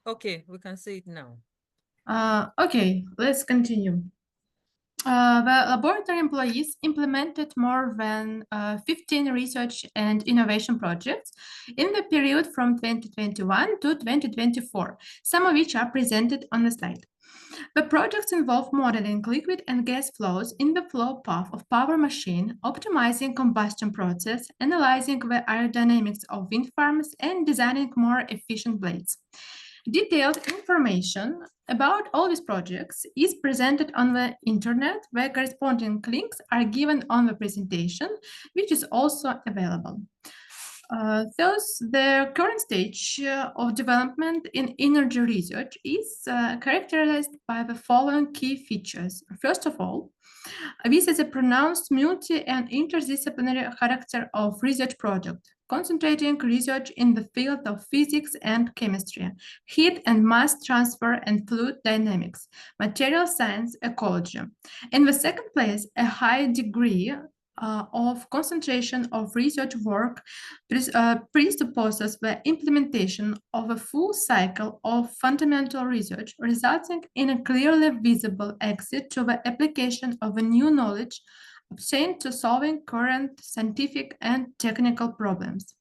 Okay, we can see it now. Okay, let's continue. The laboratory employees implemented more than 15 research and innovation projects in the period from 2021 to 2024, some of which are presented on the slide. The projects involve modeling liquid and gas flows in the flow path of power machine, optimizing combustion process, analyzing the aerodynamics of wind farms, and designing more efficient blades. Detailed information about all these projects is presented on the internet, where corresponding links are given on the presentation, which is also available. Thus, the current stage of development in energy research is characterized by the following key features. First of all, this is a pronounced multi and interdisciplinary character of research project, concentrating research in the field of physics and chemistry, heat and mass transfer and fluid dynamics, material science, ecology. In the second place, a high degree of concentration of research work presupposes the implementation of a full cycle of fundamental research, resulting in a clearly visible exit to the application of a new knowledge obtained to solving current scientific and technical problems.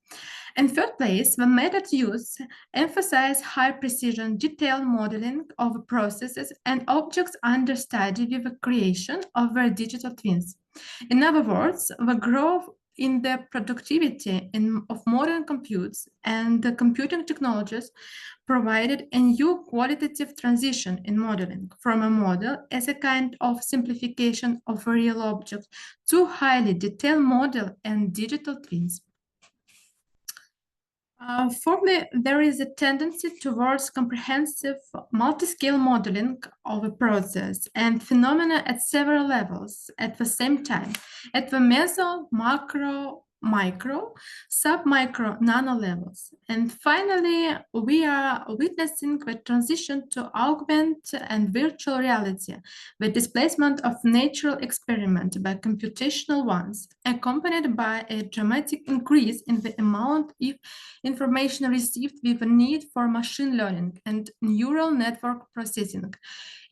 In third place, the methods used emphasize high precision, detailed modeling of processes and objects under study with the creation of their digital twins. In other words, the growth in the productivity of modern computes and the computing technologies provided a new qualitative transition in modeling from a model as a kind of simplification of a real object to highly detailed model and digital twins. Fourthly, there is a tendency towards comprehensive multi-scale modeling of a process and phenomena at several levels at the same time, at the meso, macro, micro, sub-micro, nano levels. And finally, we are witnessing the transition to augmented and virtual reality, the displacement of natural experiment by computational ones, accompanied by a dramatic increase in the amount of information received with a need for machine learning and neural network processing.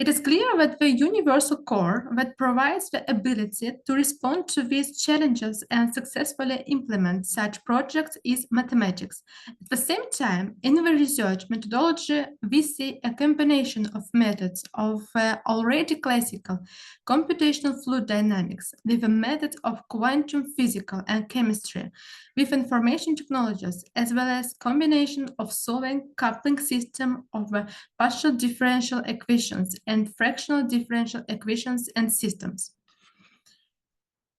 It is clear that the universal core that provides the ability to respond to these challenges and successfully implement such projects is mathematics. At the same time, in the research methodology, we see a combination of methods of already classical computational fluid dynamics with the methods of quantum physics and chemistry, with information technologies, as well as combination of solving coupling system of partial differential equations and fractional differential equations and systems.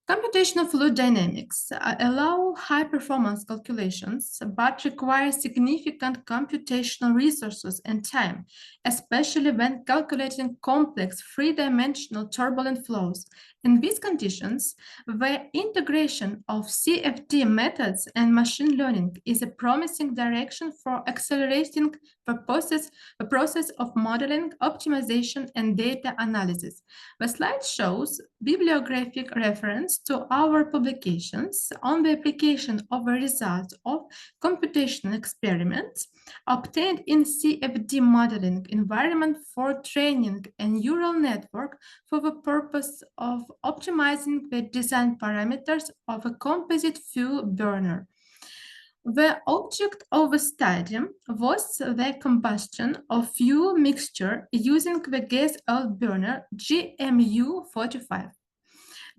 Computational fluid dynamics allow high-performance calculations, but require significant computational resources and time, especially when calculating complex three-dimensional turbulent flows. In these conditions, the integration of CFD methods and machine learning is a promising direction for accelerating the process of modeling, optimization, and data analysis. The slide shows bibliographic reference to our publications on the application of the results of computational experiments obtained in CFD modeling environment for training a neural network for the purpose of optimizing the design parameters of a composite fuel burner. The object of the study was the combustion of fuel mixture using the gas oil burner GMU45.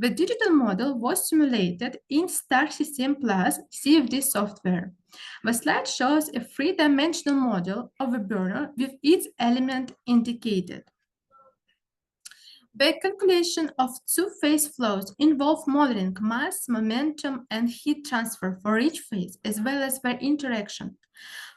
The digital model was simulated in Star System Plus CFD software. The slide shows a three-dimensional model of a burner with its element indicated. The calculation of two-phase flows involve modeling mass, momentum, and heat transfer for each phase, as well as their interaction.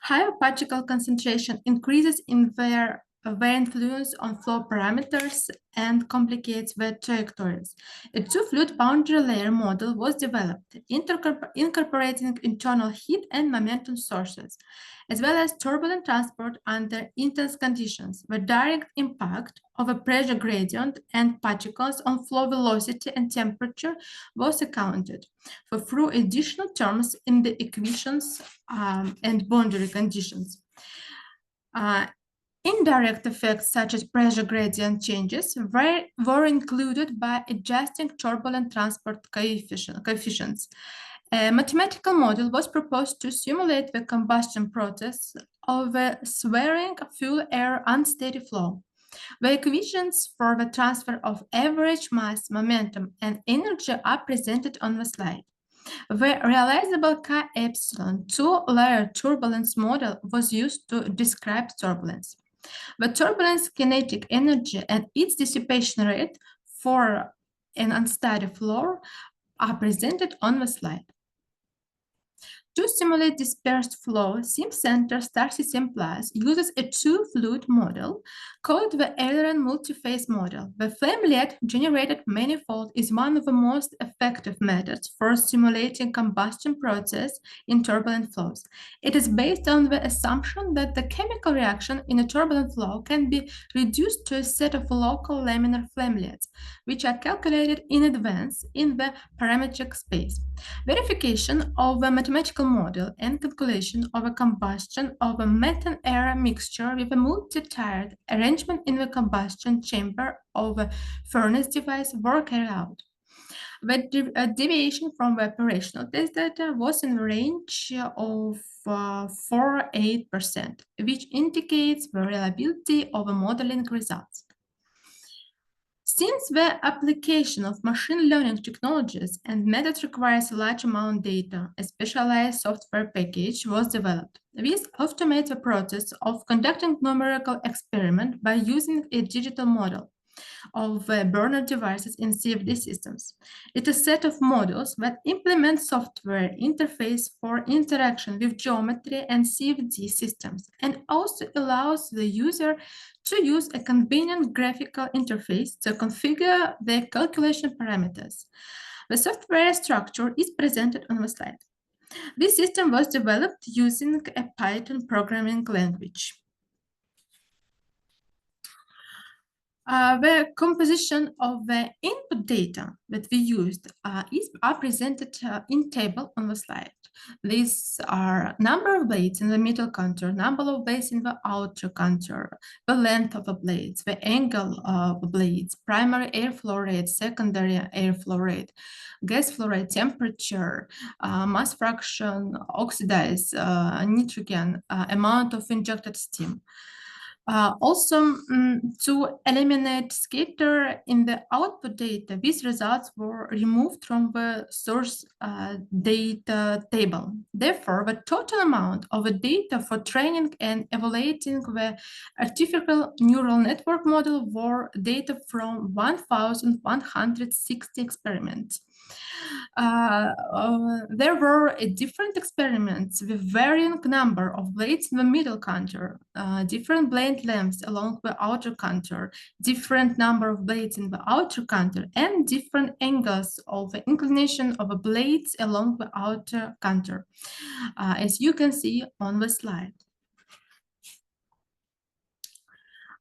Higher particle concentration increases in their influence on flow parameters and complicates their trajectories. A two-fluid boundary layer model was developed, incorporating internal heat and momentum sources, as well as turbulent transport under intense conditions. The direct impact of a pressure gradient and particles on flow velocity and temperature was accounted for through additional terms in the equations and boundary conditions. Indirect effects such as pressure gradient changes were included by adjusting turbulent transport coefficients. A mathematical model was proposed to simulate the combustion process of a swirling fuel-air unsteady flow. The equations for the transfer of average mass, momentum, and energy are presented on the slide. The realizable K-epsilon two-layer turbulence model was used to describe turbulence. The turbulence kinetic energy and its dissipation rate for an unsteady flow are presented on the slide. To simulate dispersed flow, SimCenter Star System Plus uses a two-fluid model called the Aileron multiphase model. The flamelet-generated manifold is one of the most effective methods for simulating combustion process in turbulent flows. It is based on the assumption that the chemical reaction in a turbulent flow can be reduced to a set of local laminar flamelets, which are calculated in advance in the parametric space. Verification of a mathematical model and calculation of a combustion of a methane-air mixture with a multi-tiered arrangement in the combustion chamber of a furnace device were carried out. The deviation from the operational test data was in the range of 4-8%, which indicates the reliability of the modeling results. Since the application of machine learning technologies and methods requires a large amount of data, a specialized software package was developed. This automates the process of conducting numerical experiment by using a digital model of burner devices in CFD systems. It's a set of models that implement software interface for interaction with geometry and CFD systems, and also allows the user to use a convenient graphical interface to configure the calculation parameters. The software structure is presented on the slide. This system was developed using a Python programming language. The composition of the input data that we used are presented in table on the slide. These are number of blades in the middle contour, number of blades in the outer contour, the length of the blades, the angle of the blades, primary airflow rate, secondary airflow rate, gas flow rate, temperature, mass fraction, oxidized nitrogen, amount of injected steam. Also, to eliminate scatter in the output data, these results were removed from the source data table. Therefore, the total amount of the data for training and evaluating the artificial neural network model were data from 1,160 experiments. There were different experiments with varying number of blades in the middle contour, different blade lengths along the outer contour, different number of blades in the outer contour, and different angles of the inclination of the blades along the outer contour, as you can see on the slide.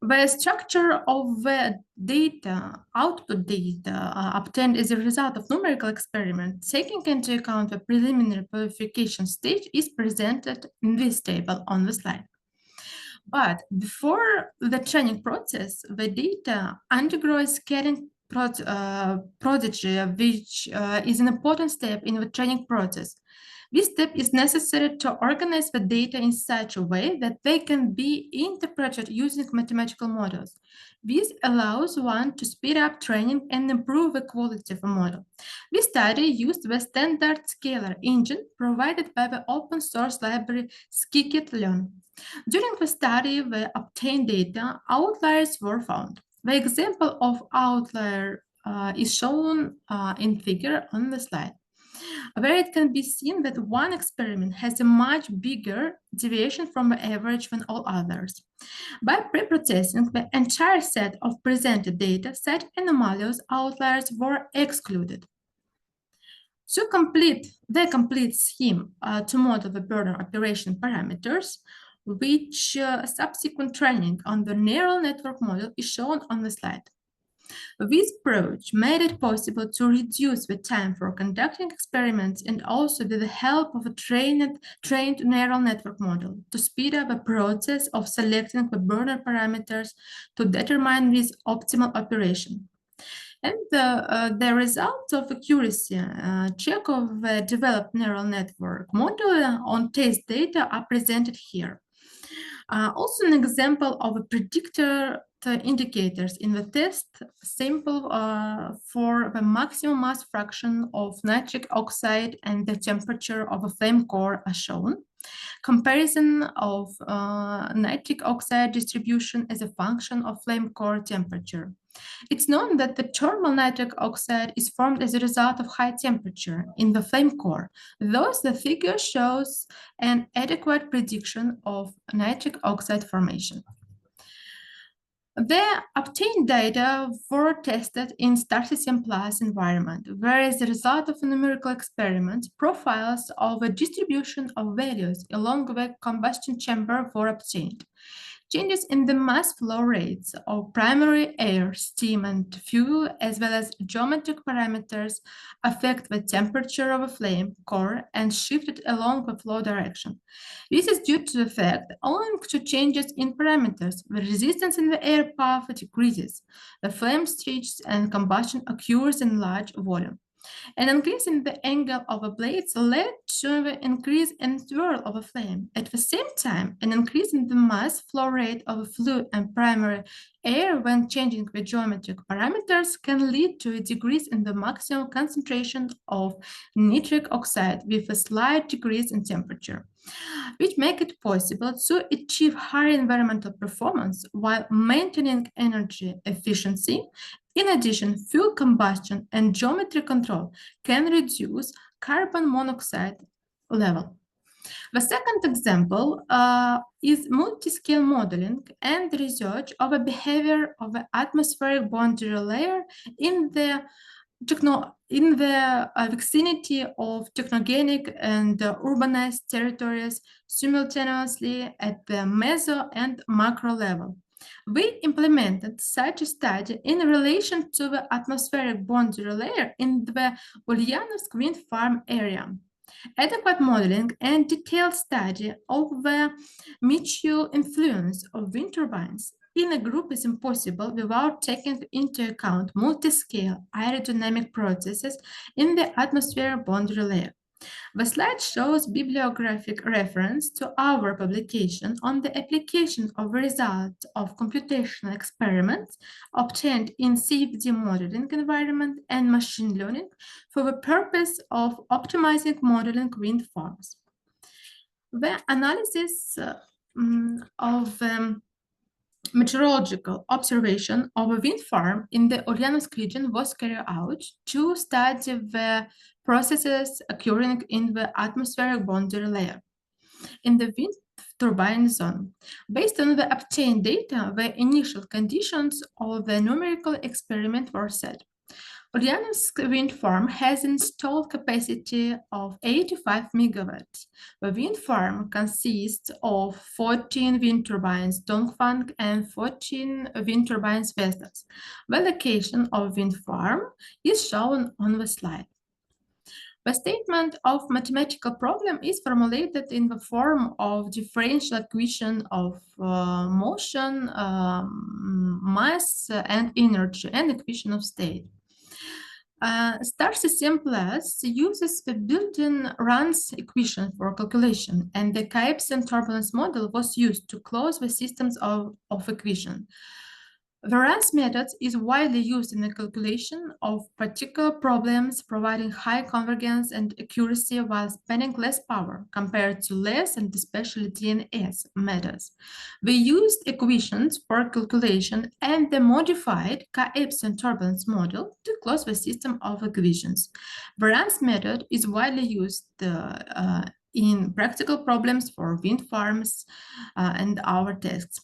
The structure of the data, output data obtained as a result of numerical experiment, taking into account the preliminary purification stage, is presented in this table on the slide. But before the training process, the data undergoes scaling prodigy, which is an important step in the training process. This step is necessary to organize the data in such a way that they can be interpreted using mathematical models. This allows one to speed up training and improve the quality of a model. This study used the standard scalar engine provided by the open source library scikit-learn. During the study, the obtained data outliers were found. The example of outlier is shown in figure on the slide, where it can be seen that one experiment has a much bigger deviation from the average than all others. By pre-processing the entire set of presented data, such anomalous outliers were excluded. To complete the complete scheme to model the burner operation parameters, which subsequent training on the neural network model is shown on the slide. This approach made it possible to reduce the time for conducting experiments and also with the help of a trained neural network model to speed up the process of selecting the burner parameters to determine this optimal operation. And the results of accuracy check of the developed neural network model on test data are presented here. Also an example of a predictor indicators in the test sample for the maximum mass fraction of nitric oxide and the temperature of a flame core are shown. Comparison of nitric oxide distribution as a function of flame core temperature. It's known that the thermal nitric oxide is formed as a result of high temperature in the flame core. Thus, the figure shows an adequate prediction of nitric oxide formation. The obtained data were tested in ASIAM Plus environment, where as a result of a numerical experiment, profiles of a distribution of values along the combustion chamber were obtained. Changes in the mass flow rates of primary air, steam, and fuel, as well as geometric parameters, affect the temperature of a flame core and shift it along the flow direction. This is due to the fact, owing to changes in parameters, the resistance in the air path decreases, the flame stretches, and combustion occurs in large volume. An increase in the angle of the blades led to the increase in swirl of a flame. At the same time, an increase in the mass flow rate of a fluid and primary air when changing the geometric parameters can lead to a decrease in the maximum concentration of nitric oxide with a slight decrease in temperature, which make it possible to achieve higher environmental performance while maintaining energy efficiency. In addition, fuel combustion and geometry control can reduce carbon monoxide level. The second example is multi-scale modeling and research of the behavior of the atmospheric boundary layer in the vicinity of technogenic and urbanized territories simultaneously at the meso and macro level. We implemented such a study in relation to the atmospheric boundary layer in the Ulyanovsk wind farm area. Adequate modeling and detailed study of the mutual influence of wind turbines in a group is impossible without taking into account multi-scale aerodynamic processes in the atmospheric boundary layer. The slide shows bibliographic reference to our publication on the application of results of computational experiments obtained in CFD modeling environment and machine learning for the purpose of optimizing modeling wind farms. The analysis of meteorological observation of a wind farm in the Ulyanovsk region was carried out to study the processes occurring in the atmospheric boundary layer in the wind turbine zone. Based on the obtained data, the initial conditions of the numerical experiment were set. Ulyanovsk wind farm has installed capacity of 85 megawatts. The wind farm consists of 14 wind turbines Dongfang and 14 wind turbines Vestas. The location of wind farm is shown on the slide. The statement of mathematical problem is formulated in the form of differential equation of motion, mass, and energy, and equation of state. ASIAM Plus uses the built-in runs equation for calculation, and the Caepsian turbulence model was used to close the systems of equation. The runs method is widely used in the calculation of particular problems, providing high convergence and accuracy while spending less power compared to less and especially DNS methods. We used equations for calculation and the modified Caepsian turbulence model to close the system of equations. The runs method is widely used in practical problems for wind farms and our tests.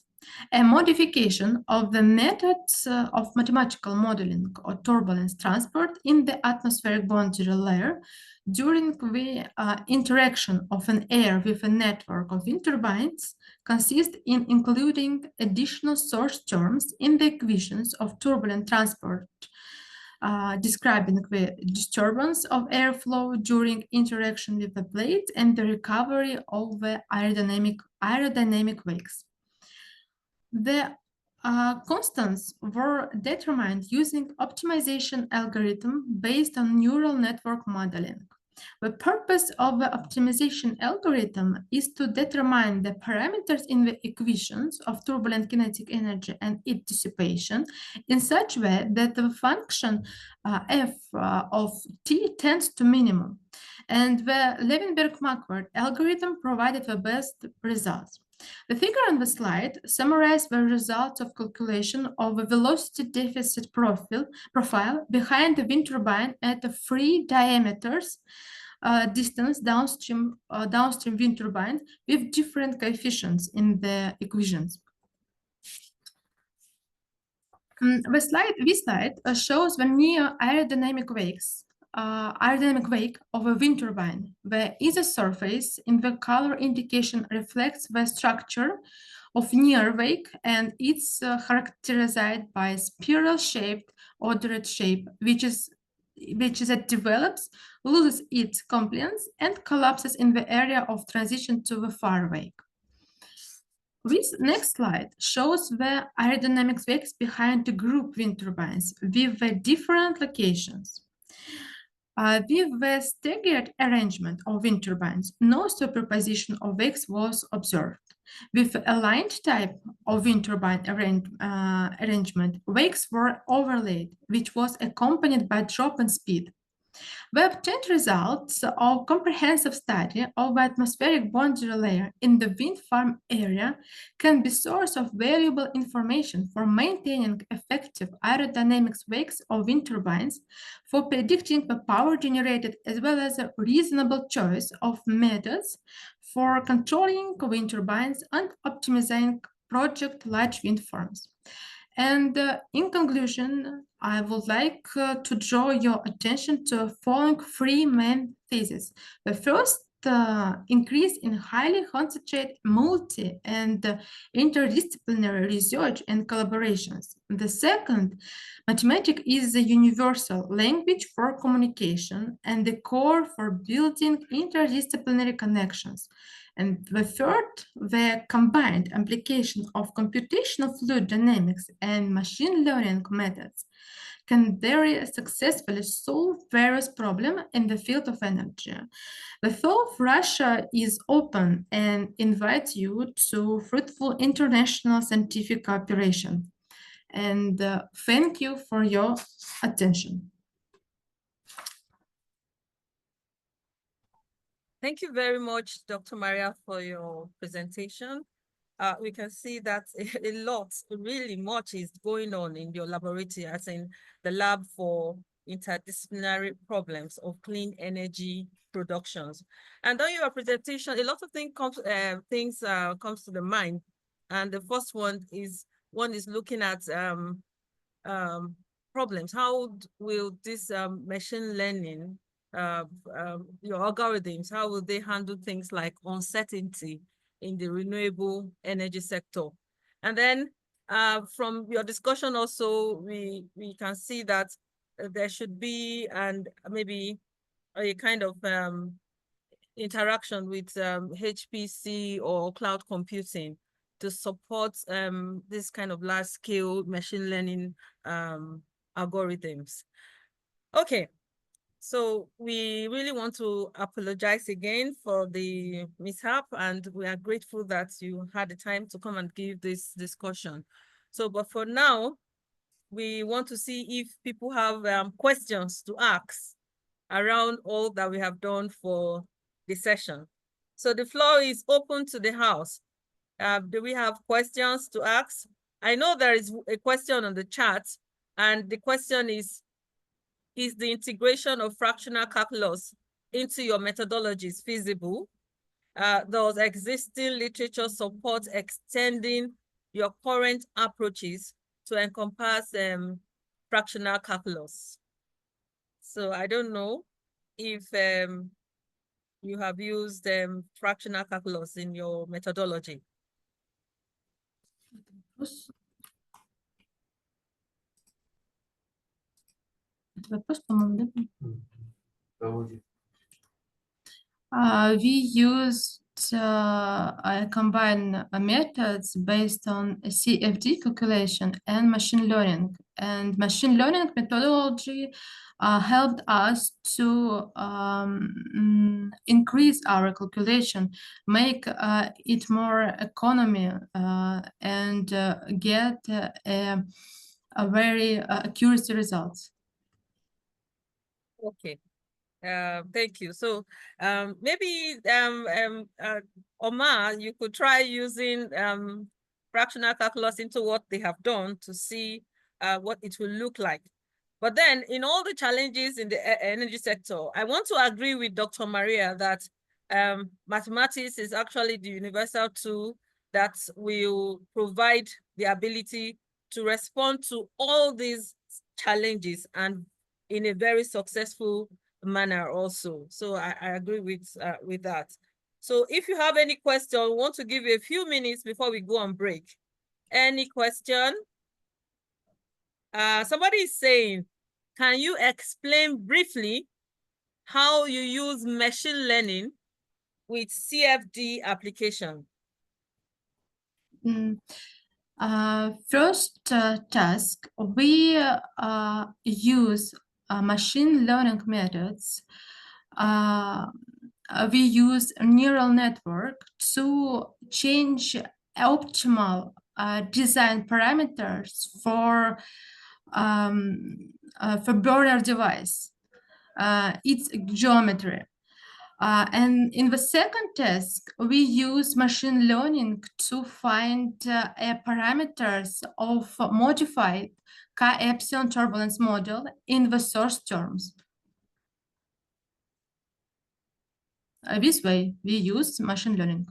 A modification of the methods of mathematical modeling or turbulence transport in the atmospheric boundary layer during the interaction of an air with a network of wind turbines consists in including additional source terms in the equations of turbulent transport, describing the disturbance of airflow during interaction with the plate and the recovery of the aerodynamic wakes. The constants were determined using optimization algorithm based on neural network modeling. The purpose of the optimization algorithm is to determine the parameters in the equations of turbulent kinetic energy and its dissipation in such a way that the function f of t tends to minimum. And the Levenberg-Marquardt algorithm provided the best results. The figure on the slide summarizes the results of calculation of a velocity deficit profile behind the wind turbine at the free diameters distance downstream wind turbines with different coefficients in the equations. This slide shows the near aerodynamic wake of a wind turbine. The either surface in the color indication reflects the structure of near wake, and it's characterized by spiral-shaped ordered shape, which is it develops, loses its compliance, and collapses in the area of transition to the far wake. This next slide shows the aerodynamics wakes behind the group wind turbines with the different locations. With the staggered arrangement of wind turbines, no superposition of wakes was observed. With aligned type of wind turbine arrangement, wakes were overlaid, which was accompanied by drop in speed. We obtained results of comprehensive study of the atmospheric boundary layer in the wind farm area can be source of valuable information for maintaining effective aerodynamics wakes of wind turbines, for predicting the power generated, as well as a reasonable choice of methods for controlling wind turbines and optimizing project large wind farms. And in conclusion, I would like to draw your attention to following three main theses. The first, increase in highly concentrated multi and interdisciplinary research and collaborations. The second, mathematics is the universal language for communication and the core for building interdisciplinary connections. And the third, the combined application of computational fluid dynamics and machine learning methods can very successfully solve various problems in the field of energy. The fourth, Russia is open and invites you to fruitful international scientific cooperation. And thank you for your attention. Thank you very much, Dr. Maria, for your presentation. We can see that a lot, really much is going on in your laboratory, as in the lab for interdisciplinary problems of clean energy productions. And on your presentation, a lot of things comes to the mind. And the first one is looking at problems. How will this machine learning, your algorithms, how will they handle things like uncertainty in the renewable energy sector? And then from your discussion also, we can see that there should be, and maybe a kind of interaction with HPC or cloud computing to support this kind of large-scale machine learning algorithms. Okay, so we really want to apologize again for the mishap, and we are grateful that you had the time to come and give this discussion. So, but for now, we want to see if people have questions to ask around all that we have done for the session. So the floor is open to the house. Do we have questions to ask? I know there is a question on the chat, and the question is the integration of fractional calculus into your methodologies feasible? Does existing literature support extending your current approaches to encompass fractional calculus. So I don't know if you have used fractional calculus in your methodology. We used combine methods based on CFD calculation and machine learning. And machine learning methodology helped us to increase our calculation, make it more economy, and get a very accuracy results. Okay. Thank you. So maybe Omar, you could try using fractional calculus into what they have done to see what it will look like. But then in all the challenges in the energy sector, I want to agree with Dr. Maria that mathematics is actually the universal tool that will provide the ability to respond to all these challenges and in a very successful manner also. So I agree with that. So if you have any question, I want to give you a few minutes before we go on break. Any question? Somebody is saying, can you explain briefly how you use machine learning with CFD application? First task, we use machine learning methods. We use a neural network to change optimal design parameters for burner device. Its geometry. And in the second task, we use machine learning to find parameters of modified K-epsilon turbulence model in the source terms. This way, we use machine learning.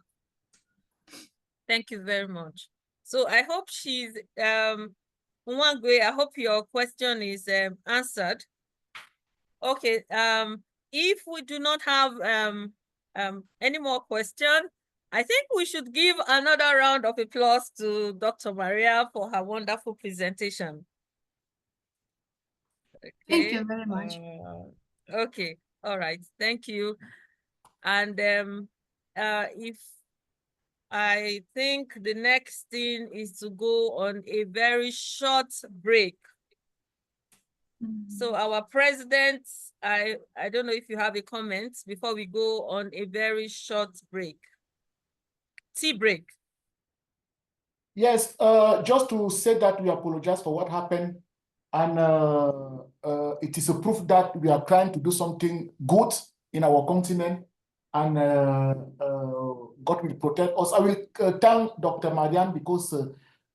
Thank you very much. So I hope she's, Mwangwe, I hope your question is answered. Okay, if we do not have any more questions, I think we should give another round of applause to Dr. Maria for her wonderful presentation. Okay. Thank you very much. Okay, all right, thank you. And if I think the next thing is to go on a very short break. So our president, I don't know if you have a comment before we go on a very short break. Tea break. Yes, just to say that we apologize for what happened. And it is a proof that we are trying to do something good in our continent. And God will protect us. I will thank Dr. Marianne because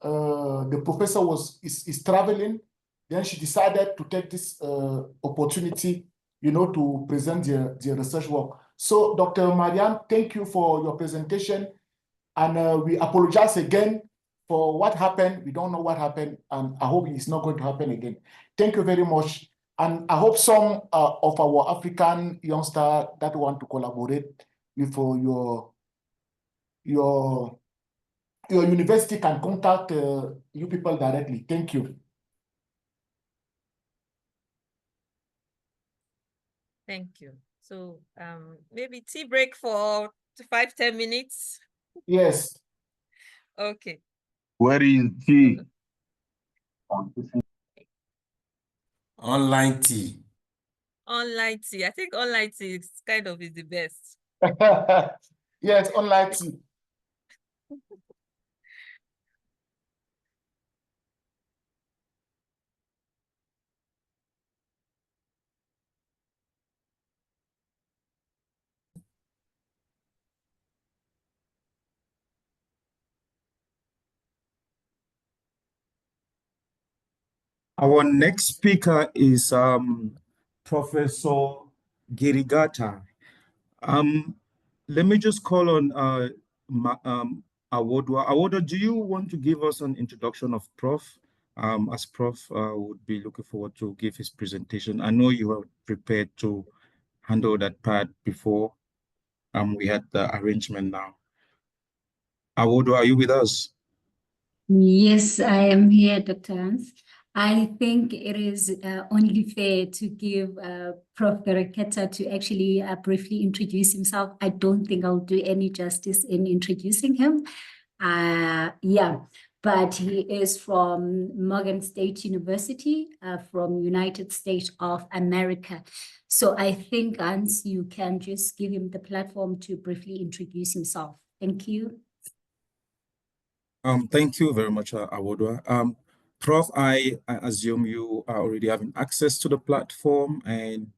the professor is traveling. Then she decided to take this opportunity, to present the research work. So, Dr. Marianne, thank you for your presentation. And we apologize again for what happened. We don't know what happened, and I hope it's not going to happen again. Thank you very much. And I hope some of our African youngsters that want to collaborate with your university can contact you people directly. Thank you. Thank you. So maybe tea break for 5-10 minutes. Yes. Okay. Where is tea? Online tea. Online tea. I think online tea is the best. Yes, online tea. Our next speaker is Professor Girigata. Let me just call on Awodwa. Awodwa, do you want to give us an introduction of Prof? As Prof would be looking forward to give his presentation. I know you are prepared to handle that part before we had the arrangement now. Awodwa, are you with us? Yes, I am here, Dr. Hans. I think it is only fair to give Prof. Bereketa to actually briefly introduce himself. I don't think I'll do any justice in introducing him. But he is from Morgan State University, from United States of America. So I think, Hans, you can just give him the platform to briefly introduce himself. Thank you. Thank you very much, Awodwa. Prof, I assume you are already having access to the platform and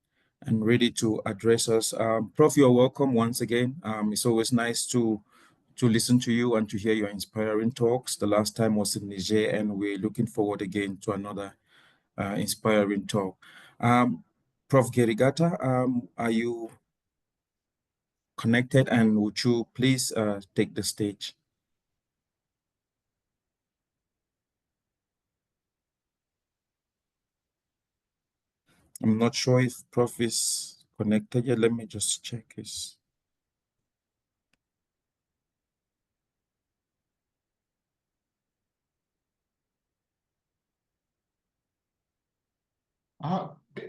ready to address us. Prof, you're welcome once again. It's always nice to listen to you and to hear your inspiring talks. The last time was in Niger, and we're looking forward again to another inspiring talk. Prof. Gerigata, are you connected, and would you please take the stage? I'm not sure if Prof is connected yet. Let me just check his.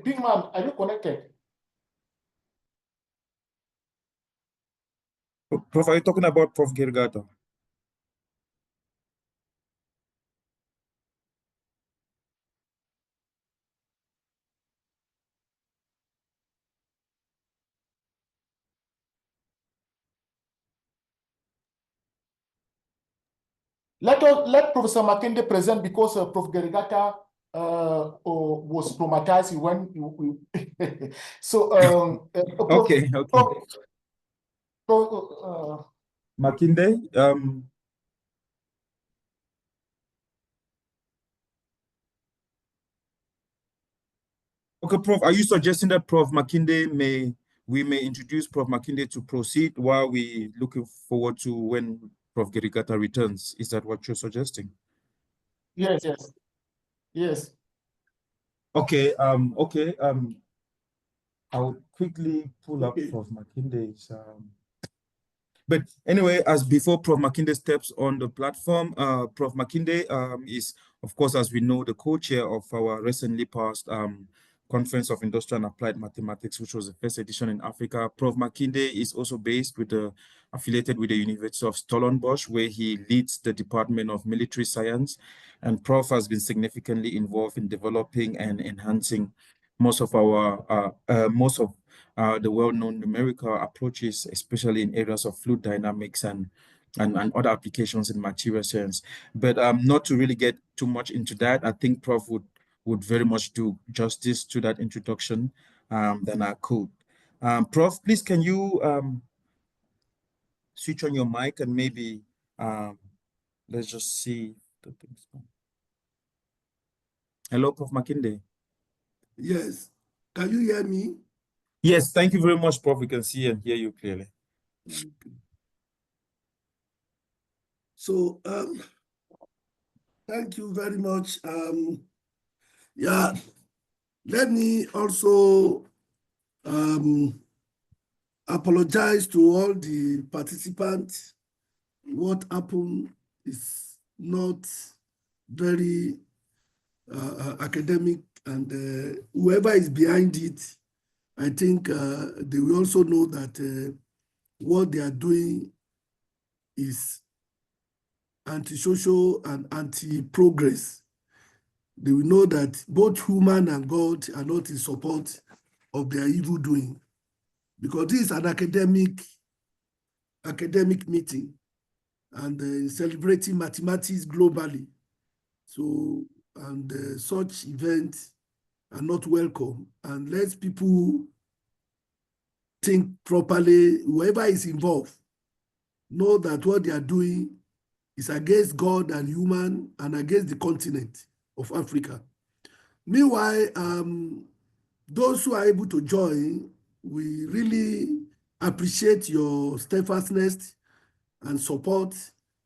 Big man, are you connected? Prof, are you talking about Prof Gerigata? Let Professor Makinde present, because Prof Gerigata was traumatized when so Okay. Makinde, okay, Prof, are you suggesting that we may introduce Prof Makinde to proceed while we looking forward to when Prof Gerigata returns? Is that what you're suggesting? Yes. Okay, I'll quickly pull up Prof Makinde's but anyway, as before Prof Makinde steps on the platform, Prof Makinde is, of course, as we know, the co-chair of our recently passed Conference of Industrial and Applied Mathematics, which was the first edition in Africa. Prof Makinde is also affiliated with the University of Stellenbosch, where he leads the Department of Military Science. And Prof has been significantly involved in developing and enhancing most of the well-known numerical approaches, especially in areas of fluid dynamics and other applications in material science. But not to really get too much into that, I think Prof would very much do justice to that introduction than I could. Prof, please, can you switch on your mic and maybe let's just see the things. Hello, Prof Makinde. Yes. Can you hear me? Yes, thank you very much, Prof. We can see and hear you clearly. Okay. So, thank you very much. Let me also apologize to all the participants. What happened is not very academic, and whoever is behind it, I think they will also know that what they are doing is anti-social and anti-progress. They will know that both human and God are not in support of their evil doing, because this is an academic meeting and celebrating mathematics globally. So, and such events are not welcome, and let people think properly. Whoever is involved know that what they are doing is against God and human and against the continent of Africa. Meanwhile, those who are able to join, we really appreciate your steadfastness and support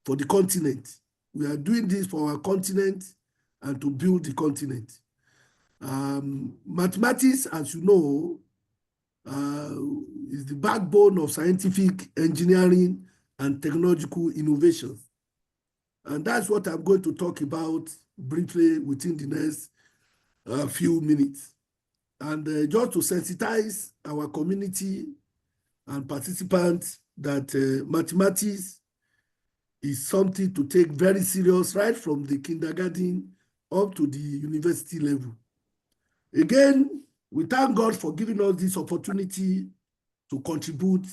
for the continent. We are doing this for our continent and to build the continent. Mathematics, as you know, is the backbone of scientific, engineering, and technological innovations. And that's what I'm going to talk about briefly within the next few minutes. And just to sensitize our community and participants that mathematics is something to take very serious right from the kindergarten up to the university level. Again, we thank God for giving us this opportunity to contribute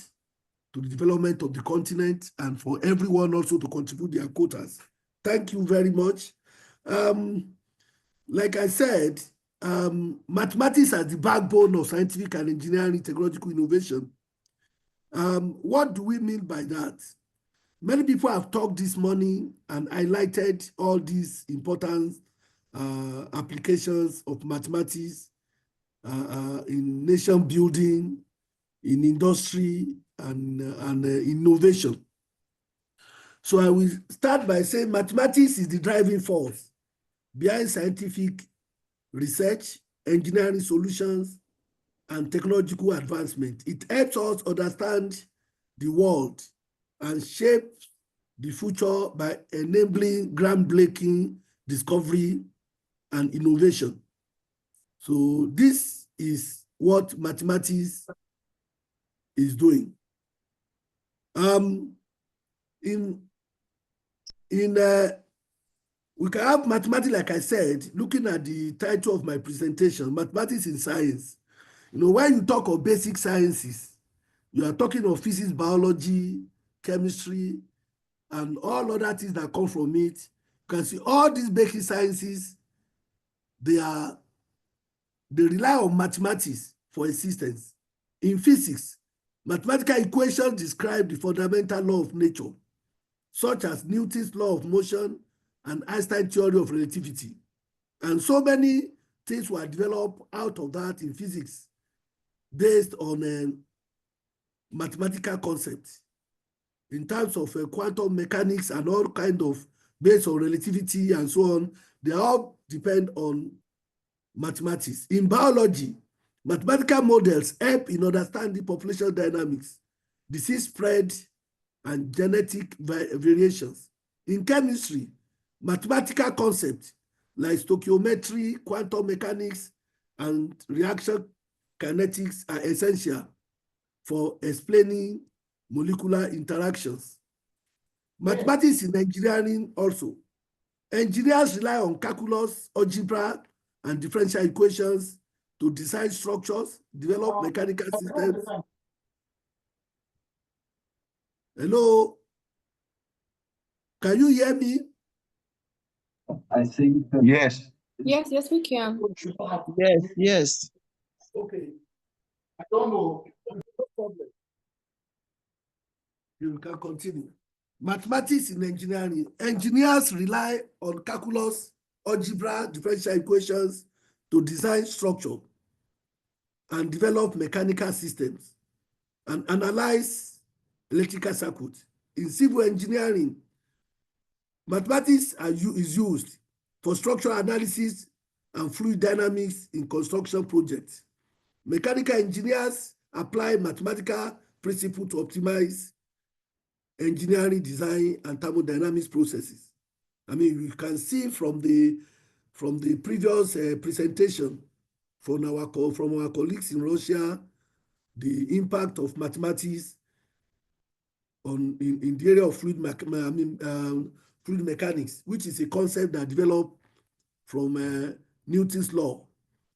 to the development of the continent and for everyone also to contribute their quotas. Thank you very much. Like I said, mathematics as the backbone of scientific and engineering technological innovation. What do we mean by that? Many people have talked this morning and highlighted all these important applications of mathematics in nation building, in industry, and innovation. So I will start by saying mathematics is the driving force behind scientific research, engineering solutions, and technological advancement. It helps us understand the world and shape the future by enabling groundbreaking discovery and innovation. So this is what mathematics is doing. We can have mathematics, like I said, looking at the title of my presentation, Mathematics in Science. You know, when you talk of basic sciences, you are talking of physics, biology, chemistry, and all other things that come from it. You can see all these basic sciences, they rely on mathematics for existence. In physics, mathematical equations describe the fundamental law of nature, such as Newton's law of motion and Einstein's theory of relativity. And so many things were developed out of that in physics based on mathematical concepts. In terms of quantum mechanics and all kind of based on relativity and so on, they all depend on mathematics. In biology, mathematical models help in understanding population dynamics, disease spread, and genetic variations. In chemistry, mathematical concepts like stoichiometry, quantum mechanics, and reaction kinetics are essential for explaining molecular interactions. Mathematics in engineering also. Engineers rely on calculus, algebra, and differential equations to design structures, develop mechanical systems. Hello? Can you hear me? I think yes. Yes, yes, we can. Yes, yes. Okay. I don't know. No problem. You can continue. Mathematics in engineering. Engineers rely on calculus, algebra, differential equations to design structure and develop mechanical systems and analyze electrical circuits. In civil engineering, mathematics is used for structural analysis and fluid dynamics in construction projects. Mechanical engineers apply mathematical principles to optimize engineering design and thermodynamics processes. I mean, you can see from the previous presentation from our colleagues in Russia, the impact of mathematics in the area of fluid mechanics, which is a concept that developed from Newton's law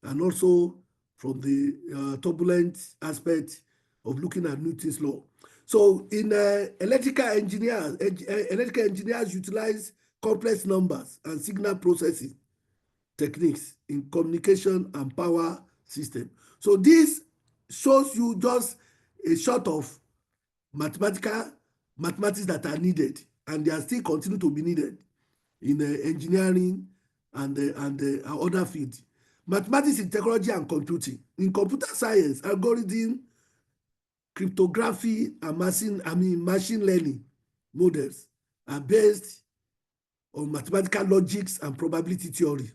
and also from the turbulent aspect of looking at Newton's law. So in electrical engineers utilize complex numbers and signal processing techniques in communication and power system. So this shows you just a short of mathematics that are needed, and they are still continue to be needed in engineering and other fields. Mathematics in technology and computing. In computer science, algorithm, cryptography, and machine learning models are based on mathematical logics and probability theory.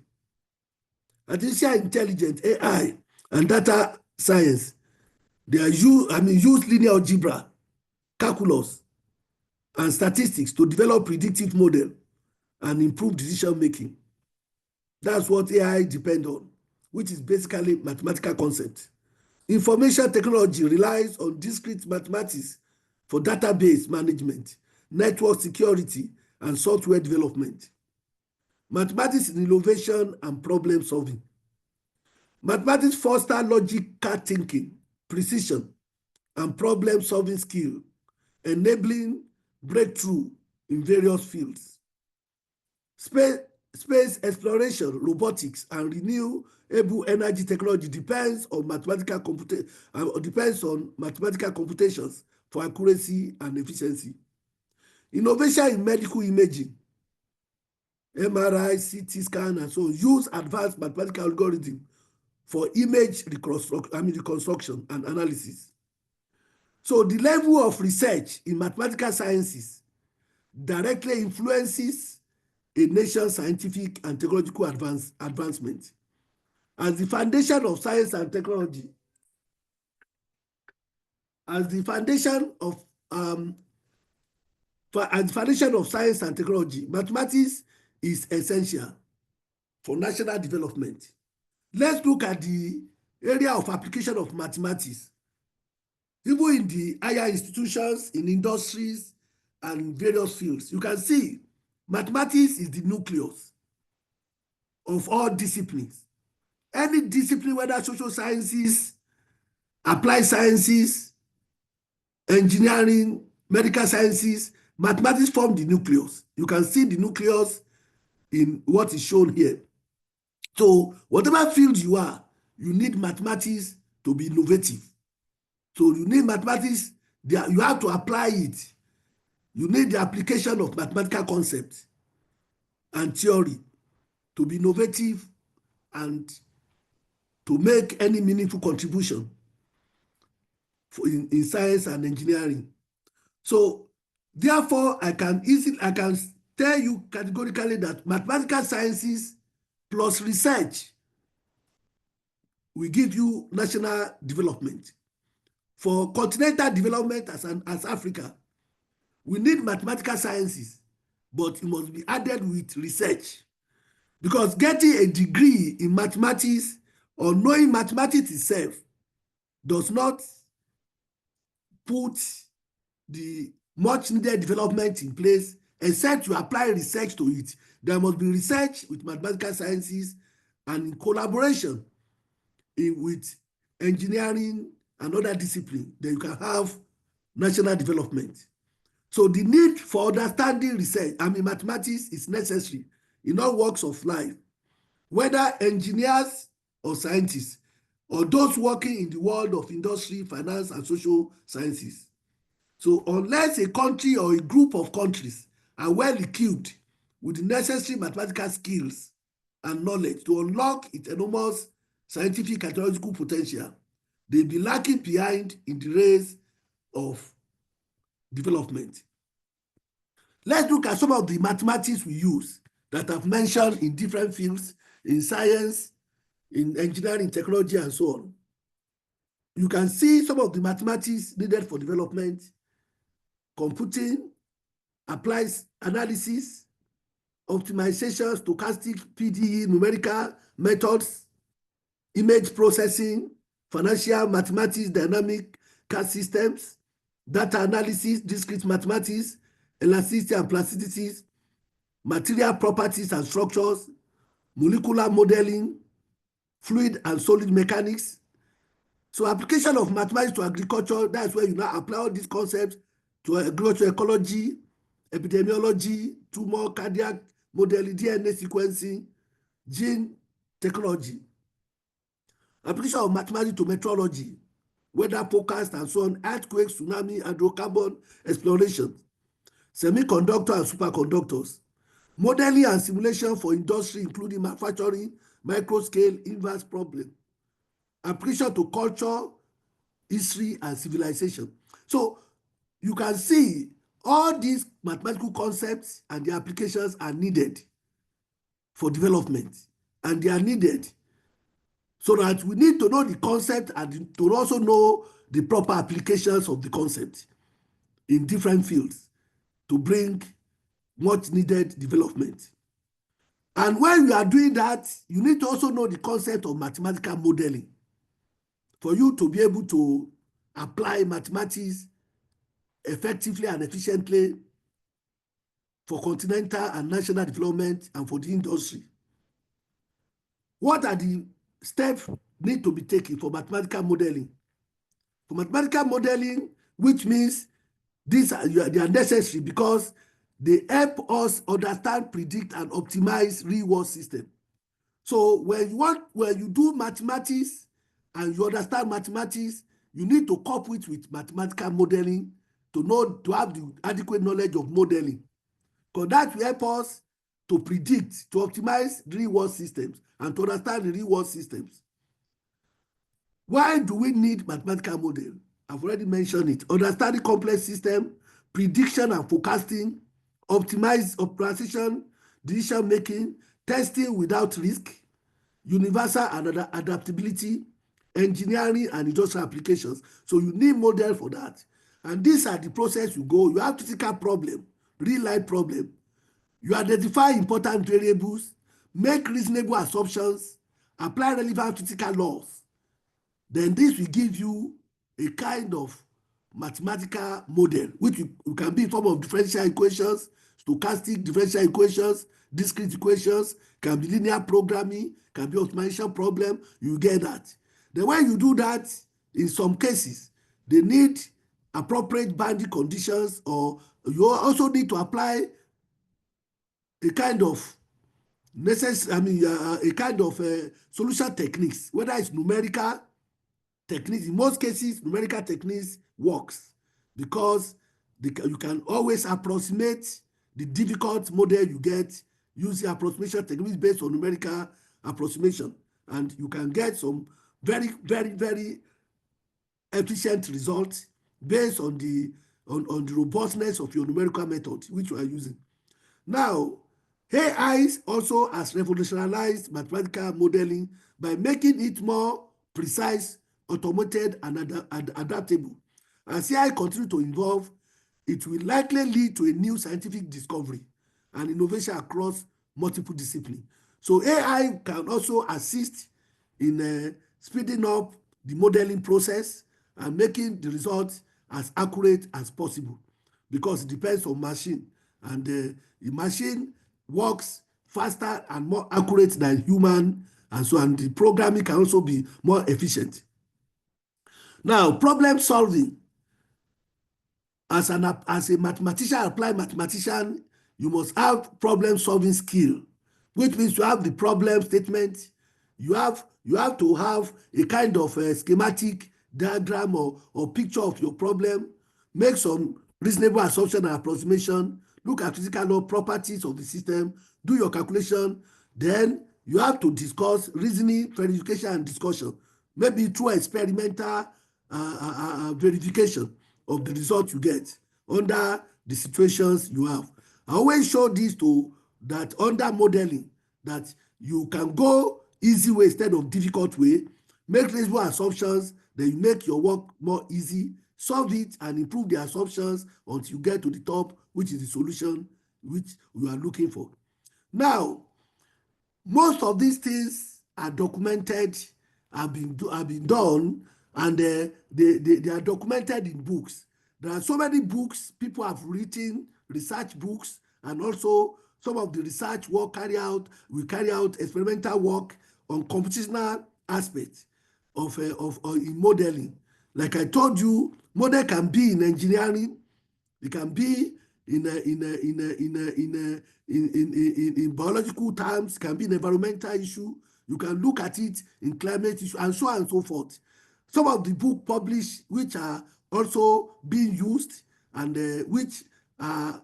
Artificial intelligence, AI, and data science, they are use linear algebra, calculus, and statistics to develop predictive model and improve decision making. That's what AI depends on, which is basically mathematical concept. Information technology relies on discrete mathematics for database management, network security, and software development. Mathematics in innovation and problem solving. Mathematics foster logical thinking, precision, and problem solving skill, enabling breakthrough in various fields. Space exploration, robotics, and renewable energy technology depends on mathematical computations for accuracy and efficiency. Innovation in medical imaging, MRI, CT scan, and so on, use advanced mathematical algorithms for image reconstruction and analysis. So the level of research in mathematical sciences directly influences a nation's scientific and technological advancement. As the foundation of science and technology, as the foundation of science and technology, mathematics is essential for national development. Let's look at the area of application of mathematics. Even in the higher institutions, in industries, and various fields, you can see mathematics is the nucleus of all disciplines. Any discipline, whether social sciences, applied sciences, engineering, medical sciences, mathematics form the nucleus. You can see the nucleus in what is shown here. So whatever field you are, you need mathematics to be innovative. So you need mathematics, you have to apply it. You need the application of mathematical concepts and theory to be innovative and to make any meaningful contribution in science and engineering. So therefore, I can tell you categorically that mathematical sciences plus research will give you national development. For continental development as Africa, we need mathematical sciences, but it must be added with research. Because getting a degree in mathematics or knowing mathematics itself does not put the much needed development in place, except you apply research to it. There must be research with mathematical sciences and in collaboration with engineering and other disciplines, then you can have national development. So the need for understanding research, mathematics is necessary in all walks of life, whether engineers or scientists, or those working in the world of industry, finance, and social sciences. So unless a country or a group of countries are well equipped with the necessary mathematical skills and knowledge to unlock its enormous scientific and technological potential, they'll be lacking behind in the race of development. Let's look at some of the mathematics we use that I've mentioned in different fields, in science, in engineering, technology, and so on. You can see some of the mathematics needed for development: computing, applied analysis, optimization, stochastic, PDE, numerical methods, image processing, financial mathematics, dynamic CAD systems, data analysis, discrete mathematics, elasticity and plasticity, material properties and structures, molecular modeling, fluid and solid mechanics. So application of mathematics to agriculture, that's where you now apply all these concepts to agricultural ecology, epidemiology, tumor, cardiac modeling, DNA sequencing, gene technology. Application of mathematics to meteorology, weather forecast and so on, earthquakes, tsunami, hydrocarbon exploration, semiconductor and superconductors, modeling and simulation for industry, including manufacturing, microscale, inverse problem, application to culture, history, and civilization. So you can see all these mathematical concepts and the applications are needed for development, and they are needed so that we need to know the concept and to also know the proper applications of the concept in different fields to bring much needed development. And when you are doing that, you need to also know the concept of mathematical modeling for you to be able to apply mathematics effectively and efficiently for continental and national development and for the industry. What are the steps need to be taken for mathematical modeling? For mathematical modeling, which means they are necessary because they help us understand, predict, and optimize real-world system. So when you do mathematics and you understand mathematics, you need to couple it with mathematical modeling to have the adequate knowledge of modeling. Because that will help us to predict, to optimize real-world systems and to understand the real-world systems. Why do we need mathematical model? I've already mentioned it. Understanding complex system, prediction and forecasting, optimization, decision making, testing without risk, universal and adaptability, engineering and industrial applications. So you need model for that. And these are the process you go. You have physical problem, real life problem. You identify important variables, make reasonable assumptions, apply relevant physical laws. Then this will give you a kind of mathematical model, which you can be in form of differential equations, stochastic differential equations, discrete equations, can be linear programming, can be optimization problem. You get that. Then when you do that, in some cases, they need appropriate boundary conditions, or you also need to apply a kind of a kind of solution techniques, whether it's numerical techniques. In most cases, numerical techniques works because you can always approximate the difficult model you get using approximation techniques based on numerical approximation, and you can get some very, very, very efficient results based on the robustness of your numerical method which you are using. Now, AI also has revolutionized mathematical modeling by making it more precise, automated, and adaptable. As AI continues to evolve, it will likely lead to a new scientific discovery and innovation across multiple disciplines. So AI can also assist in speeding up the modeling process and making the results as accurate as possible, because it depends on machine, and the machine works faster and more accurate than human, and so and the programming can also be more efficient. Now, problem solving. As a mathematician, applied mathematician, you must have problem solving skill, which means you have the problem statement. You have to have a kind of a schematic diagram or picture of your problem, make some reasonable assumption and approximation, look at physical law properties of the system, do your calculation. Then you have to discuss reasoning, verification, and discussion, maybe through experimental verification of the result you get under the situations you have. I always show this that under modeling, that you can go easy way instead of difficult way, make reasonable assumptions, then you make your work more easy, solve it and improve the assumptions until you get to the top, which is the solution which you are looking for. Now, most of these things are documented, have been done, and they are documented in books. There are so many books people have written, research books, and also some of the research work we carry out experimental work on computational aspects of in modeling. Like I told you, model can be in engineering, it can be in biological terms, can be an environmental issue. You can look at it in climate issue, and so on and so forth. Some of the books published which are also being used and which are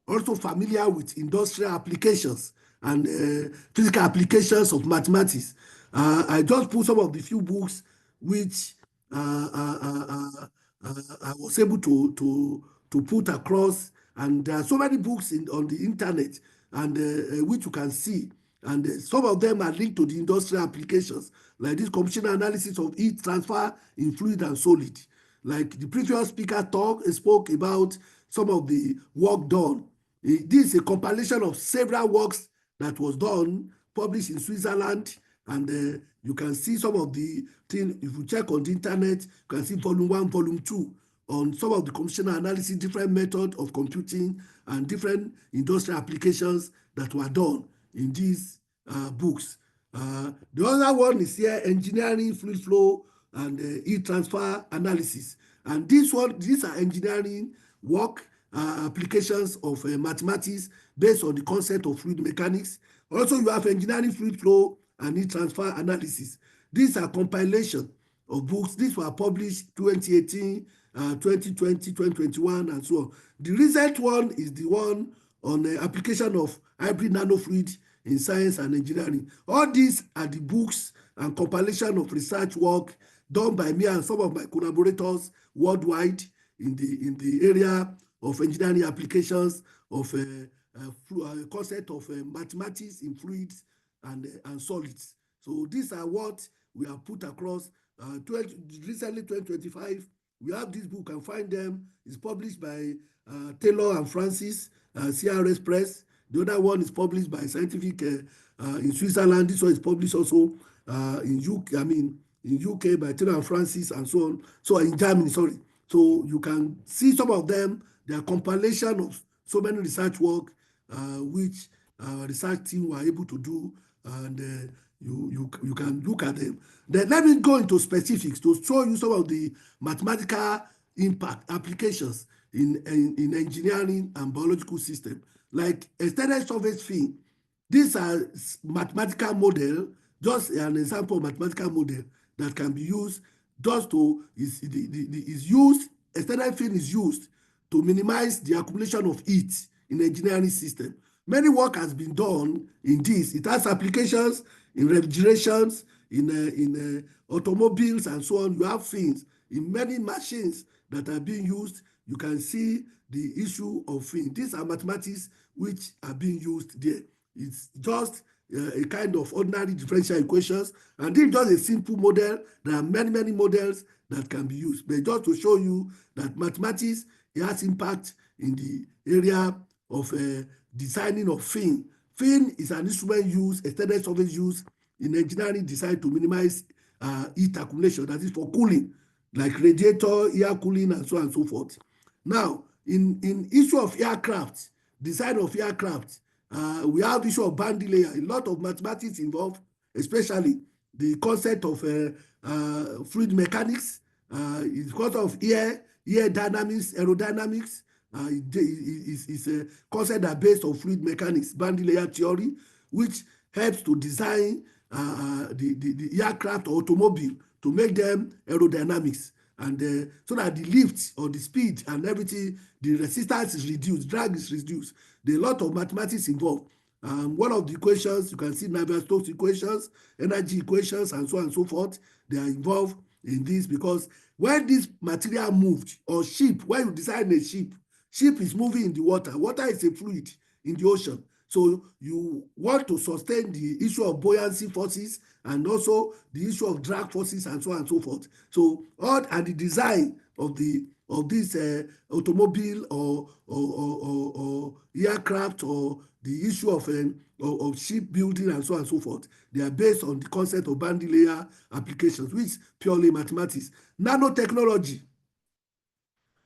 also familiar with industrial applications and physical applications of mathematics. I just put some of the few books which I was able to put across And there are so many books on the internet, and which you can see. And some of them are linked to the industrial applications, like this computational analysis of heat transfer in fluid and solid. Like the previous speaker spoke about some of the work done. This is a compilation of several works that was done, published in Switzerland, and you can see some of the things. If you check on the internet, you can see volume 1, volume 2 on some of the computational analysis, different methods of computing and different industrial applications that were done in these books. The other one is here, engineering, fluid flow, and heat transfer analysis. And these are engineering work applications of mathematics based on the concept of fluid mechanics. Also, you have engineering, fluid flow, and heat transfer analysis. These are compilation of books. These were published 2018, 2020, 2021, and so on. The recent one is the one on the application of hybrid nanofluid in science and engineering. All these are the books and compilation of research work done by me and some of my collaborators worldwide in the area of engineering applications of concept of mathematics in fluids and solids. So these are what we have put across. Recently, 2025, we have this book and find them. It's published by Taylor and Francis, CRS Press. The other one is published by Scientific in Switzerland. This one is published also in UK by Taylor and Francis and so on. So in Germany, sorry. So you can see some of them. They are compilation of so many research work which our research team were able to do, and you can look at them. Then let me go into specifics to show you some of the mathematical impact applications in engineering and biological system, like extended surface field. These are mathematical model, just an example of mathematical model that can be used just to extended field is used to minimize the accumulation of heat in engineering system. Many work has been done in this. It has applications in refrigerations, in automobiles, and so on. You have things in many machines that are being used. You can see the issue of things. These are mathematics which are being used there. It's just a kind of ordinary differential equations, and this is just a simple model. There are many models that can be used, but just to show you that mathematics, it has impact in the area of designing of fin. Fin is an instrument used, extended surface used in engineering design to minimize heat accumulation, that is for cooling, like radiator, air cooling, and so on and so forth. Now, in issue of aircraft, design of aircraft, we have issue of boundary layer. A lot of mathematics involved, especially the concept of fluid mechanics, because of air dynamics, aerodynamics. Is a concept that based on fluid mechanics, boundary layer theory, which helps to design the aircraft or automobile to make them aerodynamics, and so that the lift or the speed and everything, the resistance is reduced, drag is reduced. There are a lot of mathematics involved. One of the equations, you can see Navier-Stokes equations, energy equations, and so on and so forth. They are involved in this because when this material moved, or ship, when you design a ship is moving in the water. Water is a fluid in the ocean. So you want to sustain the issue of buoyancy forces and also the issue of drag forces and so on and so forth. So all and the design of this automobile or aircraft, or the issue of ship building and so on and so forth, they are based on the concept of boundary layer applications, which is purely mathematics. Nanotechnology.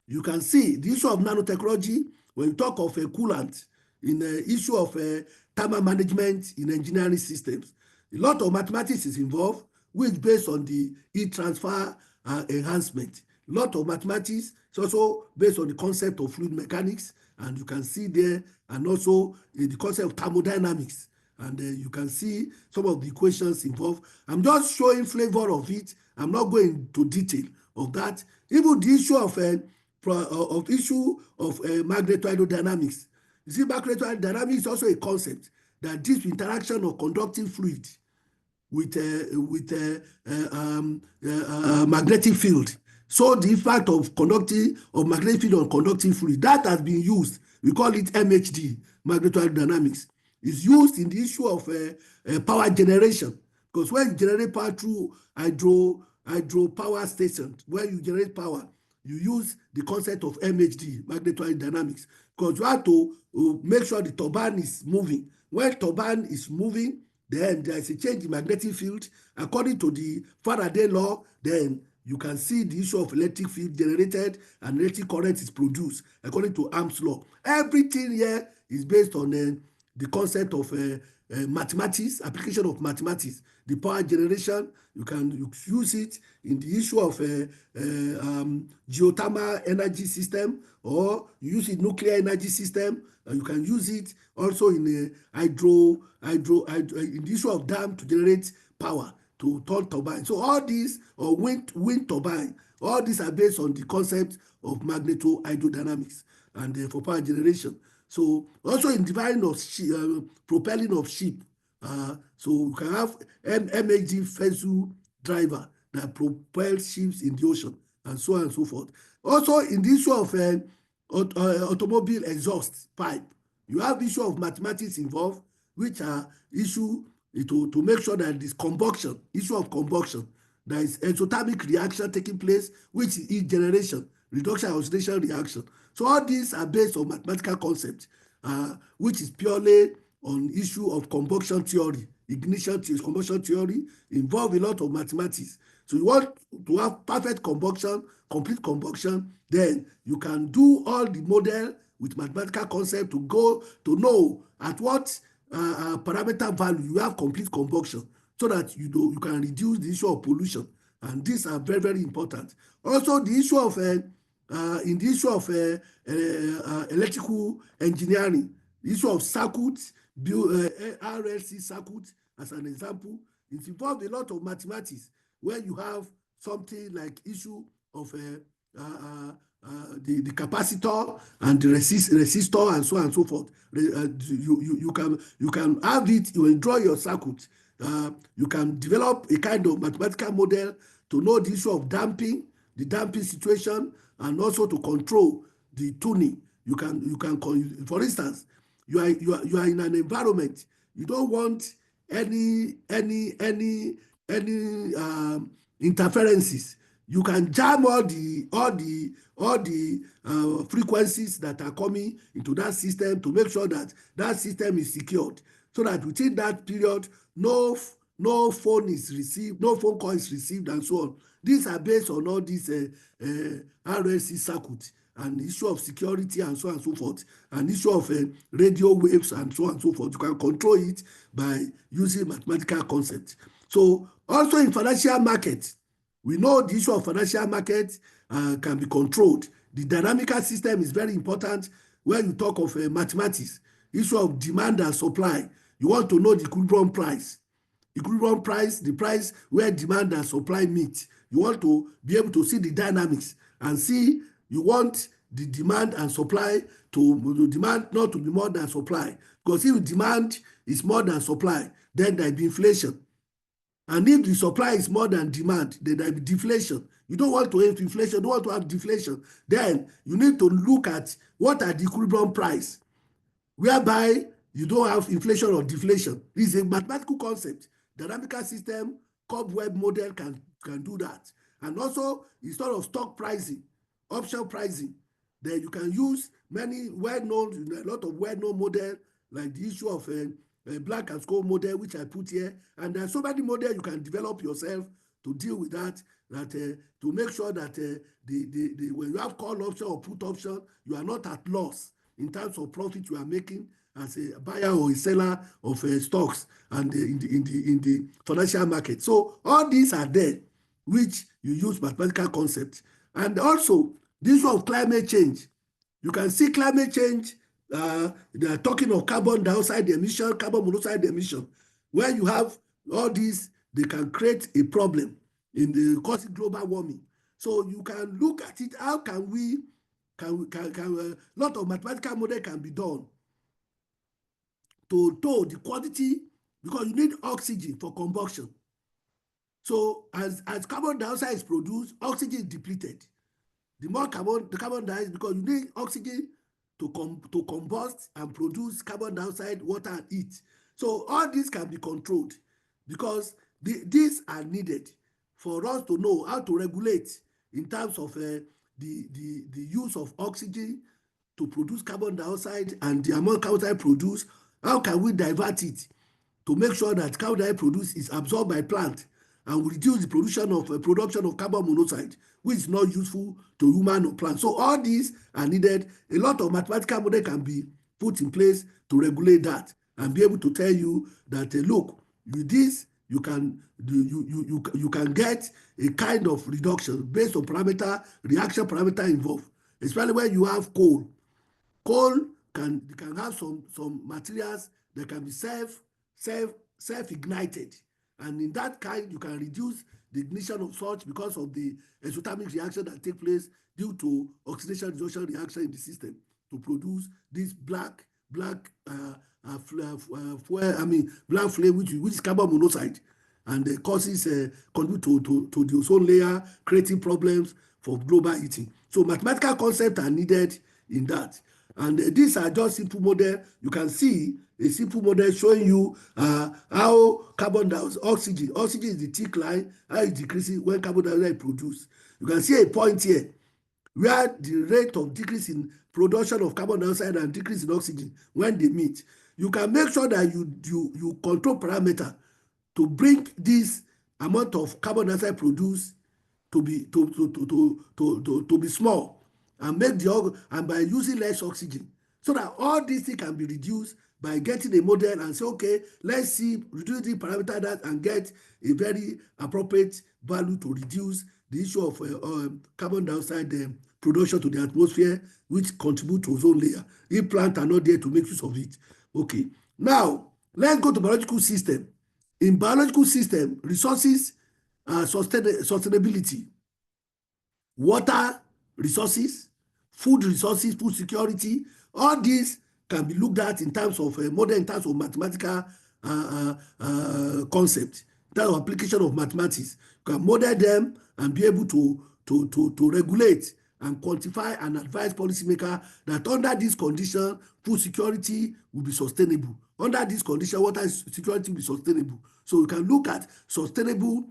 You can see the issue of nanotechnology when you talk of a coolant, in the issue of thermal management in engineering systems. A lot of mathematics is involved, which based on the heat transfer enhancement. A lot of mathematics is also based on the concept of fluid mechanics, and you can see there, and also the concept of thermodynamics. And you can see some of the equations involved. I'm just showing flavor of it. I'm not going into detail of that. Even the issue of magnetohydrodynamics. You see, magnetohydrodynamics is also a concept that deals with interaction of conducting fluid with magnetic field. So the impact of magnetic field on conducting fluid, that has been used We call it MHD, magnetohydrodynamics. It's used in the issue of power generation, because when you generate power through hydro power stations, when you generate power, you use the concept of MHD, magnetohydrodynamics, because you have to make sure the turbine is moving. When turbine is moving, then there is a change in magnetic field. According to the Faraday law, then you can see the issue of electric field generated and electric current is produced according to Ohm's law. Everything here is based on the concept of mathematics, application of mathematics. The power generation, you can use it in the issue of geothermal energy system, or you use it nuclear energy system. You can use it also in hydro in the issue of dam to generate power to turn turbine. So all these, or wind turbine, all these are based on the concept of magnetohydrodynamics and for power generation. So also in design of propelling of ship. So you can have MHD vessel driver that propels ships in the ocean, and so on and so forth. Also in the issue of automobile exhaust pipe, you have issue of mathematics involved, which are issue to make sure that this combustion, issue of combustion, there is exothermic reaction taking place, which is heat generation, reduction and oxidation reaction. So all these are based on mathematical concepts, which is purely on issue of combustion theory, ignition theory, combustion theory, involve a lot of mathematics. So you want to have perfect combustion, complete combustion, then you can do all the model with mathematical concept to go to know at what parameter value you have complete combustion, so that you can reduce the issue of pollution. And these are very, very important. Also, the issue of in the issue of electrical engineering, the issue of circuits, RLC circuits, as an example, it involves a lot of mathematics, where you have something like issue of the capacitor and the resistor and so on and so forth. You can have it, you will draw your circuit. You can develop a kind of mathematical model to know the issue of damping, the damping situation, and also to control the tuning. You can, for instance, you are in an environment, you don't want any interferences. You can jam all the frequencies that are coming into that system to make sure that that system is secured, so that within that period, no phone is received, no phone call is received, and so on. These are based on all these RLC circuits and issue of security and so on and so forth, and issue of radio waves and so on and so forth. You can control it by using mathematical concepts. So also in financial markets, we know the issue of financial market can be controlled. The dynamical system is very important when you talk of mathematics. Issue of demand and supply. You want to know the equilibrium price. Equilibrium price, the price where demand and supply meet. You want to be able to see the dynamics and see, you want the demand and supply to demand not to be more than supply. Because if demand is more than supply, then there will be inflation. And if the supply is more than demand, then there will be deflation. You don't want to have inflation, you don't want to have deflation. Then you need to look at what are the equilibrium price, whereby you don't have inflation or deflation. It's a mathematical concept. Dynamical system, cobweb model can do that. And also, instead of stock pricing, option pricing, then you can use many well-known, a lot of well-known model, like the issue of Black and Scholes model, which I put here. And there are so many models you can develop yourself to deal with that, to make sure that when you have call option or put option, you are not at loss in terms of profit you are making as a buyer or a seller of stocks and in the financial market. So all these are there, which you use mathematical concepts. And also, this one of climate change. You can see climate change, they are talking of carbon dioxide emission, carbon monoxide emission. Where you have all these, they can create a problem in the causing global warming. So you can look at it, how can we, a lot of mathematical model can be done to the quantity, because you need oxygen for combustion. So as carbon dioxide is produced, oxygen is depleted. The more the carbon dioxide, because you need oxygen to combust and produce carbon dioxide, water, and heat. So all this can be controlled because these are needed for us to know how to regulate in terms of the use of oxygen to produce carbon dioxide and the amount of carbon dioxide produced. How can we divert it to make sure that carbon dioxide produced is absorbed by plant and reduce the production of carbon monoxide, which is not useful to human or plant. So all these are needed. A lot of mathematical model can be put in place to regulate that and be able to tell you that look, with this you can get a kind of reduction based on reaction parameter involved, especially when you have coal. Coal can have some materials that can be self-ignited, and in that kind you can reduce the ignition of such because of the exothermic reaction that take place due to oxidation reduction reaction in the system to produce this black flame, which is carbon monoxide, and causes contribute to the ozone layer, creating problems for global heating. So mathematical concepts are needed in that. And these are just simple model. You can see a simple model showing you how carbon dioxide, oxygen is the thick line, how it decreases when carbon dioxide is produced. You can see a point here where the rate of decrease in production of carbon dioxide and decrease in oxygen when they meet. You can make sure that you control parameter to bring this amount of carbon dioxide produced to be small, and by using less oxygen, so that all these things can be reduced by getting a model and say, okay, let's see, reduce the parameter that and get a very appropriate value to reduce the issue of carbon dioxide production to the atmosphere, which contribute to ozone layer. If plants are not there to make use of it. Okay, now let's go to biological system. In biological system, resources, sustainability, water resources, food resources, food security, all these can be looked at in terms of model, in terms of mathematical concept, in terms of application of mathematics. You can model them and be able to regulate and quantify and advise policymakers that under this condition, food security will be sustainable. Under this condition, water security will be sustainable. So you can look at sustainable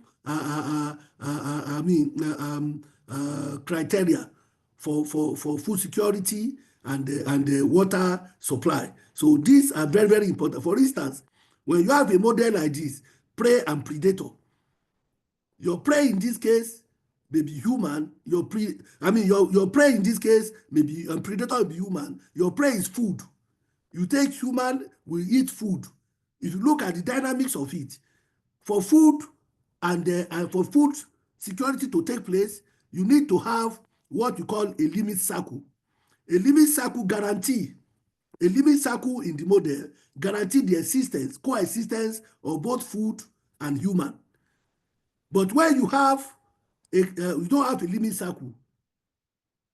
criteria for food security and water supply. So these are very, very important. For instance, when you have a model like this, prey and predator, your prey in this case may be human. Your prey in this case may be predator will be human. Your prey is food. You take human, we eat food. If you look at the dynamics of it, for food and for food security to take place, you need to have what you call a limit circle. A limit circle guarantee, a limit circle in the model guarantee the coexistence of both food and human. But when you have you don't have a limit circle,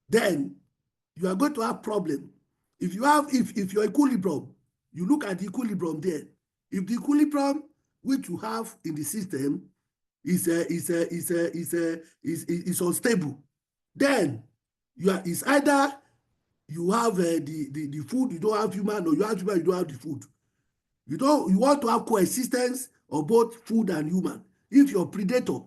then you are going to have problem. If your equilibrium, you look at the equilibrium there. If the equilibrium which you have in the system is unstable, then it's either you have the food, you don't have human, or you have human, you don't have the food. You want to have coexistence of both food and human. If your predator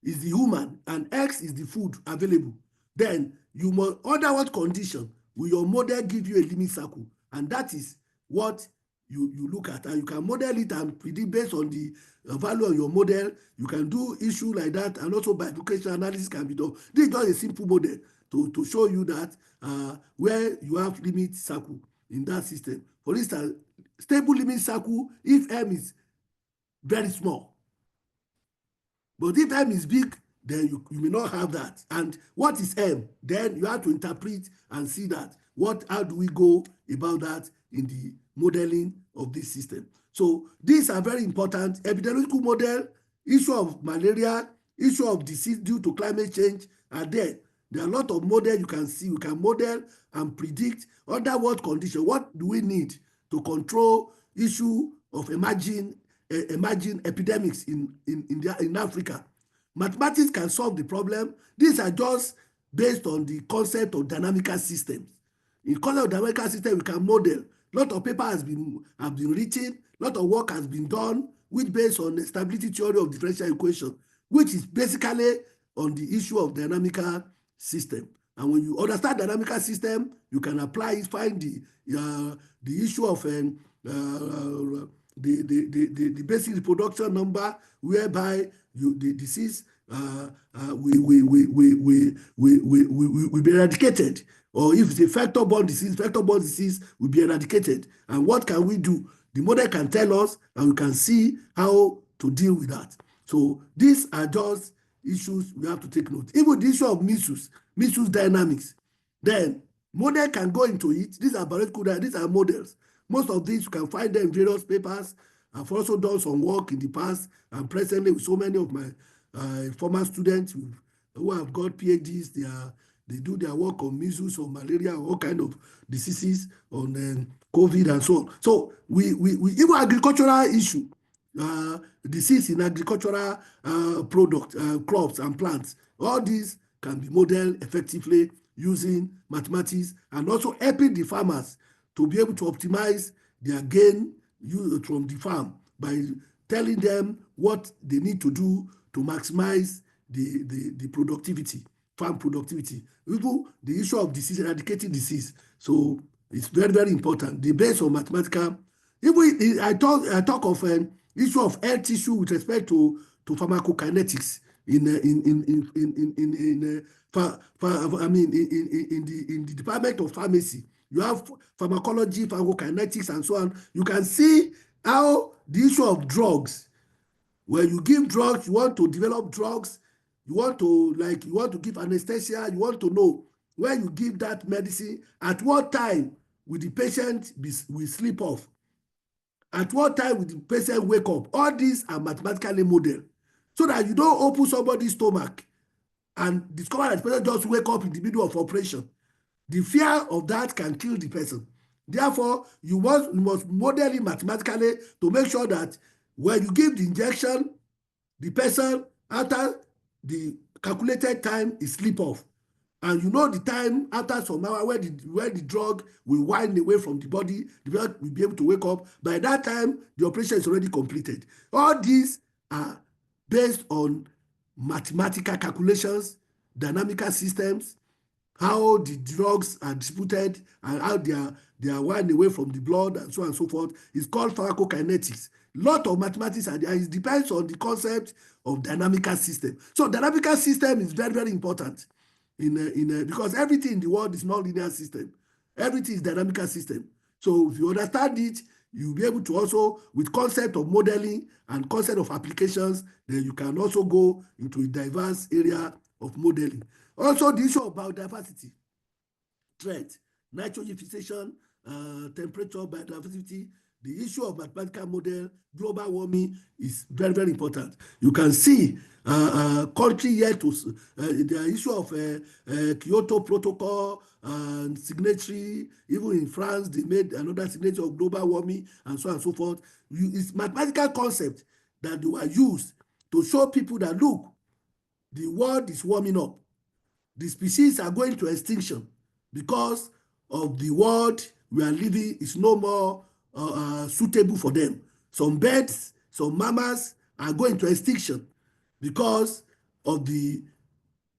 is the human and X is the food available, then you must, under what condition will your model give you a limit circle? And that is what you look at, and you can model it and predict based on the value of your model. You can do issue like that, and also by educational analysis can be done. This is just a simple model to show you that where you have limit circle in that system. For instance, stable limit circle if M is very small. But if M is big, then you may not have that. And what is M? Then you have to interpret and see that. How do we go about that in the modeling of this system? So these are very important. Epidemiological model, issue of malaria, issue of disease due to climate change are there. There are a lot of models you can see. You can model and predict under what condition, what do we need to control issue of emerging epidemics in Africa. Mathematics can solve the problem. These are just based on the concept of dynamical systems. In concept of dynamical system, we can model. A lot of paper have been written, a lot of work has been done, which based on the stability theory of differential equation, which is basically on the issue of dynamical system. And when you understand dynamical system, you can apply it, find the issue of the basic reproduction number, whereby the disease will be eradicated. Or if it's a vector-borne disease will be eradicated. And what can we do? The model can tell us, and we can see how to deal with that. So these are just issues we have to take note. Even the issue of misuse dynamics, then model can go into it. These are biological, these are models. Most of these you can find them in various papers. I've also done some work in the past and presently with so many of my former students who have got PhDs. They do their work on measles or malaria or all kind of diseases on COVID and so on. So we even agricultural issue, disease in agricultural crops and plants. All these can be modeled effectively using mathematics and also helping the farmers to be able to optimize their gain from the farm by telling them what they need to do to maximize the productivity, farm productivity. Even the issue of disease, eradicating disease. So it's very, very important. The base of mathematical, even I talk of an issue of health tissue with respect to pharmacokinetics in the department of pharmacy. You have pharmacology, pharmacokinetics, and so on. You can see how the issue of drugs, where you give drugs, you want to develop drugs, you want to give anesthesia, you want to know when you give that medicine, at what time will the patient will sleep off? At what time will the patient wake up? All these are mathematically modeled so that you don't open somebody's stomach and discover that the person just wake up in the middle of operation. The fear of that can kill the person. Therefore, you must model it mathematically to make sure that when you give the injection, the person, after the calculated time, is sleep off. And you know the time after some hour where the drug will wind away from the body, the blood will be able to wake up. By that time, the operation is already completed. All these are based on mathematical calculations, dynamical systems, how the drugs are distributed and how they are wind away from the blood and so on and so forth. It's called pharmacokinetics. Lot of mathematics are there. It depends on the concept of dynamical system. So dynamical system is very, very important because everything in the world is not linear system. Everything is dynamical system. So if you understand it, you'll be able to also, with concept of modeling and concept of applications, then you can also go into a diverse area of modeling. Also, the issue of biodiversity, threat, nitrogen fixation, temperature, biodiversity, the issue of mathematical model, global warming is very, very important. You can see country yet to the issue of Kyoto Protocol and signatory. Even in France, they made another signature of global warming and so on and so forth. It's mathematical concept that they were used to show people that, look, the world is warming up. The species are going to extinction because of the world we are living is no more suitable for them. Some birds, some mammals are going to extinction because of the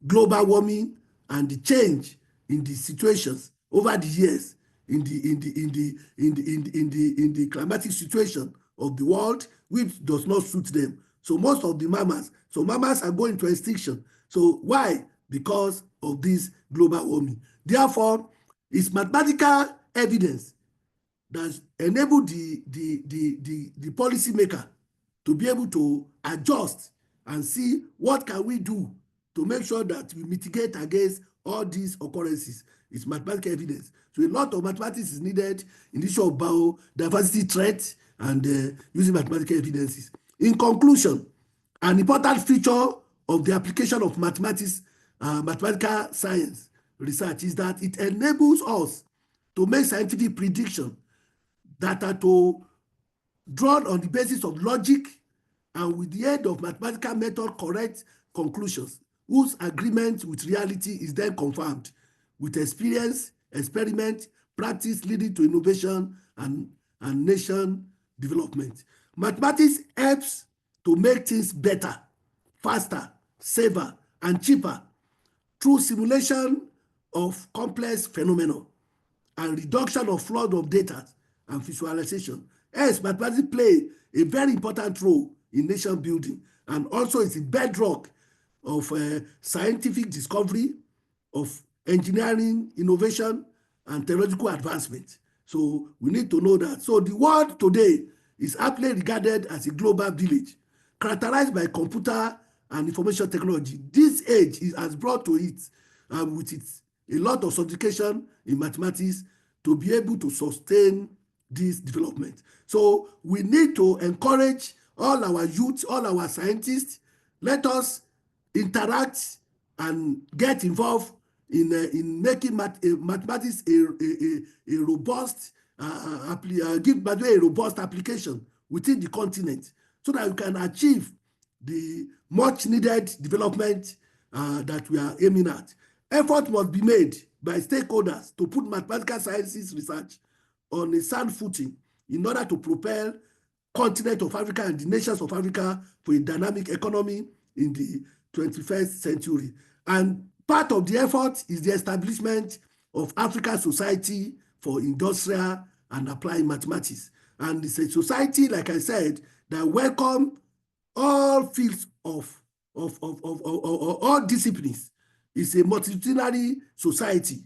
global warming and the change in the situations over the years in the climatic situation of the world, which does not suit them. So most of the mammals, are going to extinction. So why? Because of this global warming. Therefore, it's mathematical evidence that enable the policymaker to be able to adjust and see what can we do to make sure that we mitigate against all these occurrences. It's mathematical evidence. So a lot of mathematics is needed in the issue of biodiversity threat and using mathematical evidences. In conclusion, an important feature of the application of mathematics, mathematical science research is that it enables us to make scientific prediction that are drawn on the basis of logic and with the aid of mathematical method correct conclusions whose agreement with reality is then confirmed with experience, experiment, practice leading to innovation and nation development. Mathematics helps to make things better, faster, safer, and cheaper through simulation of complex phenomena and reduction of flood of data and visualization. Hence, mathematics play a very important role in nation building, and also it's a bedrock of scientific discovery, of engineering innovation, and technological advancement. So we need to know that. So the world today is aptly regarded as a global village, characterized by computer and information technology. This age has brought to it, with it, a lot of sophistication in mathematics to be able to sustain this development. So we need to encourage all our youth, all our scientists. Let us interact and get involved in making mathematics a robust, give by the way, a robust application within the continent, so that we can achieve the much needed development that we are aiming at. Effort must be made by stakeholders to put mathematical sciences research on a sound footing in order to propel continent of Africa and the nations of Africa for a dynamic economy in the 21st century. And part of the effort is the establishment of African Society for Industrial and Applied Mathematics. And it's a society, like I said, that welcome all fields of all disciplines. It's a multidisciplinary society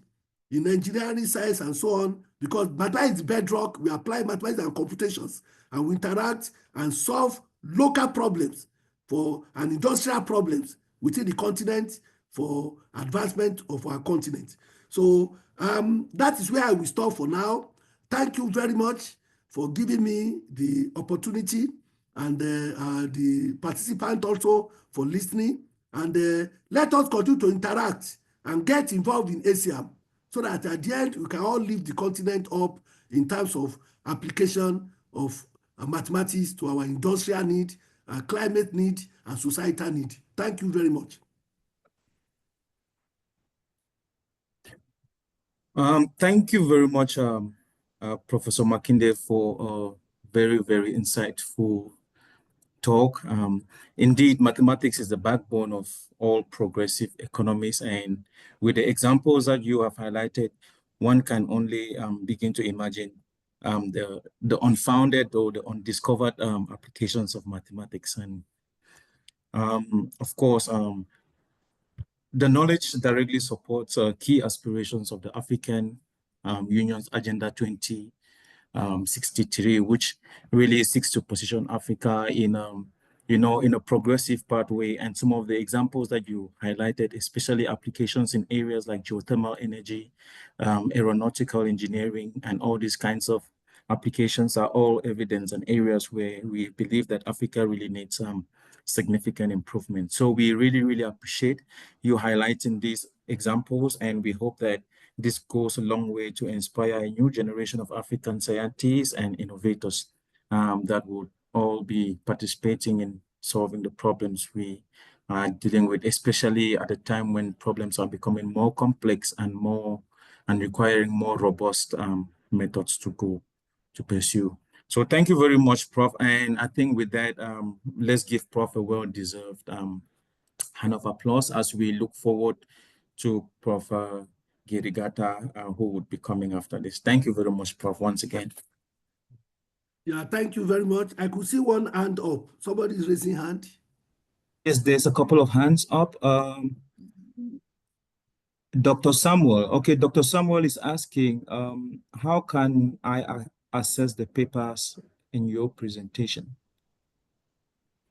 in engineering, science, and so on, because mathematics is bedrock. We apply mathematics and computations, and we interact and solve local problems and industrial problems within the continent for advancement of our continent. So that is where I will stop for now. Thank you very much for giving me the opportunity, and the participant also for listening. And let us continue to interact and get involved in ASIAM, so that at the end we can all lift the continent up in terms of application of mathematics to our industrial need, climate need, and societal need. Thank you very much. Thank you very much, Professor Makinde, for a very, very insightful talk. Indeed, mathematics is the backbone of all progressive economies, and with the examples that you have highlighted, one can only begin to imagine the unfounded or the undiscovered applications of mathematics. And of course, the knowledge directly supports key aspirations of the African Union's Agenda 2063, which really seeks to position Africa in, in a progressive pathway. And some of the examples that you highlighted, especially applications in areas like geothermal energy, aeronautical engineering, and all these kinds of applications are all evidence and areas where we believe that Africa really needs significant improvement. So we really, really appreciate you highlighting these examples, and we hope that this goes a long way to inspire a new generation of African scientists and innovators that would all be participating in solving the problems we are dealing with, especially at a time when problems are becoming more complex and requiring more robust methods to pursue. So thank you very much, Prof. And I think with that, let's give Prof a well-deserved hand of applause as we look forward to Prof. Girigata, who would be coming after this. Thank you very much, Prof, once again. Yeah, thank you very much. I could see one hand up. Somebody is raising hand. Yes, there's a couple of hands up. Dr. Samuel. Okay, Dr. Samuel is asking, how can I access the papers in your presentation?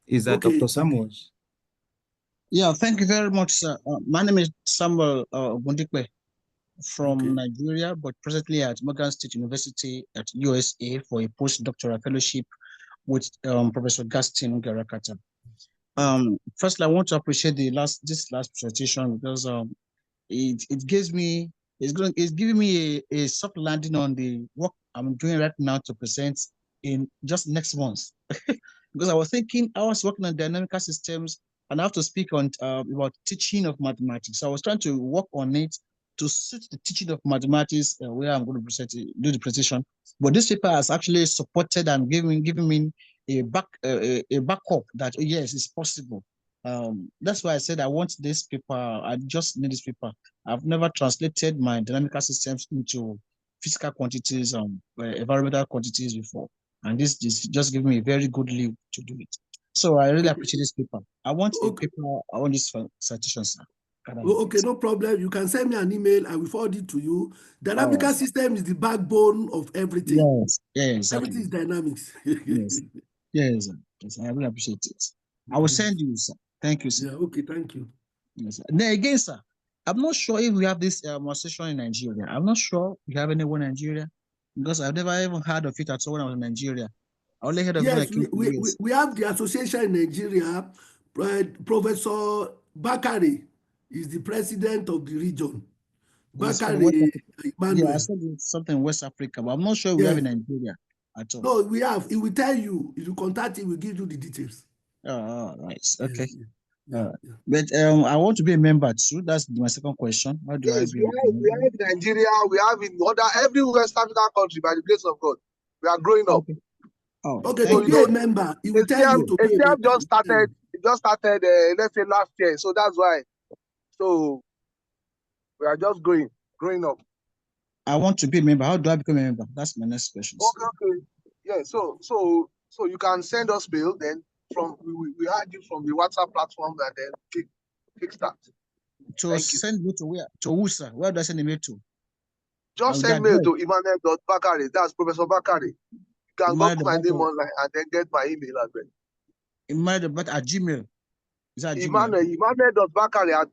Is that Okay. Dr. Samuel's? Yeah, thank you very much, sir. My name is Samuel Bundikwe from Nigeria, but presently at Morgan State University at USA for a postdoctoral fellowship with Professor Gaston Garakata. Firstly, I want to appreciate this last presentation because it's giving me a soft landing on the work I'm doing right now to present in just next month. Because I was working on dynamical systems, and I have to speak on about teaching of mathematics. So I was trying to work on it to suit the teaching of mathematics where I'm going to present, do the presentation. But this paper has actually supported and given me a backup that yes, it's possible. That's why I said I want this paper. I just need this paper. I've never translated my dynamical systems into physical quantities and environmental quantities before, and this just gave me a very good lead to do it. So I really appreciate this paper. I want a paper. I want this citation, sir. Okay, no problem. You can send me an email. I will forward it to you. Dynamical system is the backbone of everything. Yes, exactly. Everything is dynamics. yes, I really appreciate it. I will send you, sir. Thank you, sir. Yeah, okay, thank you. Yes, sir. Then again, sir, I'm not sure if we have this association in Nigeria. I'm not sure we have anyone in Nigeria because I've never even heard of it at all when I was in Nigeria. I only heard of it when I came to the US. We have the association in Nigeria. Professor Bakari is the president of the region. Bakari Emmanuel. Yeah, I said something in West Africa, but I'm not sure we have in Nigeria at all. No, we have. He will tell you. If you contact him, he will give you the details. Oh, nice. Okay. But I want to be a member too. That's my second question. How do I be? We have in Nigeria, we have in every West African country by the grace of God. We are growing up. Okay. Oh, okay, to be a member, he will tell you to be a member. Just started, let's say last year. So that's why. So we are just growing up. I want to be a member. How do I become a member? That's my next question. Okay. Yeah, so you can send us mail, then we add you from the WhatsApp platform and then kickstart. To send me to where? To who, sir? Where do I send the mail to? Just send mail to Emmanuel.Bakari. That's Professor Bakari. You can go to my name online and then get my email address. Emmanuel at Gmail. Is that Emmanuel.Bakari at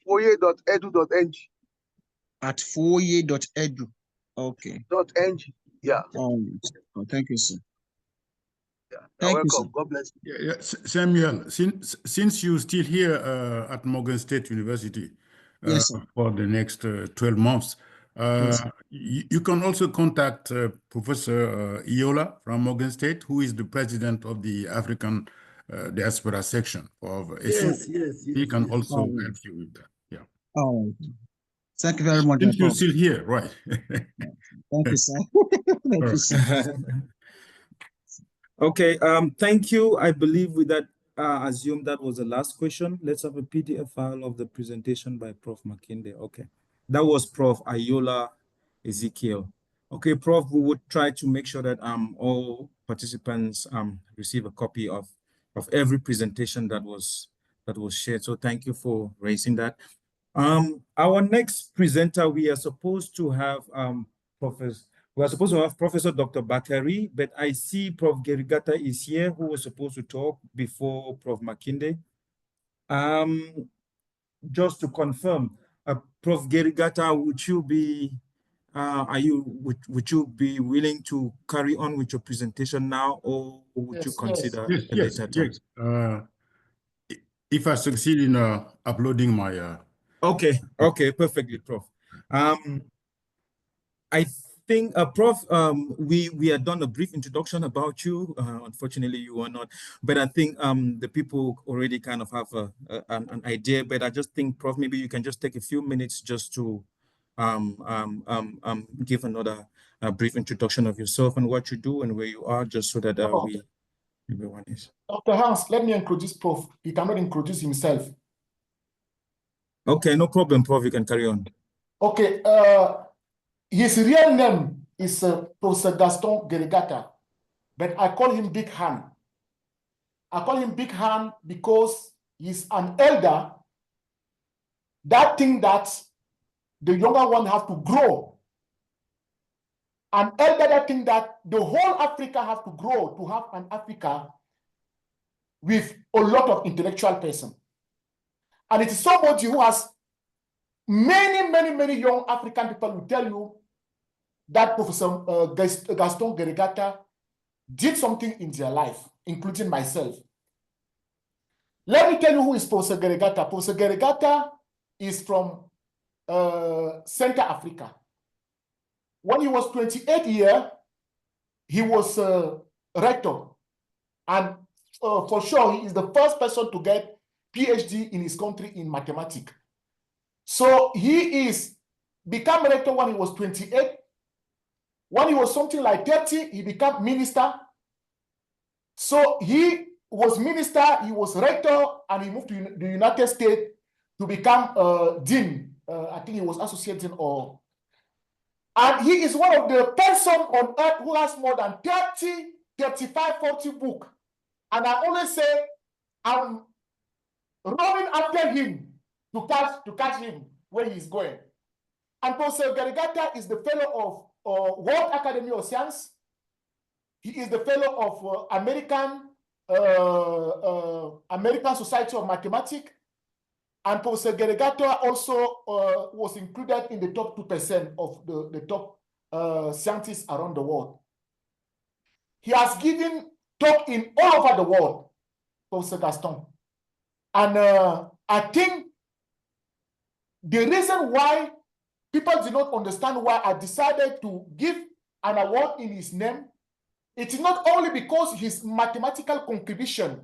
foyer.edu.ng. At foyer.edu. Okay. .ng. Yeah. Oh, thank you, sir. Yeah, thank you, sir. God bless you. Yeah, Samuel, since you're still here at Morgan State University yes, for the next 12 months, yes, you can also contact Professor Iola from Morgan State, who is the president of the African diaspora section of ASIAM. He can also help you with that. Yeah. Oh, thank you very much. Since you're still here, right? Thank you, sir. Thank you, sir. Okay, thank you. I believe with that, assume that was the last question. Let's have a PDF file of the presentation by Prof. Makinde. Okay, that was Prof. Ayola Ezekiel. Okay, Prof, we would try to make sure that all participants receive a copy of every presentation that was shared. So thank you for raising that. Our next presenter, we are supposed to have Professor Dr. Bakari, but I see Prof. Gerigata is here, who was supposed to talk before Prof. Makinde. Just to confirm, Prof. Gerigata, would you be willing to carry on with your presentation now, or would you consider a later time? Yes. If I succeed in uploading my Okay, perfectly, Prof. I think, Prof, we had done a brief introduction about you. Unfortunately, you were not, but I think the people already kind of have an idea. But I just think, Prof, maybe you can just take a few minutes just to give another brief introduction of yourself and what you do and where you are, just so that everyone is. Dr. Hans, let me introduce Prof. He cannot introduce himself. Okay, no problem, Prof. You can carry on. Okay, his real name is Professor Gaston Gerigata, but I call him Big Han. I call him Big Han because he's an elder. That thing that the younger one has to grow. An elder, that thing that the whole Africa has to grow to have an Africa with a lot of intellectual person. And it is somebody who has many young African people will tell you that Professor Gaston Gerigata did something in their life, including myself. Let me tell you who is Professor Gerigata. Professor Gerigata is from Central Africa. When he was 28 years, he was rector. And for sure, he is the first person to get PhD in his country in mathematics. So he is became rector when he was 28. When he was something like 30, he became minister. So he was minister, he was rector, and he moved to the United States to become dean. I think he was associate dean or... And he is one of the persons on earth who has more than 30, 35, 40 books. And I always say, I'm running after him to catch him where he's going. And Professor Garigata is the fellow of World Academy of Science. He is the fellow of American Society of Mathematics. And Professor Garigata also was included in the top 2% of the top scientists around the world. He has given talk in all over the world, Professor Gaston. And I think the reason why people do not understand why I decided to give an award in his name, it is not only because his mathematical contribution,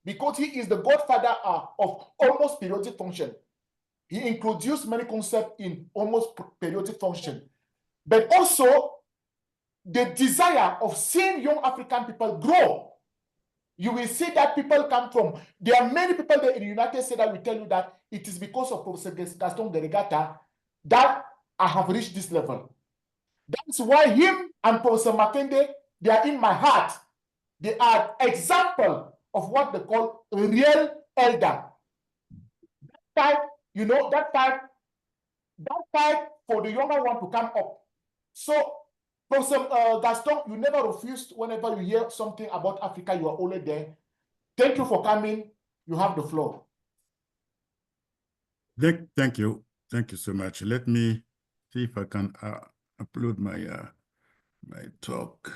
because he is the godfather of almost periodic function. He introduced many concepts in almost periodic function, but also the desire of seeing young African people grow. You will see that people come from, there are many people there in the United States that will tell you that it is because of Professor Gaston Garigata that I have reached this level. That's why him and Professor Makinde, they are in my heart. They are example of what they call a real elder. That type, you know, that type for the younger one to come up. So, Professor Gaston, you never refused. Whenever you hear something about Africa, you are always there. Thank you for coming. You have the floor. Thank you. Thank you so much. Let me see if I can upload my my talk.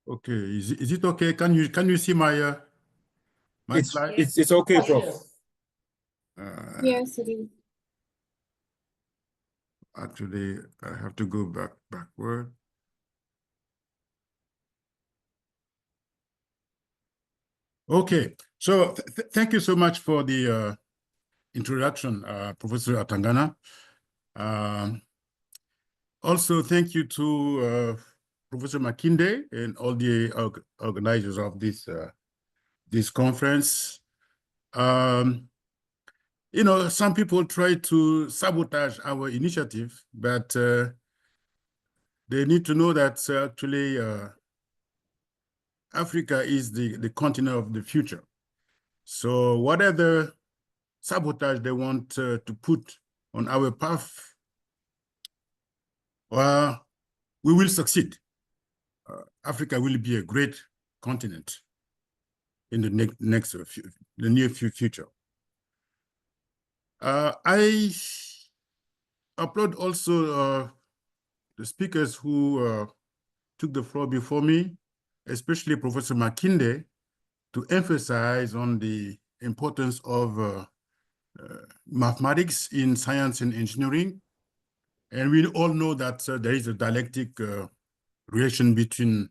Okay, is it okay? Can you see my my slide? It's okay, Prof. Yes, it is. Actually, I have to go backward. Okay, so thank you so much for the introduction, Professor Atangana. Also, thank you to Professor Makinde and all the organizers of this this conference. You know, some people try to sabotage our initiative, but they need to know that actually Africa is the continent of the future. So whatever sabotage they want to put on our path, we will succeed. Africa will be a great continent in the the near future. I applaud also the speakers who took the floor before me, especially Professor Makinde, to emphasize on the importance of mathematics in science and engineering. And we all know that there is a dialectic relation between,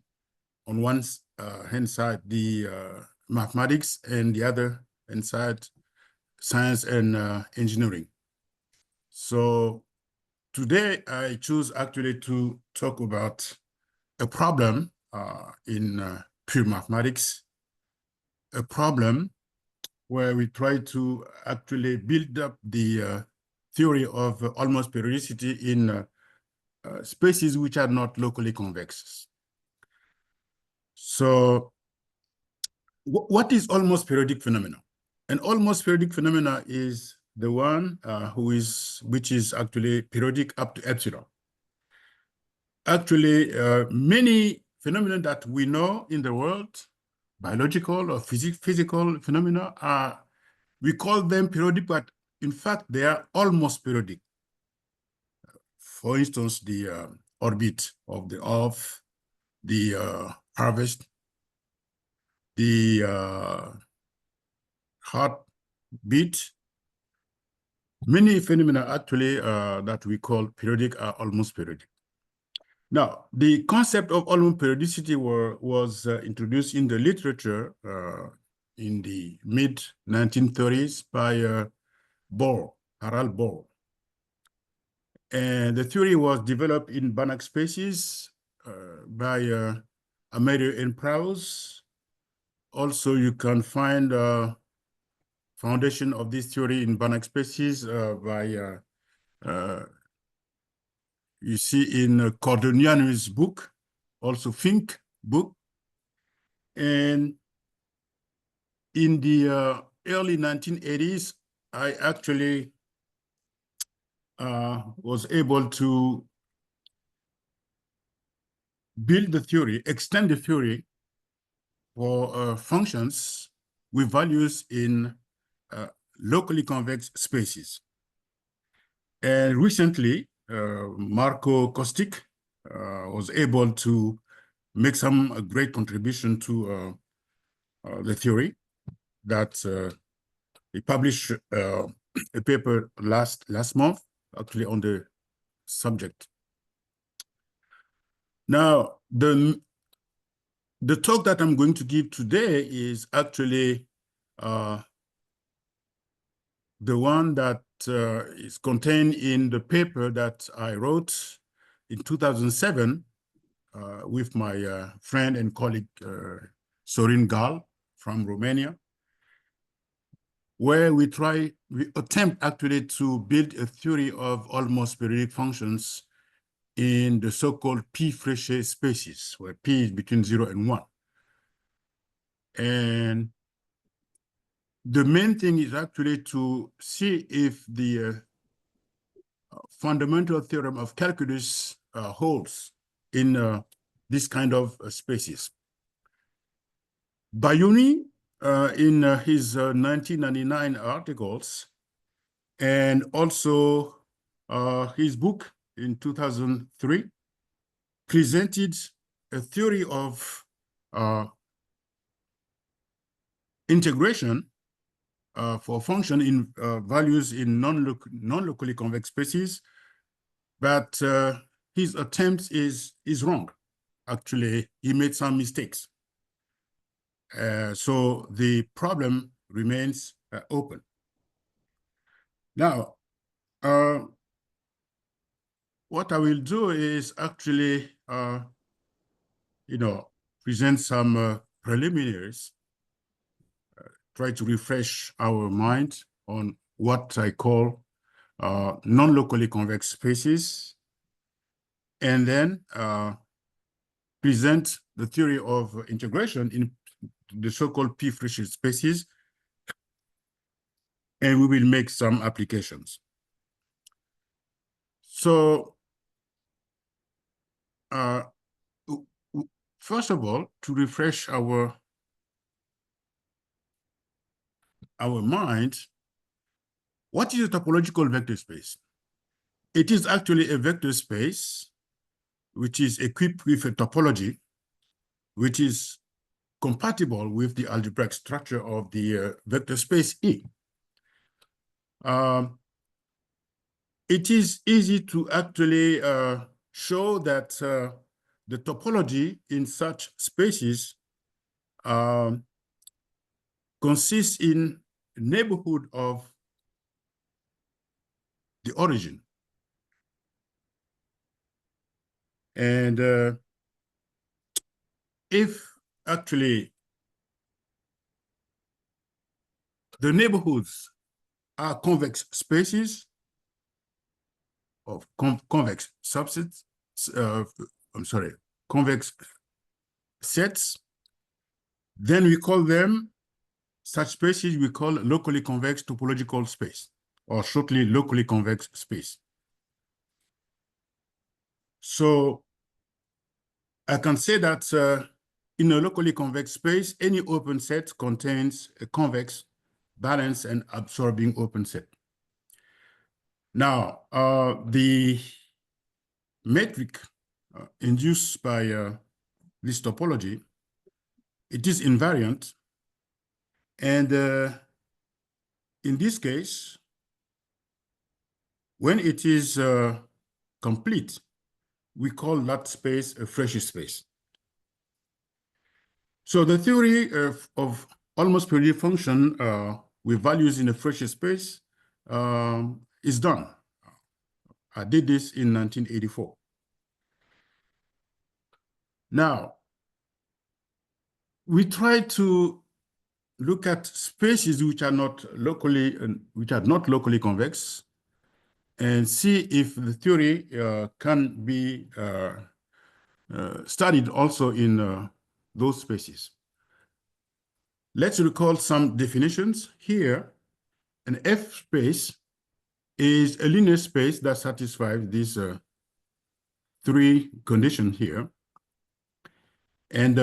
on one hand side, the mathematics, and the other hand side, science and engineering. So today I choose actually to talk about a problem in pure mathematics, a problem where we try to actually build up the theory of almost periodicity in spaces which are not locally convex. So what is almost periodic phenomena? An almost periodic phenomena is the one which is actually periodic up to epsilon. Actually, many phenomena that we know in the world, biological or physical phenomena, we call them periodic, but in fact, they are almost periodic. For instance, the orbit of the Earth, the harvest, the heartbeat. Many phenomena actually that we call periodic are almost periodic. Now, the concept of Olm periodicity was introduced in the literature in the mid-1930s by Harald Bohr. And the theory was developed in Banach spaces by Amadeo N. Prowse. Also, you can find foundation of this theory in Banach spaces by you see in Cordoniano's book, also Fink book. And in the early 1980s, I actually was able to build the theory, extend the theory for functions with values in locally convex spaces. And recently, Marko Kostic was able to make some great contribution to the theory that he published a paper last month, actually on the subject. Now, the talk that I'm going to give today is actually the one that is contained in the paper that I wrote in 2007 with my friend and colleague Sorin Gal from Romania, where we attempt actually to build a theory of almost periodic functions in the so-called P-Fréchet spaces, where P is between 0 and 1. And the main thing is actually to see if the fundamental theorem of calculus holds in this kind of spaces. Bayuni, in his 1999 articles, and also his book in 2003, presented a theory of integration for function in values in non-locally convex spaces, but his attempt is wrong. Actually, he made some mistakes. So the problem remains open. Now, what I will do is actually, present some preliminaries, try to refresh our mind on what I call non-locally convex spaces, and then present the theory of integration in the so-called P-Fréchet spaces, and we will make some applications. So, first of all, to refresh our mind, what is a topological vector space? It is actually a vector space which is equipped with a topology which is compatible with the algebraic structure of the vector space E. It is easy to actually show that the topology in such spaces consists in neighborhood of the origin. And if actually the neighborhoods are convex spaces of convex subsets, convex sets, then we call them, such spaces we call locally convex topological space, or shortly locally convex space. So I can say that in a locally convex space, any open set contains a convex, balanced, and absorbing open set. Now, the metric induced by this topology, it is invariant. And in this case, when it is complete, we call that space a Fréchet space. So the theory of almost periodic function with values in a Fréchet space is done. I did this in 1984. Now, we try to look at spaces which are not locally convex and see if the theory can be studied also in those spaces. Let's recall some definitions here. An F space is a linear space that satisfies these three conditions here. And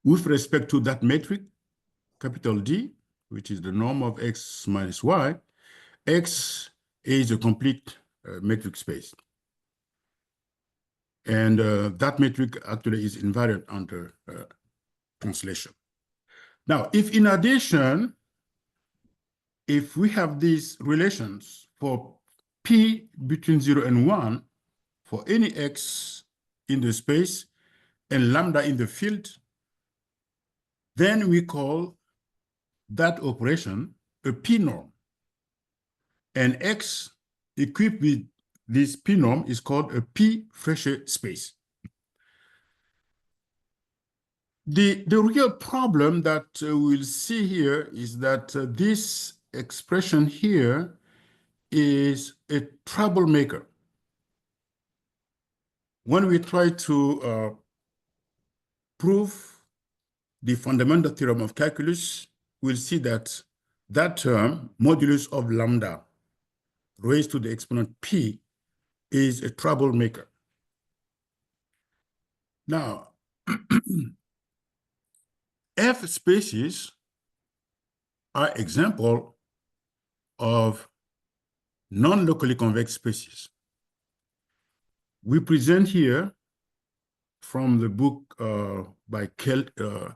with respect to that metric, capital D, which is the norm of X minus Y, X is a complete metric space. And that metric actually is invariant under translation. Now, if in addition, if we have these relations for P between 0 and 1 for any X in the space and lambda in the field, then we call that operation a P norm. And X equipped with this P norm is called a P Fréchet space. The real problem that we'll see here is that this expression here is a troublemaker. When we try to prove the fundamental theorem of calculus, we'll see that that term, modulus of lambda raised to the exponent p, is a troublemaker. Now, F spaces are example of non-locally convex spaces. We present here from the book by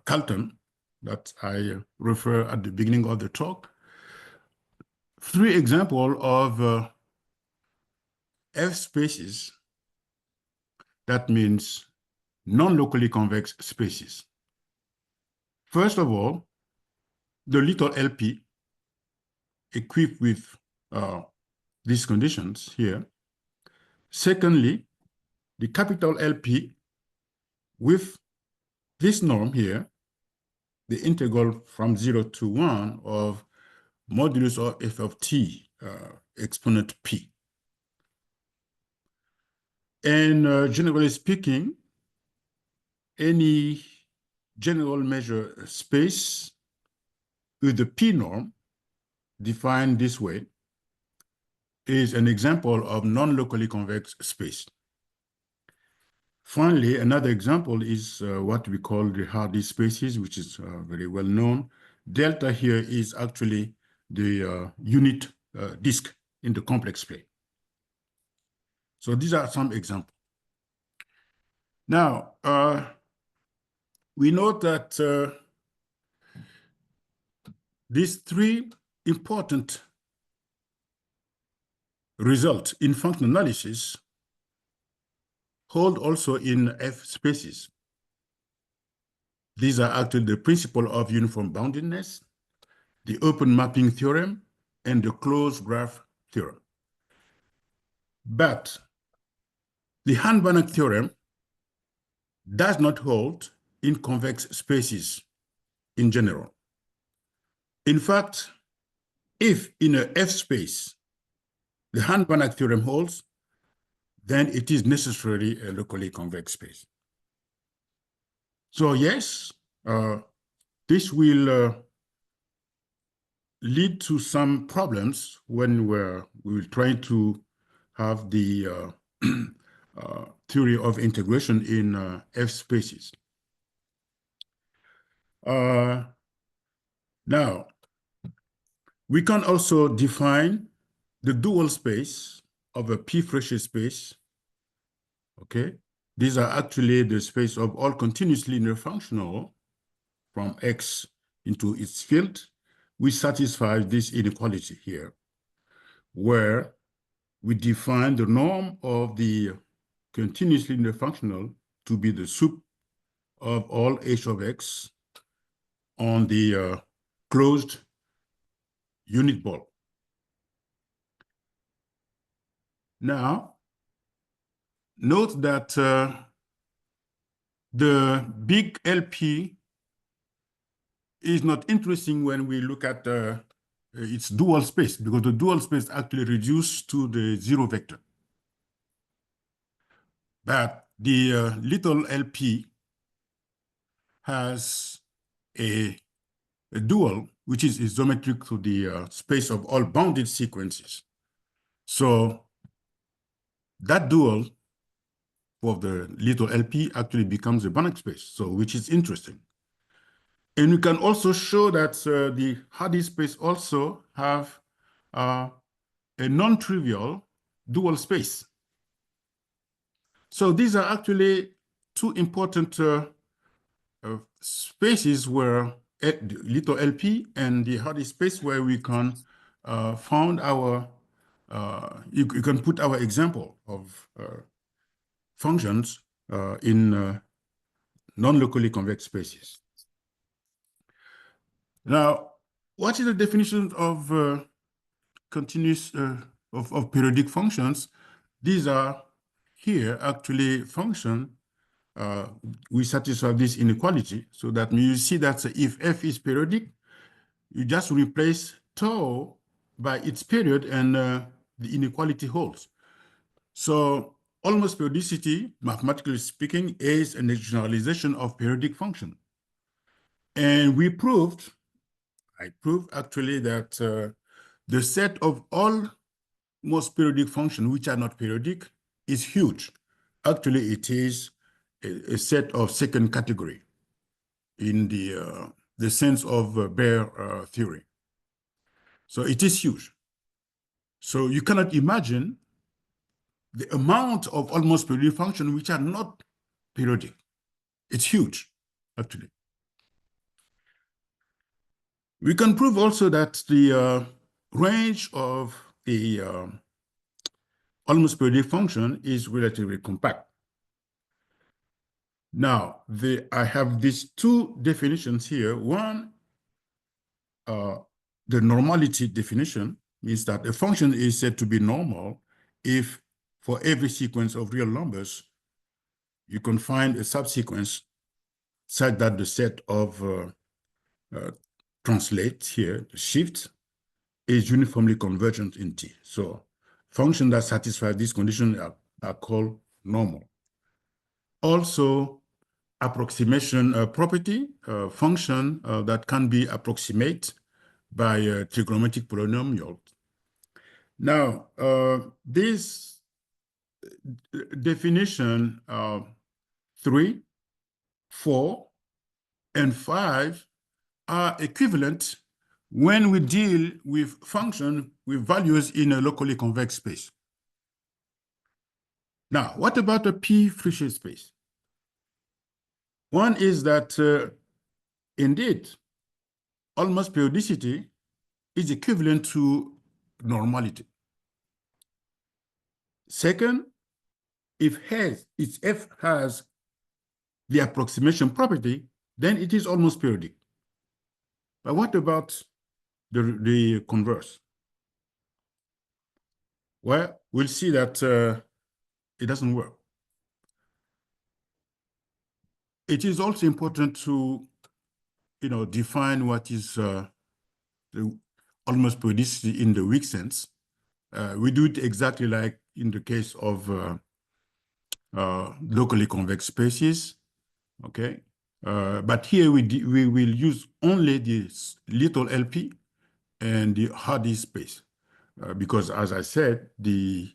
Carlton that I refer at the beginning of the talk, three examples of F spaces, that means non-locally convex spaces. First of all, the little LP equipped with these conditions here. Secondly, the capital LP with this norm here, the integral from 0 to 1 of modulus of f of t exponent p. And generally speaking, any general measure space with the p norm defined this way is an example of non-locally convex space. Finally, another example is what we call the Hardy spaces, which is very well known. Delta here is actually the unit disk in the complex plane. So these are some examples. Now, we note that these three important results in function analysis hold also in F spaces. These are actually the principle of uniform boundedness, the open mapping theorem, and the closed graph theorem. But the Hahn-Banach theorem does not hold in convex spaces in general. In fact, if in a F space the Hahn-Banach theorem holds, then it is necessarily a locally convex space. So yes, this will lead to some problems when we're trying to have the theory of integration in F spaces. Now, we can also define the dual space of a P Fréchet space. Okay, these are actually the space of all continuous linear functional from X into its field. We satisfy this inequality here, where we define the norm of the continuous linear functional to be the sup of all h of x on the closed unit ball. Now, note that the big LP is not interesting when we look at its dual space, because the dual space actually reduced to the zero vector. But the little LP has a dual, which is isometric to the space of all bounded sequences. So that dual for the little LP actually becomes a Banach space, so which is interesting. And we can also show that the Hardy space also have a non-trivial dual space. So these are actually two important spaces where little LP and the Hardy space where we can found our, you can put our example of functions in non-locally convex spaces. Now, what is the definition of continuous, of periodic functions? These are here actually function. We satisfy this inequality, so that you see that if f is periodic, you just replace tau by its period and the inequality holds. So almost periodicity, mathematically speaking, is a generalization of periodic function. And we proved, I proved actually that the set of all most periodic functions which are not periodic is huge. Actually, it is a set of second category in the sense of Baire theory. So it is huge. So you cannot imagine the amount of almost periodic functions which are not periodic. It's huge, actually. We can prove also that the range of the almost periodic function is relatively compact. Now, I have these two definitions here. One, the normality definition means that a function is said to be normal if for every sequence of real numbers, you can find a subsequence such that the set of translate here, the shift, is uniformly convergent in T. So functions that satisfy this condition are called normal. Also, approximation property, function that can be approximate by a trigonometric polynomial. Now, this definition 3, 4, and 5 are equivalent when we deal with function with values in a locally convex space. Now, what about a P-Fréchet space? One is that indeed, almost periodicity is equivalent to normality. Second, if f has the approximation property, then it is almost periodic. But what about the converse? Well, we'll see that it doesn't work. It is also important to, define what is the almost periodicity in the weak sense. We do it exactly like in the case of locally convex spaces, okay? But here we will use only the little LP and the Hardy space, because as I said, the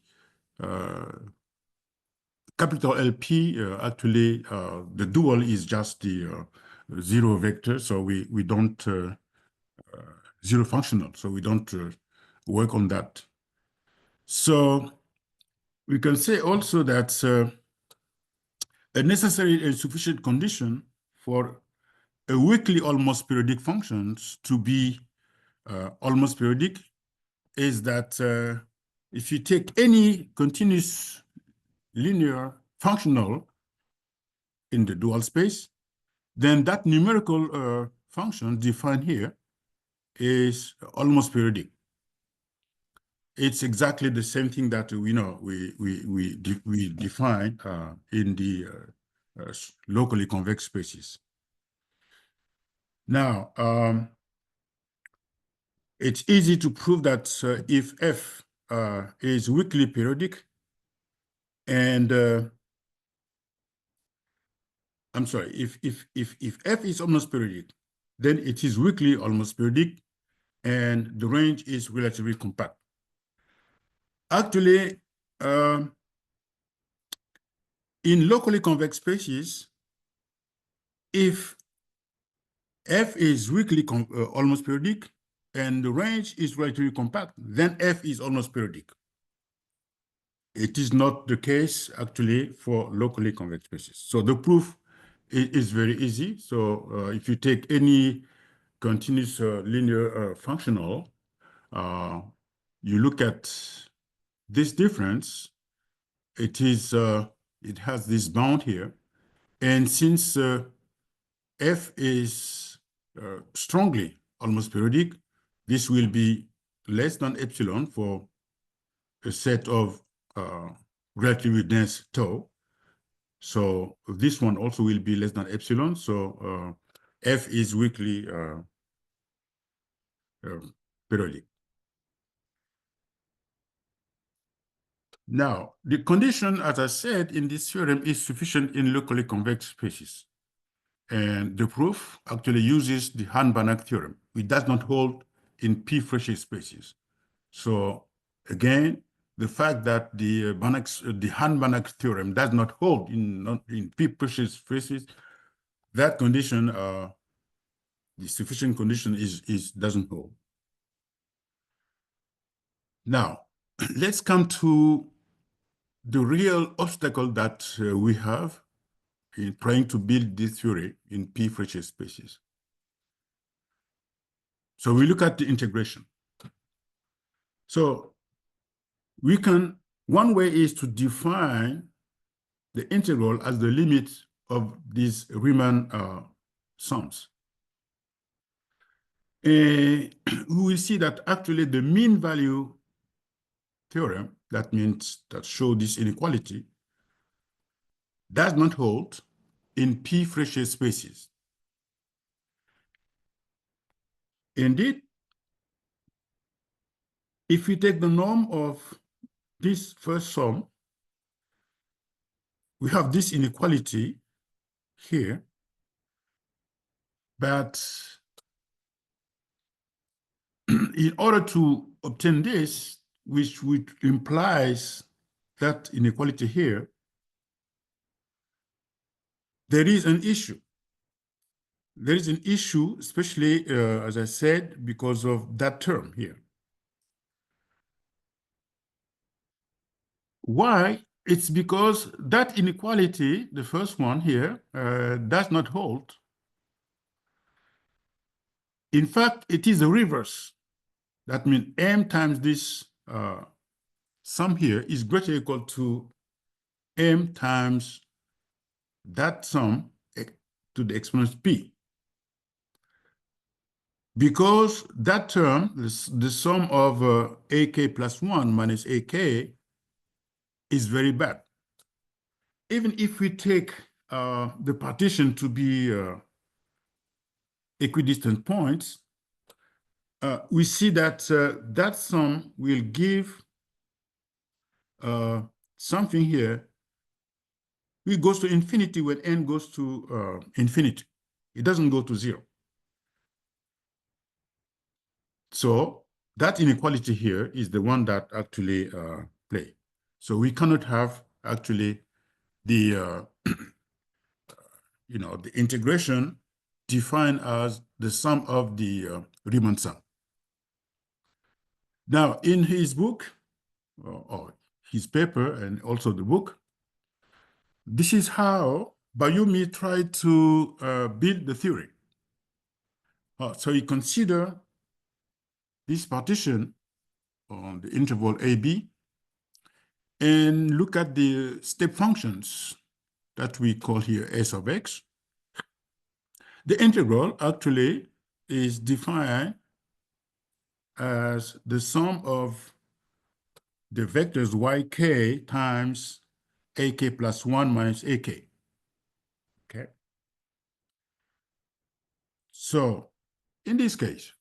capital LP, actually, the dual is just the zero vector, so we don't, zero functional, so we don't work on that. So we can say also that a necessary and sufficient condition for a weakly almost periodic functions to be almost periodic is that if you take any continuous linear functional in the dual space, then that numerical function defined here is almost periodic. It's exactly the same thing that we define in the locally convex spaces. Now, it's easy to prove that if F is weakly periodic, and I'm sorry, if F is almost periodic, then it is weakly almost periodic, and the range is relatively compact. Actually, in locally convex spaces, if F is weakly almost periodic and the range is relatively compact, then F is almost periodic. It is not the case actually for locally convex spaces. So the proof is very easy. So if you take any continuous linear functional, you look at this difference, it has this bound here. And since F is strongly almost periodic, this will be less than epsilon for a set of relatively dense tau. So this one also will be less than epsilon. So F is weakly periodic. Now, the condition, as I said, in this theorem is sufficient in locally convex spaces. And the proof actually uses the Hahn-Banach theorem. It does not hold in p-Fréchet spaces. So again, the fact that the Hahn-Banach theorem does not hold in p-Fréchet spaces, that condition, the sufficient condition doesn't hold. Now, let's come to the real obstacle that we have in trying to build this theory in p-Fréchet spaces. So we look at the integration. So one way is to define the integral as the limit of these Riemann sums. We will see that actually the mean value theorem, that shows this inequality, does not hold in p-Fréchet spaces. Indeed, if we take the norm of this first sum, we have this inequality here, but in order to obtain this, which implies that inequality here, there is an issue. There is an issue, especially, as I said, because of that term here. Why? It's because that inequality, the first one here, does not hold. In fact, it is the reverse. That means m times this sum here is greater or equal to m times that sum to the exponent p. Because that term, the sum of ak plus 1 minus ak, is very bad. Even if we take the partition to be equidistant points, we see that that sum will give something here. It goes to infinity when n goes to infinity. It doesn't go to 0. So that inequality here is the one that actually play. So we cannot have actually the the integration defined as the sum of the Riemann sum. Now, in his book, or his paper, and also the book, this is how Bayumi tried to build the theory. So he considered this partition on the interval AB and look at the step functions that we call here s of x, the integral actually is defined as the sum of the vectors yk times ak plus 1 minus ak. Okay. So in this case,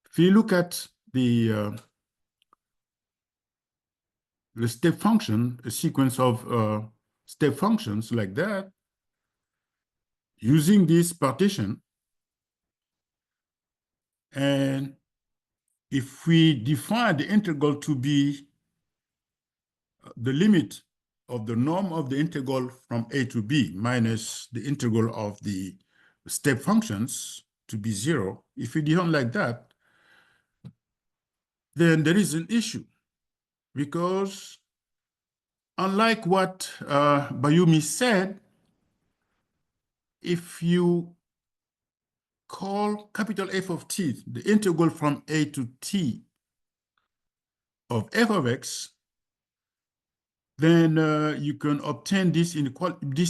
if you look at the step function, a sequence of step functions like that, using this partition, and if we define the integral to be the limit of the norm of the integral from a to b minus the integral of the step functions to be 0, if we define like that, then there is an issue, because unlike what Bayumi said, if you call capital F of t the integral from a to t of f of x, then you can obtain this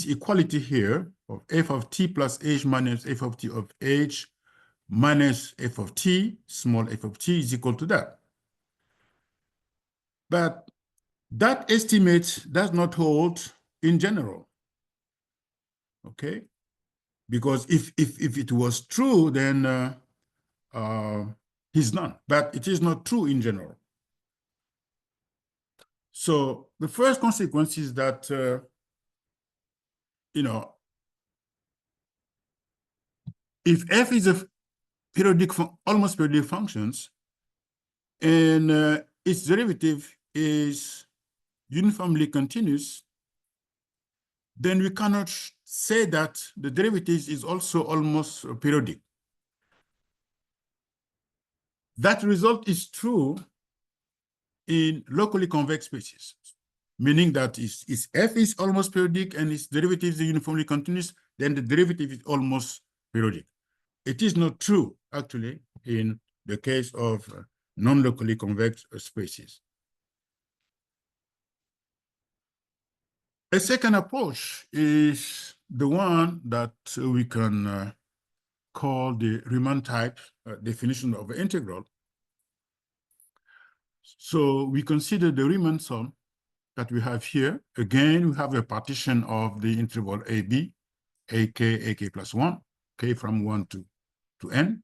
equality here of f of t plus h minus f of t of h minus f of t, small f of t, is equal to that. But that estimate does not hold in general, okay? Because if it was true, then he's none, but it is not true in general. So the first consequence is that, if f is a periodic, almost periodic functions, and its derivative is uniformly continuous, then we cannot say that the derivative is also almost periodic. That result is true in locally convex spaces, meaning that if f is almost periodic and its derivative is uniformly continuous, then the derivative is almost periodic. It is not true, actually, in the case of non-locally convex spaces. A second approach is the one that we can call the Riemann type definition of the integral. So we consider the Riemann sum that we have here. Again, we have a partition of the interval AB, ak plus 1, k from 1 to n.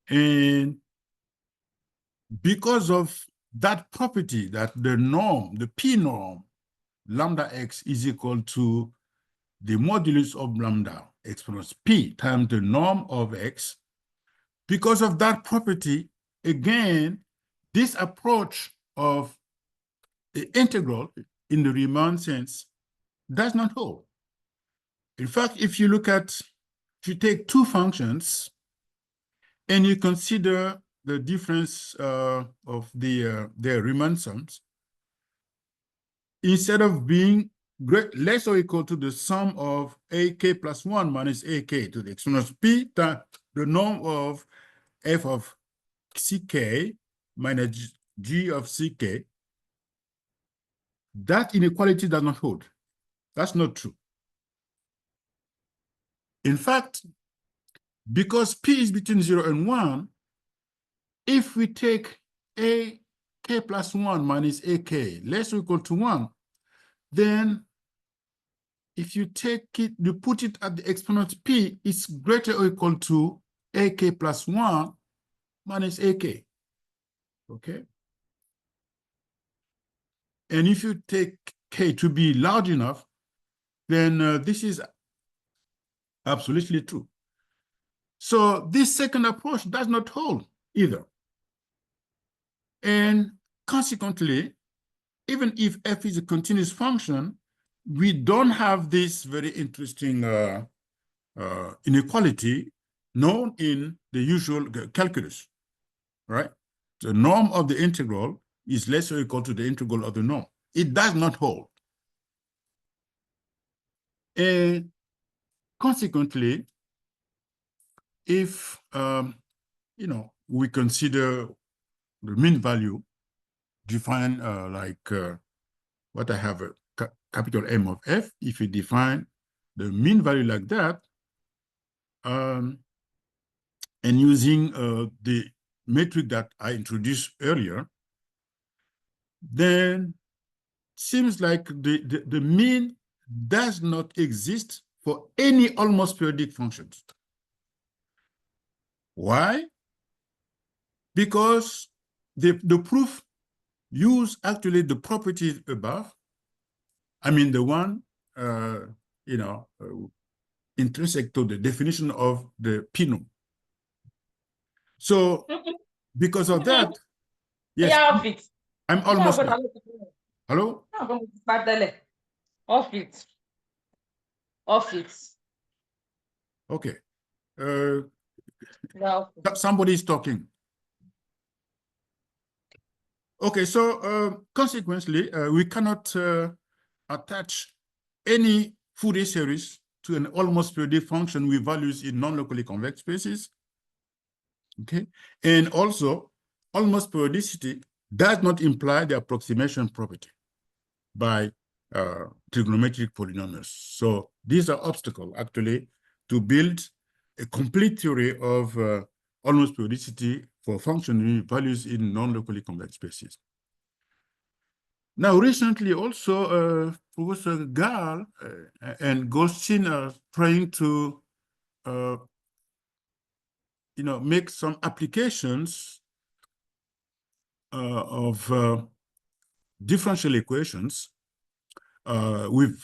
And because of that property, that the norm, the p norm, lambda x is equal to the modulus of lambda exponents p times the norm of x, because of that property, again, this approach of the integral in the Riemann sense does not hold. In fact, if you take two functions and you consider the difference of their Riemann sums, instead of being less or equal to the sum of ak plus 1 minus ak to the exponent p times the norm of f of ck minus g of ck, that inequality does not hold. That's not true. In fact, because p is between 0 and 1, if we take ak plus 1 minus ak less or equal to 1, then if you take it, you put it at the exponent p, it's greater or equal to ak plus 1 minus ak, okay? And if you take k to be large enough, then this is absolutely true. So this second approach does not hold either. And consequently, even if f is a continuous function, we don't have this very interesting inequality known in the usual calculus, right? The norm of the integral is less or equal to the integral of the norm. It does not hold. And consequently, if we consider the mean value, define what I have a capital M of F, if you define the mean value like that, and using the metric that I introduced earlier, then seems like the mean does not exist for any almost periodic functions. Why? Because the proof use actually the properties above. I mean, the one, intrinsic to the definition of the Pinot. So because of that, yes, I'm almost done. Hello? Off it. Okay. Somebody is talking. Okay, so consequently, we cannot attach any Fourier series to an almost periodic function with values in non-locally convex spaces. Okay, and also almost periodicity does not imply the approximation property by trigonometric polynomials. So these are obstacles actually to build a complete theory of almost periodicity for function with values in non-locally convex spaces. Now, recently also, Professor Gall and Goldstein are trying to make some applications of differential equations with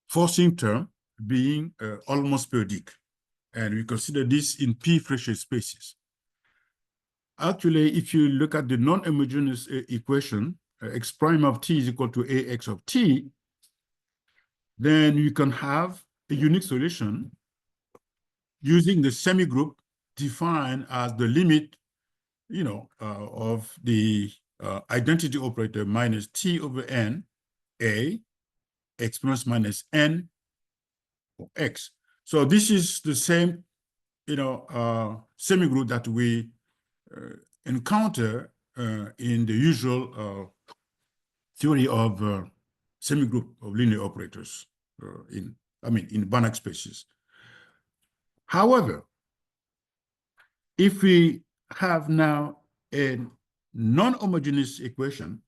forcing term being almost periodic. And we consider this in p-Fréchet spaces. Actually, if you look at the non-homogeneous equation, x prime of t is equal to ax of t, then you can have a unique solution using the semigroup defined as the limit, of the identity operator minus t over n, a, exponents minus n, or x. So this is the same, semigroup that we encounter in the usual theory of semigroup of linear operators in Banach spaces. However, if we have now a non-homogeneous equation,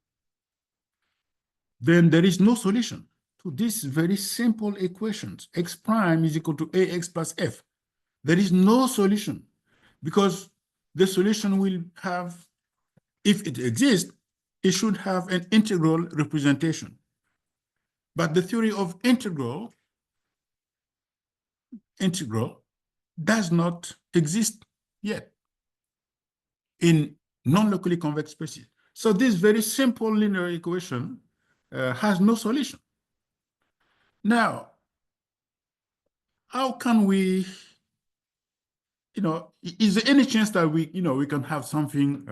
then there is no solution to these very simple equations. X prime is equal to ax plus f. There is no solution because the solution will have, if it exists, it should have an integral representation. But the theory of integral does not exist yet in non-locally convex spaces. So this very simple linear equation has no solution. Now, how can we, is there any chance that we can have something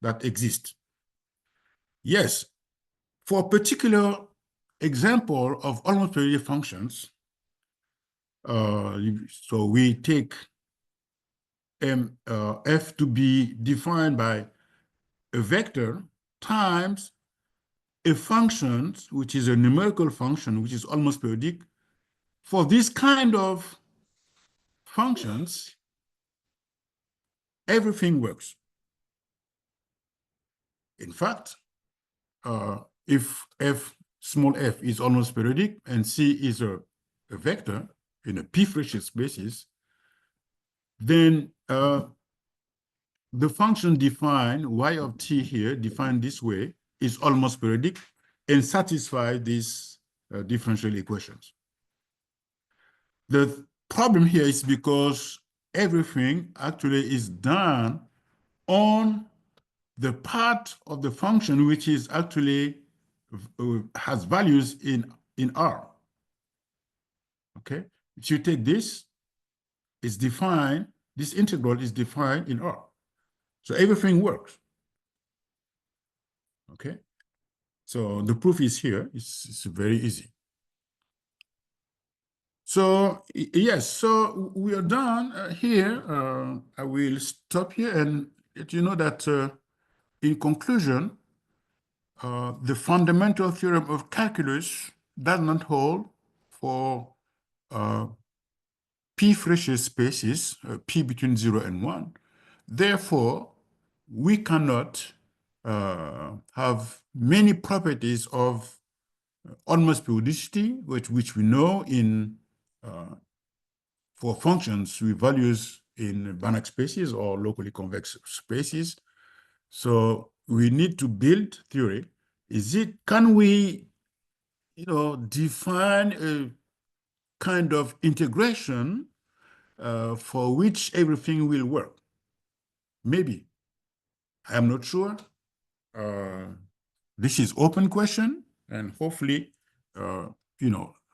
that exists? Yes, for a particular example of almost periodic functions, so we take f to be defined by a vector times a function, which is a numerical function, which is almost periodic. For this kind of functions, everything works. In fact, if f small f is almost periodic and c is a vector in a p-Fréchet spaces, then the function defined y of t here, defined this way, is almost periodic and satisfy these differential equations. The problem here is because everything actually is done on the part of the function which is actually has values in R. Okay, if you take this, it's defined, this integral is defined in R. So everything works. Okay, so the proof is here. It's very easy. So yes, so we are done here. I will stop here and let you know that in conclusion, the fundamental theorem of calculus does not hold for p-Fréchet spaces, p between 0 and 1. Therefore, we cannot have many properties of almost periodicity, which we know in for functions with values in Banach spaces or locally convex spaces. So we need to build theory. Can we, define a kind of integration for which everything will work? Maybe. I am not sure. This is open question, and hopefully,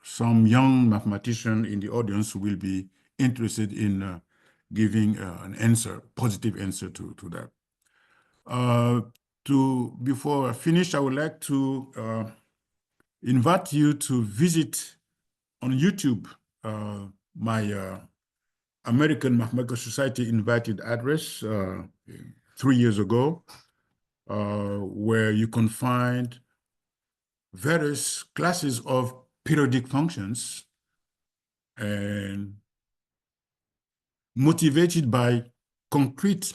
some young mathematician in the audience will be interested in giving an answer, positive answer to that. Before I finish, I would like to invite you to visit on YouTube my American Mathematical Society invited address 3 years ago, where you can find various classes of periodic functions and motivated by concrete,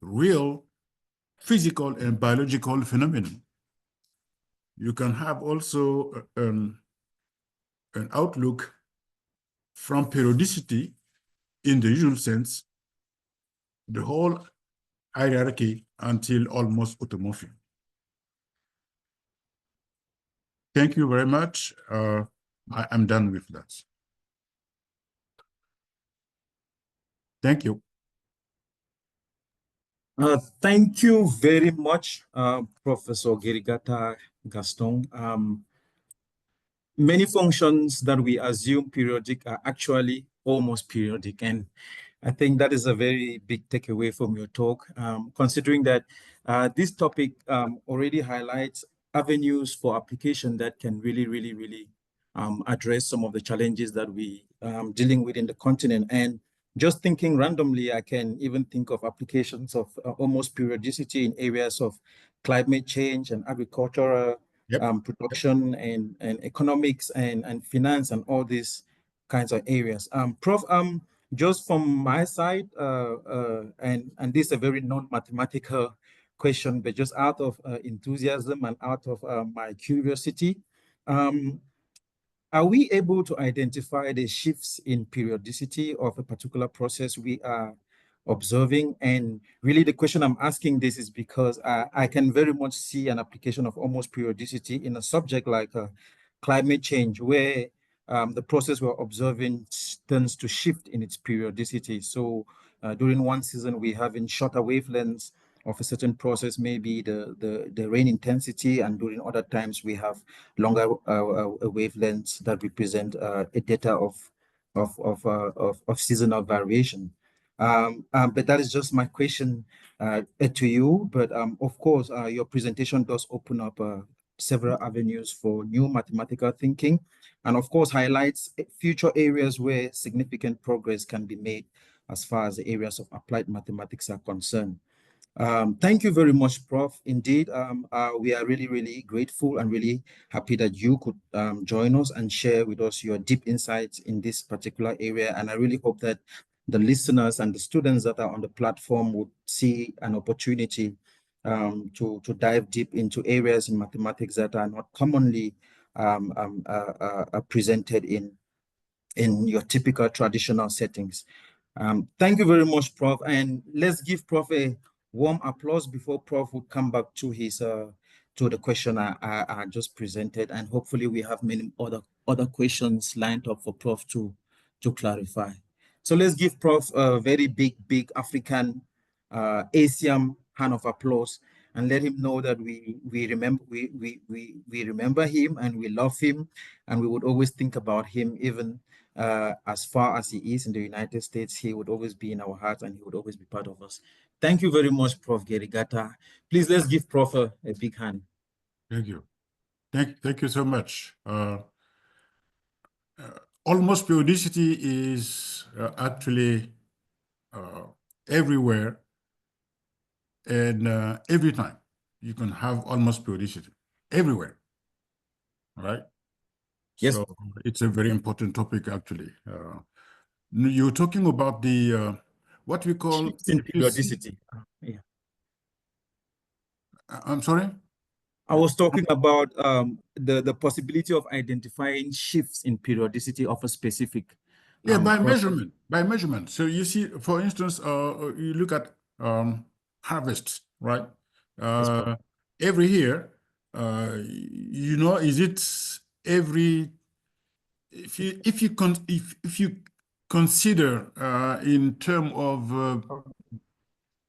real physical and biological phenomena. You can have also an outlook from periodicity in the usual sense, the whole hierarchy until almost automorphism. Thank you very much. I am done with that. Thank you. Thank you very much, Professor Gerigata Gaston. Many functions that we assume periodic are actually almost periodic. And I think that is a very big takeaway from your talk, considering that this topic already highlights avenues for application that can really address some of the challenges that we dealing with in the continent. And just thinking randomly, I can even think of applications of almost periodicity in areas of climate change and agricultural production and economics and finance and all these kinds of areas. Prof, just from my side, and this is a very non-mathematical question, but just out of enthusiasm and out of my curiosity, are we able to identify the shifts in periodicity of a particular process we are observing? And really the question I'm asking this is because I can very much see an application of almost periodicity in a subject like climate change, where the process we're observing tends to shift in its periodicity. So during one season, we have in shorter wavelengths of a certain process, maybe the rain intensity, and during other times we have longer wavelengths that represent a data of seasonal variation. But that is just my question to you. But of course, your presentation does open up several avenues for new mathematical thinking, and of course highlights future areas where significant progress can be made as far as the areas of applied mathematics are concerned. Thank you very much, Prof. Indeed, we are really grateful and really happy that you could join us and share with us your deep insights in this particular area. And I really hope that the listeners and the students that are on the platform would see an opportunity to dive deep into areas in mathematics that are not commonly presented in your typical traditional settings. Thank you very much, Prof. And let's give Prof a warm applause before Prof would come back to his to the question I just presented, and hopefully we have many other questions lined up for Prof to clarify. So let's give Prof a very big African ASIAM hand of applause, and let him know that we remember him and we love him, and we would always think about him, even as far as he is in the United States. He would always be in our hearts and he would always be part of us. Thank you very much, Prof. Gerigata. Please, let's give Prof a big hand. Thank you. Thank you so much. Almost periodicity is actually everywhere and every time you can have almost periodicity everywhere, right? Yes. So it's a very important topic, actually. You're talking about the what we call Shifts in if you see, periodicity. Yeah. I'm sorry? I was talking about the possibility of identifying shifts in periodicity of a specific Yeah, by crop. measurement. So you see, for instance, you look at harvest, right? Yes, Prof. Every year, you know, is it every if you consider in term of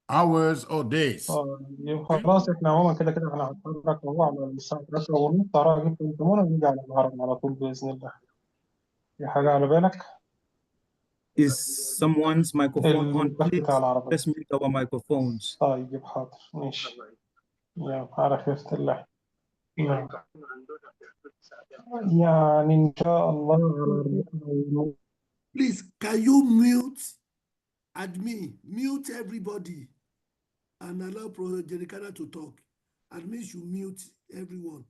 hours or days. طيب خلاص احنا عموما كده كده هنتحرك اهو على الساعة 11 ونص، هراجع جبت الزمونة ونيجي على الهرم على طول بإذن الله. في حاجة على بالك؟ Is someone's microphone on, البث please? بتاع العربية. Let's mute our microphones. طيب حاضر ماشي. يلا على خيرة الله. نعم. يعني إن شاء الله. Please, can you mute admin? Mute everybody and allow Professor Jericana to talk. Admin should mute everyone.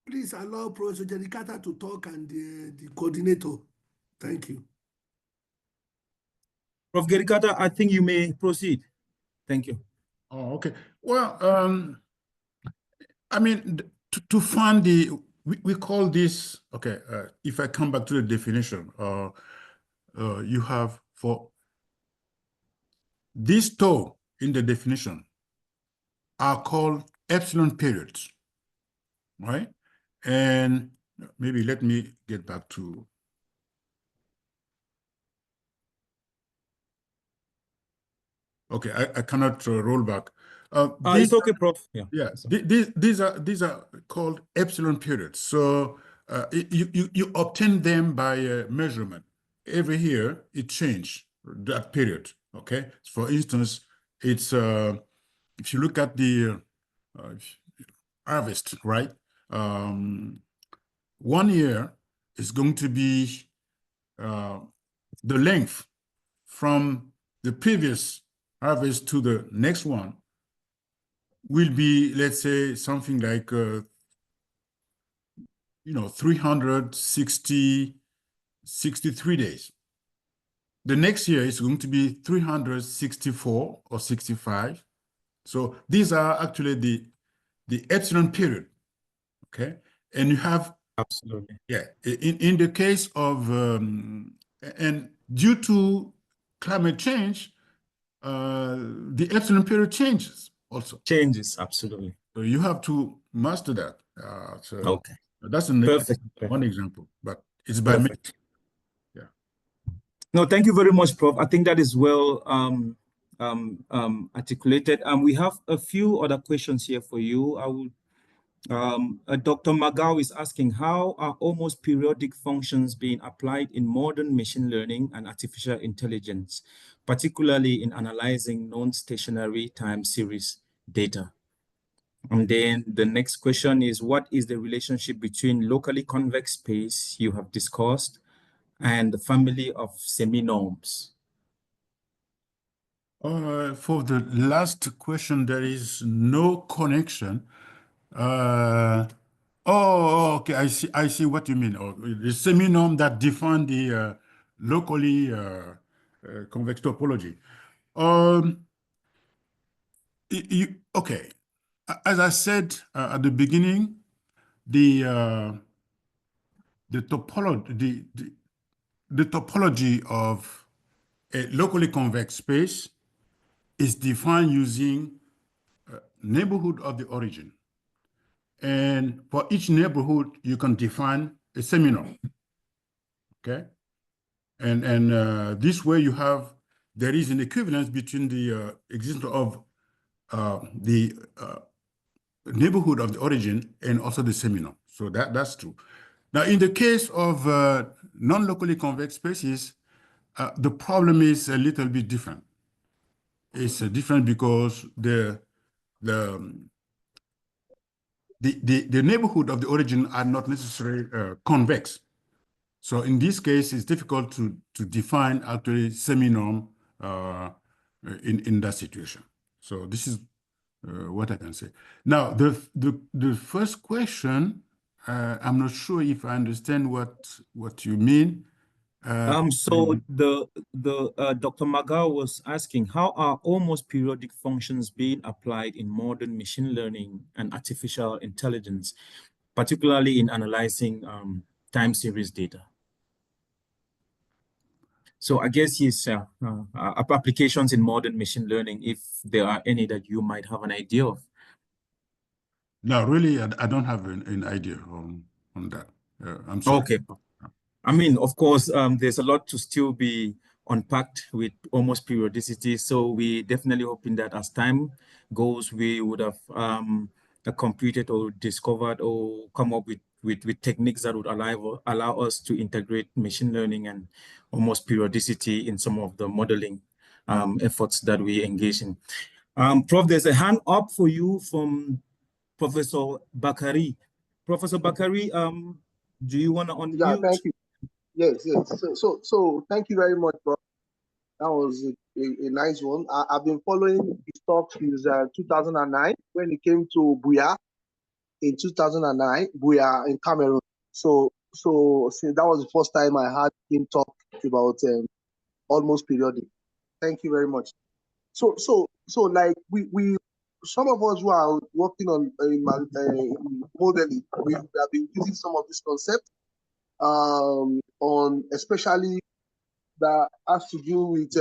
Please allow Professor Jericata to talk and the coordinator. Thank you. Prof. Gerikata, I think you may proceed. Thank you. Oh, okay. Well, I mean, to find the, we call this, okay, if I come back to the definition, you have for these two in the definition are called epsilon periods, right? And maybe let me get back to, okay, I cannot roll back. It's okay, Prof. Yeah. Yeah, Okay. these are called epsilon periods. So you obtain them by measurement. Every year it change that period. Okay. For instance, it's if you look at the harvest, right? 1 year is going to be the length from the previous harvest to the next one will be, let's say, something like 363 days. The next year is going to be 364 or 65. So these are actually the epsilon period. Okay. And you have, Absolutely. yeah, in the case of, and due to climate change, the epsilon period changes also. Changes, absolutely. So you have to master that. So Okay. that's Perfect. one example, but it's by Perfect. yeah. No, thank you very much, Prof. I think that is well articulated. And we have a few other questions here for you. I will. Dr. Magao is asking, how are almost periodic functions being applied in modern machine learning and artificial intelligence, particularly in analyzing non-stationary time series data? And then the next question is, what is the relationship between locally convex space you have discussed and the family of semi-norms? For the last question, there is no connection. Okay, I see what you mean. Oh, the semi-norm that define the locally convex topology. Okay, as I said at the beginning, the topology, the topology of a locally convex space is defined using neighborhood of the origin. And for each neighborhood, you can define a semi-norm. Okay. And this way there is an equivalence between the existence of the neighborhood of the origin and also the semi-norm. So that's true. Now, in the case of non-locally convex spaces, the problem is a little bit different. It's different because the neighborhood of the origin are not necessarily convex. So in this case, it's difficult to define actually semi-norm in that situation. So this is what I can say. Now, the first question, I'm not sure if I understand what you mean. So the Dr. Magal was asking, how are almost periodic functions being applied in modern machine learning and artificial intelligence, particularly in analyzing time series data? So I guess yes, applications in modern machine learning, if there are any that you might have an idea of. No, really, I don't have an idea on that. I'm sorry. Okay. I mean, of course, there's a lot to still be unpacked with almost periodicity. So we definitely hoping that as time goes, we would have completed or discovered or come up with techniques that would allow us to integrate machine learning and almost periodicity in some of the modeling efforts that we engage in. Prof, there's a hand up for you from Professor Bakari. Professor Bakari, do you want to unmute? Yeah, thank you. Yes. So thank you very much, bro. That was a nice one. I've been following his talk since 2009 when he came to Buea in 2009, Buea in Cameroon. So that was the first time I heard him talk about almost periodic. Thank you very much. So like we some of us who are working on modeling, we have been using some of this concept on especially that has to do with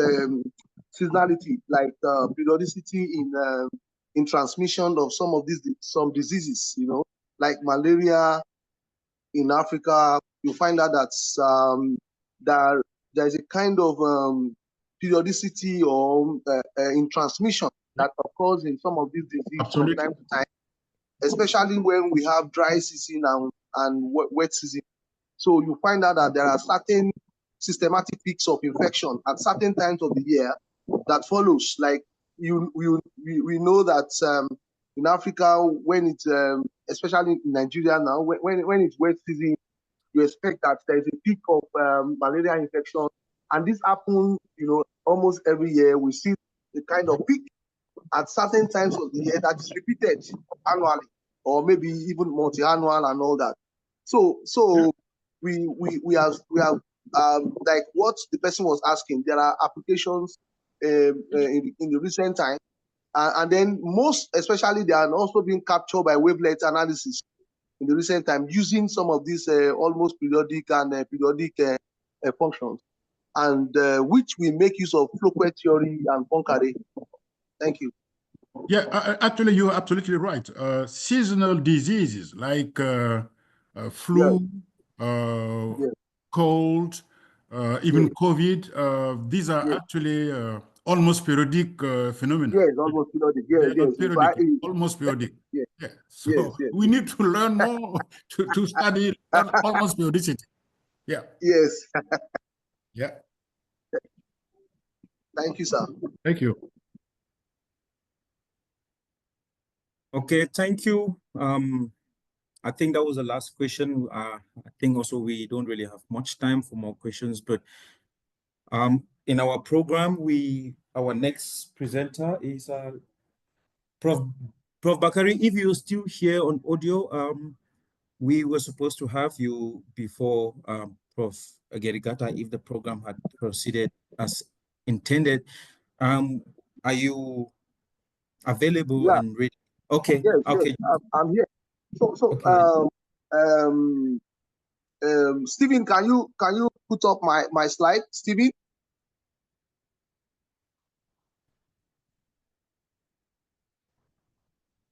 seasonality, like periodicity in transmission of some diseases, like malaria in Africa. You find out that there's a kind of periodicity or in transmission that occurs in some of these diseases from time to time, especially when we have dry season and wet season. So you find out that there are certain systematic peaks of infection at certain times of the year that follows. Like we know that in Africa, when it's especially in Nigeria now, when it's wet season, you expect that there is a peak of malaria infection, and this happens, almost every year. We see the kind of peak at certain times of the year that is repeated annually, or maybe even multi-annual and all that. So we have like what the person was asking. There are applications in the recent time, and then most especially they are also being captured by wavelet analysis in the recent time using some of these almost periodic and periodic functions, and which we make use of Floquet theory and Poincare. Thank you. Yeah, actually, you're absolutely right. Seasonal diseases like flu, cold, even COVID, these are actually almost periodic phenomena. Yes, almost periodic. Almost periodic. Yeah. So we need to learn more to study almost periodicity. Yeah. Yes. Yeah. Thank you, sir. Thank you. Okay, thank you. I think that was the last question. I think also we don't really have much time for more questions, but in our program, our next presenter is Prof. Bakari. If you're still here on audio, we were supposed to have you before Prof. Gerigata if the program had proceeded as intended. Are you available and ready? Okay. Yes, okay. yes, I'm here. So okay. Stephen, can you put up my slide, Stephen?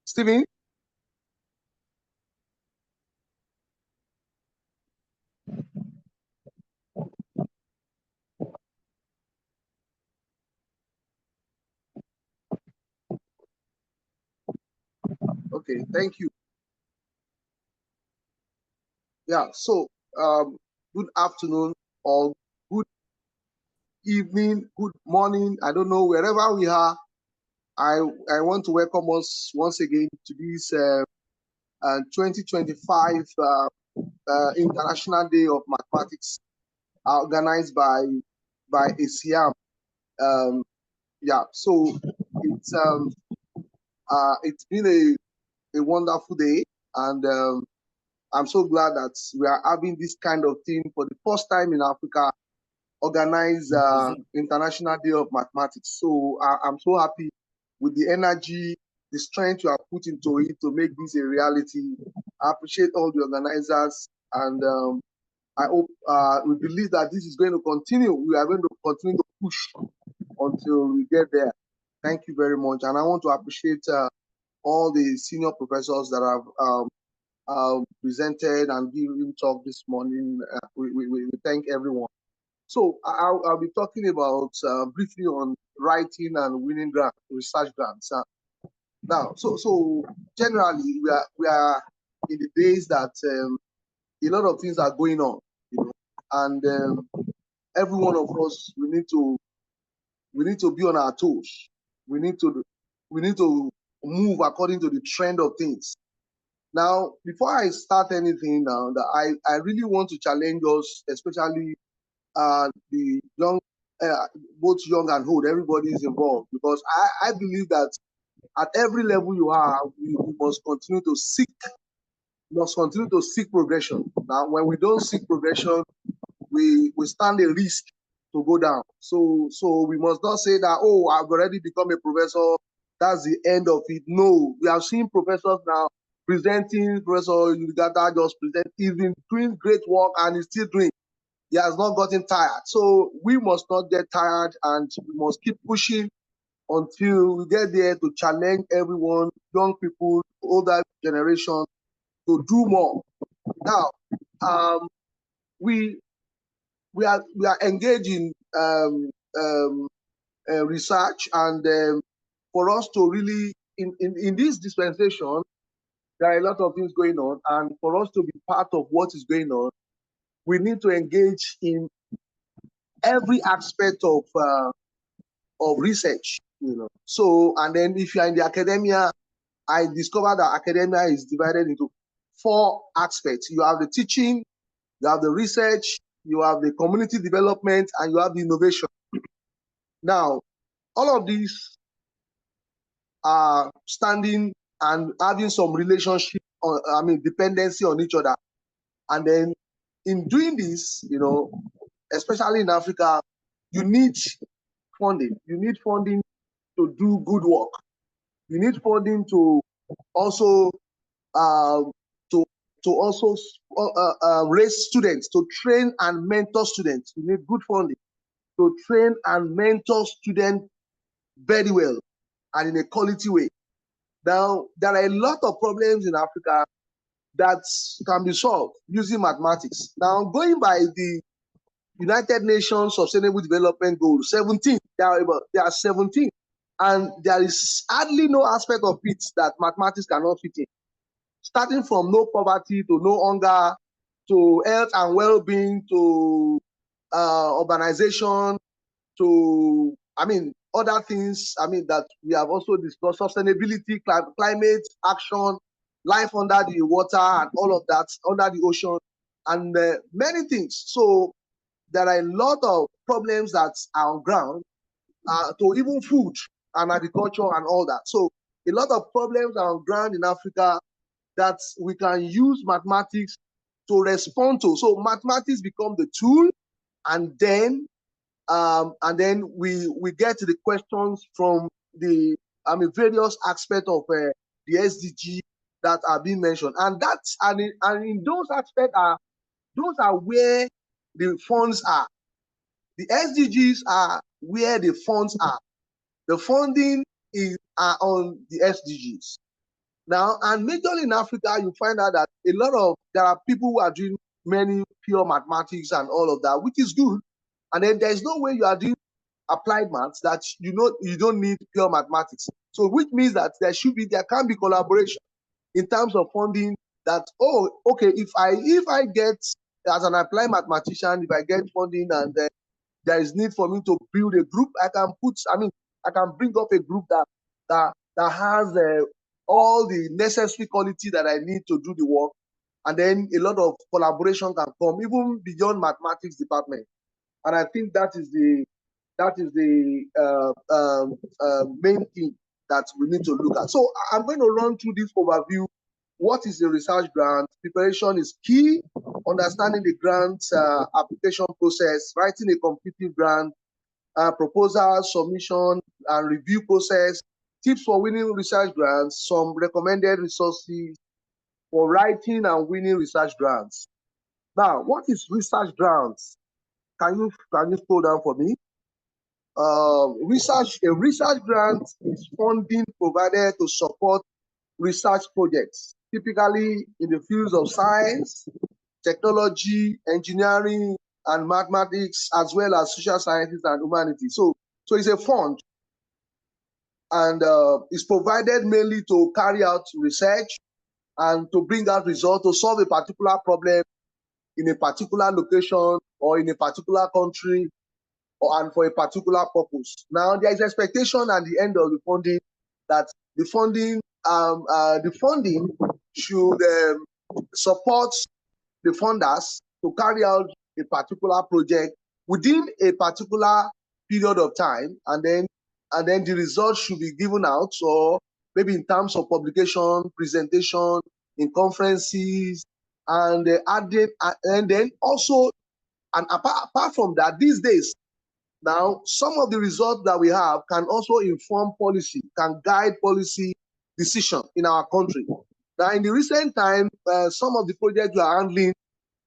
Stephen? Okay, thank you. Yeah, so good afternoon or good evening, good morning. I don't know, wherever we are. I want to welcome us once again to this 2025 International Day of Mathematics, organized by ASIAM. Yeah, so it's been a wonderful day, and I'm so glad that we are having this kind of thing for the first time in Africa, organize International Day of Mathematics. So I'm so happy with the energy, the strength you have put into it to make this a reality. I appreciate all the organizers, and I hope we believe that this is going to continue. We are going to continue to push until we get there. Thank you very much. And I want to appreciate all the senior professors that have presented and given talk this morning. We thank everyone. So I'll be talking about briefly on writing and winning grant, research grants. Now, so generally we are in the days that a lot of things are going on, you know, and every one of us we need to be on our toes. We need to move according to the trend of things. Now, before I start anything now, I really want to challenge us, especially the young, both young and old, everybody is involved, because I believe that at every level you are, we must continue to seek progression. Now, when we don't seek progression, we stand a risk to go down. So we must not say that, oh, I've already become a professor, that's the end of it. No, we have seen professors now presenting. Professor Yugata just present, he's been doing great work and he's still doing. He has not gotten tired. So we must not get tired, and we must keep pushing until we get there to challenge everyone, young people, older generation, to do more. Now, we are engaged in research, and for us to really in this dispensation, there are a lot of things going on, and for us to be part of what is going on, we need to engage in every aspect of research, you know. So, and then if you are in the academia, I discovered that academia is divided into 4 aspects. You have the teaching, you have the research, you have the community development, and you have the innovation. Now, all of these are standing and having some relationship, dependency on each other. And then in doing this, you know, especially in Africa, you need funding. You need funding to do good work. You need funding to also raise students, to train and mentor students. You need good funding to train and mentor students very well and in a quality way. Now, there are a lot of problems in Africa that can be solved using mathematics. Now, going by the United Nations Sustainable Development Goals, 17, there are 17, and there is hardly no aspect of it that mathematics cannot fit in. Starting from no poverty to no hunger, to health and well-being, to urbanization, to, other things, that we have also discussed, sustainability, climate action, life under the water, and all of that, under the ocean, and many things. So there are a lot of problems that are on ground, to even food and agriculture and all that. So a lot of problems are on ground in Africa that we can use mathematics to respond to. So mathematics become the tool, and then we get to the questions from the various aspects of the SDG that are being mentioned, and in those aspects those are where the funds are. The SDGs are where the funds are. The funding are on the SDGs. Now, and majorly in Africa, you find out that there are people who are doing many pure mathematics and all of that, which is good. And then there's no way you are doing applied maths that you don't need pure mathematics. So which means that there can be collaboration in terms of funding that, oh, okay, if I get, as an applied mathematician, if I get funding and there is need for me to build a group, I can bring up a group that has all the necessary quality that I need to do the work, and then a lot of collaboration can come even beyond mathematics department. And I think that is the main thing that we need to look at. So I'm going to run through this overview. What is a research grant? Preparation is key. Understanding the grant application process, writing a competitive grant, proposal, submission, and review process, tips for winning research grants, some recommended resources for writing and winning research grants. Now, what is research grants? Can you scroll down for me? A research grant is funding provided to support research projects, typically in the fields of science, technology, engineering, and mathematics, as well as social sciences and humanities. So it's a fund, and it's provided mainly to carry out research and to bring out results to solve a particular problem in a particular location or in a particular country, and for a particular purpose. Now, there is expectation at the end of the funding that the funding should support the funders to carry out a particular project within a particular period of time, and then the results should be given out, or maybe in terms of publication, presentation, in conferences, and then also, and apart from that, these days, now, some of the results that we have can also inform policy, can guide policy decision in our country. Now, in the recent time, some of the projects we are handling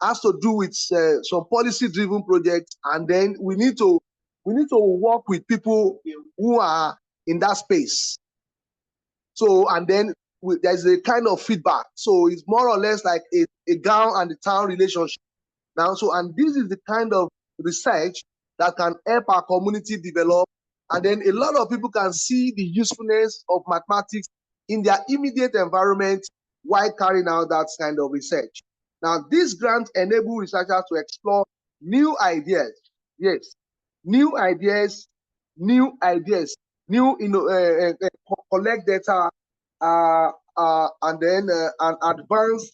has to do with some policy-driven projects, and then we need to work with people who are in that space. So, and then there's a kind of feedback. So it's more or less like a gown and the town relationship. Now, so, and this is the kind of research that can help our community develop, and then a lot of people can see the usefulness of mathematics in their immediate environment while carrying out that kind of research. Now, these grants enable researchers to explore new ideas. Yes, new ideas, collect data, and then advance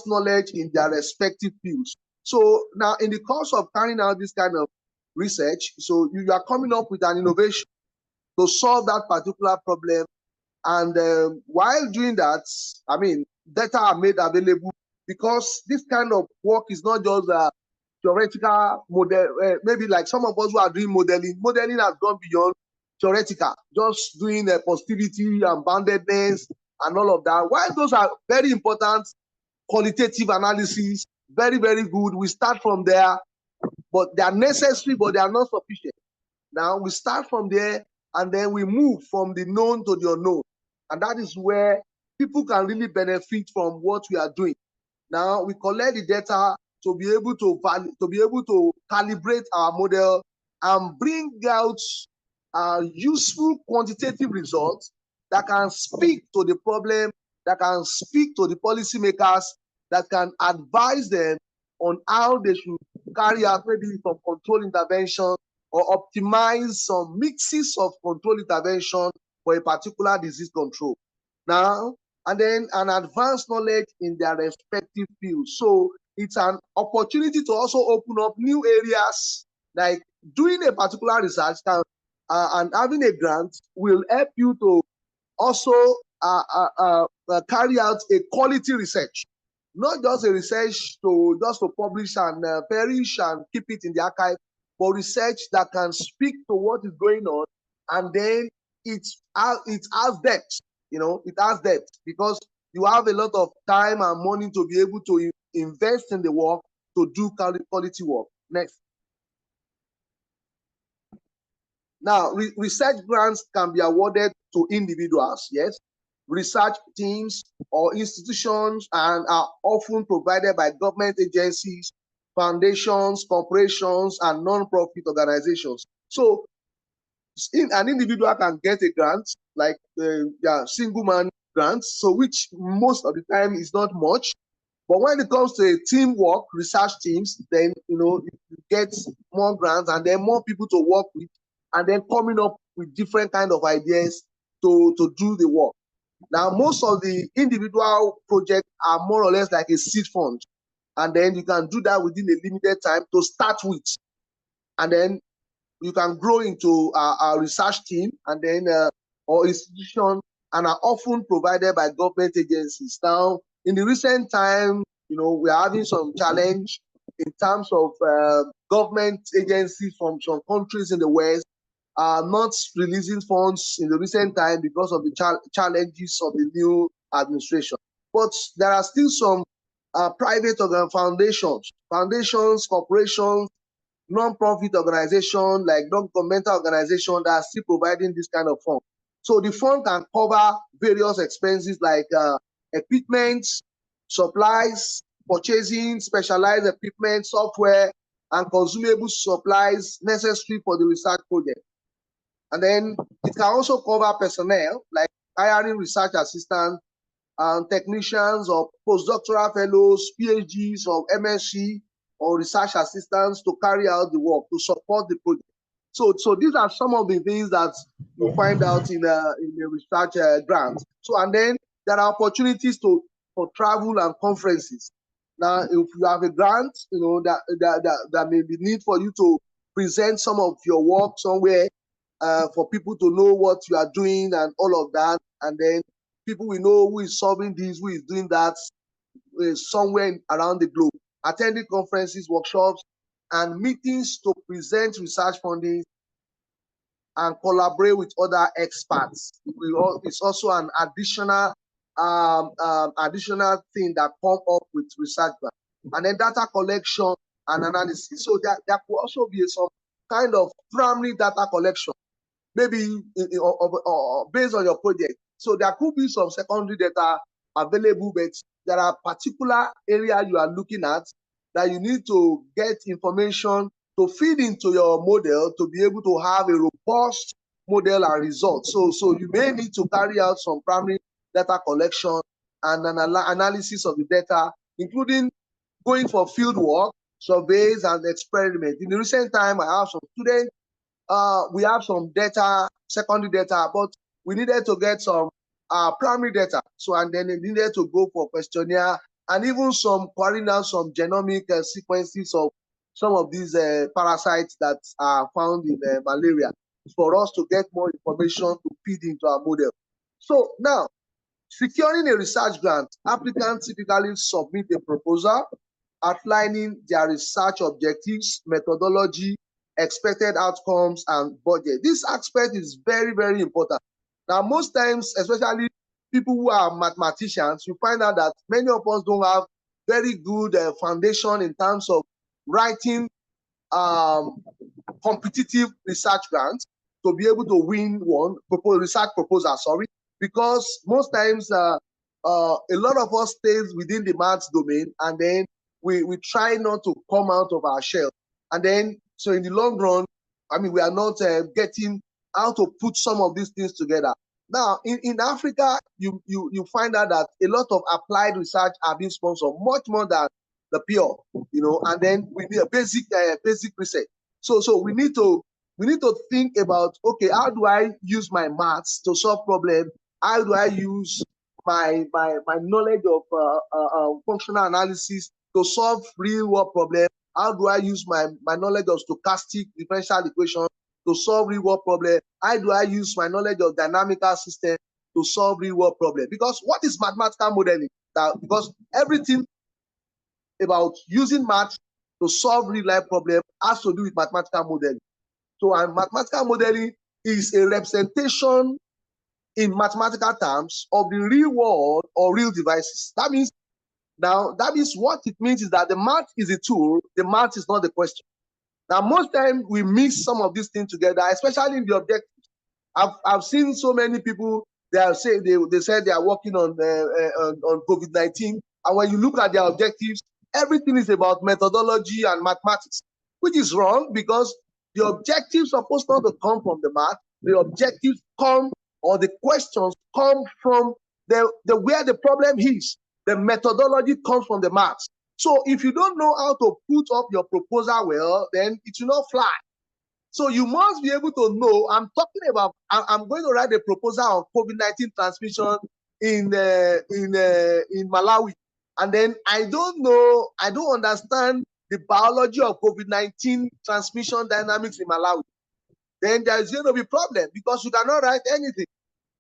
knowledge in their respective fields. So now, in the course of carrying out this kind of research, so you are coming up with an innovation to solve that particular problem. And while doing that, I mean, data are made available, because this kind of work is not just a theoretical model. Maybe like some of us who are doing modeling. Modeling has gone beyond theoretical, just doing positivity and boundedness and all of that. While those are very important, qualitative analysis, very, very good. We start from there, but they are necessary, but they are not sufficient. Now we start from there, and then we move from the known to the unknown. And that is where people can really benefit from what we are doing. Now we collect the data to be able to calibrate our model and bring out useful quantitative results that can speak to the problem, that can speak to the policymakers, that can advise them on how they should carry out maybe some control intervention, or optimize some mixes of control intervention for a particular disease control. Now, and then an advanced knowledge in their respective fields. So it's an opportunity to also open up new areas, like doing a particular research and having a grant will help you to also carry out a quality research, not just a research to publish and perish and keep it in the archive, but research that can speak to what is going on, and then it has depth. It has depth, because you have a lot of time and money to be able to invest in the work to do quality work. Next. Now, research grants can be awarded to individuals, yes. Research teams or institutions, and are often provided by government agencies, foundations, corporations, and non-profit organizations. So an individual can get a grant, like single man grants, so which most of the time is not much. But when it comes to a teamwork, research teams, then you get more grants and then more people to work with, and then coming up with different kind of ideas to do the work. Now, most of the individual projects are more or less like a seed fund, and then you can do that within a limited time to start with, and then you can grow into a research team, and then or institution, and are often provided by government agencies. Now, in the recent time, we are having some challenge in terms of government agencies from some countries in the West are not releasing funds in the recent time because of the challenges of the new administration. But there are still some private foundations, corporations, non-profit organizations, like non-governmental organizations that are still providing this kind of fund. So the fund can cover various expenses like equipment, supplies, purchasing specialized equipment, software, and consumable supplies necessary for the research project. And then it can also cover personnel, like hiring research assistants, technicians, or postdoctoral fellows, PhDs, or MSc, or research assistants to carry out the work, to support the project. So these are some of the things that you find out in the research grant. So, and then there are opportunities for travel and conferences. Now, if you have a grant, that may be need for you to present some of your work somewhere, for people to know what you are doing and all of that, and then people will know who is solving this, who is doing that, somewhere around the globe. Attending conferences, workshops, and meetings to present research findings and collaborate with other experts. It's also an additional thing that come up with research grant. And then data collection and analysis. So there could also be some kind of primary data collection, maybe based on your project. So there could be some secondary data available, but there are particular areas you are looking at that you need to get information to feed into your model to be able to have a robust model and result. So you may need to carry out some primary data collection and an analysis of the data, including going for field work, surveys, and experiments. In the recent time, I have some students, we have some data, secondary data, but we needed to get some primary data. So, and then it needed to go for questionnaire and even some carrying out some genomic sequences of some of these parasites that are found in malaria for us to get more information to feed into our model. So now, securing a research grant, applicants typically submit a proposal outlining their research objectives, methodology, expected outcomes, and budget. This aspect is very, very important. Now, most times, especially people who are mathematicians, you find out that many of us don't have very good foundation in terms of writing competitive research grants to be able to win research proposal, because most times a lot of us stays within the maths domain, and then we try not to come out of our shell. And then, so in the long run, I mean, we are not getting how to put some of these things together. Now, in Africa, you find out that a lot of applied research are being sponsored, much more than the pure, and then we need a basic research. So we need to think about, okay, how do I use my maths to solve problems? How do I use my knowledge of functional analysis to solve real world problems? How do I use my knowledge of stochastic differential equation to solve real world problems? How do I use my knowledge of dynamical system to solve real world problems? Because what is mathematical modeling? Because everything about using math to solve real life problems has to do with mathematical modeling. So, and mathematical modeling is a representation in mathematical terms of the real world or real devices. That means what it means is that the math is a tool, the math is not the question. Now, most times we mix some of these things together, especially in the objectives. I've seen so many people, they said they are working on COVID-19, and when you look at their objectives, everything is about methodology and mathematics, which is wrong, because the objectives are supposed not to come from the math. The objectives come, or the questions come from where the problem is, the methodology comes from the maths. So if you don't know how to put up your proposal well, then it will not fly. So you must be able to know. I'm talking about. I'm going to write a proposal on COVID-19 transmission in Malawi, and then I don't know. I don't understand the biology of COVID-19 transmission dynamics in Malawi. Then there is going to be problem because you cannot write anything,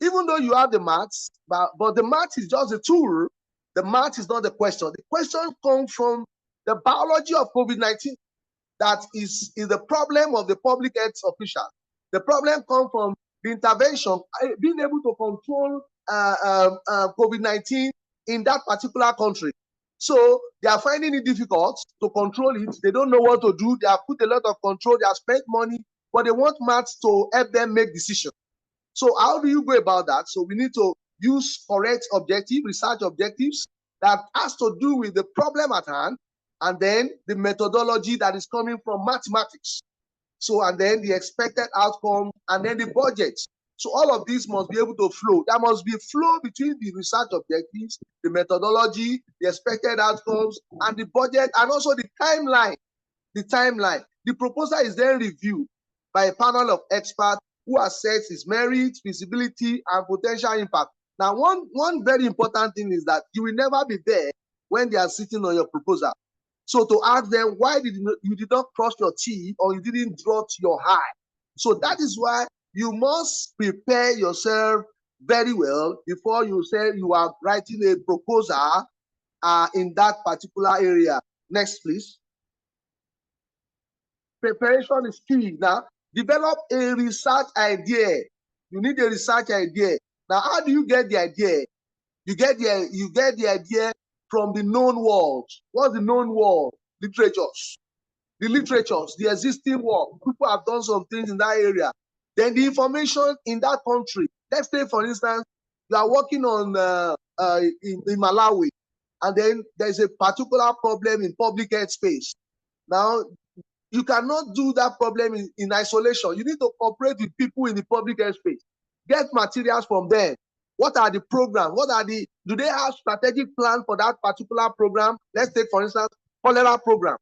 even though you have the maths. But the maths is just a tool. The maths is not the question. The question comes from the biology of COVID-19. That is the problem of the public health official. The problem comes from the intervention, being able to control COVID-19 in that particular country. So they are finding it difficult to control it. They don't know what to do. They have put a lot of control. They have spent money, but they want maths to help them make decisions. So how do you go about that? So we need to use correct research objectives that has to do with the problem at hand, and then the methodology that is coming from mathematics. So, and then the expected outcome, and then the budget. So all of these must be able to flow. There must be a flow between the research objectives, the methodology, the expected outcomes, and the budget, and also the timeline. The timeline. The proposal is then reviewed by a panel of experts who assess its merit, feasibility, and potential impact. Now, one very important thing is that you will never be there when they are sitting on your proposal. So to ask them, why did you did not cross your T or you didn't dot your I? So that is why you must prepare yourself very well before you say you are writing a proposal in that particular area. Next, please. Preparation is key. Now, develop a research idea. You need a research idea. Now, how do you get the idea? You get the idea from the known world. What's the known world? Literatures. The literatures, the existing work. People have done some things in that area. Then the information in that country. Let's say, for instance, you are working on in Malawi, and then there's a particular problem in public health space. Now, you cannot do that problem in isolation. You need to cooperate with people in the public health space. Get materials from them. What are the programs? Do they have strategic plan for that particular program? Let's take, for instance, cholera program.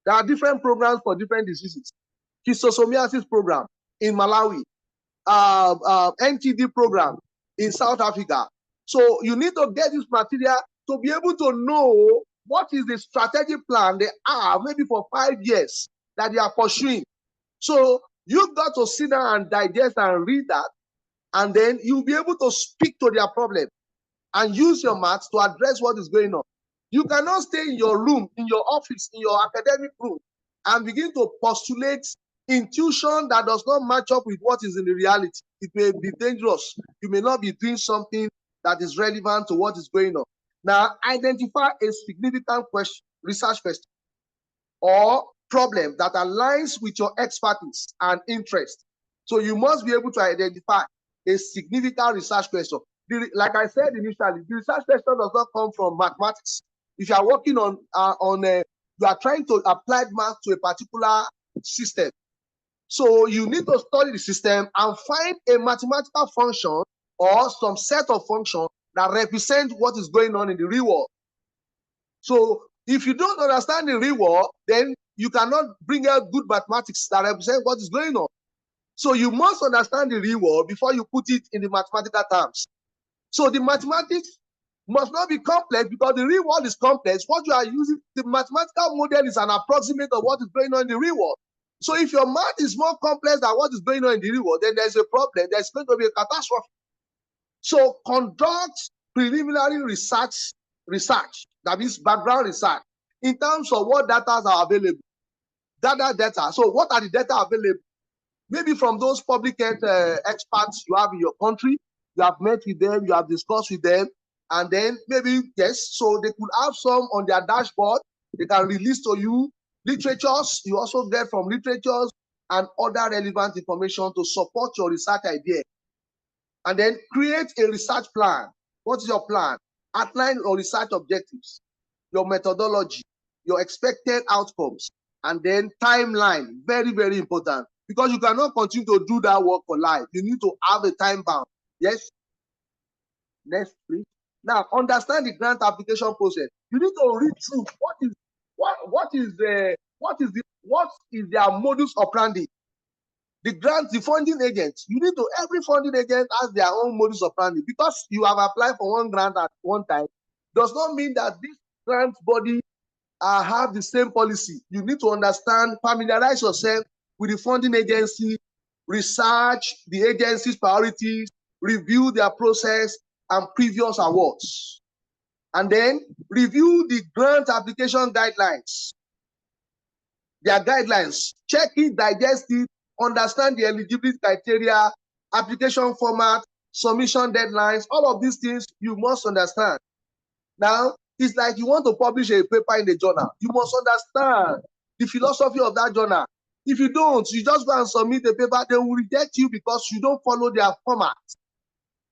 There are different programs for different diseases. Schistosomiasis program in Malawi, NTD program in South Africa. So you need to get this material to be able to know what is the strategic plan they have, maybe for 5 years, that they are pursuing. So you've got to sit down and digest and read that, and then you'll be able to speak to their problem and use your maths to address what is going on. You cannot stay in your room, in your office, in your academic room, and begin to postulate intuition that does not match up with what is in the reality. It may be dangerous. You may not be doing something that is relevant to what is going on. Now, identify a significant question, research question, or problem that aligns with your expertise and interest. So you must be able to identify a significant research question. Like I said initially, the research question does not come from mathematics. If you are working you are trying to apply math to a particular system. So you need to study the system and find a mathematical function or some set of functions that represent what is going on in the real world. So if you don't understand the real world, then you cannot bring out good mathematics that represent what is going on. So you must understand the real world before you put it in the mathematical terms. So the mathematics must not be complex because the real world is complex. What you are using, the mathematical model is an approximate of what is going on in the real world. So if your math is more complex than what is going on in the real world, then there's a problem. There's going to be a catastrophe. So conduct preliminary research, that means background research, in terms of what data are available. Data. So what are the data available? Maybe from those public health experts you have in your country, you have met with them, you have discussed with them, and then maybe, yes, so they could have some on their dashboard, they can release to you. Literatures, you also get from literatures and other relevant information to support your research idea. And then create a research plan. What is your plan? Outline your research objectives, your methodology, your expected outcomes, and then timeline. Very, very important. Because you cannot continue to do that work for life. You need to have a time bound. Yes? Next, please. Now, understand the grant application process. You need to read through what is their modus operandi. The funding agents, you need to, every funding agent has their own modus operandi. Because you have applied for one grant at one time, does not mean that this grant body have the same policy. You need to understand, familiarize yourself with the funding agency, research the agency's priorities, review their process and previous awards. And then review the grant application guidelines. Their guidelines, check it, digest it, understand the eligibility criteria, application format, submission deadlines, all of these things you must understand. Now, it's like you want to publish a paper in the journal. You must understand the philosophy of that journal. If you don't, you just go and submit a paper, they will reject you because you don't follow their format.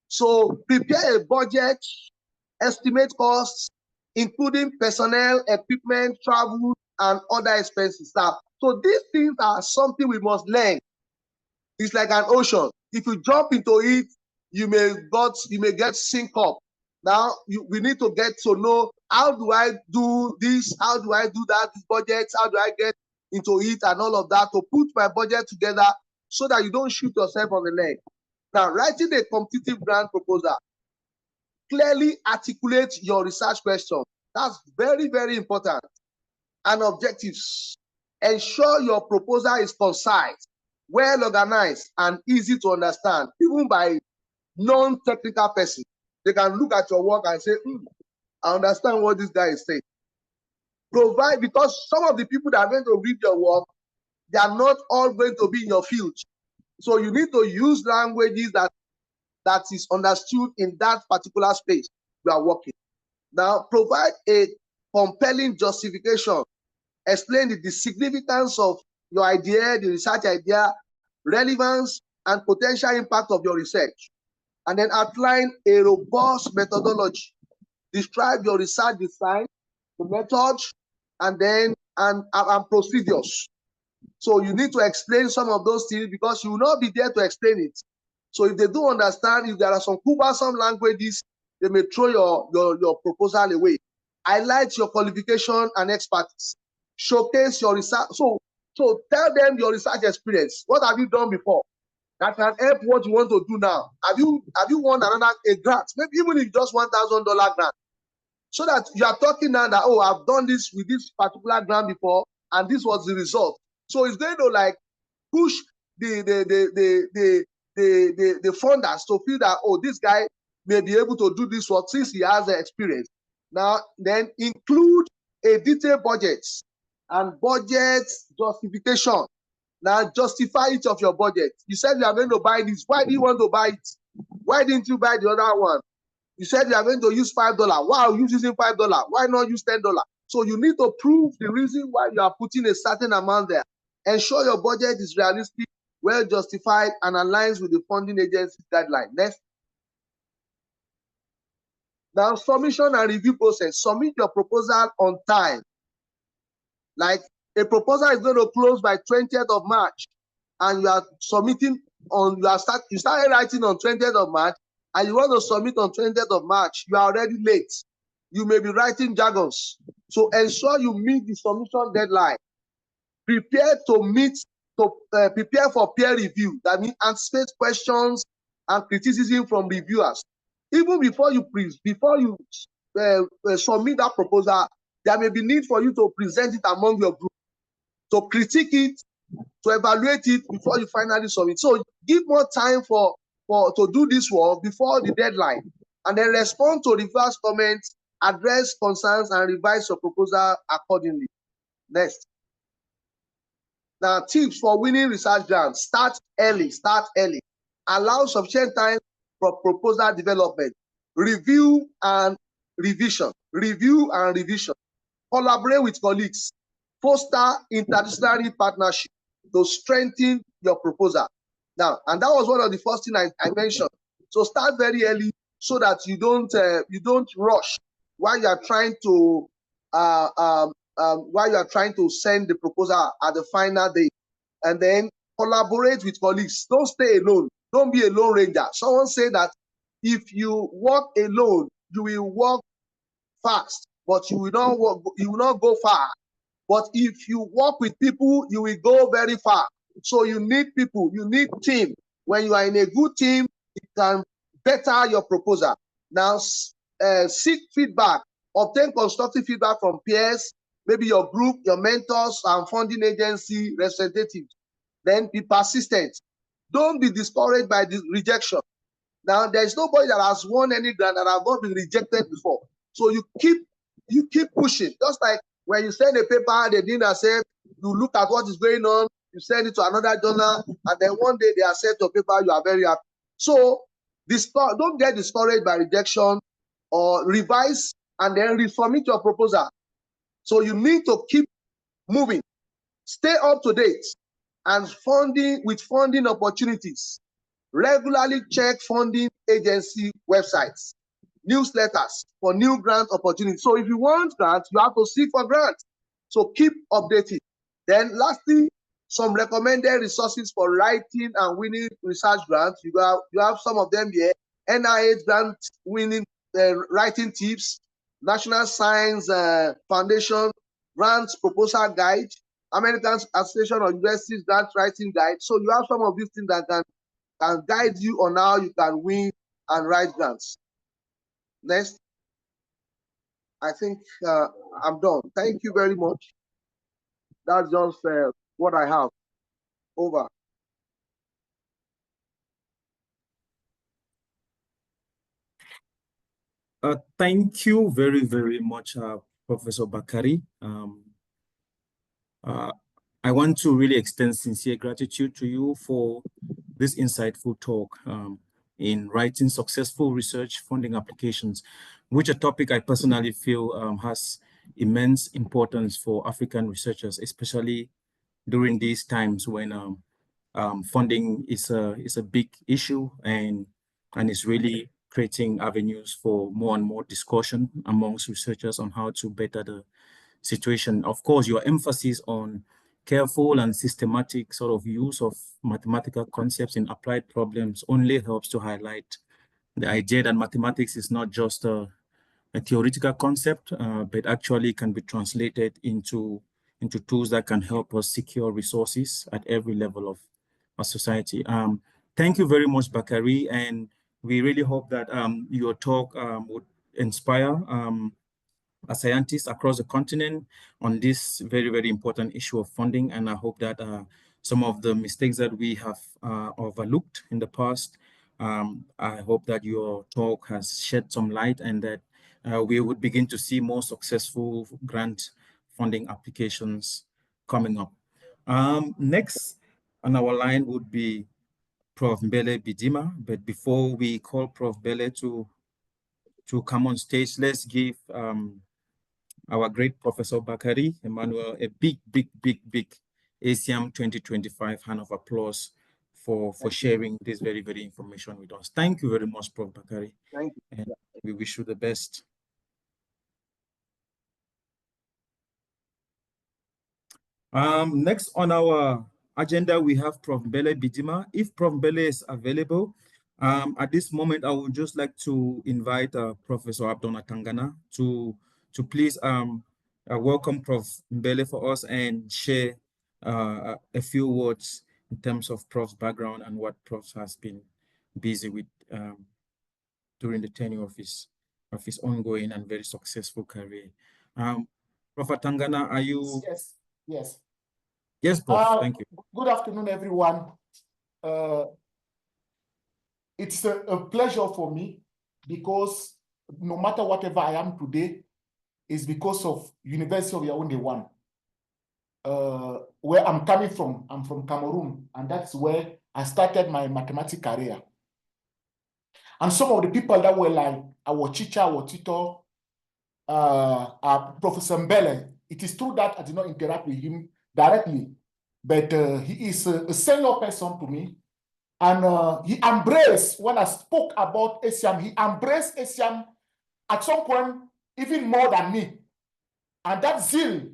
So prepare a budget, estimate costs, including personnel, equipment, travel, and other expenses. Now, so these things are something we must learn. It's like an ocean. If you jump into it, you may get sink up. Now we need to get to know, how do I do this? How do I do that? This budget, how do I get into it and all of that to put my budget together so that you don't shoot yourself on the leg. Now, writing a competitive grant proposal, clearly articulate your research question. That's very, very important. And objectives. Ensure your proposal is concise, well organized, and easy to understand, even by non-technical person. They can look at your work and say, I understand what this guy is saying. Provide, because some of the people that are going to read your work, they are not all going to be in your field. So you need to use languages that is understood in that particular space you are working. Now, provide a compelling justification. Explain the significance of your idea, the research idea, relevance, and potential impact of your research. And then outline a robust methodology. Describe your research design, the method, and then and procedures. So you need to explain some of those things because you will not be there to explain it. So if they don't understand, if there are some cumbersome languages, they may throw your proposal away. Highlight your qualification and expertise. Showcase your research. So tell them your research experience. What have you done before that can help what you want to do now? Have you won a grant? Maybe even if just $1,000 grant. So that you are talking now that, oh, I've done this with this particular grant before, and this was the result. So it's going to like push the funders to feel that, oh, this guy may be able to do this work since he has the experience. Now, then include a detailed budget and budget justification. Now justify each of your budget. You said you are going to buy this. Why do you want to buy it? Why didn't you buy the other one? You said you are going to use $5. Why are you using $5? Why not use $10? So you need to prove the reason why you are putting a certain amount there. Ensure your budget is realistic, well justified, and aligns with the funding agency's guideline. Next. Now, submission and review process. Submit your proposal on time. Like a proposal is going to close by 20th of March, and you are submitting on, you started writing on 20th of March, and you want to submit on 20th of March, you are already late. You may be writing jargons. So ensure you meet the submission deadline. Prepare for peer review. That means anticipate questions and criticism from reviewers. Even before you submit that proposal, there may be need for you to present it among your group, to critique it, to evaluate it before you finally submit. So give more time to do this work before the deadline, and then respond to reviewers' comments, address concerns, and revise your proposal accordingly. Next. Now, tips for winning research grants. Start early. Allow sufficient time for proposal development. Review and revision. Collaborate with colleagues. Foster interdisciplinary partnership to strengthen your proposal. Now, and that was one of the first things I mentioned. So start very early so that you don't rush while you are trying to send the proposal at the final day. And then collaborate with colleagues. Don't stay alone. Don't be a lone ranger. Someone said that if you work alone, you will work fast, but you will not work, you will not go far. But if you work with people, you will go very far. So you need people, you need team. When you are in a good team, it can better your proposal. Now, seek feedback, obtain constructive feedback from peers, maybe your group, your mentors, and funding agency representatives. Then be persistent. Don't be discouraged by the rejection. Now, there's nobody that has won any grant that have not been rejected before. So you keep pushing. Just like when you send a paper, they didn't accept, you look at what is going on, you send it to another journal, and then one day they accept your paper, you are very happy. So don't get discouraged by rejection, or revise and then resubmit your proposal. So you need to keep moving, stay up to date, and funding opportunities. Regularly check funding agency websites, newsletters for new grant opportunities. So if you want grants, you have to seek for grants. So keep updated. Then lastly, some recommended resources for writing and winning research grants. You have some of them here. NIH grant winning writing tips, National Science Foundation grants proposal guide, American Association of Universities grant writing guide. So you have some of these things that can guide you on how you can win and write grants. Next. I think I'm done. Thank you very much. That's just what I have. Over. Thank you very, very much, Professor Bakari. I want to really extend sincere gratitude to you for this insightful talk in writing successful research funding applications, which a topic I personally feel has immense importance for African researchers, especially during these times when funding is a big issue and is really creating avenues for more and more discussion amongst researchers on how to better the situation. Of course, your emphasis on careful and systematic sort of use of mathematical concepts in applied problems only helps to highlight the idea that mathematics is not just a theoretical concept, but actually can be translated into tools that can help us secure resources at every level of our society. Thank you very much, Bakari, and we really hope that your talk would inspire scientists across the continent on this very, very important issue of funding. And I hope that some of the mistakes that we have overlooked in the past, I hope that your talk has shed some light and that we would begin to see more successful grant funding applications coming up. Next on our line would be Prof. Mbele Bidima, but before we call Prof. Mbele to come on stage, let's give our great Professor Bakari Emmanuel a big ASIAM 2025 hand of applause for sharing this very, very information with us. Thank you very much, Prof. Bakari. Thank you. And we wish you the best. Next on our agenda, we have Prof. Mbele Bidima. If Prof. Mbele is available, at this moment, I would just like to invite Professor Abdona Tangana to please welcome Prof. Mbele for us and share a few words in terms of Prof's background and what Prof has been busy with during the tenure of his ongoing and very successful career. Prof. Tangana, are you? Yes, yes. Yes, Prof. Thank you. Good afternoon, everyone. It's a pleasure for me because no matter whatever I am today, is because of University of Yaoundé 1. Where I'm coming from, I'm from Cameroon, and that's where I started my mathematics career. And some of the people that were like our teacher, our tutor, Professor Mbele, it is true that I did not interact with him directly, but he is a senior person to me. And he embraced, when I spoke about ASIAM, he embraced ASIAM at some point even more than me. And that zeal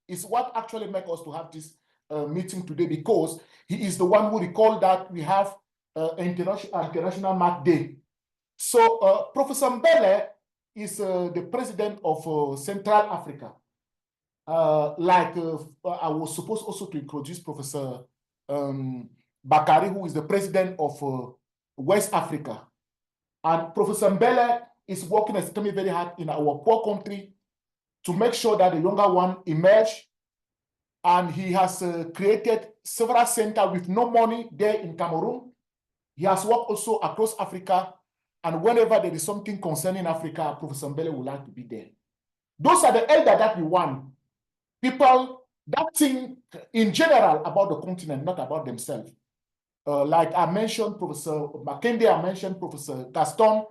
is what actually makes us to have this meeting today, because he is the one who recalled that we have International Math Day. So Professor Mbele is the president of Central Africa. I was supposed also to introduce Professor Bakari, who is the president of West Africa. And Professor Mbele is working extremely very hard in our poor country to make sure that the younger one emerge. And he has created several centers with no money there in Cameroon. He has worked also across Africa. And whenever there is something concerning Africa, Professor Mbele would like to be there. Those are the elders that we want. People that think in general about the continent, not about themselves. Like I mentioned, Professor Mackenzie, I mentioned Professor Gaston.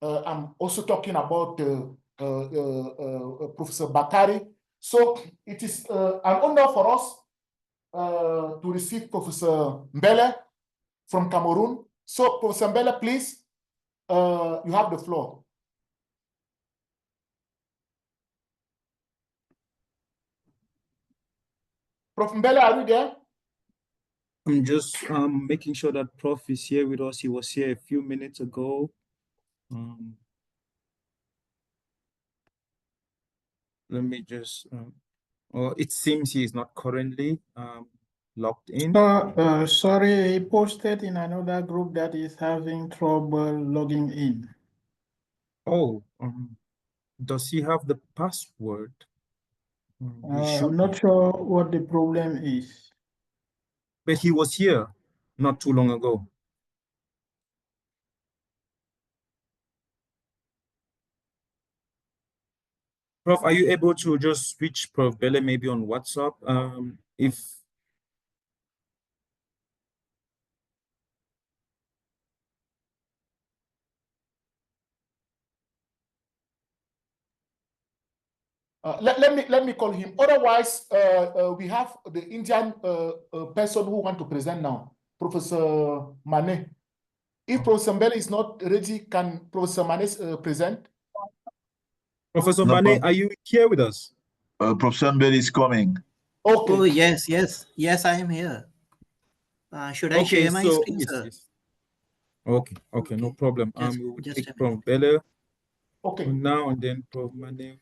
I'm also talking about Professor Bakari. So it is an honor for us to receive Professor Mbele from Cameroon. So Professor Mbele, please, you have the floor. Prof. Mbele, are you there? I'm just making sure that Prof is here with us. He was here a few minutes ago. Let me just, it seems he is not currently logged in. Sorry, he posted in another group that is having trouble logging in. Oh, does he have the password? He should. I'm not sure what the problem is. But he was here not too long ago. Prof, are you able to just switch Prof Bele maybe on WhatsApp? Let me call him. Otherwise, we have the Indian person who want to present now, Professor Mane. If Professor Mbele is not ready, can Professor Mane present? Professor No Mane, problem. are you here with us? Professor Mbele is coming. Okay. Oh, yes, I am here. Should I share my screen, yes, sir? yes. Okay, no problem. We will take Prof Bele okay. for now, and then Prof Mane.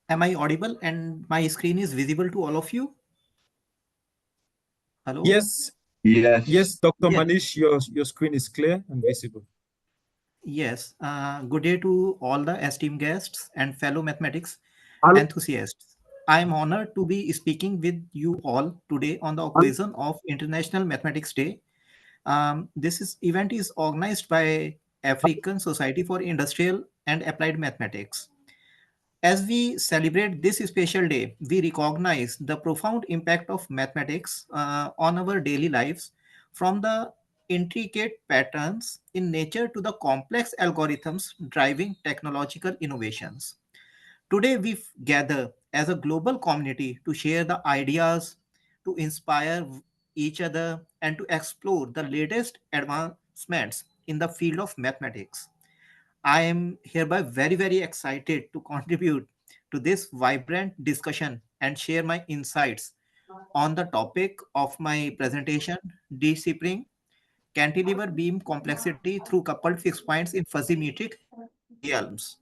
Am I audible and my screen is visible to all of you? Hello? Yes. Yes. Yes, Dr. Yes. Manish, your screen is clear and visible. Yes. Good day to all the esteemed guests and fellow mathematics enthusiasts. I am honored to be speaking with you all today on the occasion of International Mathematics Day. This event is organized by African Society for Industrial and Applied Mathematics. As we celebrate this special day, we recognize the profound impact of mathematics on our daily lives, from the intricate patterns in nature to the complex algorithms driving technological innovations. Today, we gather as a global community to share the ideas, to inspire each other, and to explore the latest advancements in the field of mathematics. I am hereby very excited to contribute to this vibrant discussion and share my insights on the topic of my presentation, Deciphering Cantilever Beam Complexity through Coupled Fixed Points in Fuzzy Metric Realms.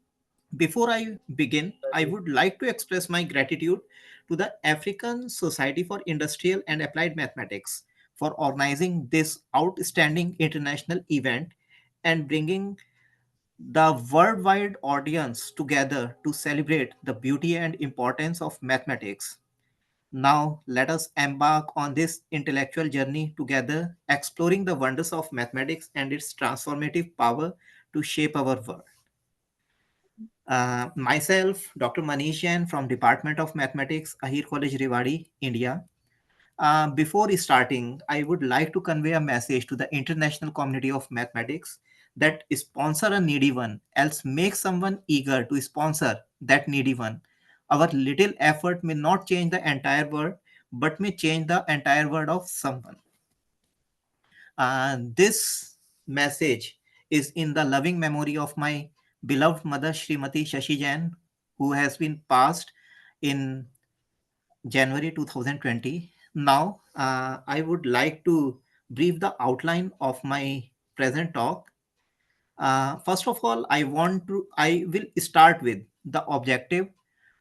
Before I begin, I would like to express my gratitude to the African Society for Industrial and Applied Mathematics for organizing this outstanding international event and bringing the worldwide audience together to celebrate the beauty and importance of mathematics. Now, let us embark on this intellectual journey together, exploring the wonders of mathematics and its transformative power to shape our world. Myself, Dr. Manish Jain from Department of Mathematics, Ahir College, Rewari, India. Before starting, I would like to convey a message to the international community of mathematics that sponsor a needy one, else make someone eager to sponsor that needy one. Our little effort may not change the entire world, but may change the entire world of someone. This message is in the loving memory of my beloved mother, Srimati Shashi Jain, who has been passed in January 2020. Now, I would like to brief the outline of my present talk. First of all, I will start with the objective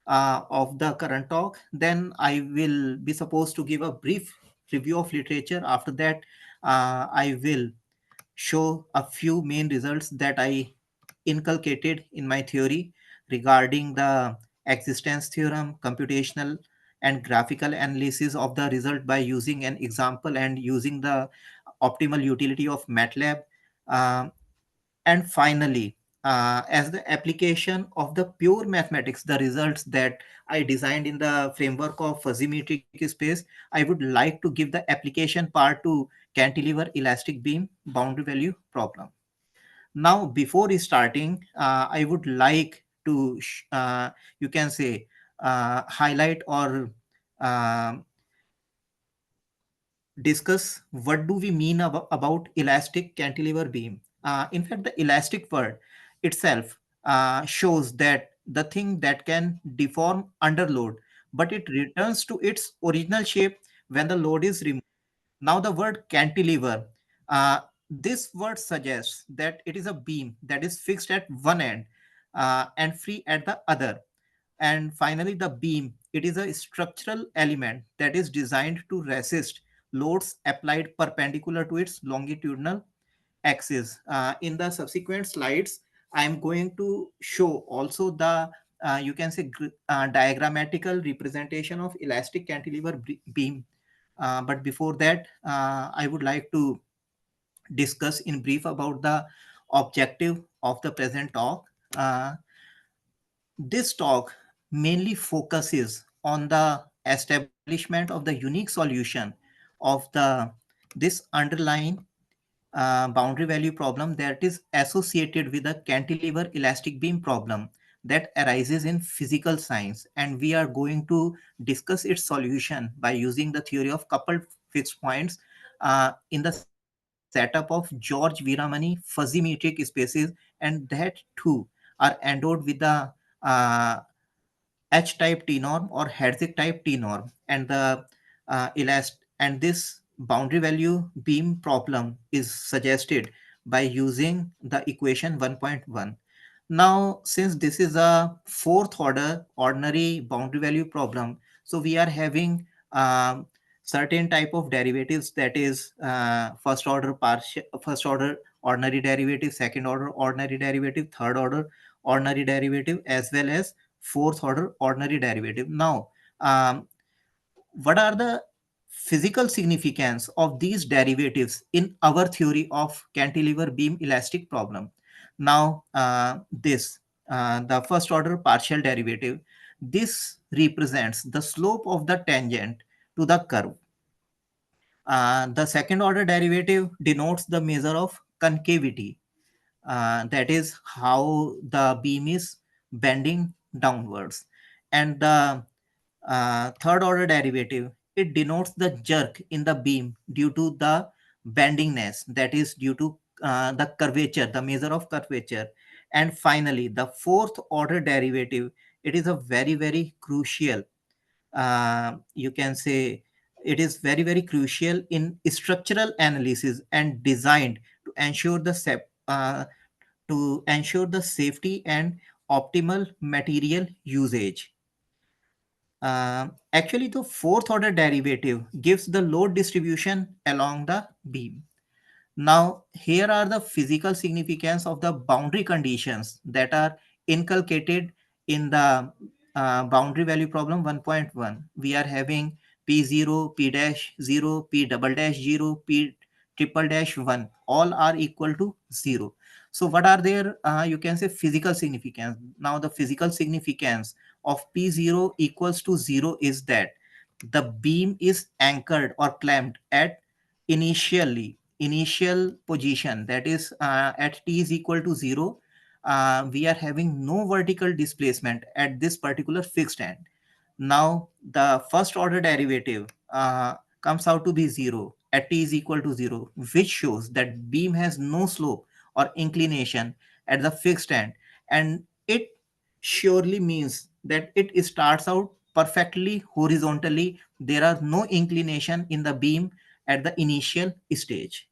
of the current talk. Then I will be supposed to give a brief review of literature. After that, I will show a few main results that I inculcated in my theory regarding the existence theorem, computational and graphical analysis of the result by using an example and using the optimal utility of MATLAB. Um, and finally, as the application of the pure mathematics, the results that I designed in the framework of fuzzy metric space, I would like to give the application part to cantilever elastic beam boundary value problem. Now, before starting, I would like to, you can say, highlight or um discuss what do we mean about elastic cantilever beam. In fact, the elastic word itself shows that the thing that can deform under load, but it returns to its original shape when the load is removed. Now, the word cantilever, uh, this word suggests that it is a beam that is fixed at one end and free at the other. And finally, the beam, it is a structural element that is designed to resist loads applied perpendicular to its longitudinal axis. In the subsequent slides, I am going to show also the you can say diagrammatical representation of elastic cantilever beam. But before that, I would like to discuss in brief about the objective of the present talk. Uh, this talk mainly focuses on the establishment of the unique solution of the this underlying boundary value problem that is associated with the cantilever elastic beam problem that arises in physical science, and we are going to discuss its solution by using the theory of coupled fixed points in the setup of George Viramani fuzzy metric spaces, and that too are endowed with the uh, H-type T-norm or Hertzik type T-norm, and the and this boundary value beam problem is suggested by using the equation 1.1. Now, since this is a fourth order ordinary boundary value problem, so we are having certain type of derivatives, that is first order ordinary derivative, second order ordinary derivative, third order ordinary derivative, as well as fourth order ordinary derivative. Now, um, what are the physical significance of these derivatives in our theory of cantilever beam elastic problem? Now, the first order partial derivative, this represents the slope of the tangent to the curve. The second order derivative denotes the measure of concavity, that is how the beam is bending downwards. And the third order derivative, it denotes the jerk in the beam due to the bendingness, that is due to the curvature, the measure of curvature. And finally, the fourth order derivative, it is a very crucial, you can say, it is very crucial in structural analysis and designed to ensure to ensure the safety and optimal material usage. Actually, the fourth order derivative gives the load distribution along the beam. Now, here are the physical significance of the boundary conditions that are inculcated in the boundary value problem 1.1. We are having P0, P dash 0, P double dash 0, P triple dash 1, all are equal to 0. So what are their, you can say, physical significance? Now, the physical significance of P0 equals to 0 is that the beam is anchored or clamped at initial position, that is at t is equal to 0. We are having no vertical displacement at this particular fixed end. Now the first order derivative comes out to be 0 at t is equal to 0, which shows that beam has no slope or inclination at the fixed end, and it surely means that it starts out perfectly horizontally. There are no inclination in the beam at the initial stage.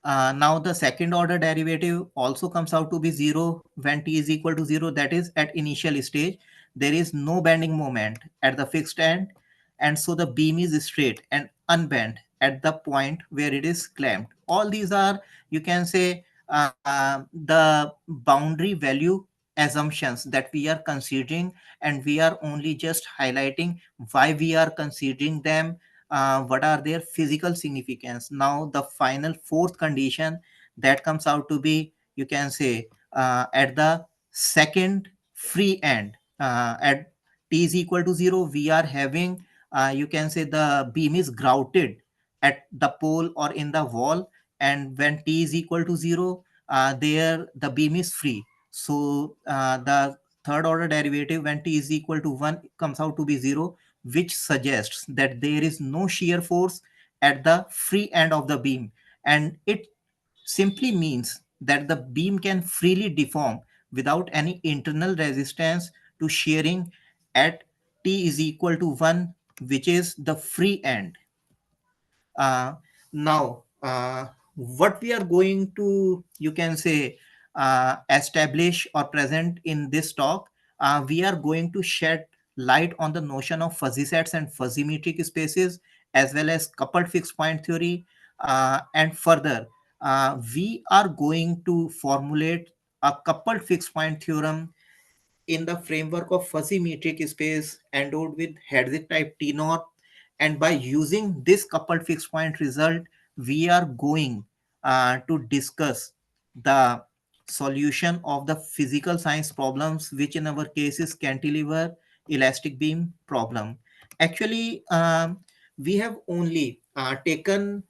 Now the second order derivative also comes out to be 0 when t is equal to 0, that is at initial stage. There is no bending moment at the fixed end, and so the beam is straight and unbent at the point where it is clamped. All these are, you can say, the boundary value assumptions that we are considering, and we are only just highlighting why we are considering them, what are their physical significance. Now the final fourth condition that comes out to be, you can say, at the second free end, at t is equal to 0, we are having, you can say, the beam is grouted at the pole or in the wall, and when t is equal to 0, there the beam is free. So the third order derivative when t is equal to 1 comes out to be 0, which suggests that there is no shear force at the free end of the beam, and it simply means that the beam can freely deform without any internal resistance to shearing at t is equal to 1, which is the free end. Now, what we are going to, you can say, establish or present in this talk, we are going to shed light on the notion of fuzzy sets and fuzzy metric spaces, as well as coupled fixed point theory. And further, we are going to formulate a coupled fixed point theorem in the framework of fuzzy metric space endowed with Herzig type T naught. And by using this coupled fixed point result, we are going to discuss the solution of the physical science problems, which in our case is cantilever elastic beam problem. Actually, we have only taken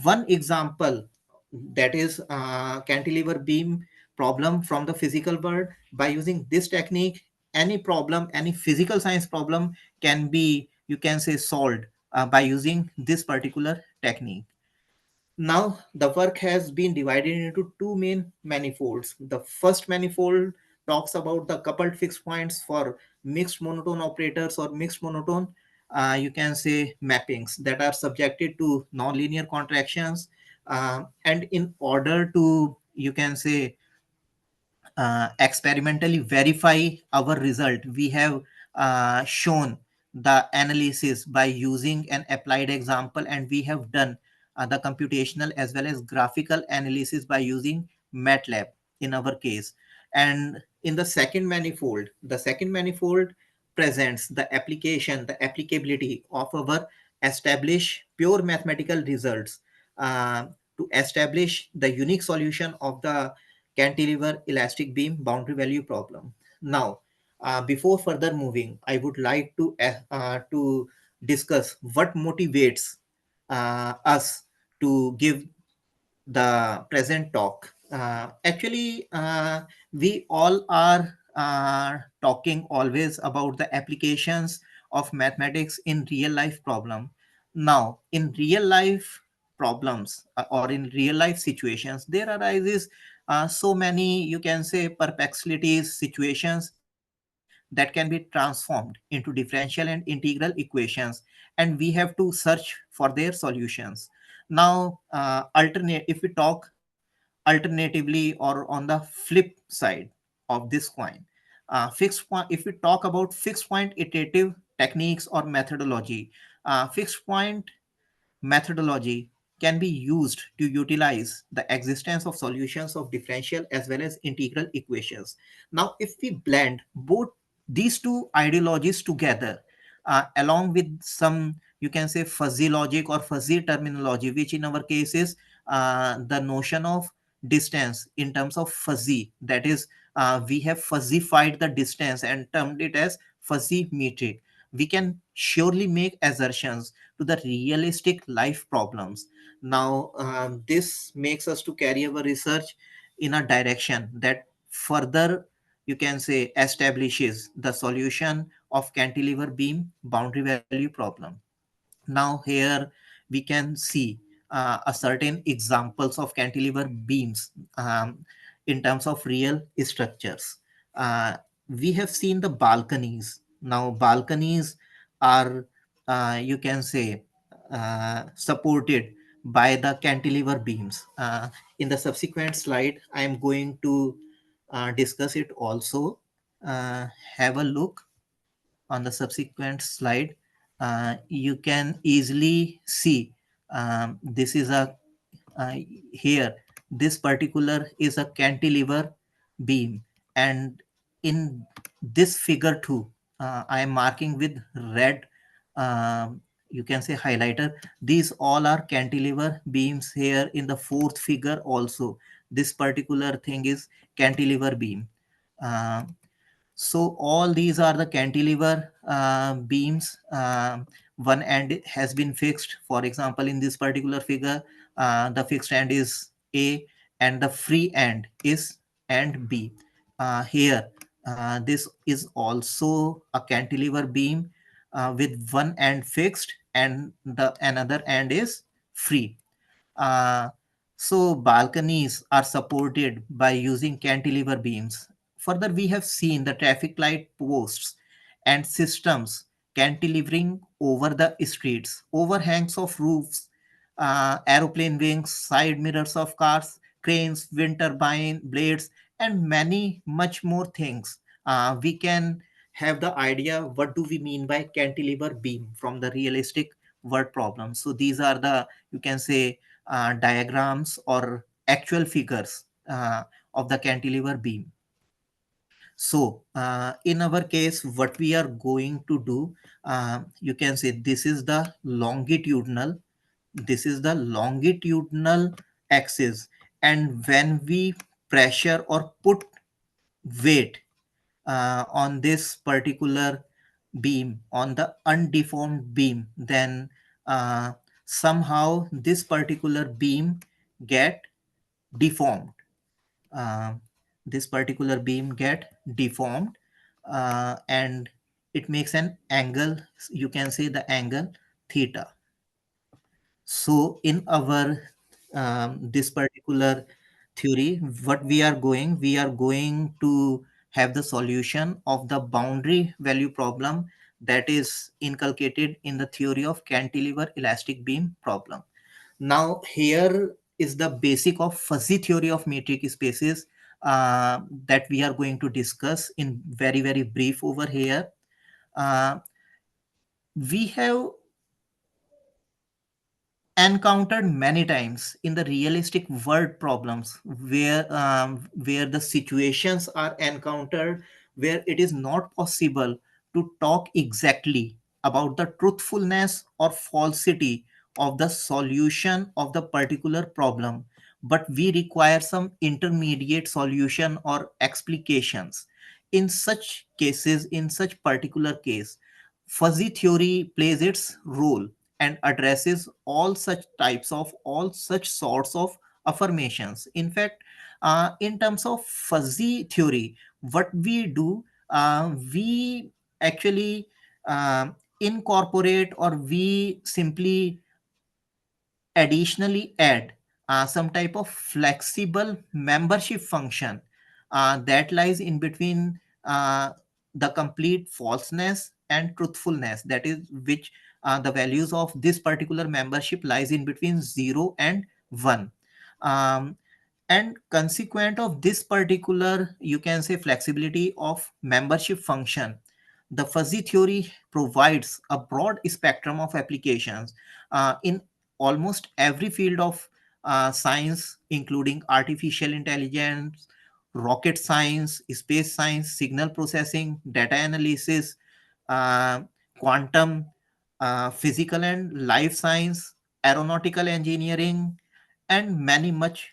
one example, that is cantilever beam problem from the physical world. By using this technique, any problem, any physical science problem can be, you can say, solved by using this particular technique. Now the work has been divided into two main manifolds. The first manifold talks about the coupled fixed points for mixed monotone operators or mixed monotone, you can say, mappings that are subjected to nonlinear contractions. And in order to, you can say, experimentally verify our result, we have shown the analysis by using an applied example, and we have done the computational as well as graphical analysis by using MATLAB in our case. And in the second manifold presents the application, the applicability of our established pure mathematical results uh, to establish the unique solution of the cantilever elastic beam boundary value problem. Now, before further moving, I would like to discuss what motivates us to give the present talk. Actually, we all are talking always about the applications of mathematics in real life problem. Now, in real life problems or in real life situations, there arises so many, you can say, perplexities, situations that can be transformed into differential and integral equations, and we have to search for their solutions. Now, alternate if we talk alternatively or on the flip side of this coin, fixed point, if we talk about fixed point iterative techniques or methodology, fixed point methodology can be used to utilize the existence of solutions of differential as well as integral equations. Now, if we blend both these two ideologies together, along with some, you can say, fuzzy logic or fuzzy terminology, which in our case is the notion of distance in terms of fuzzy, that is, we have fuzzified the distance and termed it as fuzzy metric. We can surely make assertions to the realistic life problems. Now, this makes us to carry our research in a direction that further, you can say, establishes the solution of cantilever beam boundary value problem. Now here we can see a certain examples of cantilever beams in terms of real structures. Uh, we have seen the balconies. Now balconies are, you can say, supported by the cantilever beams. In the subsequent slide, I am going to discuss it also. Have a look on the subsequent slide. You can easily see this is a uh, here this particular is a cantilever beam, and in this figure too, I am marking with red, you can say highlighter. These all are cantilever beams. Here in the fourth figure also, this particular thing is cantilever beam. uh, so all these are the cantilever beams. One end has been fixed. For example, in this particular figure, the fixed end is A and the free end is end B. Here, this is also a cantilever beam with one end fixed and the another end is free. Uh, so balconies are supported by using cantilever beams. Further, we have seen the traffic light posts and systems cantilevering over the streets, overhangs of roofs, aeroplane wings, side mirrors of cars, cranes, wind turbine blades, and many much more things. We can have the idea what do we mean by cantilever beam from the realistic word problem. So these are the, you can say, diagrams or actual figures of the cantilever beam. So in our case, what we are going to do, you can say this is the longitudinal axis, and when we pressure or put weight on this particular beam, on the undeformed beam, then uh, somehow this particular beam get deformed. Uh, this particular beam get deformed, and it makes an angle. You can say the angle theta. So in our this particular theory, what we are going to have the solution of the boundary value problem that is inculcated in the theory of cantilever elastic beam problem. Now here is the basic of fuzzy theory of metric spaces that we are going to discuss in very brief over here. Uh, we have encountered many times in the realistic world problems where the situations are encountered where it is not possible to talk exactly about the truthfulness or falsity of the solution of the particular problem, but we require some intermediate solution or explications. In such cases, in such particular case, fuzzy theory plays its role and addresses all such sorts of affirmations. In fact, in terms of fuzzy theory, what we do, we actually incorporate or we simply additionally add some type of flexible membership function that lies in between uh, the complete falseness and truthfulness, that is which the values of this particular membership lies in between 0 and 1. um, and consequent of this particular, you can say, flexibility of membership function, the fuzzy theory provides a broad spectrum of applications in almost every field of science, including artificial intelligence, rocket science, space science, signal processing, data analysis, uh, quantum, physical and life science, aeronautical engineering, and many much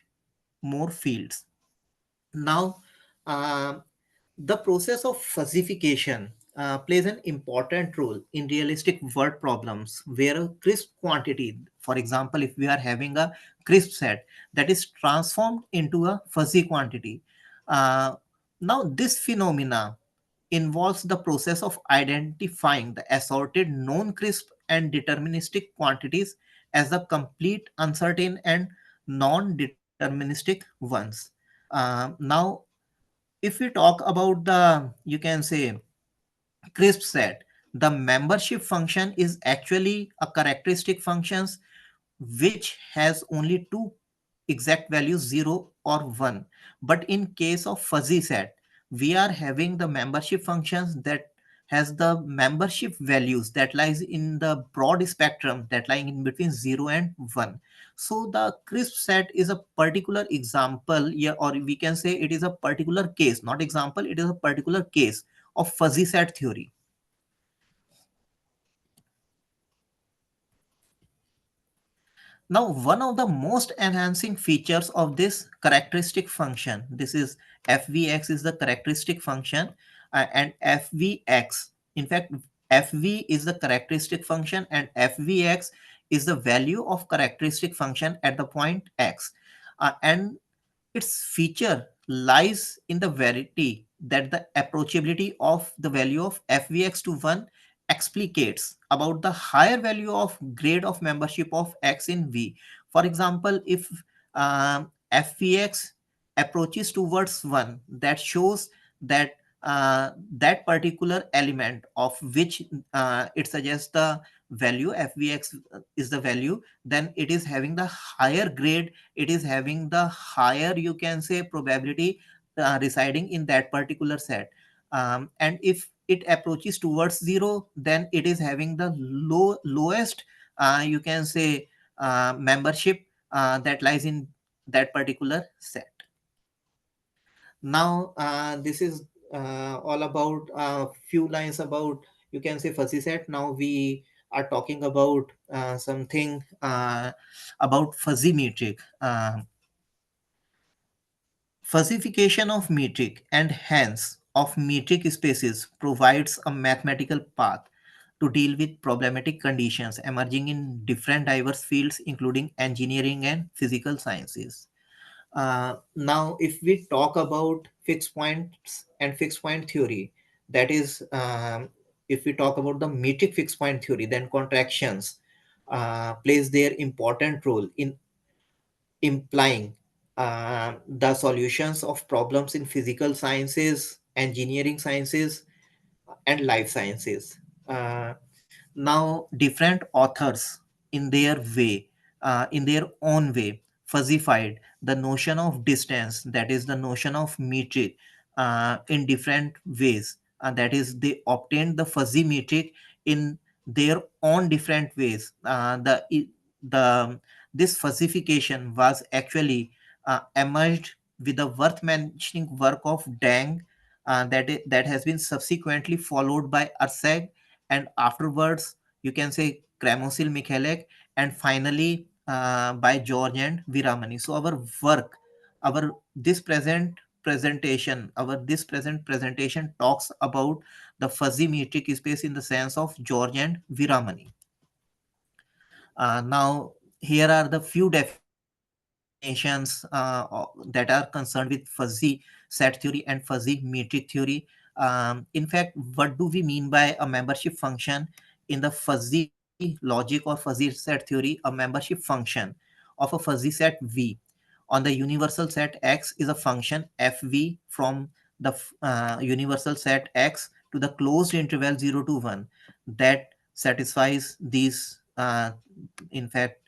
more fields. Now, uh, the process of fuzzification plays an important role in realistic word problems where a crisp quantity, for example, if we are having a crisp set that is transformed into a fuzzy quantity. Uh, Now, this phenomena involves the process of identifying the assorted known crisp and deterministic quantities as the complete, uncertain, and non deterministic ones. Now, if we talk about the, you can say, crisp set, the membership function is actually a characteristic functions which has only two exact values, 0 or 1. But in case of fuzzy set, we are having the membership functions that has the membership values that lies in the broad spectrum that lying in between 0 and 1. So the crisp set is a particular example, yeah, or we can say it is a particular case, not example, it is a particular case of fuzzy set theory. Now, one of the most enhancing features of this characteristic function, this is fvx is the characteristic function, and fvx, in fact, fv is the characteristic function and fvx is the value of characteristic function at the point x. And its feature lies in the verity that the approachability of the value of fvx to 1 explicates about the higher value of grade of membership of x in V. For example, if fvx approaches towards 1, that shows that that particular element of which it suggests the value fvx is the value, then it is having the higher grade, it is having the higher, you can say, probability residing in that particular set. And if it approaches towards 0, then it is having the lowest, you can say, membership that lies in that particular set. Now, this is all about a few lines about, you can say, fuzzy set. Now we are talking about something about fuzzy metric. Fuzzification of metric and hence of metric spaces provides a mathematical path to deal with problematic conditions emerging in different diverse fields, including engineering and physical sciences. Now, if we talk about fixed points and fixed point theory, that is, if we talk about the metric fixed point theory, then contractions plays their important role in implying the solutions of problems in physical sciences, engineering sciences, and life sciences. Uh, Now, different authors, in their way, in their own way, fuzzified the notion of distance, that is the notion of metric, in different ways. That is, they obtained the fuzzy metric in their own different ways. The this fuzzification was actually emerged with the worth mentioning work of Deng, that has been subsequently followed by Arseg, and afterwards, you can say, Kramosil Mikhailek, and finally by George and Viramani. So our work, our this present this present presentation talks about the fuzzy metric space in the sense of George and Viramani. Now, here are the few definitions that are concerned with fuzzy set theory and fuzzy metric theory. In fact, what do we mean by a membership function in the fuzzy logic or fuzzy set theory? A membership function of a fuzzy set V on the universal set X is a function fv from the universal set X to the closed interval 0 to 1 that satisfies these, in fact,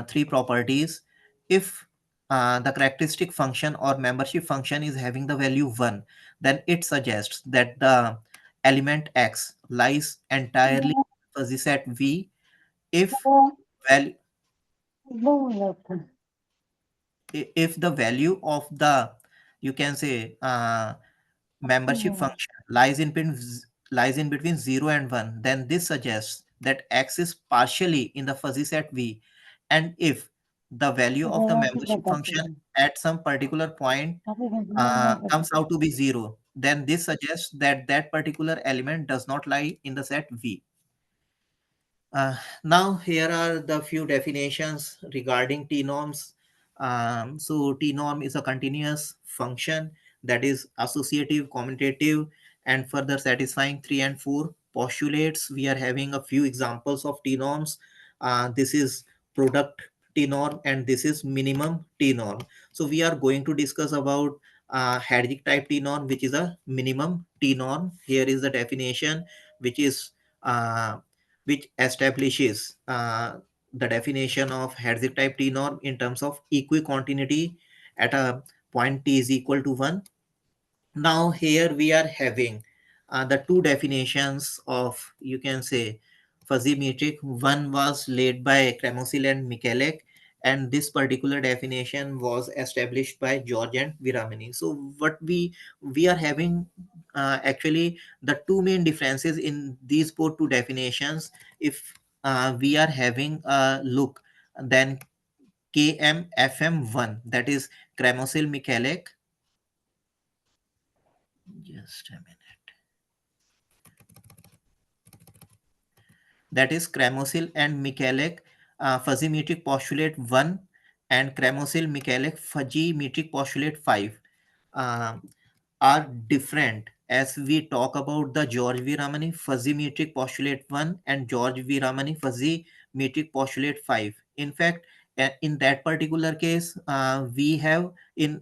three properties. If the characteristic function or membership function is having the value 1, then it suggests that the element X lies entirely in fuzzy set V. If val if the value of the, you can say, membership function lies in between 0 and 1, then this suggests that X is partially in the fuzzy set V. And if the value of the membership function at some particular point comes out to be 0, then this suggests that that particular element does not lie in the set V. Now here are the few definitions regarding T-norms. So T-norm is a continuous function that is associative, commutative, and further satisfying 3 and 4 postulates. We are having a few examples of T-norms. This is product T-norm and this is minimum T-norm. So we are going to discuss about Hadjic type T-norm, which is a minimum T-norm. Here is the definition, which is uh, which establishes the definition of Hadjic type T norm in terms of equicontinuity at a point t is equal to 1. Now here we are having the two definitions of, you can say, fuzzy metric. One was laid by Kremosil and Michalek, and this particular definition was established by George and Viramani. So what we are having actually the two main differences in these both two definitions. If we are having a look, then KMFM1, that is Kremosil Michalek. Just a minute. That is Kremosil and Michalek fuzzy metric postulate 1 and Kremosil Michalek fuzzy metric postulate 5 uh, are different as we talk about the George V. Ramani fuzzy metric postulate 1 and George V. Ramani fuzzy metric postulate 5. In fact, in that particular case, we have in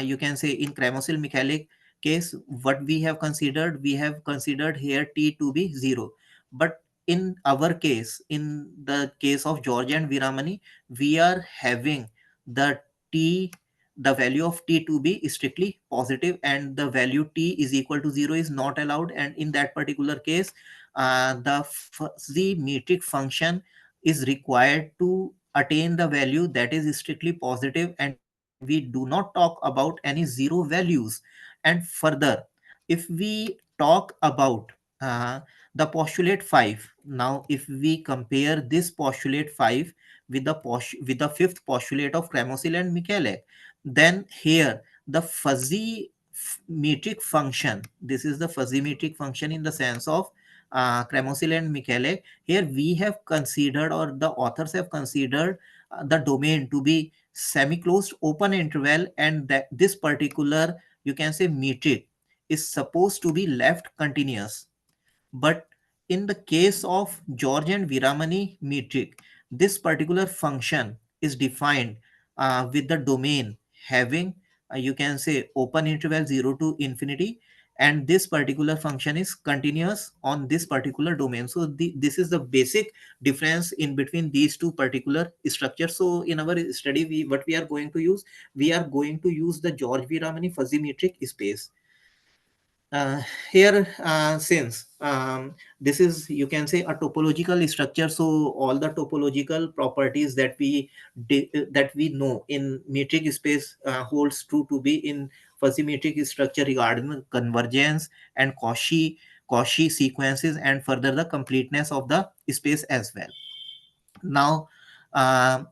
you can say in Kremosil Michalek case, what we have considered here T to be 0. But in our case, in the case of George and Viramani, we are having the T, the value of T to be strictly positive, and the value T is equal to 0 is not allowed. And in that particular case, the fuzzy metric function is required to attain the value that is strictly positive, and we do not talk about any zero values. And further, if we talk about uh, the postulate 5, now if we compare this postulate 5 with with the fifth postulate of Kremosil and Michalek, then here the fuzzy metric function, this is the fuzzy metric function in the sense of Kremosil and Michalek. Here we have considered, or the authors have considered, the domain to be semi-closed open interval, and that this particular, you can say, metric is supposed to be left continuous. But in the case of George and Viramani metric, this particular function is defined with the domain having, you can say, open interval 0 to infinity, and this particular function is continuous on this particular domain. So this is the basic difference in between these two particular structures. So in our study, what we are going to use, we are going to use the George Viramani fuzzy metric space. Here since this is, you can say, a topological structure, so all the topological properties that we know in metric space holds true to be in fuzzy metric structure regarding convergence and Cauchy sequences, and further the completeness of the space as well. Now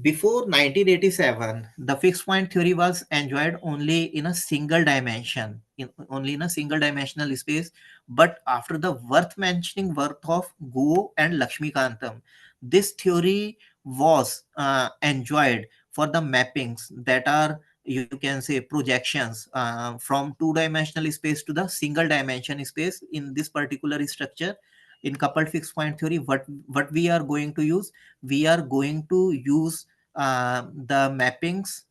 before 1987, the fixed point theory was enjoyed only in a single dimension, only in a single dimensional space. But after the worth mentioning work of Guo and Lakshmikantam, this theory was enjoyed for the mappings that are, you can say, projections from two-dimensional space to the single dimension space in this particular structure. In coupled fixed point theory, what we are going to use, we are going to use the mappings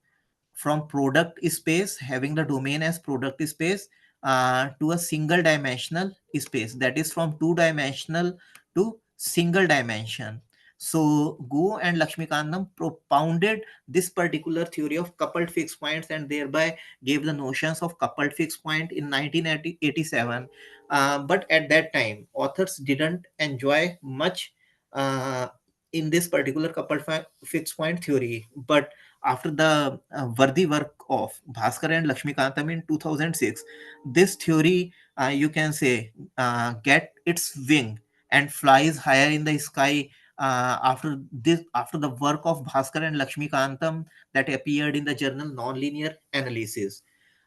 from product space having the domain as product space to a single dimensional space, that is from two dimensional to single dimension. So Go and Lakshmikandam propounded this particular theory of coupled fixed points and thereby gave the notions of coupled fixed point in 1987. But at that time, authors didn't enjoy much uh, in this particular fixed point theory. But after the worthy work of Bhaskar and Lakshmikantam in 2006, this theory, you can say, get its wing and flies higher in the sky after the work of Bhaskar and Lakshmikantam that appeared in the journal Nonlinear Analysis.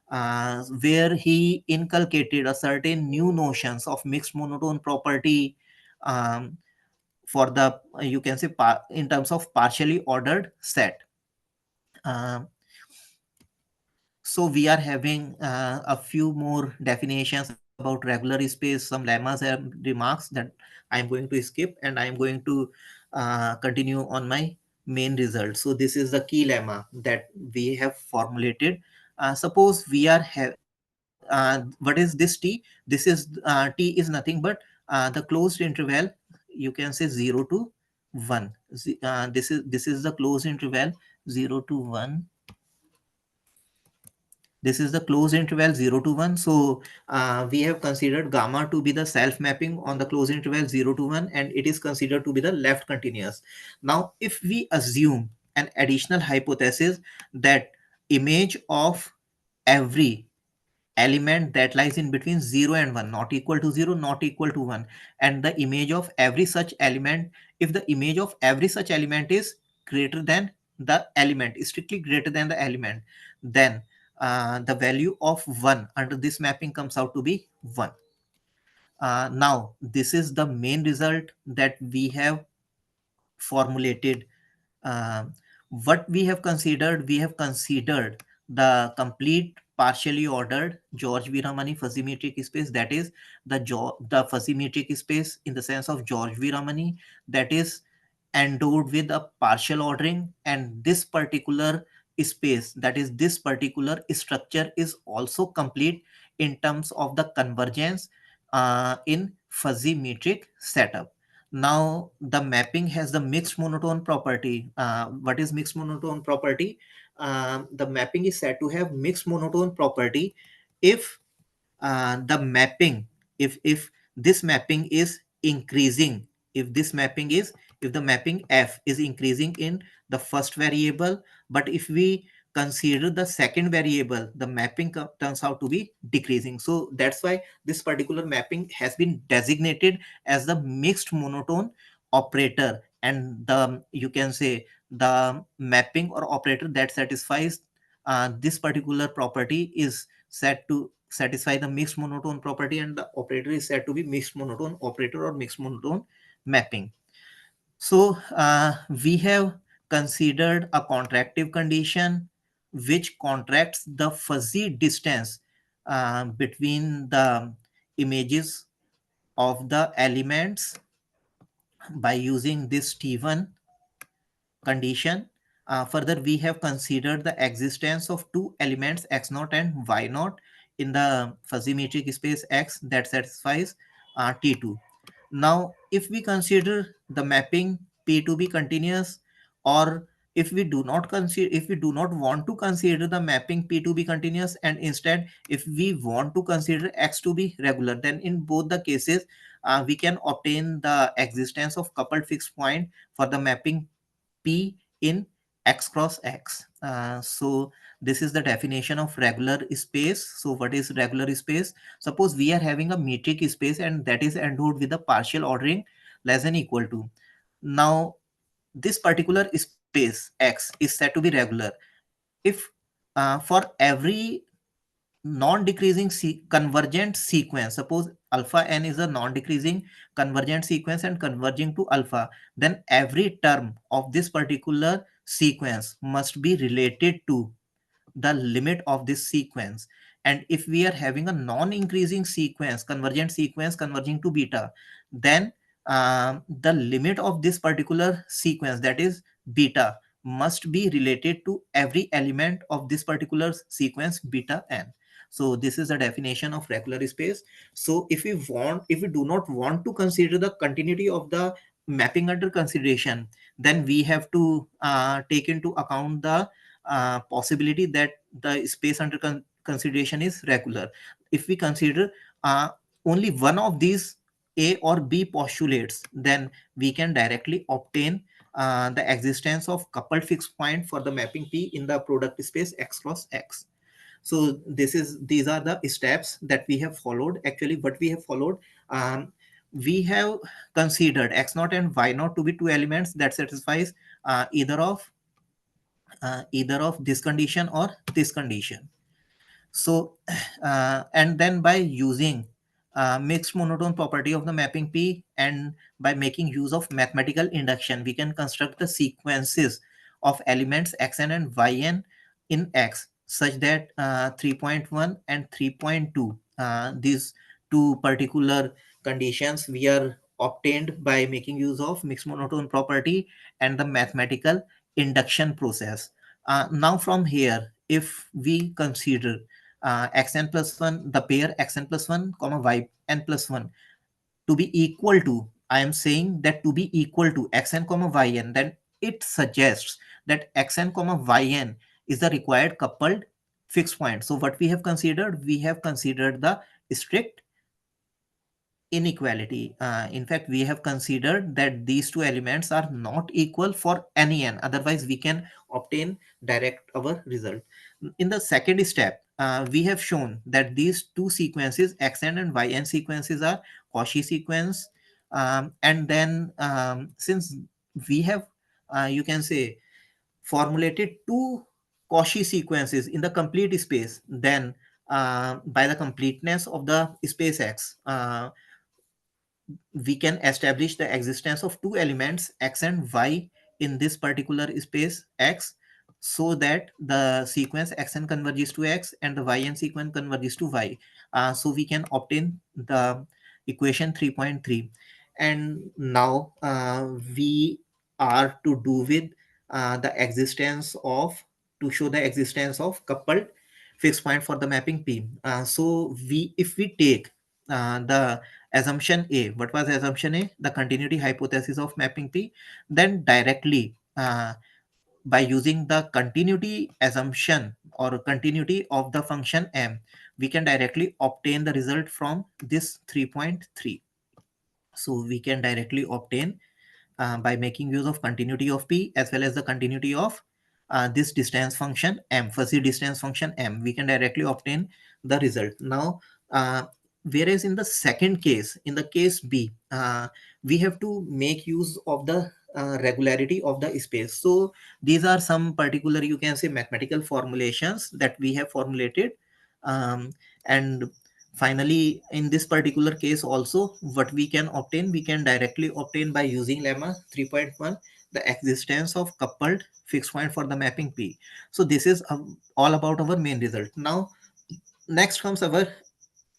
where he inculcated a certain new notions of mixed monotone property, um, for the you can say in terms of partially ordered set. Um, so we are having a few more definitions about regular space, some lemmas and remarks that I'm going to skip, and I'm going to continue on my main result. So this is the key lemma that we have formulated. Suppose we are what is this T? This is T is nothing but the closed interval. You can say 0 to 1. This is the closed interval 0 to 1. This is the closed interval 0 to 1. So we have considered gamma to be the self-mapping on the closed interval 0 to 1, and it is considered to be the left continuous. Now, if we assume an additional hypothesis that image of every element that lies in between 0 and 1, not equal to 0, not equal to 1, and the image of every such element, if the image of every such element is greater than the element, strictly greater than the element, then the value of 1 under this mapping comes out to be 1. Now this is the main result that we have formulated. uh, what we have considered the complete partially ordered George Viramani fuzzy metric space, that is the fuzzy metric space in the sense of George Viramani, that is endowed with a partial ordering, and this particular space, that is this particular structure, is also complete in terms of the convergence in fuzzy metric setup. Now the mapping has the mixed monotone property. What is mixed monotone property? The mapping is said to have mixed monotone property if the mapping, if this mapping is increasing, if this mapping is if the mapping f is increasing in the first variable, but if we consider the second variable, the mapping turns out to be decreasing. So that's why this particular mapping has been designated as the mixed monotone operator, and the you can say the mapping or operator that satisfies this particular property is said to satisfy the mixed monotone property, and the operator is said to be mixed monotone operator or mixed monotone mapping. So we have considered a contractive condition which contracts the fuzzy distance between the images of the elements by using this T1 condition. Further, we have considered the existence of two elements x0 and y0 in the fuzzy metric space X that satisfies T2. Now, if we consider the mapping P to be continuous, or if we do not want to consider the mapping P to be continuous, and instead if we want to consider X to be regular, then in both the cases we can obtain the existence of coupled fixed point for the mapping P in X cross X. So this is the definition of regular space. So what is regular space? Suppose we are having a metric space and that is endowed with a partial ordering less than equal to. Now this particular space X is said to be regular if for every non-decreasing convergent sequence, suppose alpha n is a non-decreasing convergent sequence and converging to alpha, then every term of this particular sequence must be related to the limit of this sequence. And if we are having a non-increasing sequence, convergent sequence converging to beta, then the limit of this particular sequence, that is beta, must be related to every element of this particular sequence beta n. So this is the definition of regular space. So if we do not want to consider the continuity of the mapping under consideration, then we have to take into account the possibility that the space under consideration is regular. If we consider uh, only one of these A or B postulates, then we can directly obtain the existence of coupled fixed point for the mapping P in the product space X cross X. So these are the steps that we have followed. Actually, what we have followed, um, we have considered X0 and Y0 to be two elements that satisfies uh, either of either of this condition or this condition. So, and then by using mixed monotone property of the mapping P and by making use of mathematical induction, we can construct the sequences of elements xn and yn in X such that 3.1 and 3.2, these two particular conditions we are obtained by making use of mixed monotone property and the mathematical induction process. Now from here, if we consider xn plus 1, the pair xn plus 1 comma yn plus 1 to be equal to, I am saying that to be equal to xn comma yn, then it suggests that xn comma yn is the required coupled fixed point. So what we have considered? We have considered the strict inequality. In fact, we have considered that these two elements are not equal for any n, otherwise we can obtain direct our result. In the second step, we have shown that these two sequences xn and yn sequences are Cauchy sequence, and then since we have you can say formulated two Cauchy sequences in the complete space, then by the completeness of the space X, we can establish the existence of two elements x and y in this particular space X, so that the sequence xn converges to X and the yn sequence converges to Y. So we can obtain the equation 3.3. And now we are to do with the existence of, to show the existence of coupled fixed point for the mapping P. So if we take the assumption A. What was assumption A? The continuity hypothesis of mapping P. Then directly by using the continuity assumption or continuity of the function M, we can directly obtain the result from this 3.3. So we can directly obtain by making use of continuity of P as well as the continuity of this distance function M, fuzzy distance function M, we can directly obtain the result. Now, whereas in the second case, in the case B, we have to make use of the regularity of the space. So these are some particular, you can say, mathematical formulations that we have formulated. And finally, in this particular case also, what we can obtain, we can directly obtain by using lemma 3.1 the existence of coupled fixed point for the mapping P. So this is all about our main result. Now, next comes our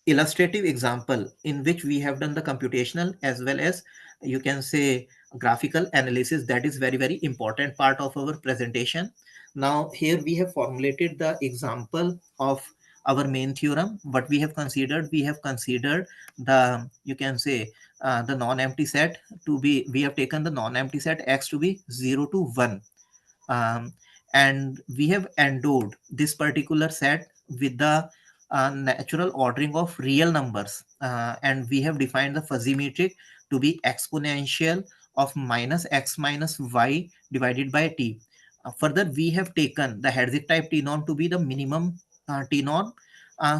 illustrative example in which we have done the computational as well as, you can say, graphical analysis. That is very, very important part of our presentation. Now here we have formulated the example of our main theorem. What we have considered, we have considered the, you can say, the non-empty set to be, we have taken the non-empty set X to be 0 to 1. And we have endowed this particular set with the natural ordering of real numbers, and we have defined the fuzzy metric to be exponential of minus x minus y divided by t. Further, we have taken the Herzig type t norm to be the minimum t norm.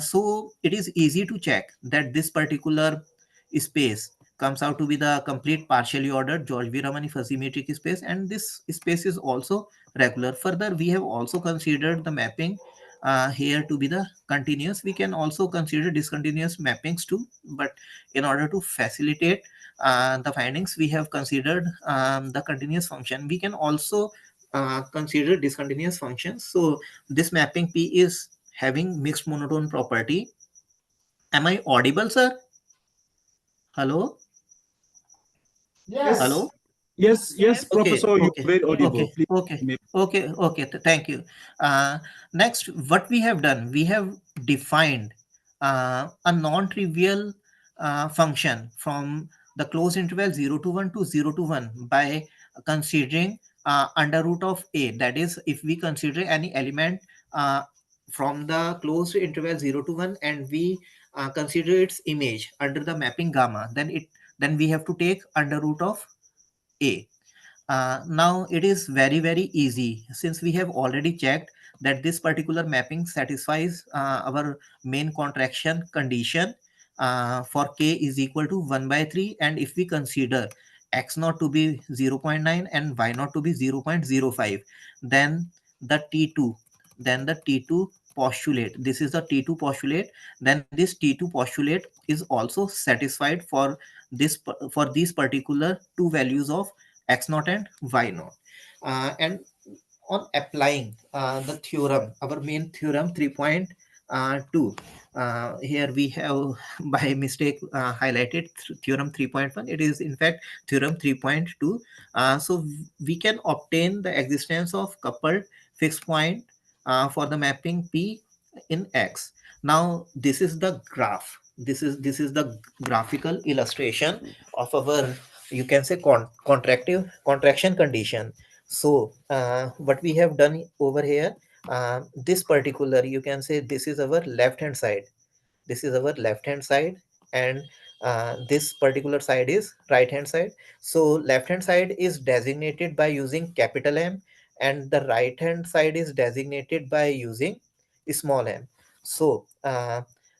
So it is easy to check that this particular space comes out to be the complete partially ordered George V. Ramani fuzzy metric space, and this space is also regular. Further, we have also considered the mapping here to be the continuous. We can also consider discontinuous mappings too, but in order to facilitate the findings, we have considered the continuous function. We can also consider discontinuous functions. So this mapping P is having mixed monotone property. Am I audible, sir? Hello? Yes. Hello? Yes, Yes. Professor, Okay, you're very audible. Please. okay. Thank you. Next, what we have done, we have defined a non-trivial function from the closed interval 0 to 1 to 0 to 1 by considering under root of a. That is, if we consider any element from the closed interval 0 to 1 and we consider its image under the mapping gamma, then we have to take under root of a. Now it is very, very easy, since we have already checked that this particular mapping satisfies our main contraction condition for k is equal to 1 by 3, and if we consider x naught to be 0.9 and y naught to be 0.05, then the t2 postulate, this is the T2 postulate, then this T2 postulate is also satisfied for these particular two values of x0 and y0. And on applying the theorem, our main theorem 3.2, here we have by mistake highlighted theorem 3.1. It is in fact theorem 3.2. So we can obtain the existence of coupled fixed point for the mapping P in X. Now this is the graph. This is the graphical illustration of our, you can say, contraction condition. So what we have done over here, this particular, you can say, this is our left hand side. This is our left hand side, and this particular side is right hand side. So left hand side is designated by using capital M, and the right hand side is designated by using small m. So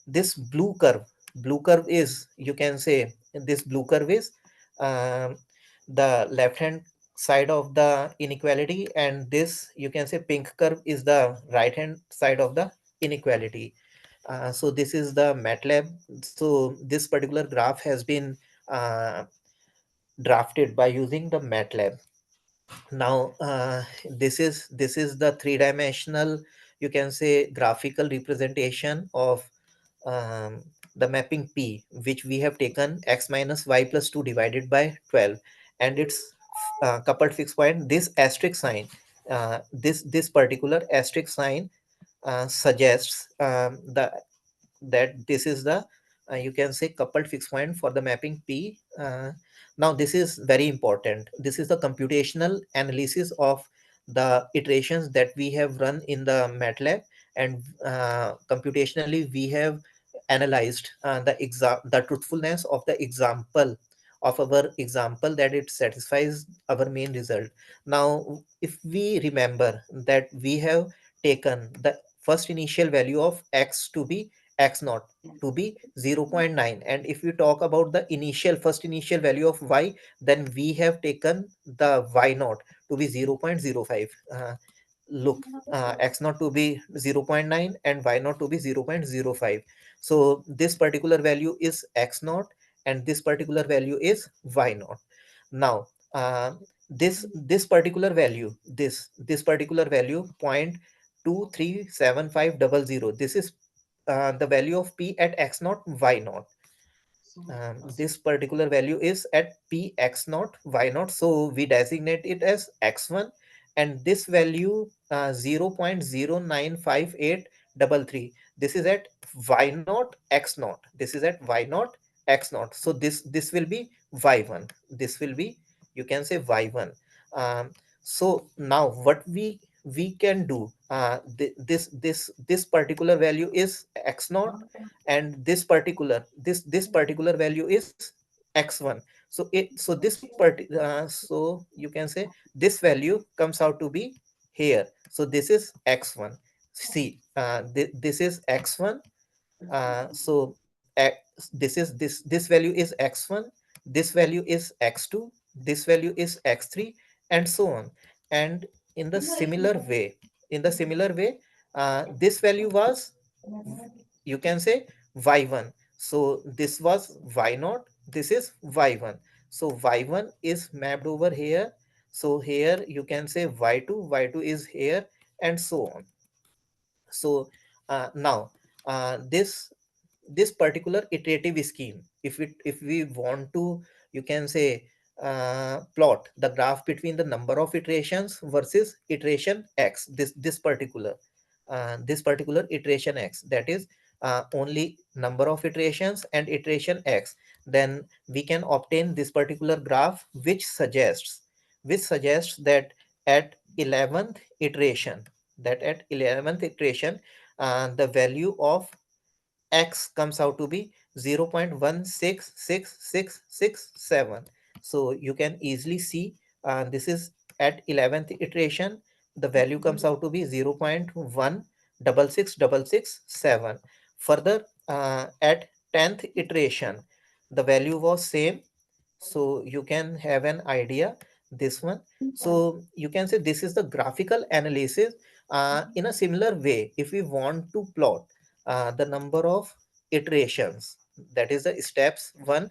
this blue curve is, you can say, this blue curve is um the left hand side of the inequality, and this, you can say, pink curve is the right hand side of the inequality. So this is the MATLAB. So this particular graph has been uh, drafted by using the MATLAB. Now this is the three-dimensional, you can say, graphical representation of um, the mapping P, which we have taken x minus y plus 2 divided by 12, and its coupled fixed point. This asterisk sign, this particular asterisk sign suggests that this is the, you can say, coupled fixed point for the mapping P. Now this is very important. This is the computational analysis of the iterations that we have run in the MATLAB, and computationally we have analyzed the truthfulness of the example of our example, that it satisfies our main result. Now if we remember that we have taken the first initial value of x to be x naught, to be 0.9, and if we talk about the first initial value of y, then we have taken the y naught to be 0.05. Look, x naught to be 0.9 and y naught to be 0.05. So this particular value is x naught, and this particular value is y naught. Now this particular value, this particular value 0.237500, this is the value of P at x naught y naught. This particular value is at P x naught y naught, so we designate it as x1, and this value 0.095833, this is at y naught x naught, this is at y naught x naught. So this will be y1, this will be, you can say, y1. So now what we can do, this particular value is x naught, and this particular value is x1. So you can say this value comes out to be here. So this is x1. See, this is x1. This value is x1, this value is x2, this value is x3, and so on. And in the similar way, this value was, you can say, y1. So this was y0, this is y1. So y1 is mapped over here. So here you can say y2 is here, and so on. So now this particular iterative scheme, if we want to, you can say, plot the graph between the number of iterations versus iteration x, this particular iteration x, that is only number of iterations and iteration x, then we can obtain this particular graph, which suggests that at 11th iteration, the value of x comes out to be 0.166667. So you can easily see, this is at 11th iteration, the value comes out to be 0.166667. Further, at 10th iteration, the value was same. So you can have an idea, this one. So you can say this is the graphical analysis In a similar way, if we want to plot the number of iterations, that is the steps one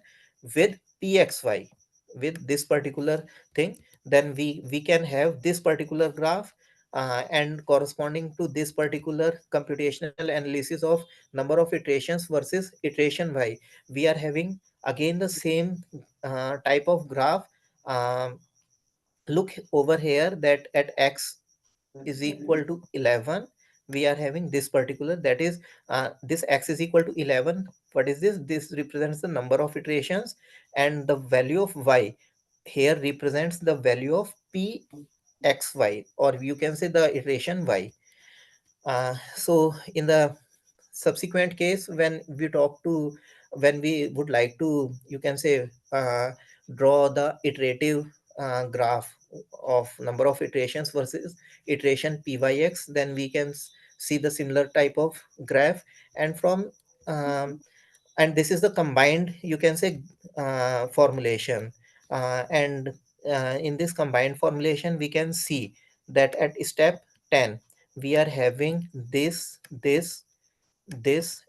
with pxy, with this particular thing, then we can have this particular graph, and corresponding to this particular computational analysis of number of iterations versus iteration y, we are having again the same type of graph. um, Look over here that at x is equal to 11, we are having this particular, that is this x is equal to 11. What is this? This represents the number of iterations, and the value of y here represents the value of p xy, or you can say the iteration y. So in the subsequent case, when we would like to, you can say, draw the iterative graph of number of iterations versus iteration pyx, then we can see the similar type of graph. And from and this is the combined, you can say, formulation. And In this combined formulation, we can see that at step 10 we are having this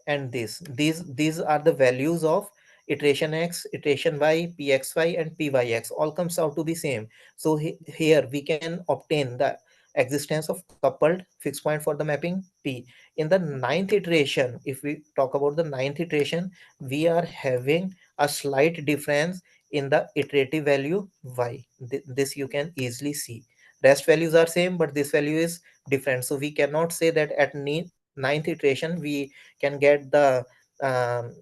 and these are the values of iteration x, iteration y, pxy and pyx, all comes out to be same. So here we can obtain the existence of coupled fixed point for the mapping p. In the ninth iteration, if we talk about the ninth iteration, we are having a slight difference in the iterative value y. This you can easily see. Rest values are same, but this value is different. So we cannot say that at ninth iteration we can get the um,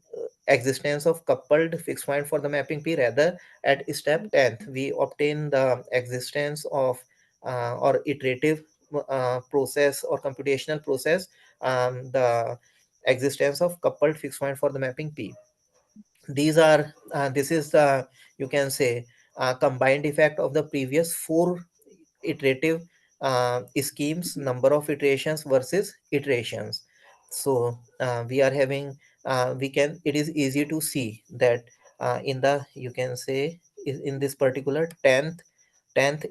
existence of coupled fixed point for the mapping p. Rather, at step 10th we obtain the existence of or iterative process or computational process, the existence of coupled fixed point for the mapping p. These are this is the, you can say, combined effect of the previous four iterative schemes, number of iterations versus iterations. So we are having, we can, it is easy to see that in the, you can say, in this particular 10th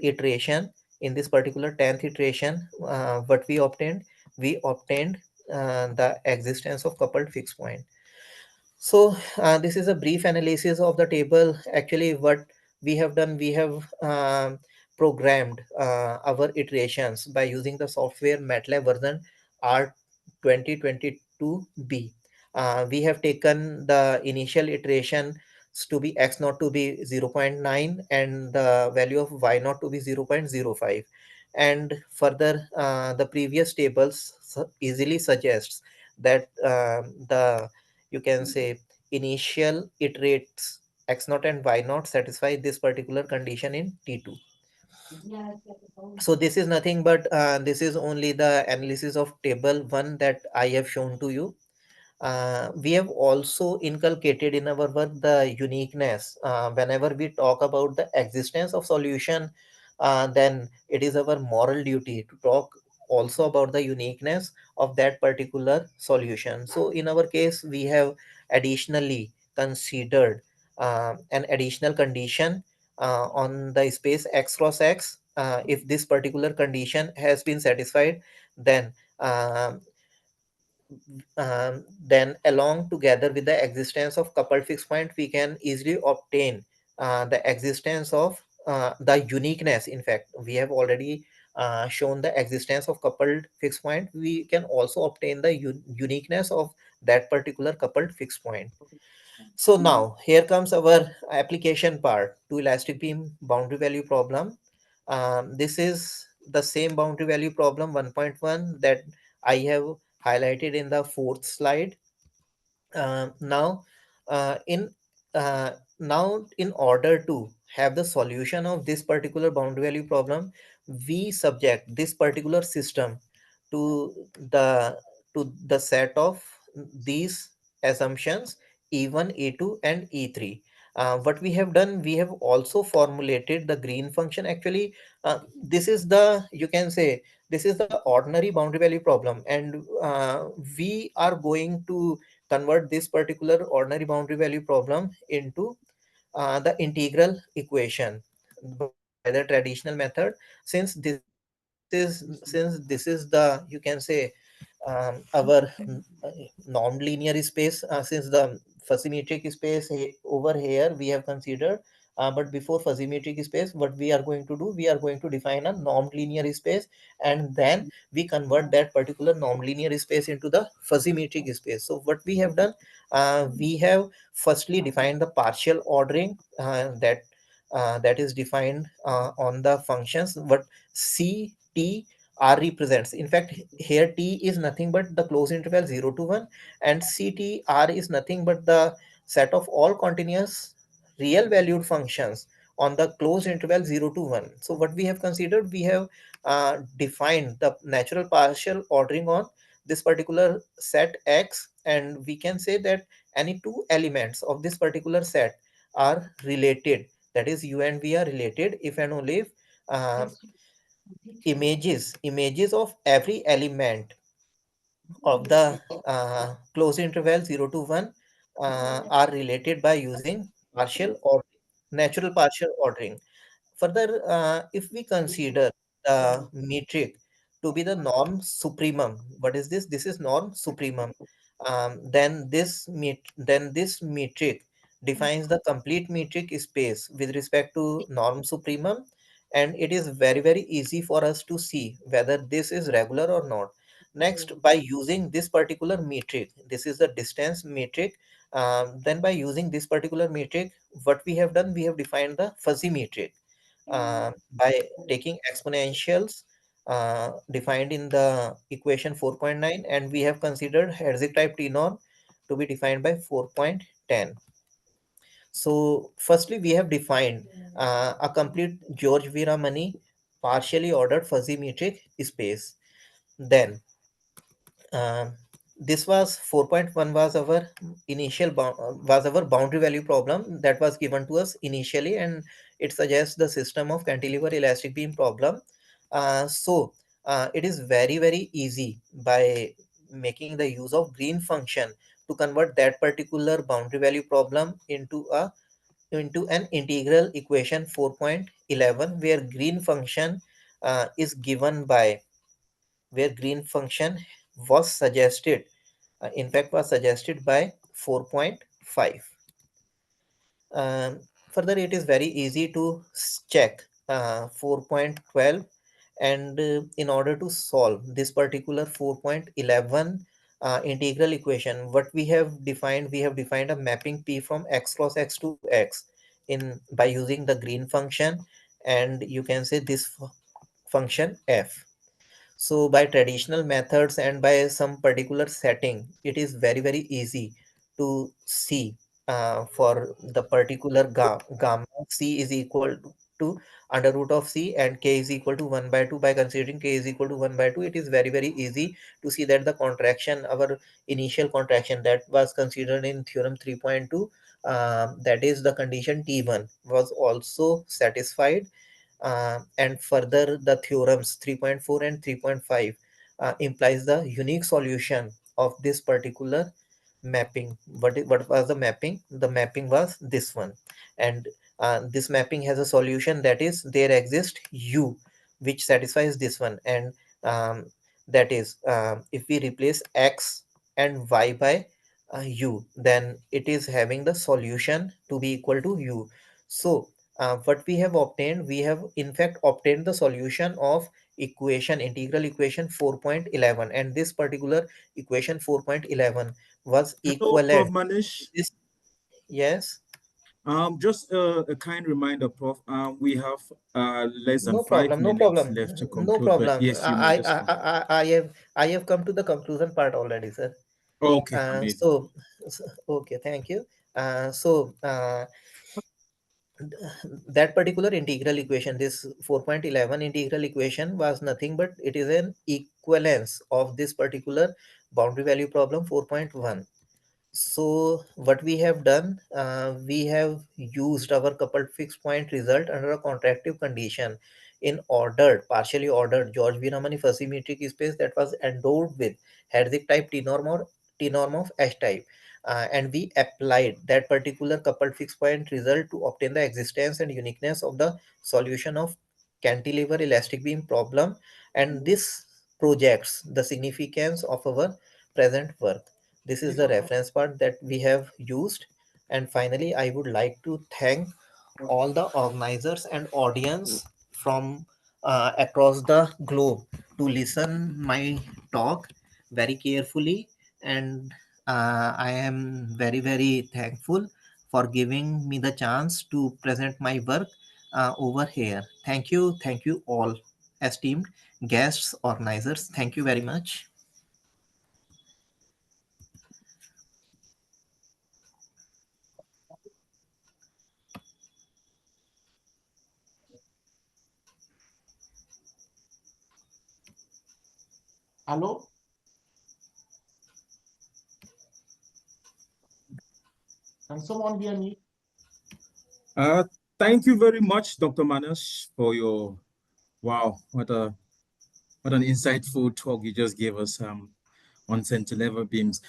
iteration, in this particular 10th iteration, what we obtained the existence of coupled fixed point. So this is a brief analysis of the table. Actually, what we have done, we have programmed our iterations by using the software MATLAB version R2022B. We have taken the initial iteration to be x naught to be 0.9 and the value of y naught to be 0.05. And further, the previous tables easily suggests that the, you can say, initial iterates x naught and y naught satisfy this particular condition in T2. So this is nothing but this is only the analysis of table 1 that I have shown to you. We have also inculcated in our work the uniqueness. Whenever we talk about the existence of solution, then it is our moral duty to talk also about the uniqueness of that particular solution. So in our case, we have additionally considered an additional condition on the space x cross x. If this particular condition has been satisfied, then um, then along together with the existence of coupled fixed point, we can easily obtain the existence of the uniqueness. In fact, we have already shown the existence of coupled fixed point. We can also obtain the uniqueness of that particular coupled fixed point. So now here comes our application part to elastic beam boundary value problem. This is the same boundary value problem 1.1 that I have highlighted in the fourth slide. Now, in now in order to have the solution of this particular boundary value problem, we subject this particular system to the set of these assumptions E1, E2, and E3. What we have done, we have also formulated the green function. Actually, this is the, you can say, this is the ordinary boundary value problem, and we are going to convert this particular ordinary boundary value problem into the integral equation by the traditional method. Since this is the since this is the, you can say, our non-linear space, since the fuzzy metric space over here we have considered, but before fuzzy metric space, what we are going to do, we are going to define a non-linear space, and then we convert that particular non-linear space into the fuzzy metric space. So what we have done, we have firstly defined the partial ordering, that is defined on the functions what c t r represents. In fact, here t is nothing but the closed interval 0 to 1, and ctr is nothing but the set of all continuous real valued functions on the closed interval 0 to 1. So what we have considered, we have defined the natural partial ordering on this particular set x, and we can say that any two elements of this particular set are related, that is u and v are related if and only if uh, images of every element of the closed interval 0 to 1 are related by using partial or natural partial ordering. Further, if we consider the metric to be the norm supremum, what is this? This is norm supremum. Then this metric defines the complete metric space with respect to norm supremum, and it is very easy for us to see whether this is regular or not. Next, by using this particular metric, this is the distance metric. Then by using this particular metric, what we have done, we have defined the fuzzy metric by taking exponentials defined in the equation 4.9, and we have considered Herzig type T norm to be defined by 4.10. So firstly, we have defined a complete George Viramani partially ordered fuzzy metric space. Then um, this was 4.1 was our was our boundary value problem that was given to us initially, and it suggests the system of cantilever elastic beam problem. It is very easy by making the use of green function to convert that particular boundary value problem into an integral equation 4.11, where green function is given by, where green function was suggested, in fact was suggested by 4.5. um, Further, it is very easy to check 4.12, and in order to solve this particular 4.11 integral equation, what we have defined, we have defined a mapping p from x cross x to x in by using the green function, and you can say this function f. So by traditional methods and by some particular setting, it is very easy to see for the particular gamma c is equal to under root of c and k is equal to 1 by 2. By considering k is equal to 1 by 2, it is very easy to see that the contraction, our initial contraction that was considered in theorem 3.2, that is the condition T1 was also satisfied, and further the theorems 3.4 and 3.5 implies the unique solution of this particular mapping. What was the mapping? The mapping was this one, and this mapping has a solution, that is there exists u which satisfies this one, and that is if we replace x and y by u, then it is having the solution to be equal to u. So what we have obtained, we have in fact obtained the solution of equation integral equation 4.11, and this particular equation 4.11 was Hello, Prof. equivalent to Manish. this. Yes, Just a kind reminder, Prof. We have less than no five problem, no minutes problem, left to no conclude, but problem. yes, you may just conclude. I have come to the conclusion part already, sir. Okay, uh, amazing. so, okay, thank you. That particular integral equation, this 4.11 integral equation, was nothing but it is an equivalence of this particular boundary value problem 4.1. So what we have done, we have used our coupled fixed point result under a contractive condition in ordered, partially ordered George V. Ramani fuzzy metric space that was endowed with Herzig type T norm or T norm of H type. And we applied that particular coupled fixed point result to obtain the existence and uniqueness of the solution of cantilever elastic beam problem, and this projects the significance of our present work. This is the reference part that we have used. And finally, I would like to thank all the organizers and audience from across the globe to listen my talk very carefully. And I am very, very thankful for giving me the chance to present my work over here. Thank you all, esteemed guests, organizers. Thank you very much. Hello? Can someone hear me? Thank you very much, Dr. Manas, for your, wow, what an insightful talk you just gave us on cantilever beams.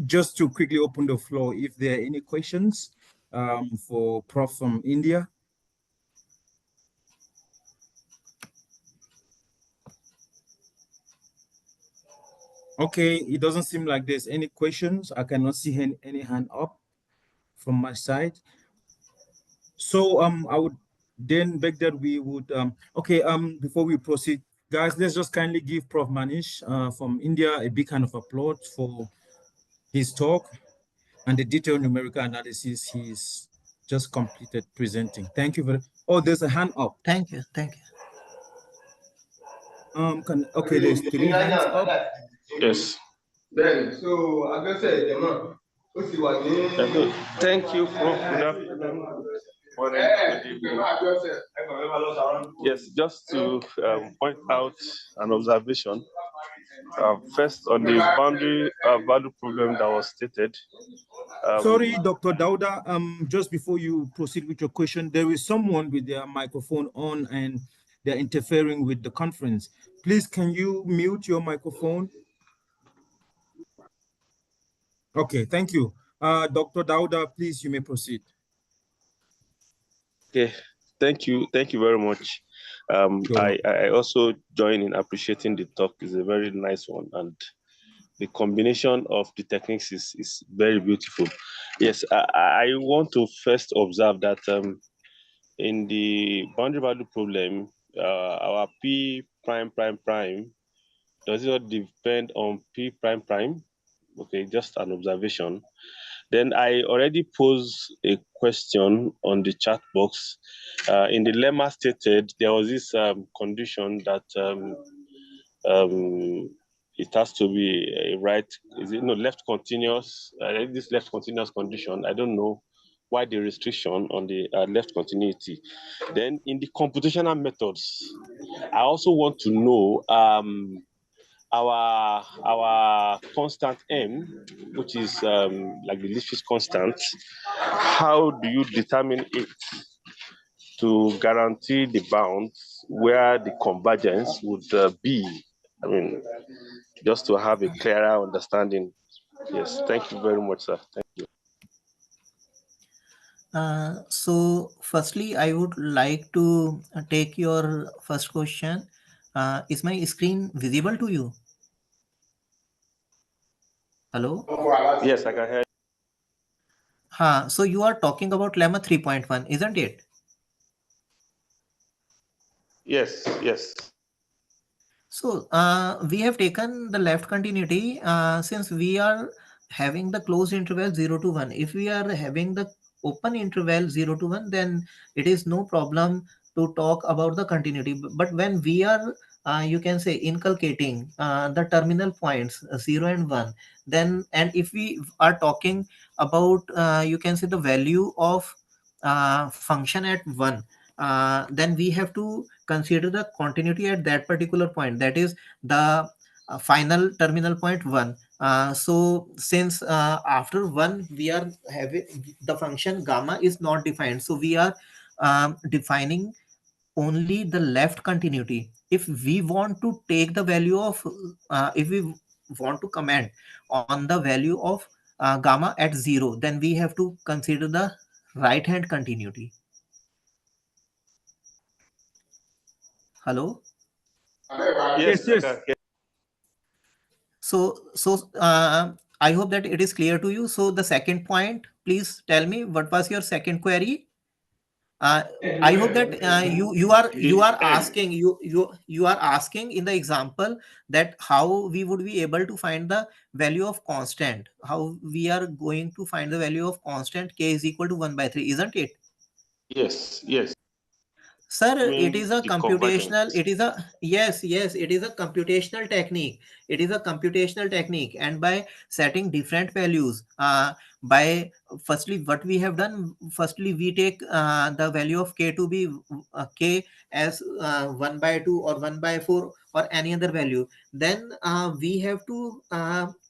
Just to quickly open the floor, if there are any questions for Prof from India. Okay, it doesn't seem like there's any questions. I cannot see any hand up from my side. So I would then beg that we would before we proceed, guys, let's just kindly give Prof Manish from India a big kind of applause for his talk and the detailed numerical analysis he's just completed presenting. Thank you very. Oh, there's a hand up. Thank you. There's 3 hands up. Yes. Thank you, Prof. Good afternoon. Good evening. Yes, just to point out an observation. First, on the boundary value problem that was stated. Sorry, Dr. Dauda, just before you proceed with your question, there is someone with their microphone on and they're interfering with the conference. Please, can you mute your microphone? Okay, thank you. Dr. Dauda, please, you may proceed. Okay, thank you very much. I also join in appreciating the talk. It's a very nice one, and the combination of the techniques is very beautiful. Yes, I want to first observe that in the boundary value problem, our P prime does it not depend on P prime prime? Okay, just an observation. Then I already posed a question on the chat box. In the lemma stated, there was this condition that it has to be a left continuous. This left continuous condition, I don't know why the restriction on the left continuity. Then in the computational methods, I also want to know our constant m, which is like the Lipschitz constant. How do you determine it to guarantee the bounds where the convergence would be? I mean, just to have a clearer understanding. Yes, thank you very much, sir. Thank you. So firstly, I would like to take your first question. Is my screen visible to you? Hello? Yes, I can hear you. So you are talking about lemma 3.1, isn't it? Yes. So we have taken the left continuity since we are having the closed interval 0 to 1. If we are having the open interval 0 to 1, then it is no problem to talk about the continuity. But when we are you can say inculcating the terminal points 0 and 1, then, and if we are talking about you can say the value of function at 1, then we have to consider the continuity at that particular point, that is the final terminal point 1. So since after 1 we are having the function gamma is not defined, so we are defining only the left continuity. If we want to take the value of if we want to comment on the value of gamma at 0, then we have to consider the right hand continuity. Hello? Yes, yes. So I hope that it is clear to you. So the second point, please tell me what was your second query? I hope that you are asking in the example that how we would be able to find the value of constant, how we are going to find the value of constant k is equal to 1/3, isn't it? yes. Sir, it is Mean a the computational, convergence. it is a, yes, it is a computational technique. It is a computational technique. And by setting different values, by firstly, what we have done, firstly, we take the value of k to be k as 1/2 or 1/4 or any other value. Then we have to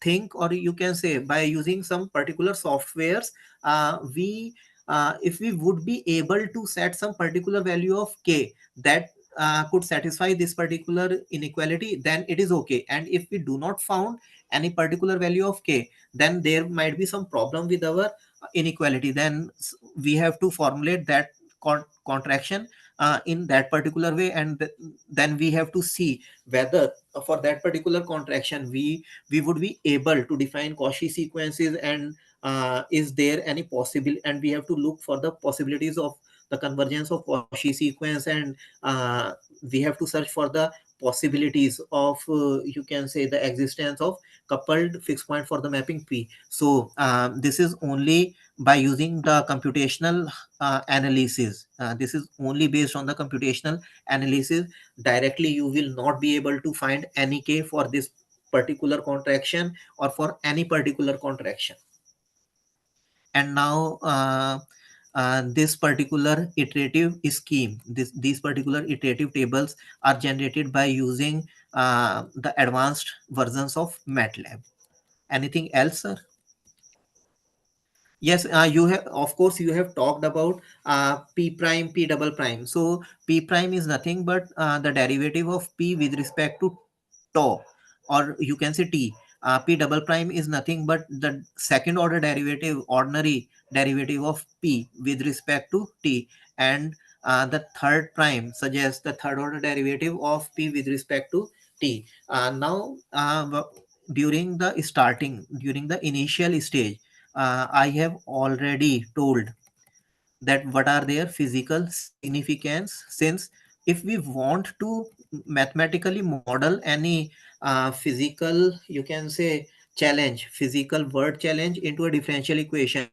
think, or you can say by using some particular softwares, we if we would be able to set some particular value of k that could satisfy this particular inequality, then it is okay. And if we do not found any particular value of k, then there might be some problem with our inequality. Then we have to formulate that contraction in that particular way, and then we have to see whether for that particular contraction we would be able to define Cauchy sequences, and is there any possible, and we have to look for the possibilities of the convergence of Cauchy sequence, and we have to search for the possibilities of you can say the existence of coupled fixed point for the mapping P. So this is only by using the computational analysis. This is only based on the computational analysis. Directly you will not be able to find any k for this particular contraction or for any particular contraction. And now this particular iterative scheme, these particular iterative tables are generated by using the advanced versions of MATLAB. Anything else, sir? Yes, you have, of course, you have talked about p prime, p double prime. So p prime is nothing but the derivative of p with respect to tau, or you can say t. P double prime is nothing but the second order derivative, ordinary derivative of p with respect to t. And the third prime suggests the third order derivative of p with respect to t. Now, during the initial stage, I have already told that what are their physical significance, since if we want to mathematically model any physical, you can say, challenge, physical word challenge into a differential equation,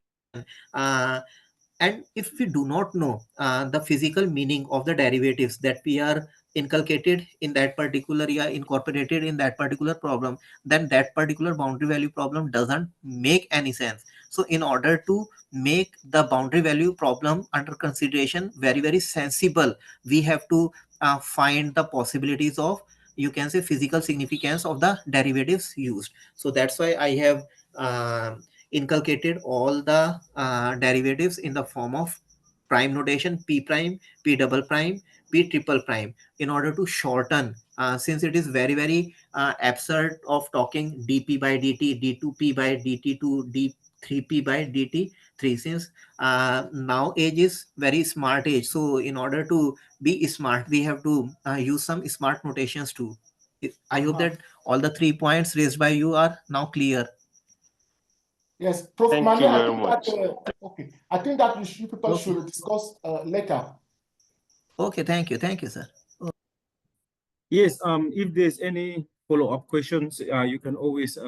and if we do not know the physical meaning of the derivatives that we are inculcated in that particular, yeah, incorporated in that particular problem, then that particular boundary value problem doesn't make any sense. So in order to make the boundary value problem under consideration very sensible, we have to find the possibilities of, you can say, physical significance of the derivatives used. So that's why I have inculcated all the derivatives in the form of prime notation: p prime, p double prime, p triple prime, in order to shorten, since it is very absurd of talking dp by dt, d2p by dt2, d3p by dt3, since now age is very smart age. So in order to be smart, we have to use some smart notations too. I hope that all the 3 points raised by you are now clear. Yes, Prof. Thank Mane, you I very think much. that okay. I think that you people Okay. should discuss later. Okay, thank you, sir. Yes, if there's any follow-up questions, you can always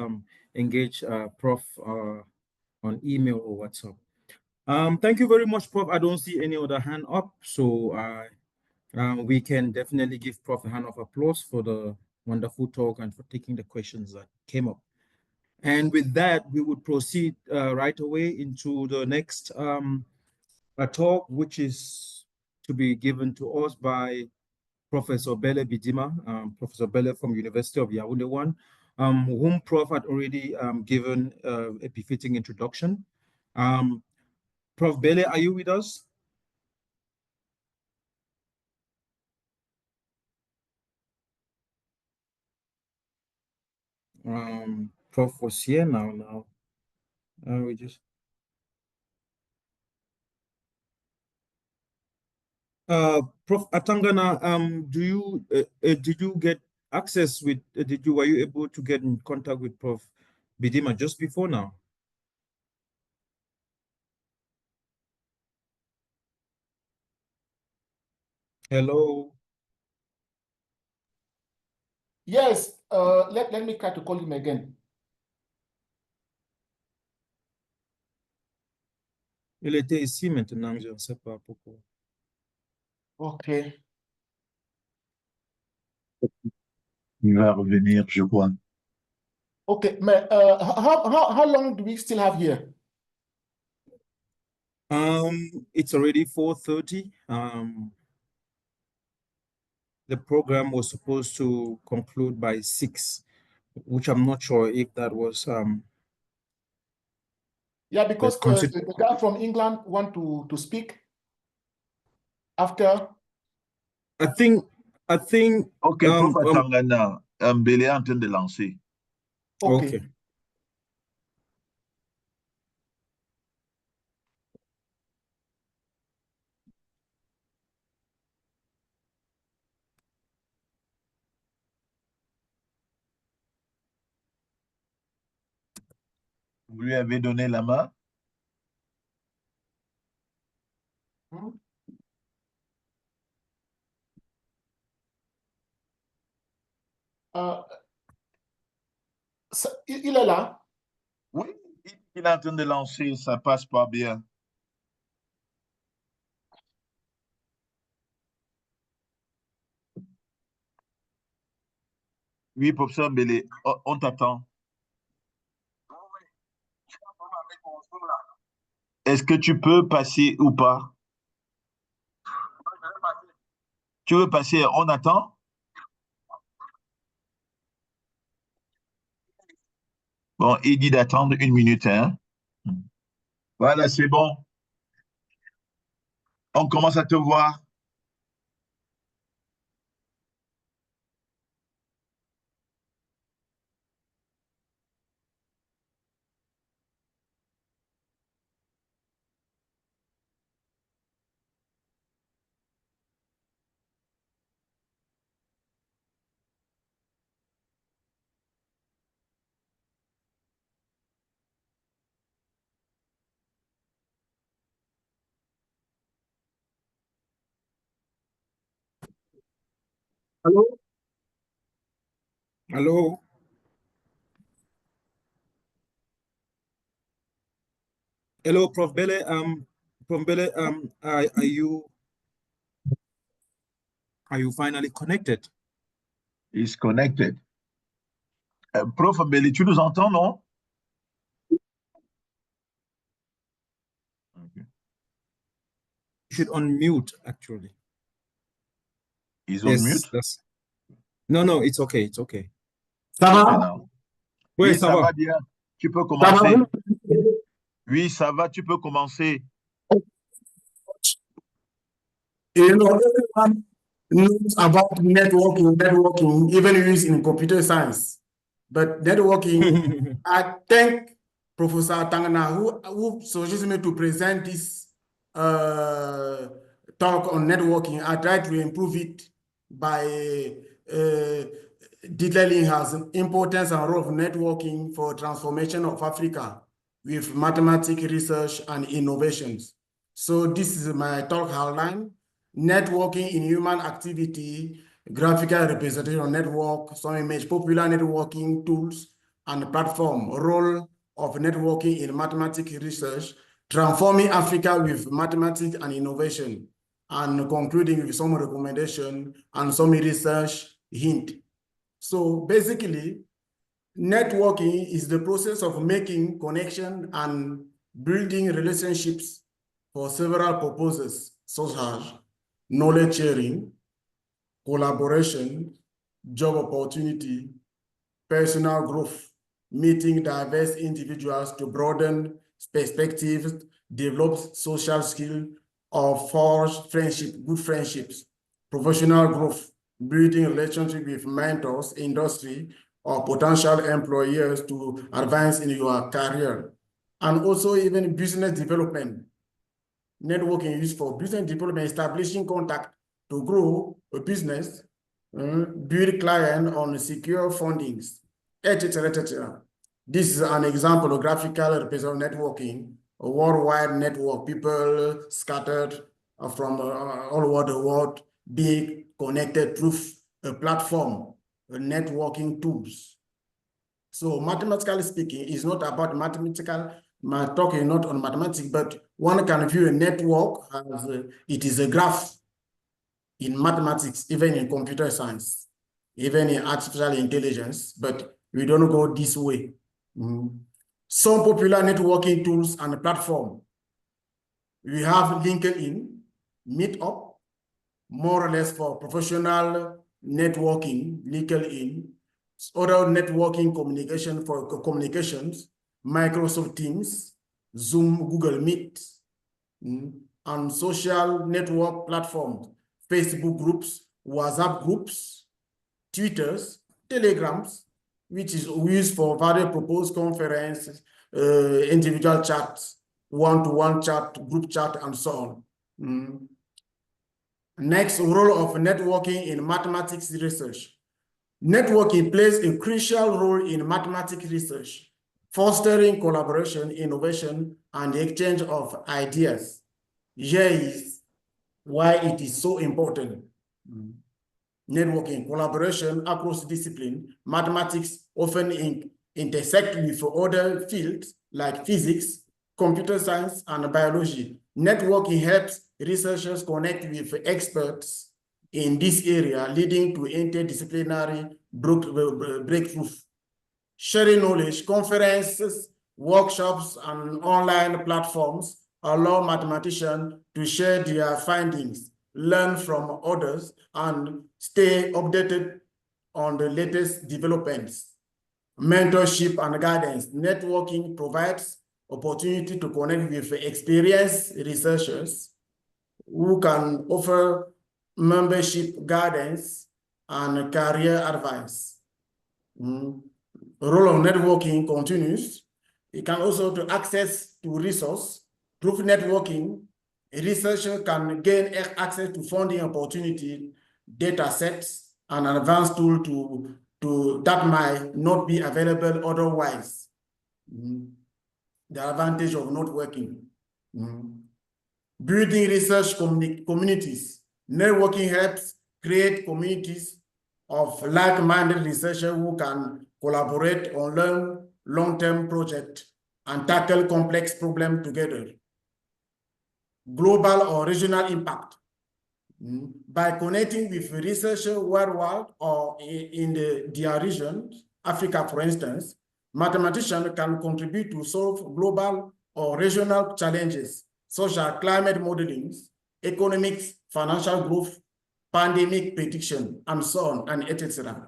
engage Prof on email or WhatsApp. Thank you very much, Prof. I don't see any other hand up, so we can definitely give Prof a hand of applause for the wonderful talk and for taking the questions that came up. And with that, we would proceed right away into the next talk, which is to be given to us by Professor Bele Bidima, Professor Bele from University of Yaoundé 1, whom Prof had already given a befitting introduction. Prof. Bele, are you with us? Prof was here now. We just. Prof. Atangana, did you get access with, were you able to get in contact with Prof. Bidima just before now? Hello. Yes, let me try to call him again. Il était ici maintenant, je ne sais pas pourquoi. Okay. Il va revenir, je crois. Okay, mais how long do we still have here? It's already 4:30. The program was supposed to conclude by 6, which I'm not sure if that was Yeah, because the guy from England want to speak after. I think. Ok, Prof. Atangana, Mbele est en train de lancer. Okay. Vous lui avez donné la main? Il est là? Oui, il est en train de lancer, ça passe pas bien. Oui, professeur Mbele, on t'attend. Est-ce que tu peux passer ou pas? Tu veux passer, on attend? Bon, il dit d'attendre 1 minute, hein? Voilà, c'est bon. On commence à te voir. Hello? Hello. Hello, Prof. Bele. Prof. Bele, are you finally connected? He's connected. Prof. Mbele, tu nous entends, non? You should unmute, actually. He's on mute? No, it's okay, it's okay. Ça va? Oui, ça va bien. Tu peux commencer. Oui, ça va, tu peux commencer. You know, everyone knows about networking, even used in computer science. But networking, I thank Professor Tangana who suggested me to present this talk on networking. I tried to improve it by detailing his importance and role of networking for transformation of Africa with mathematics research and innovations. So this is my talk outline. Networking in human activity, graphical representation of network, some image, popular networking tools and platform, role of networking in mathematics research, transforming Africa with mathematics and innovation, and concluding with some recommendation and some research hint. So basically, networking is the process of making connection and building relationships for several purposes, such as knowledge sharing, collaboration, job opportunity, personal growth, meeting diverse individuals to broaden perspectives, develop social skills, or forge friendship, good friendships, professional growth, building relationship with mentors, industry, or potential employers to advance in your career, and also even business development, Networking is used for business development, establishing contact to grow a business, build client on secure fundings, etc., etc. This is an example of graphical representation of networking, a worldwide network, people scattered from all over the world, being connected through a platform, networking tools. So mathematically speaking, it's not about mathematical, talking not on mathematics, but one can view a network as it is a graph in mathematics, even in computer science, even in artificial intelligence, but we don't go this way. Some popular networking tools and platform. We have LinkedIn, Meetup, more or less for professional networking, LinkedIn, other networking communication for communications, Microsoft Teams, Zoom, Google Meet, and social network platforms, Facebook groups, WhatsApp groups, Twitters, Telegrams, which is used for various proposed conferences, individual chats, one-to-one chat, group chat, and so on. Next, role of networking in mathematics research. Networking plays a crucial role in mathematics research, fostering collaboration, innovation, and the exchange of ideas. Here is why it is so important. Networking, collaboration across discipline, mathematics often intersect with other fields like physics, computer science, and biology. Networking helps researchers connect with experts in this area, leading to interdisciplinary breakthroughs. Sharing knowledge, conferences, workshops, and online platforms allow mathematicians to share their findings, learn from others, and stay updated on the latest developments. Mentorship and guidance. Networking provides opportunity to connect with experienced researchers who can offer membership guidance and career advice. Role of networking continues. It can also to access to resource. Through networking, a researcher can gain access to funding opportunity, data sets, and advanced tool that might not be available otherwise. The advantage of networking. Building research communities. Networking helps create communities of like-minded researchers who can collaborate on long-term projects and tackle complex problems together. Global or regional impact. By connecting with researchers worldwide or in their region, Africa, for instance, mathematicians can contribute to solve global or regional challenges, such as climate modeling, economics, financial growth, pandemic prediction, and so on, and etc.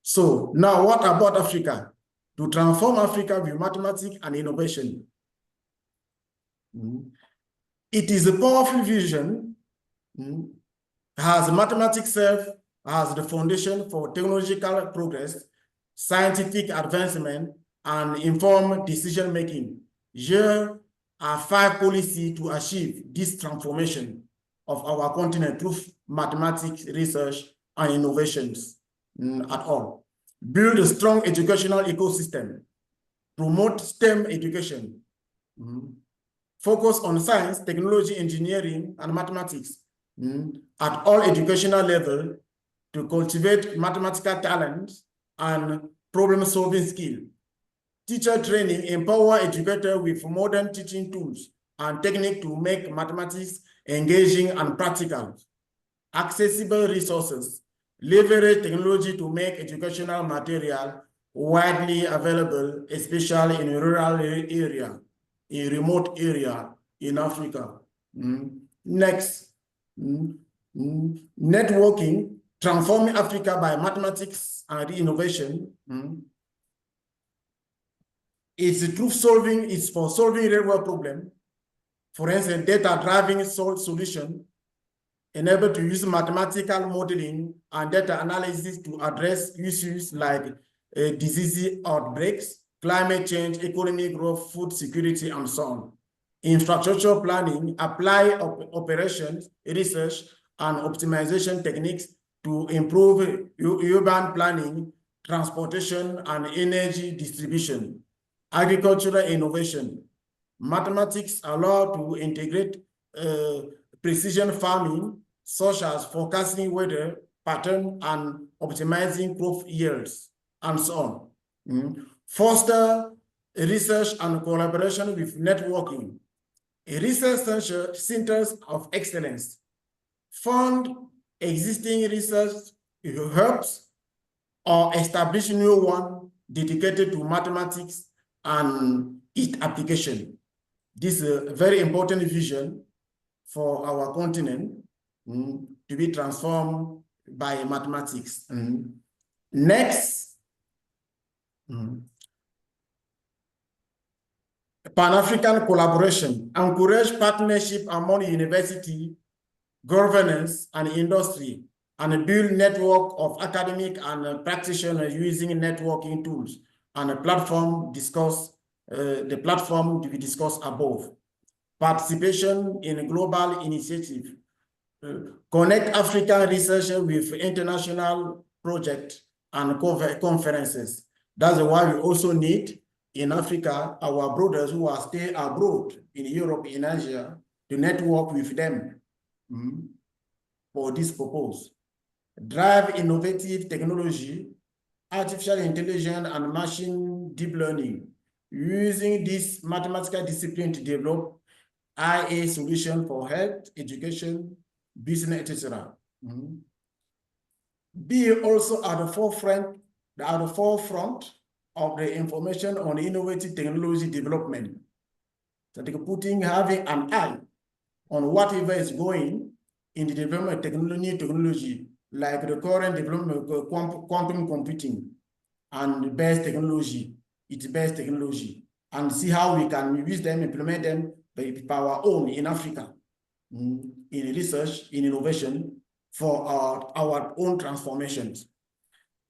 So now what about Africa? To transform Africa with mathematics and innovation. It is a powerful vision, has mathematics serve as the foundation for technological progress, scientific advancement, and informed decision-making. Here are 5 policies to achieve this transformation of our continent through mathematics research and innovations at all. Build a strong educational ecosystem. Promote STEM education. Focus on science, technology, engineering, and mathematics at all educational levels to cultivate mathematical talent and problem-solving skill. Teacher training, empower educators with modern teaching tools and techniques to make mathematics engaging and practical. Accessible resources, leverage technology to make educational material widely available, especially in rural area, in remote area in Africa. Next, networking, transforming Africa by mathematics and innovation. It's for solving real-world problem. For instance, data-driven solution enable to use mathematical modeling and data analysis to address issues like disease outbreaks, climate change, economic growth, food security, and so on. infrastructure planning, apply operations, research, and optimization techniques to improve urban planning, transportation, and energy distribution, agricultural innovation. Mathematics allow to integrate precision farming, such as forecasting weather pattern and optimizing crop yields, and so on. Foster research and collaboration with networking. Research centers of excellence. Fund existing research hubs or establish new one dedicated to mathematics and its application. This is a very important vision for our continent to be transformed by mathematics. Next, Pan-African collaboration, encourage partnership among university, governance, and industry, and build network of academic and practitioners using networking tools and a platform the platform to be discussed above. Participation in global initiative. Connect African researchers with international projects and conferences. That's why we also need in Africa our brothers who are still abroad in Europe, in Asia, to network with them for this purpose. Drive innovative technology, artificial intelligence, and machine deep learning, using this mathematical discipline to develop IA solution for health, education, business, etc. Be also at the forefront of the information on innovative technology development. So having an eye on whatever is going in the development of technology, like the current development of quantum computing and the best technology, and see how we can use them, implement them by our own in Africa, in research, in innovation, for our own transformations.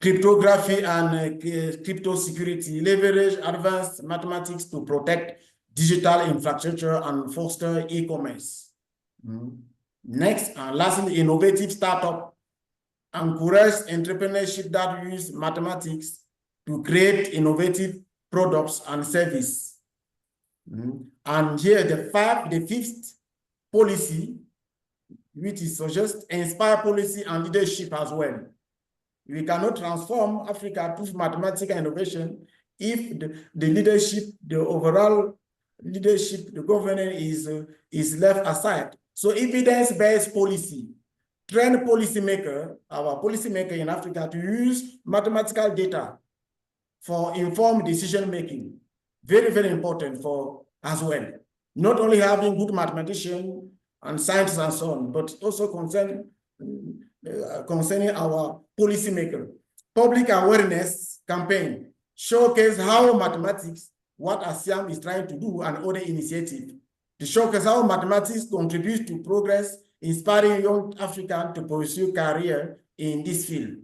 Cryptography and crypto security, leverage advanced mathematics to protect digital infrastructure and foster e-commerce. Next, and lastly, innovative startup, encourage entrepreneurship that use mathematics to create innovative products and service. And here the fifth policy, which is suggest inspire policy and leadership as well. We cannot transform Africa through mathematical innovation if the leadership, the overall leadership, the governance is left aside. So evidence-based policy, train policymaker, our policymaker in Africa, to use mathematical data for informed decision-making. Very, very important for as well. Not only having good mathematicians and scientists and so on, but also concerning our policymaker. Public awareness campaign showcase how mathematics, what ASIAM is trying to do, and other initiatives to showcase how mathematics contributes to progress, inspiring young Africans to pursue career in this field.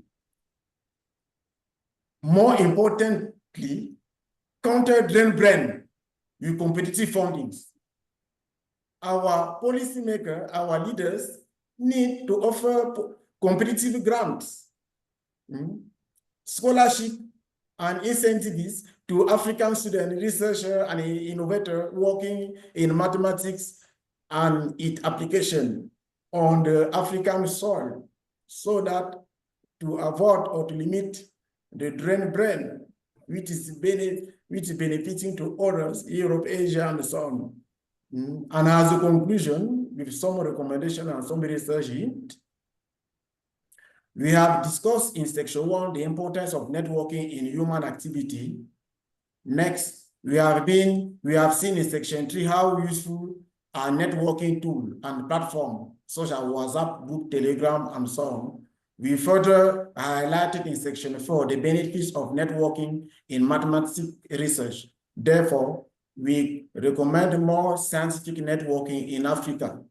More importantly, counter drain brain with competitive fundings. Our policymaker, our leaders need to offer competitive grants, scholarship, and incentives to African student researcher and innovator working in mathematics and its application on the African soil, so that to avoid or to limit the drain brain, which is benefiting to others, Europe, Asia, and so on. And as a conclusion, with some recommendation and some research, we have discussed in section 1 the importance of networking in human activity. Next, we have seen in section 3 how useful are networking tool and platform such as WhatsApp, group, Telegram, and so on. We further highlighted in section 4 the benefits of networking in mathematics research. Therefore, we recommend more scientific networking in Africa.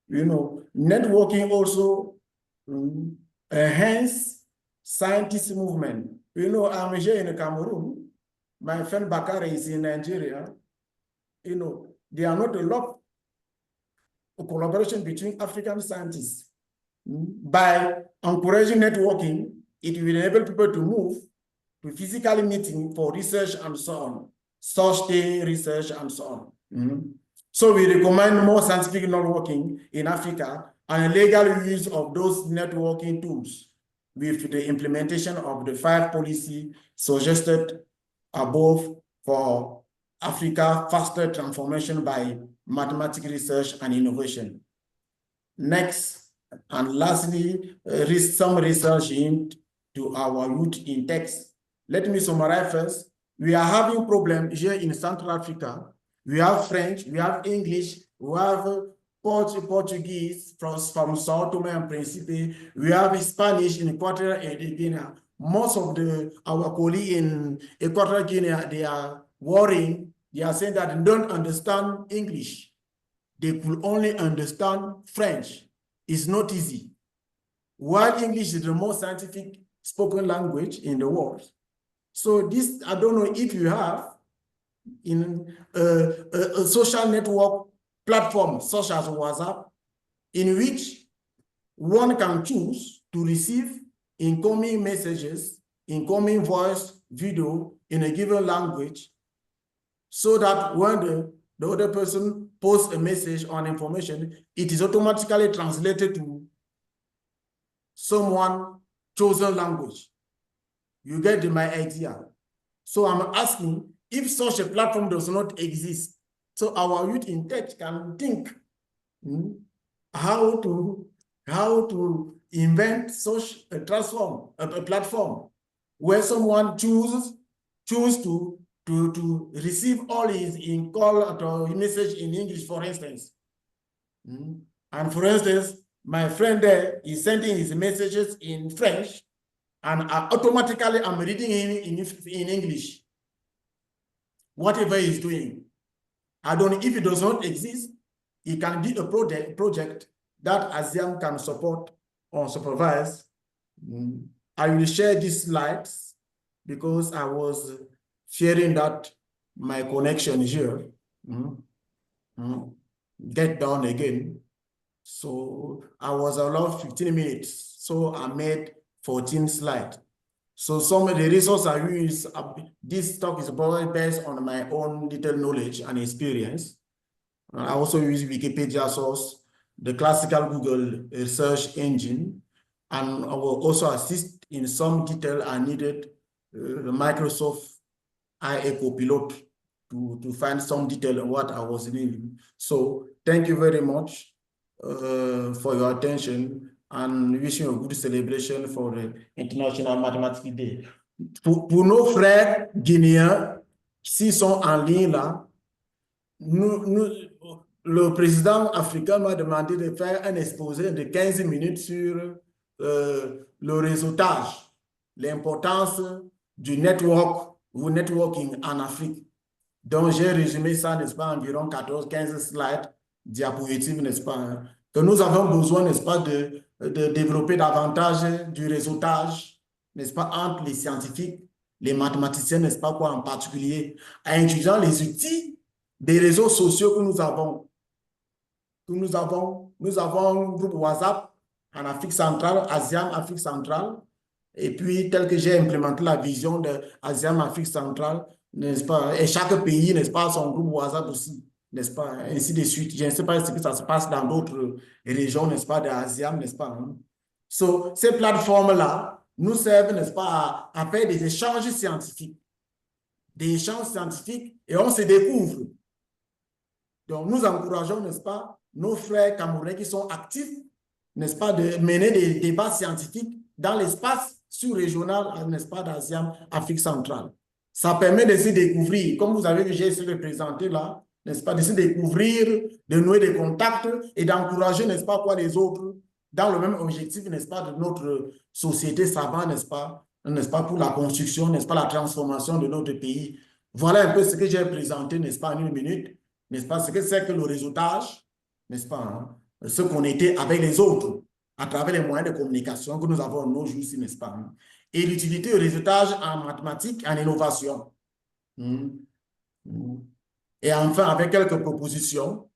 Networking also enhance scientist movement. I'm here in Cameroon. My friend Bakari is in Nigeria. there are not a lot of collaboration between African scientists. By encouraging networking, it will enable people to move to physically meeting for research and so on, source research and so on. So we recommend more scientific networking in Africa and legal use of those networking tools with the implementation of the 5 policies suggested above for Africa faster transformation by mathematical research and innovation. Next, and lastly, some research into our youth in text. Let me summarize first. We are having problems here in Central Africa. We have French, we have English, we have Portuguese from Sao Tome and Principe. We have Spanish in Equatorial Guinea. Most of our colleagues in Equatorial Guinea, they are worrying. They are saying that they don't understand English. They could only understand French. It's not easy. While English is the most scientific spoken language in the world. So this, I don't know if you have in a social network platform such as WhatsApp, in which one can choose to receive incoming messages, incoming voice, video in a given language, so that when the other person posts a message or information, it is automatically translated to someone chosen language. You get my idea. So I'm asking if such a platform does not exist, so our youth in tech can think how to invent such a platform where someone choose to receive all his call or message in English, for instance. And for instance, my friend there is sending his messages in French, and automatically I'm reading him in English. Whatever he's doing. I don't know if it does not exist, it can be a project that ASIAM can support or supervise. I will share these slides because I was fearing that my connection here get down again. So I was allowed 15 minutes. So I made 14 slides. So some of the resources I use, this talk is probably based on my own little knowledge and experience. I also use Wikipedia source, the classical Google search engine, and I will also assist in some detail I needed the Microsoft IA Copilot to find some detail on what I was needing. So thank you very much for your attention, and wishing you a good celebration for the International Mathematics Day. Pour nos frères guinéens, s'ils sont en ligne là, le président africain m'a demandé de faire un exposé de 15 minutes sur le réseautage, l'importance du networking en Afrique. Donc, j'ai résumé ça, n'est-ce pas, environ 14-15 slides, diapositives, n'est-ce pas, hein, que nous avons besoin, n'est-ce pas, de développer davantage du réseautage, n'est-ce pas, entre les scientifiques, les mathématiciens, n'est-ce pas, quoi, en particulier, en utilisant les outils des réseaux sociaux que nous avons. Nous avons un groupe WhatsApp en Afrique centrale, ASIAM, Afrique centrale, et puis tel que j'ai implémenté la vision de ASIAM, Afrique centrale, n'est-ce pas, et chaque pays, n'est-ce pas, son groupe WhatsApp aussi, n'est-ce pas, ainsi de suite. Je ne sais pas ce que ça se passe dans d'autres régions, n'est-ce pas, de ASIAM, n'est-ce pas. Hein? So, ces plateformes-là nous servent, n'est-ce pas, à faire des échanges scientifiques. Des échanges scientifiques, et on se découvre. Donc, nous encourageons, n'est-ce pas, nos frères camerounais qui sont actifs, n'est-ce pas, de mener des débats scientifiques dans l'espace sous-régional, n'est-ce pas, d'ASIAM, Afrique centrale. Ça permet de se découvrir, comme vous avez vu, j'ai essayé de présenter là, n'est-ce pas, de se découvrir, de nouer des contacts et d'encourager, n'est-ce pas, quoi, les autres, dans le même objectif, n'est-ce pas, de notre société savante, n'est-ce pas, pour la construction, n'est-ce pas, la transformation de notre pays. Voilà un peu ce que j'ai présenté, n'est-ce pas, en une minute, n'est-ce pas, ce que c'est que le réseautage, n'est-ce pas, hein, ce qu'on était avec les autres, à travers les moyens de communication que nous avons nos jours ici, n'est-ce pas, hein, et l'utilité du réseautage en mathématiques, en innovation. Et enfin, avec quelques propositions,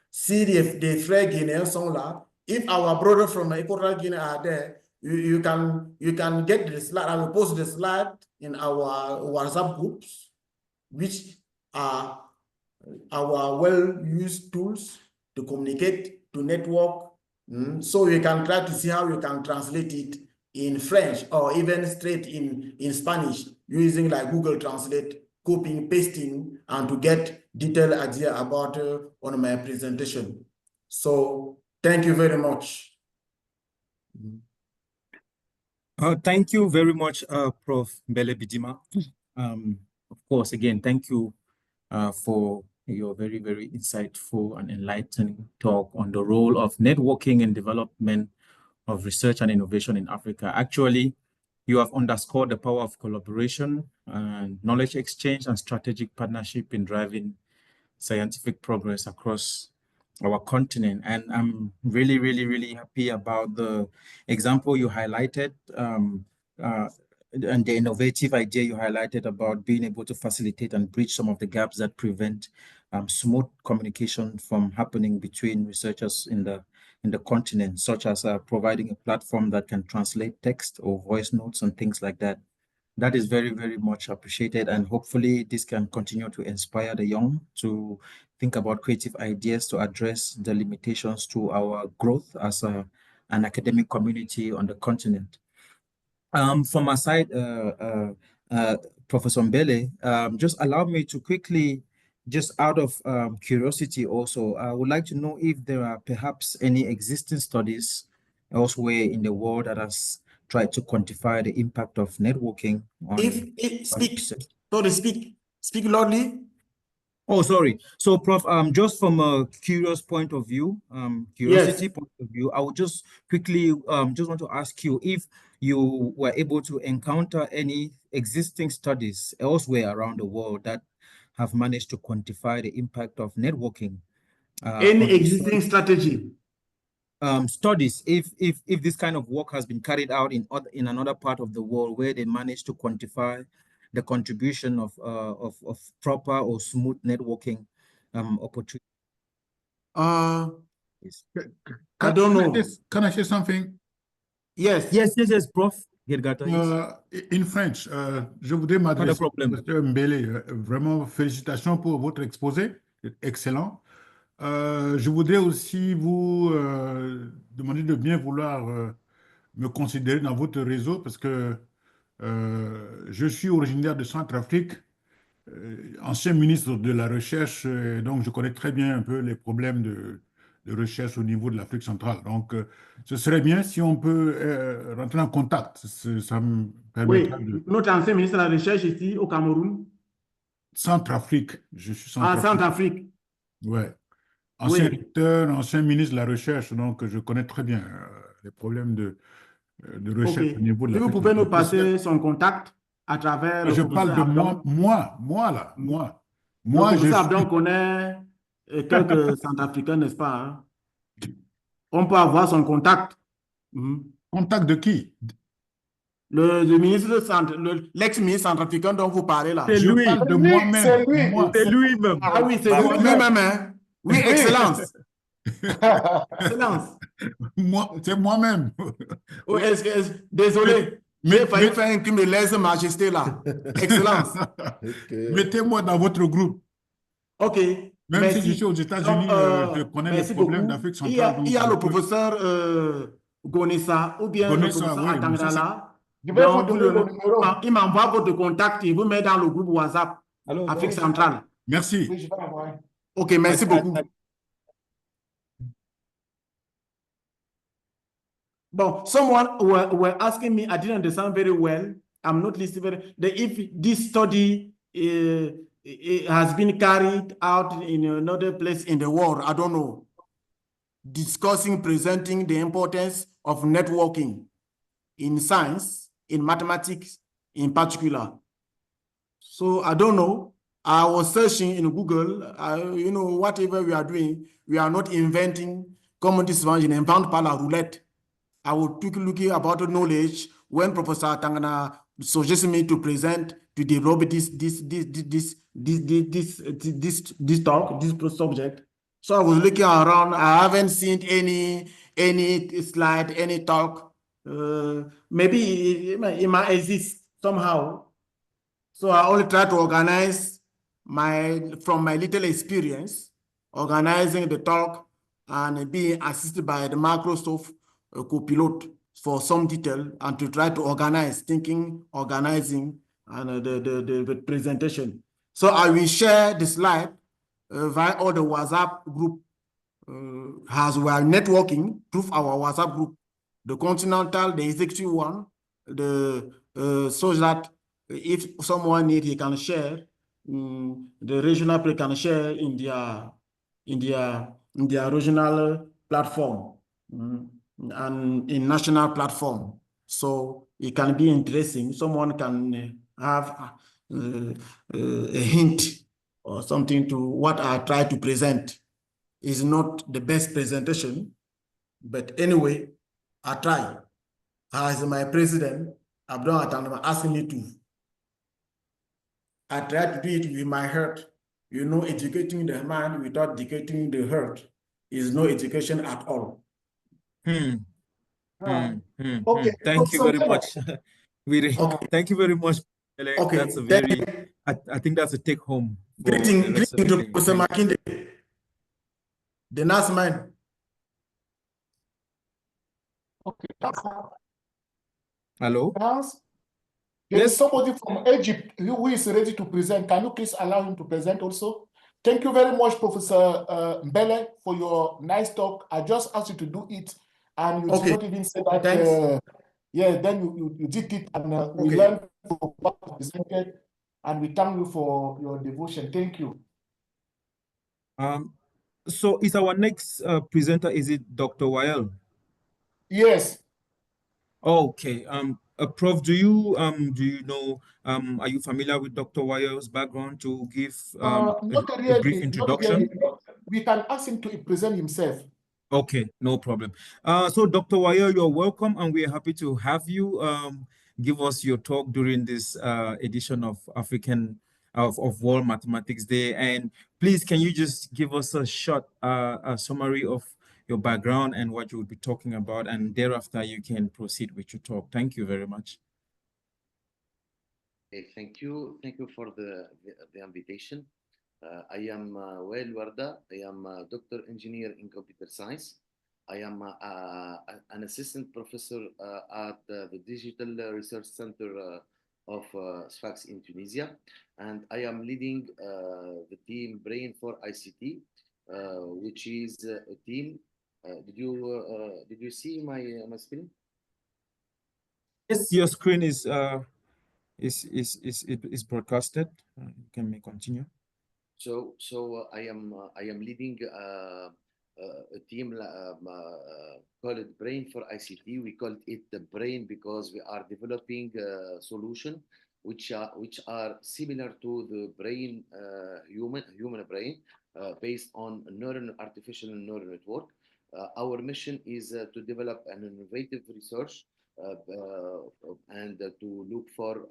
si des frères guinéens sont là, if our brothers from Equatorial Guinea are there, you can get the slide. I will post the slide in our WhatsApp groups, which are our well-used tools to communicate, to network. So you can try to see how you can translate it in French or even straight in Spanish using like Google Translate, copying, pasting, and to get detailed idea about on my presentation. So thank you very much. Thank you very much, Prof. Mbele Bidima. Of course, again, thank you for your very, very insightful and enlightening talk on the role of networking and development of research and innovation in Africa. Actually, you have underscored the power of collaboration and knowledge exchange and strategic partnership in driving scientific progress across our continent. And I'm really, really, really happy about the example you highlighted and the innovative idea you highlighted about being able to facilitate and bridge some of the gaps that prevent smooth communication from happening between researchers in the continent, such as providing a platform that can translate text or voice notes and things like that. That is very, very much appreciated. And hopefully this can continue to inspire the young to think about creative ideas to address the limitations to our growth as an academic community on the continent. From my side, Professor Mbele, just allow me to quickly, just out of curiosity also, I would like to know if there are perhaps any existing studies elsewhere in the world that has tried to quantify the impact of networking on Speak loudly. Oh, sorry. So, Prof, just from a curious point of view, Yes. point of view, I would just quickly just want to ask you if you were able to encounter any existing studies elsewhere around the world that have managed to quantify the impact of networking. Any existing strategy? Studies, if this kind of work has been carried out in another part of the world where they managed to quantify the contribution of proper or smooth networking opportunities. I don't know. Can I say something? Yes. Yes, Prof. In French, je voudrais m'adresser au professeur Mbele. Vraiment, félicitations pour votre exposé, excellent. Je voudrais aussi vous demander de bien vouloir me considérer dans votre réseau parce que je suis originaire de Centrafrique, ancien ministre de la Recherche, donc je connais très bien un peu les problèmes de recherche au niveau de l'Afrique centrale. Donc, ce serait bien si on peut rentrer en contact. Ça me permettra de... Notre ancien ministre de la Recherche ici au Cameroun. Centrafrique, je suis Centrafrique. Ah, Centrafrique. Ouais. Ancien recteur, ancien ministre de la Recherche, donc je connais très bien les problèmes de recherche au niveau de l'Afrique. Vous pouvez nous passer son contact à travers je parle de moi là. Moi, le professeur Abdon connaît quelques Centrafricains, n'est-ce pas? Hein? On peut avoir son contact. Contact de qui? L'ex-ministre centrafricain dont vous parlez là. Je parle de moi-même. C'est lui-même. Ah oui, c'est lui-même. Hein? Oui, excellence. Excellence. C'est moi-même. Oh, désolé. J'ai failli faire un crime de lèse-majesté là. Excellence. Mettez-moi dans votre groupe. OK. Même merci. si je suis aux États-Unis, je connais les problèmes d'Afrique centrale. Il y a le professeur Gonessa ou bien le professeur Atangala. Il m'envoie votre contact, il vous met dans le groupe WhatsApp Afrique centrale. Merci. OK, merci beaucoup. Bon, someone were asking me, I didn't understand very well. I'm not listening if this study it has been carried out in another place in the world, I don't know. Discussing, presenting the importance of networking in science, in mathematics in particular. So I don't know. I was searching in Google, whatever we are doing, we are not inventing, comme this one, je n'invente pas la roulette. I will quickly look about the knowledge when Professor Tangana suggested me to present to develop this talk, this subject. So I was looking around. I haven't seen any slide, any talk. Maybe it might exist somehow. So I only try to organize from my little experience, organizing the talk and being assisted by the Microsoft Copilot for some detail and to try to organize, organizing, and the presentation. So I will share the slide via all the WhatsApp group as we are networking through our WhatsApp group, the continental, the executive one, so that if someone need, he can share. The regional people can share in their regional platform and in national platform. So it can be interesting. Someone can have a hint or something to what I try to present. Is not the best presentation, but anyway, I try. As my president, Abdul Atanama asked me to. I try to do it with my heart. You know, educating the mind without educating the heart is no education at all. Okay. Thank you very much. Thank you very much. Okay. That's a very, I think that's a take home. Greeting to Professor Makinde. The last man. Okay. Hello? There is somebody from Egypt who is ready to present. Can you please allow him to present also? Thank you very much, Professor Mbele, for your nice talk. I just asked you to do it, and you did not even say that. Yeah, then you did it, and we learned from what you presented, and we thank you for your devotion. Thank you. So is our next presenter, is it Dr. Wael? Yes. Okay. Prof, do you know, are you familiar with Dr. Wael's background to give Not really, a brief introduction? Not really. We can ask him to present himself. Okay, no problem. So Dr. Wael, you're welcome, and we're happy to have you give us your talk during this edition of World Mathematics Day. And please, can you just give us a short summary of your background and what you would be talking about, and thereafter you can proceed with your talk. Thank you very much. Okay, thank you for the invitation. I am Wael Warda. I am a doctor engineer in computer science. I am an assistant professor at the Digital Research Center of Sfax in Tunisia, and I am leading the team Brain for ICT, which is a team. Did you see my screen? Yes, your screen is broadcasted. You can continue. So I am leading a team called Brain for ICT. We called it the Brain because we are developing a solution which are similar to the brain, human brain, based on artificial neural network. Our mission is to develop an innovative research and to look for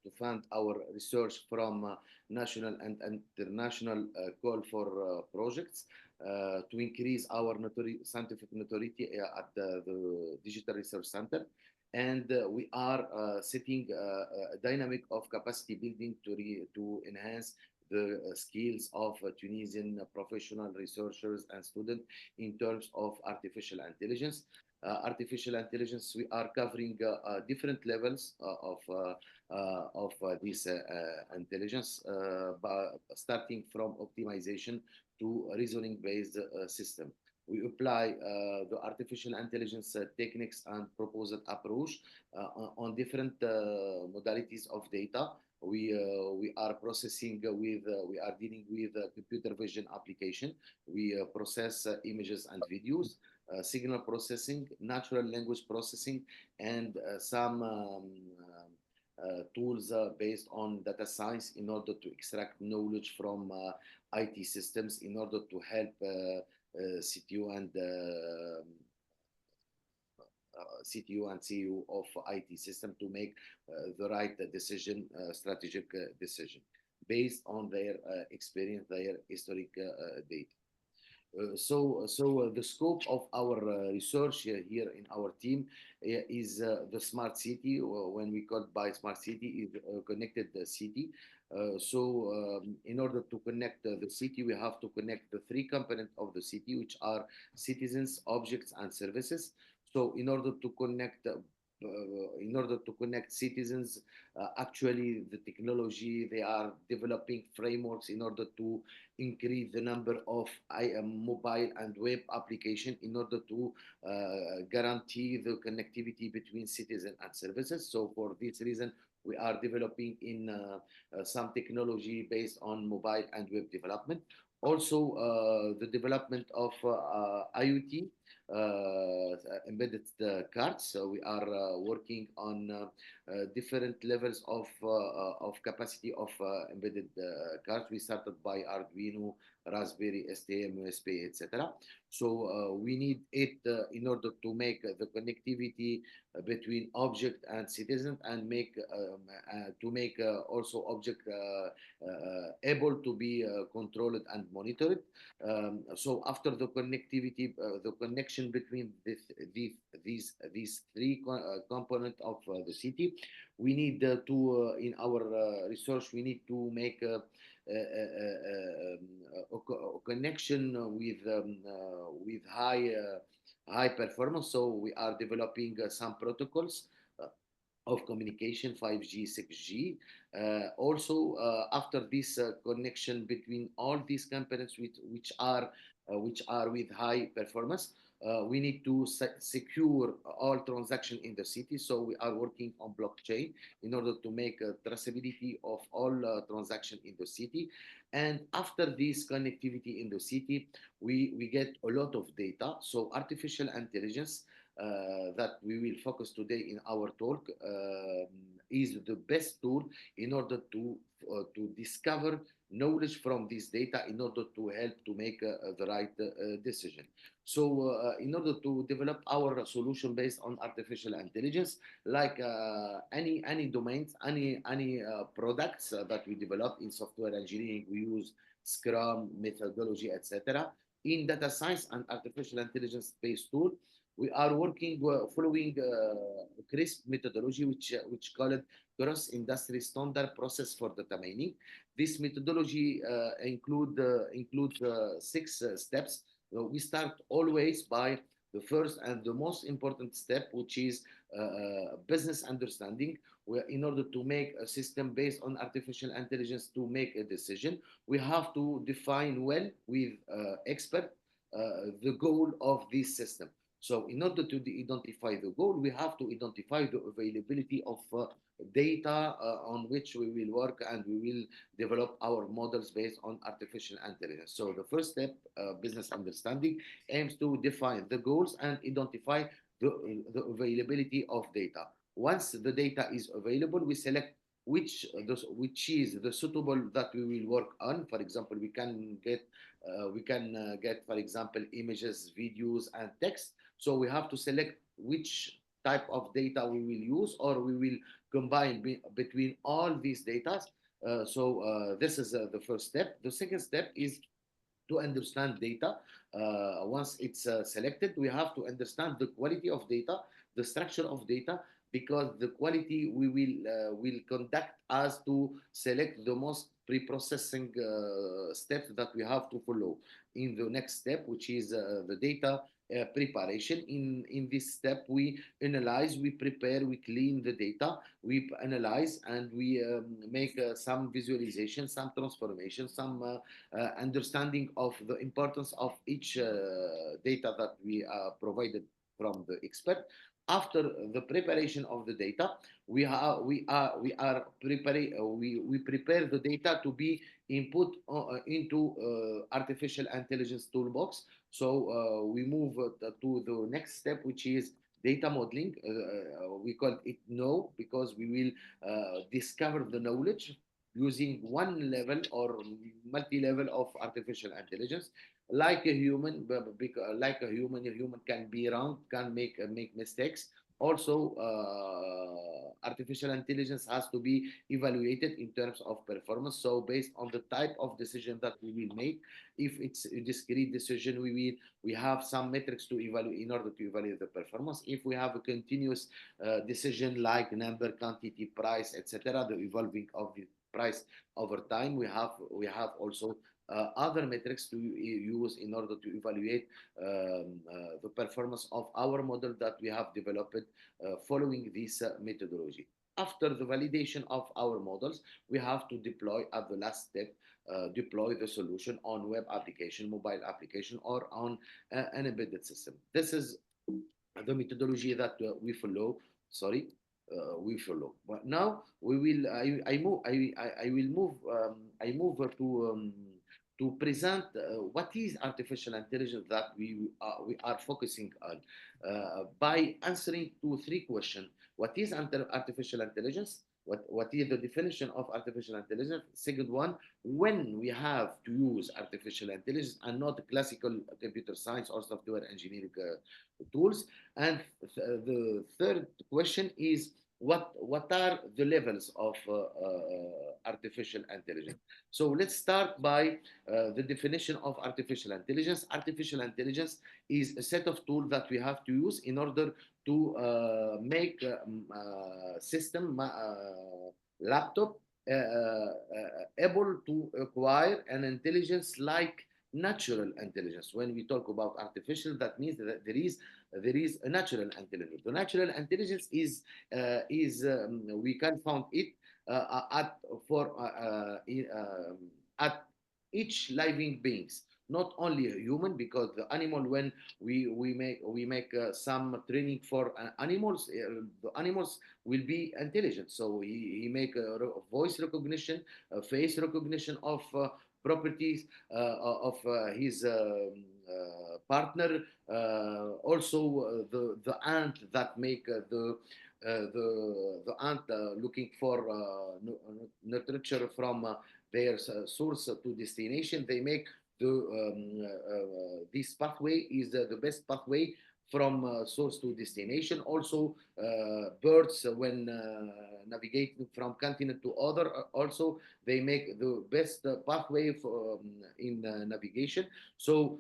to fund our research from national and international call for projects to increase our scientific notoriety at the Digital Research Center. And we are setting a dynamic of capacity building to enhance the skills of Tunisian professional researchers and students in terms of artificial intelligence. Artificial intelligence, we are covering different levels of this intelligence, starting from optimization to reasoning-based system. We apply the artificial intelligence techniques and proposed approach on different modalities of data. We are processing we are dealing with computer vision application. We process images and videos, signal processing, natural language processing, and some tools based on data science in order to extract knowledge from IT systems in order to help CTO and CTO and CEO of IT system to make the right decision, strategic decision based on their experience, their historic data. So the scope of our research here in our team is the smart city. When we call by smart city, is connected city. In order to connect the city, we have to connect the three components of the city, which are citizens, objects, and services. So in order to connect citizens, actually the technology, they are developing frameworks in order to increase the number of mobile and web application in order to guarantee the connectivity between citizen and services. So for this reason, we are developing in some technology based on mobile and web development. Also, the development of IoT embedded cards. So we are working on different levels of capacity of embedded cards. We started by Arduino, Raspberry, STM, USB, etc. So we need it in order to make the connectivity between object and citizen, and make to make also object able to be controlled and monitored. So after the connectivity, the connection between these three components of the city, we need to in our research, we need to make a connection with high performance. So we are developing some protocols of communication, 5G, 6G. Also, after this connection between all these components which are with high performance, we need to secure all transaction in the city. So we are working on blockchain in order to make a traceability of all transaction in the city. And after this connectivity in the city, we get a lot of data. So artificial intelligence that we will focus today in our talk is the best tool in order to discover knowledge from this data in order to help to make the right decision. So in order to develop our solution based on artificial intelligence, like any domains, any products that we develop in software engineering, we use Scrum methodology, etc. In data science and artificial intelligence based tool, we are working following CRISP methodology, which called cross industry standard process for data mining. This methodology includes 6 steps. We start always by the first and the most important step, which is business understanding, where in order to make a system based on artificial intelligence to make a decision, we have to define well with expert the goal of this system. So in order to identify the goal, we have to identify the availability of data on which we will work, and we will develop our models based on artificial intelligence. So the first step, business understanding, aims to define the goals and identify the availability of data. Once the data is available, we select which is the suitable that we will work on. For example, we can get, for example, images, videos, and text. So we have to select which type of data we will use, or we will combine between all these data. This is the first step. The second step is to understand data. Once it's selected, we have to understand the quality of data, the structure of data, because the quality we will conduct us to select the most pre-processing steps that we have to follow in the next step, which is the data preparation. In this step, we analyze, we prepare, we clean the data, we analyze, and we make some visualization, some transformation, some understanding of the importance of each data that we provided from the expert. After the preparation of the data, we prepare the data to be input into artificial intelligence toolbox. So we move to the next step, which is data modeling. We call it know, because we will discover the knowledge using one level or multi-level of artificial intelligence. Like a human, a human can be wrong, can make mistakes. Also, artificial intelligence has to be evaluated in terms of performance. So based on the type of decision that we will make, if it's a discrete decision, we have some metrics to evaluate in order to evaluate the performance. If we have a continuous decision like number, quantity, price, etc., the evolving of the price over time, we have also other metrics to use in order to evaluate the performance of our model that we have developed following this methodology. After the validation of our models, we have to deploy at the last step, deploy the solution on web application, mobile application, or on an embedded system. This is the methodology that we follow. Sorry, we follow. But now we will. I will move. I move to present what is artificial intelligence that we are focusing on by answering two, three questions. What is artificial intelligence? What is the definition of artificial intelligence? Second one, when we have to use artificial intelligence and not classical computer science or software engineering tools. And the third question is, what are the levels of artificial intelligence? So let's start by the definition of artificial intelligence. Artificial intelligence is a set of tools that we have to use in order to make system laptop able to acquire an intelligence like natural intelligence. When we talk about artificial, that means that there is a natural intelligence. The natural intelligence is we can find it at each living beings, not only a human, because the animal, when we make some training for animals, the animals will be intelligent. So he make a voice recognition, face recognition of properties of his partner. Also, the ant that make the ant looking for nurture from their source to destination. They make this pathway is the best pathway from source to destination. Also, birds when navigating from continent to other, also they make the best pathway for, in navigation. So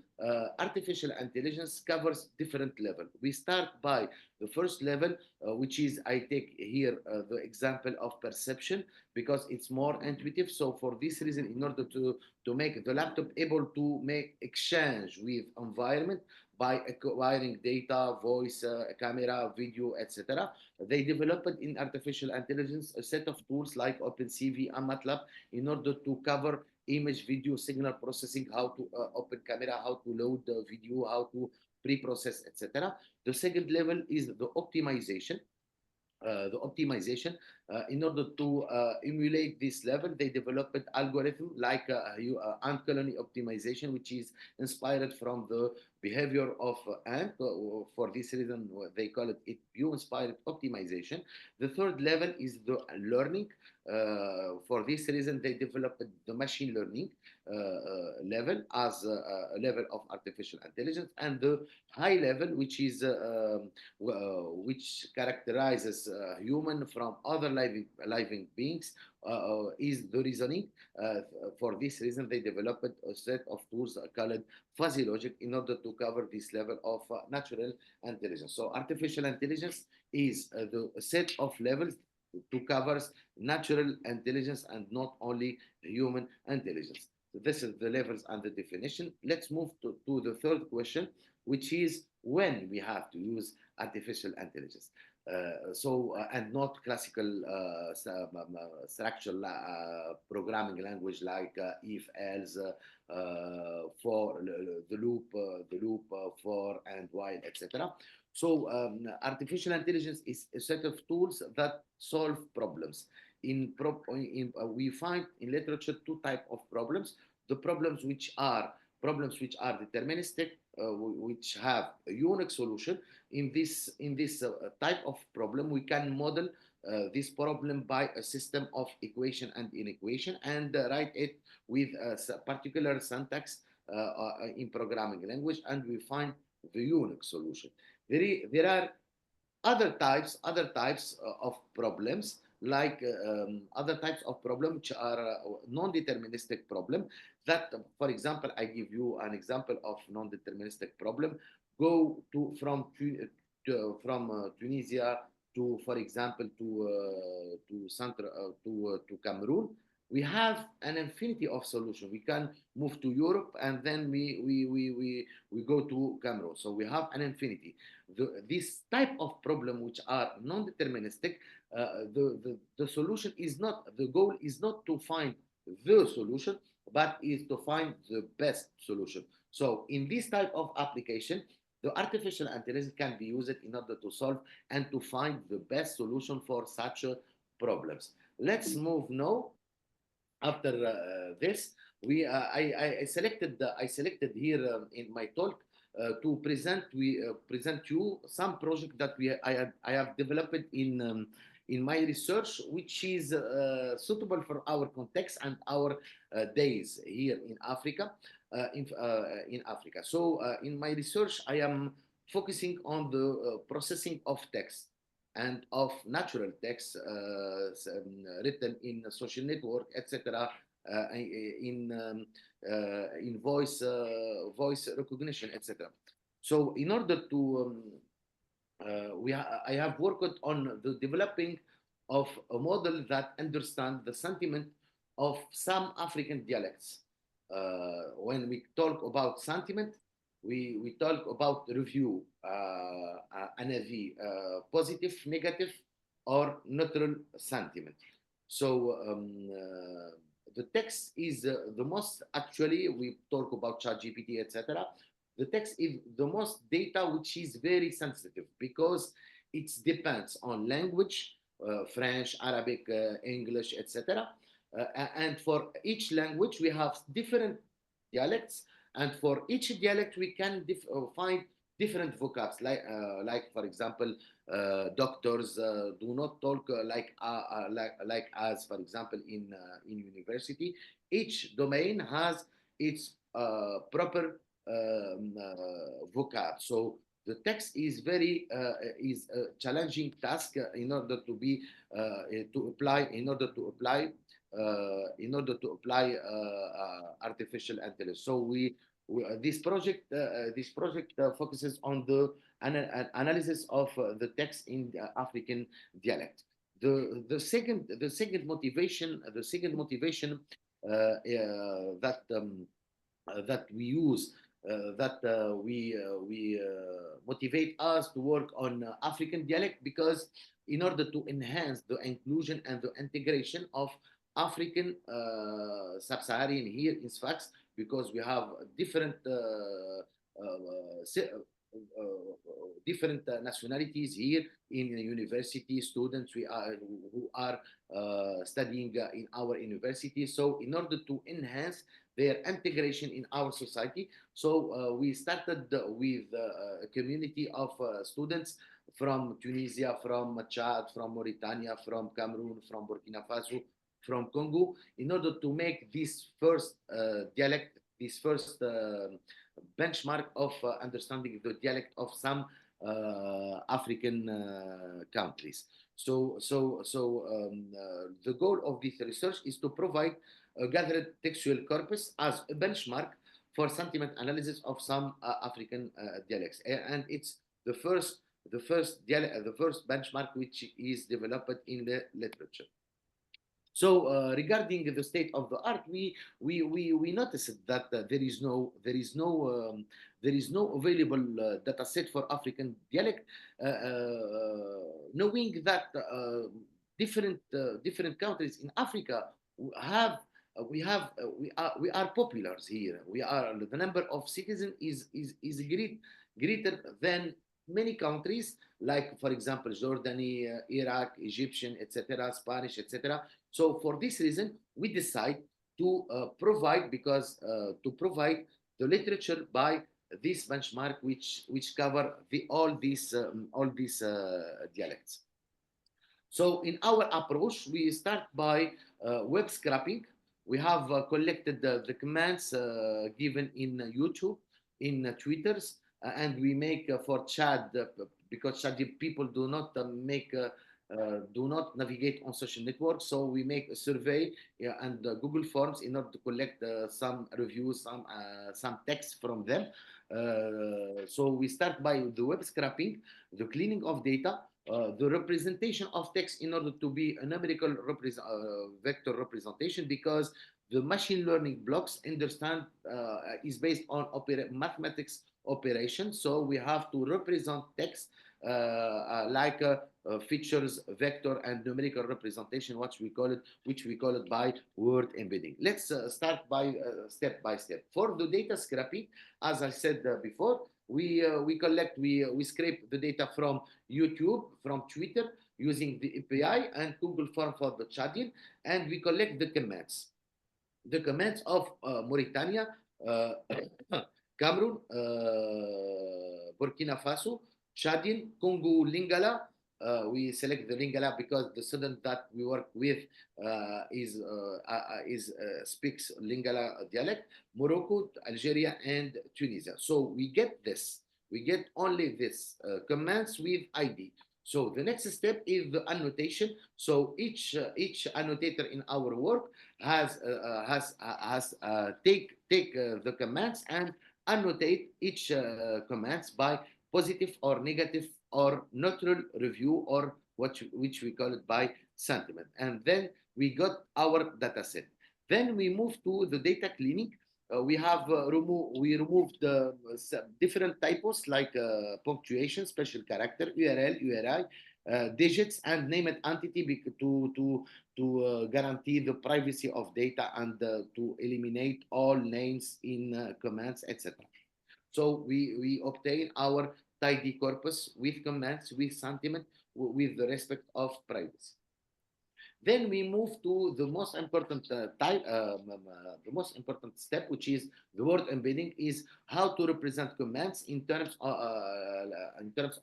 artificial intelligence covers different levels. We start by the first level, which is, I take here the example of perception, because it's more intuitive. So for this reason, in order to make the laptop able to make exchange with environment by acquiring data, voice, camera, video, etc., they developed in artificial intelligence a set of tools like OpenCV and MATLAB in order to cover image, video, signal processing, how to open camera, how to load the video, how to pre-process, etc. The second level is the optimization. In order to emulate this level, they developed an algorithm like ant colony optimization, which is inspired from the behavior of ant. For this reason, they call it view-inspired optimization. The third level is the learning. For this reason, they developed the machine learning level as a level of artificial intelligence, and the high level, which is which characterizes human from other living beings, is the reasoning. For this reason, they developed a set of tools called fuzzy logic in order to cover this level of natural intelligence. So artificial intelligence is the set of levels to cover natural intelligence and not only human intelligence. So this is the levels and the definition. Let's move to the third question, which is when we have to use artificial intelligence. And not classical structural programming language like if, else, for the loop, for and while, etc. So artificial intelligence is a set of tools that solve problems. We find in literature two types of problems: the problems which are deterministic, which have a unique solution. In this type of problem, we can model this problem by a system of equation and inequation, and write it with a particular syntax in programming language, and we find the unique solution. There are other types of problems, like other types of problems which are non-deterministic problem. That, for example, I give you an example of non-deterministic problem. Go to from Tunisia to, for example, to Cameroon. We have an infinity of solutions. We can move to Europe, and then we go to Cameroon. So we have an infinity. This type of problem, which are non-deterministic, the solution is not, the goal is not to find the solution, but is to find the best solution. So in this type of application, the artificial intelligence can be used in order to solve and to find the best solution for such problems. Let's move now. After this, I selected here in my talk to present you some project that I have developed in my research, which is suitable for our context and our days here in Africa. In Africa. So in my research, I am focusing on the processing of text and of natural text written in social network, etc., in voice recognition, etc. So in order to I have worked on the developing of a model that understands the sentiment of some African dialects. When we talk about sentiment, we talk about review, an avis, positive, negative, or neutral sentiment. So the text is the most, actually, we talk about ChatGPT, etc. The text is the most data which is very sensitive because it depends on language, French, Arabic, English, etc. And for each language, we have different dialects, and for each dialect, we can find different vocabs. Like for example, doctors do not talk like as, for example, in university. Each domain has its proper vocab. So the text is very is a challenging task in order to be to apply artificial intelligence. So this project focuses on the analysis of the text in the African dialect. The second motivation that we use we motivate us to work on African dialect, because in order to enhance the inclusion and the integration of African sub-Saharan here in Sfax, because we have different different nationalities here in university students who are studying in our university. So in order to enhance their integration in our society, so we started with a community of students from Tunisia, from Chad, from Mauritania, from Cameroon, from Burkina Faso, from Congo, in order to make this first dialect, this first benchmark of understanding the dialect of some African countries. So the goal of this research is to provide a gathered textual corpus as a benchmark for sentiment analysis of some African dialects, and it's the first benchmark which is developed in the literature. So regarding the state of the art, we noticed that there is no available data set for African dialect, knowing that different countries in Africa have we are popular here. The number of citizens is greater than many countries, like for example Jordani, Iraq, Egyptian, etc., Spanish, etc. So for this reason, we decide to provide the literature by this benchmark, which cover all these dialects. So in our approach, we start by web scraping. We have collected the commands given in YouTube, in Twitters, and we make for Chad because Chadi people do not do not navigate on social networks. So we make a survey, yeah, and Google Forms in order to collect some reviews, some text from them. So we start by the web scraping, the cleaning of data, the representation of text in order to be a numerical vector representation, because the machine learning blocks understand is based on mathematics operation. So we have to represent text like features, vector, and numerical representation, which we call it by word embedding. Let's start by step by step. For the data scraping, as I said before, we scrape the data from YouTube, from Twitter, using the API and Google Form for the Chadian, and we collect the commands. The commands of Mauritania, Cameroon, Burkina Faso, Chadian, Congo, Lingala. We select the Lingala because the student that we work with speaks Lingala dialect. Morocco, Algeria, and Tunisia. So we get this. We get only this commands with ID. So the next step is the annotation. So each annotator in our work has take the commands and annotate each commands by positive or negative or neutral review, or which we call it by sentiment. And then we got our data set. Then we move to the data cleaning. We removed different typos like punctuation, special character, URL, URI, digits, and named entity to guarantee the privacy of data and to eliminate all names in commands, etc. So we obtain our tidy corpus with commands, with sentiment, with the respect of privacy. Then we move to the most important the most important step, which is the word embedding, is how to represent commands in terms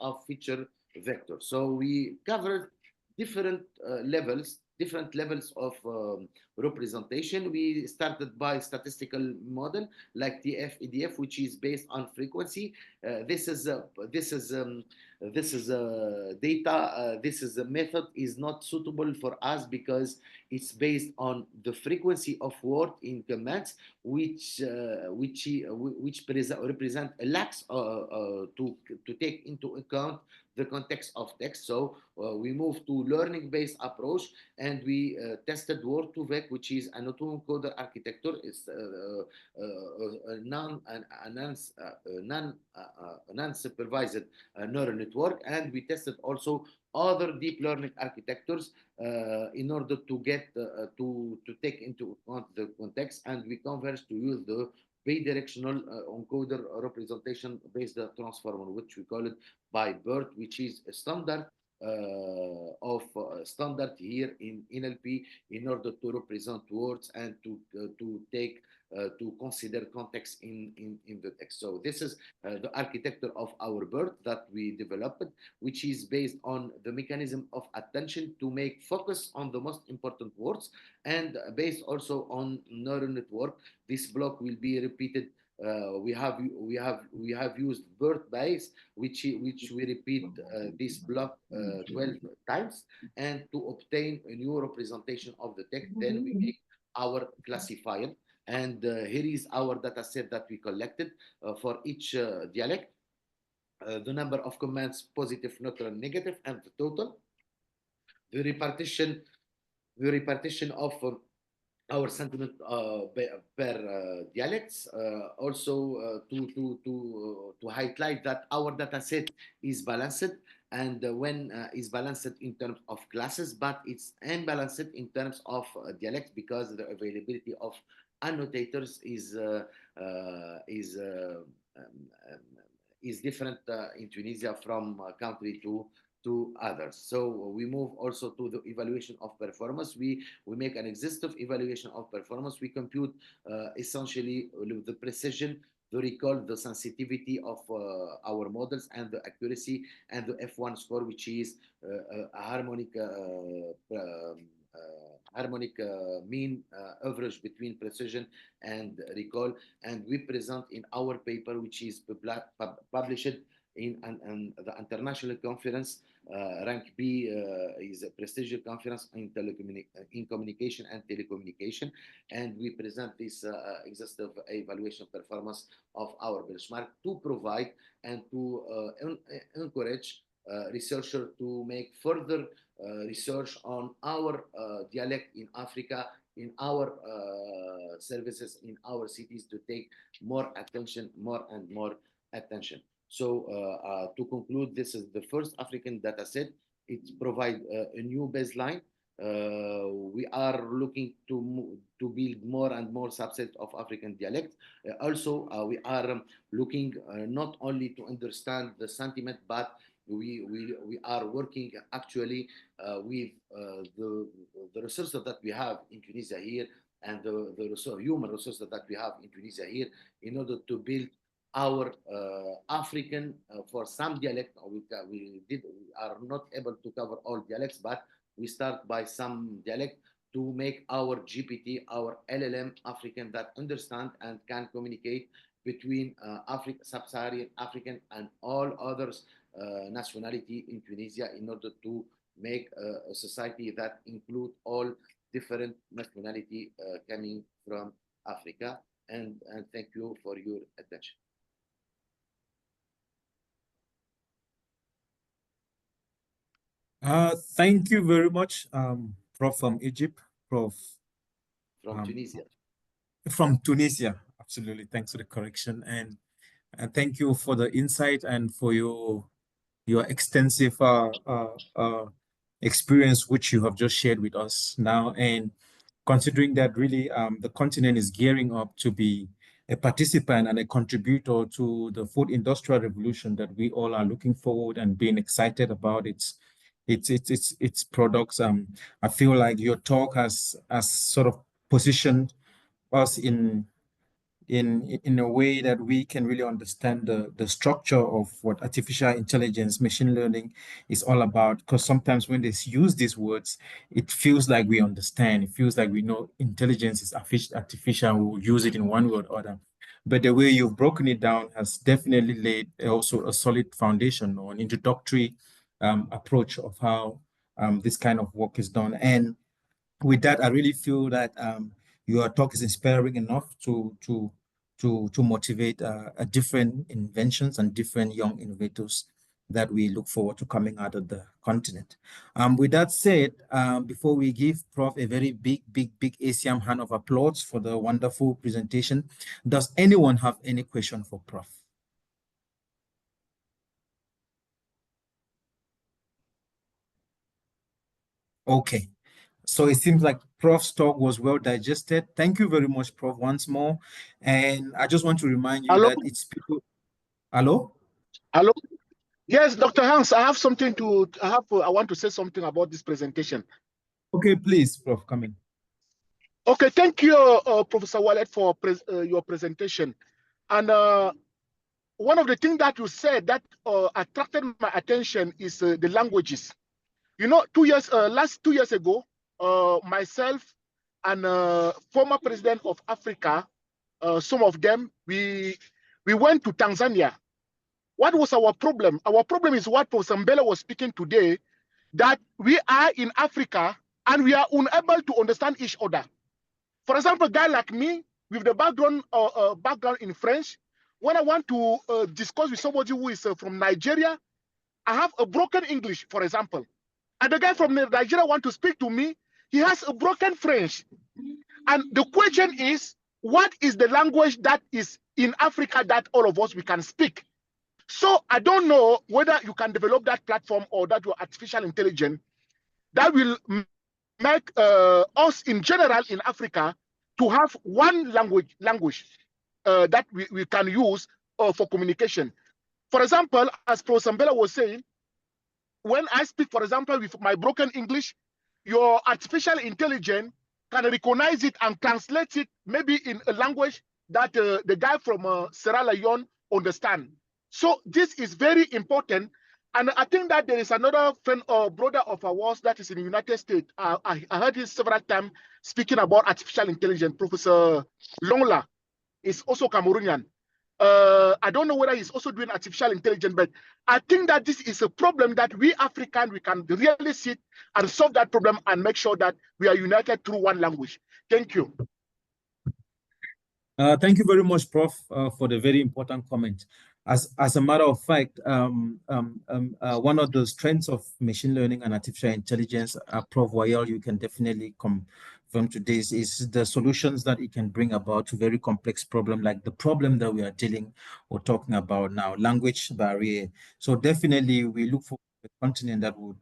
of feature vector. So we covered different levels of representation. We started by statistical model like TF-EDF, which is based on frequency. This is a data. This is a method is not suitable for us because it's based on the frequency of word in commands, which represent a lack to take into account the context of text. So we moved to learning-based approach, and we tested word2vec, which is an autoencoder architecture. It's a non-supervised neural network, and we tested also other deep learning architectures in order to get to take into account the context, and we converged to use the bidirectional encoder representation based transformer, which we call it by BERT, which is a standard standard here in NLP in order to represent words and to take to consider context in the text. So this is the architecture of our BERT that we developed, which is based on the mechanism of attention to make focus on the most important words, and based also on neural network. This block will be repeated. We have used BERT base, which we repeat this block 12 times, and to obtain a new representation of the text, then we make our classifier. And here is our data set that we collected for each dialect. The number of commands, positive, neutral, negative, and the total. The repartition of our sentiment per dialects. Also to highlight that our data set is balanced, and when is balanced in terms of classes, but it's unbalanced in terms of dialects, because the availability of annotators is different in Tunisia from country to others. So we move also to the evaluation of performance. We make an exhaustive evaluation of performance. We compute essentially the precision, the recall, the sensitivity of our models, and the accuracy, and the F1 score, which is a harmonic mean average between precision and recall. And we present in our paper, which is published in the international conference. Rank B is a prestigious conference in communication and telecommunication, and we present this exhaustive evaluation performance of our benchmark to provide and to encourage researchers to make further research on our dialect in Africa, in our services, in our cities, to take more attention, more and more attention. So to conclude, this is the first African data set. It provides a new baseline. We are looking to build more and more subsets of African dialects. Also, we are looking not only to understand the sentiment, but we are working actually with the resources that we have in Tunisia here, and the human resources that we have in Tunisia here, in order to build our African for some dialect. We are not able to cover all dialects, but we start by some dialect to make our GPT, our LLM African, that understand and can communicate between sub-Saharan African and all others nationality in Tunisia, in order to make a society that include all different nationality coming from Africa. And thank you for your attention. Thank you very much, Prof from Egypt, Prof. From Tunisia. From Tunisia, absolutely. Thanks for the correction, and thank you for the insight and for your extensive experience, which you have just shared with us now. And considering that really the continent is gearing up to be a participant and a contributor to the fourth industrial revolution that we all are looking forward and being excited about its products. I feel like your talk has sort of positioned us in a way that we can really understand the structure of what artificial intelligence, machine learning is all about. Because sometimes when they use these words, it feels like we understand. It feels like we know intelligence is artificial. We'll use it in one way or other. But the way you've broken it down has definitely laid also a solid foundation or an introductory approach of how this kind of work is done. And with that, I really feel that your talk is inspiring enough to motivate different inventions and different young innovators that we look forward to coming out of the continent. With that said, before we give Prof a very big ASIAM hand of applause for the wonderful presentation, does anyone have any question for Prof? Okay. So it seems like Prof's talk was well digested. Thank you very much, Prof, once more. And I just want to remind you that it's people. Hello? Hello? Yes, Dr. Hans, I have something I want to say something about this presentation. Okay, please, Prof, come in. Okay, thank you, Professor Wallet, for your presentation. And one of the things that you said that attracted my attention is the languages. You know, last 2 years ago, myself and former president of Africa, some of them, we went to Tanzania. What was our problem? Our problem is what Professor Mbele was speaking today, that we are in Africa and we are unable to understand each other. For example, a guy like me with the background in French, when I want to discuss with somebody who is from Nigeria, I have a broken English, for example. And the guy from Nigeria want to speak to me, he has a broken French. And the question is, what is the language that is in Africa that all of us we can speak? So I don't know whether you can develop that platform or that your artificial intelligence that will make us in general in Africa to have one language that we can use for communication. For example, as Professor Mbele was saying, when I speak, for example, with my broken English, your artificial intelligence can recognize it and translate it maybe in a language that the guy from Sierra Leone understand. So this is very important. And I think that there is another friend or brother of ours that is in the United States. I heard him several times speaking about artificial intelligence. Professor Longla is also Cameroonian. I don't know whether he's also doing artificial intelligence, but I think that this is a problem that we African, we can really sit and solve that problem and make sure that we are united through one language. Thank you. Thank you very much, Prof, for the very important comment. As a matter of fact, one of the strengths of machine learning and artificial intelligence, Prof. Wayel, you can definitely confirm to this, is the solutions that it can bring about to very complex problems, like the problem that we are dealing or talking about now, language barrier. So definitely we look for a continent that would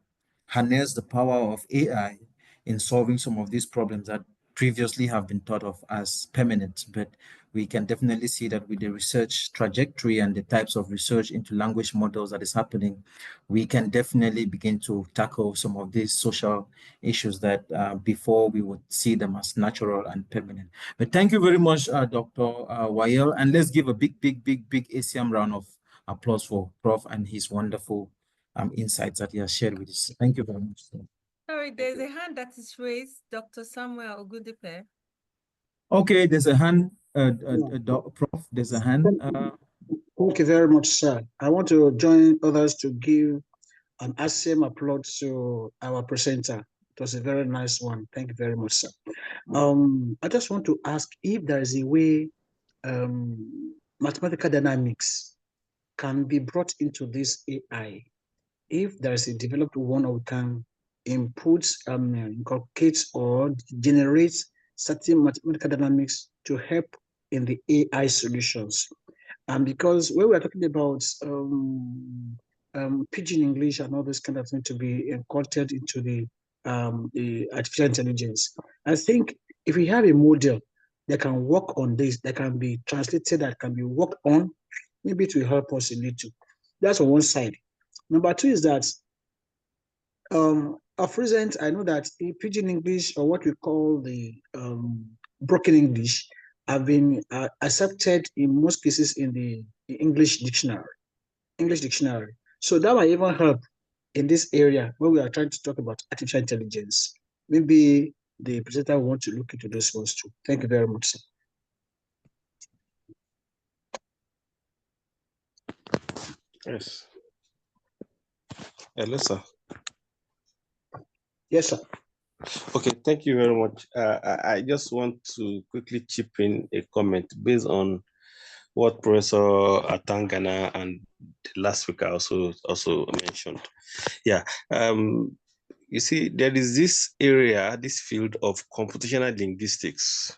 harness the power of AI in solving some of these problems that previously have been thought of as permanent, but we can definitely see that with the research trajectory and the types of research into language models that is happening, we can definitely begin to tackle some of these social issues that before we would see them as natural and permanent. But thank you very much, Dr. Wayel, and let's give a big ASIAM round of applause for Prof and his wonderful insights that he has shared with us. Thank you very much. Sorry, there's a hand that is raised, Dr. Samuel Ogundipe. Okay, there's a hand, Prof. There's a hand. Thank you very much, sir. I want to join others to give an ASIAM applause to our presenter. It was a very nice one. Thank you very much, sir. I just want to ask if there is a way mathematical dynamics can be brought into this AI. If there is a developed one, or we can input, inculcate or generate certain mathematical dynamics to help in the AI solutions. And because when we're talking about pidgin English and all this kind of thing to be incorporated into the artificial intelligence, I think if we have a model that can work on this, that can be translated, that can be worked on, maybe it will help us a little. That's on one side. Number two is that of recent, I know that in pidgin English, or what we call the broken English, have been accepted in most cases in the English dictionary. So that might even help in this area where we are trying to talk about artificial intelligence. Maybe the presenter will want to look into those ones too. Thank you very much, sir. Yes. Hello, sir. Yes, sir. Okay, thank you very much. I just want to quickly chip in a comment based on what Professor Atangana and the last speaker also mentioned. Yeah, you see, there is this area, this field of computational linguistics,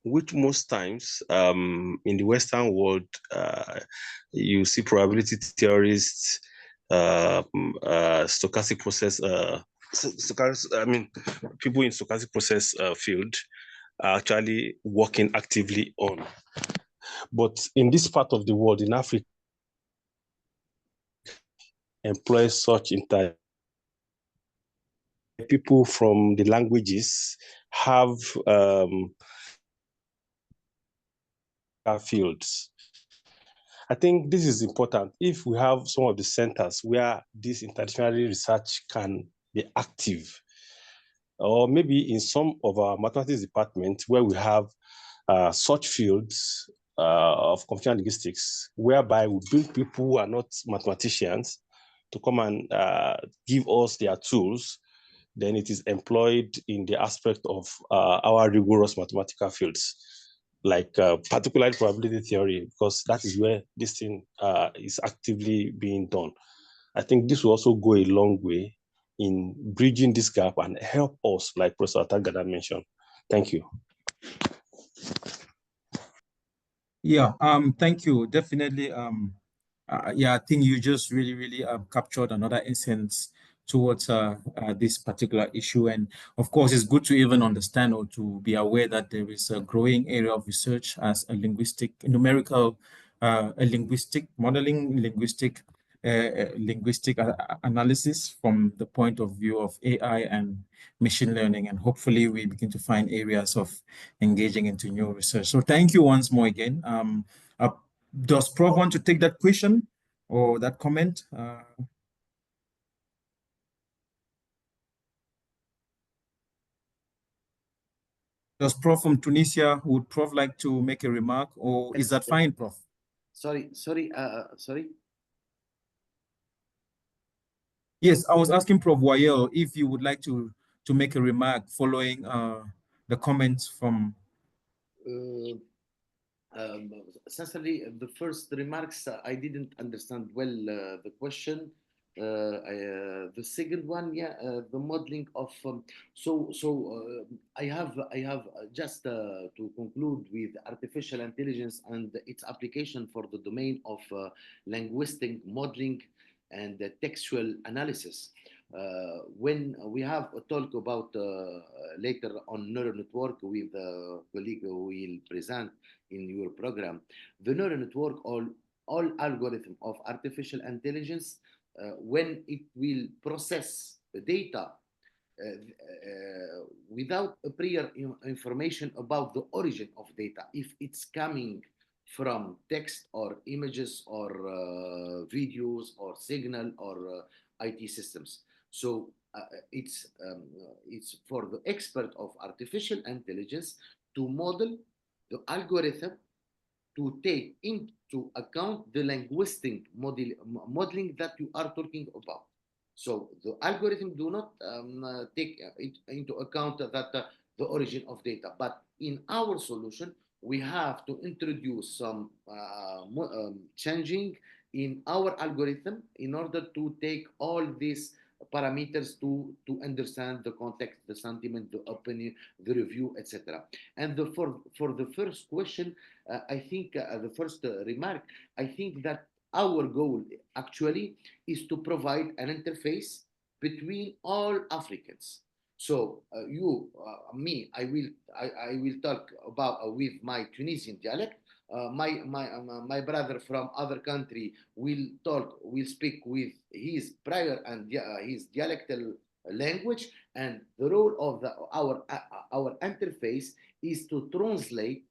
which most times in the Western world, you see probability theorists, stochastic process, people in stochastic process field are actually working actively on. But in this part of the world, in Africa, employ such people from the languages have fields. I think this is important. If we have some of the centers where this interdisciplinary research can be active, or maybe in some of our mathematics departments where we have such fields of computational linguistics, whereby we bring people who are not mathematicians to come and give us their tools, then it is employed in the aspect of our rigorous mathematical fields, like particularly probability theory, because that is where this thing is actively being done. I think this will also go a long way in bridging this gap and help us, like Professor Atangana mentioned. Thank you. Yeah, thank you. Definitely. Yeah, I think you just really captured another essence towards this particular issue. And of course, it's good to even understand or to be aware that there is a growing area of research as a linguistic, numerical, a linguistic modeling, linguistic analysis from the point of view of AI and machine learning. And hopefully we begin to find areas of engaging into new research. So thank you once more again. Does Prof want to take that question or that comment? Does Prof from Tunisia, would Prof like to make a remark, or is that fine, Prof? Sorry. Yes, I was asking Prof. Wayel if you would like to make a remark following the comments from. Essentially, the first remarks, I didn't understand well the question. The second one, yeah, the modeling of. I have just to conclude with artificial intelligence and its application for the domain of linguistic modeling and textual analysis. When we have a talk about later on neural network with a colleague who will present in your program, the neural network, all algorithm of artificial intelligence, when it will process the data without a prior information about the origin of data, if it's coming from text or images or videos or signal or IT systems. So it's for the expert of artificial intelligence to model the algorithm to take into account the linguistic modeling that you are talking about. So the algorithm do not take it into account that the origin of data. But in our solution, we have to introduce some changing in our algorithm in order to take all these parameters to understand the context, the sentiment, the opinion, the review, etc. And for the first question, I think the first remark, I think that our goal actually is to provide an interface between all Africans. So me, I will talk about with my Tunisian dialect. My brother from other country will speak with his prior and his dialectal language, and the role of our interface is to translate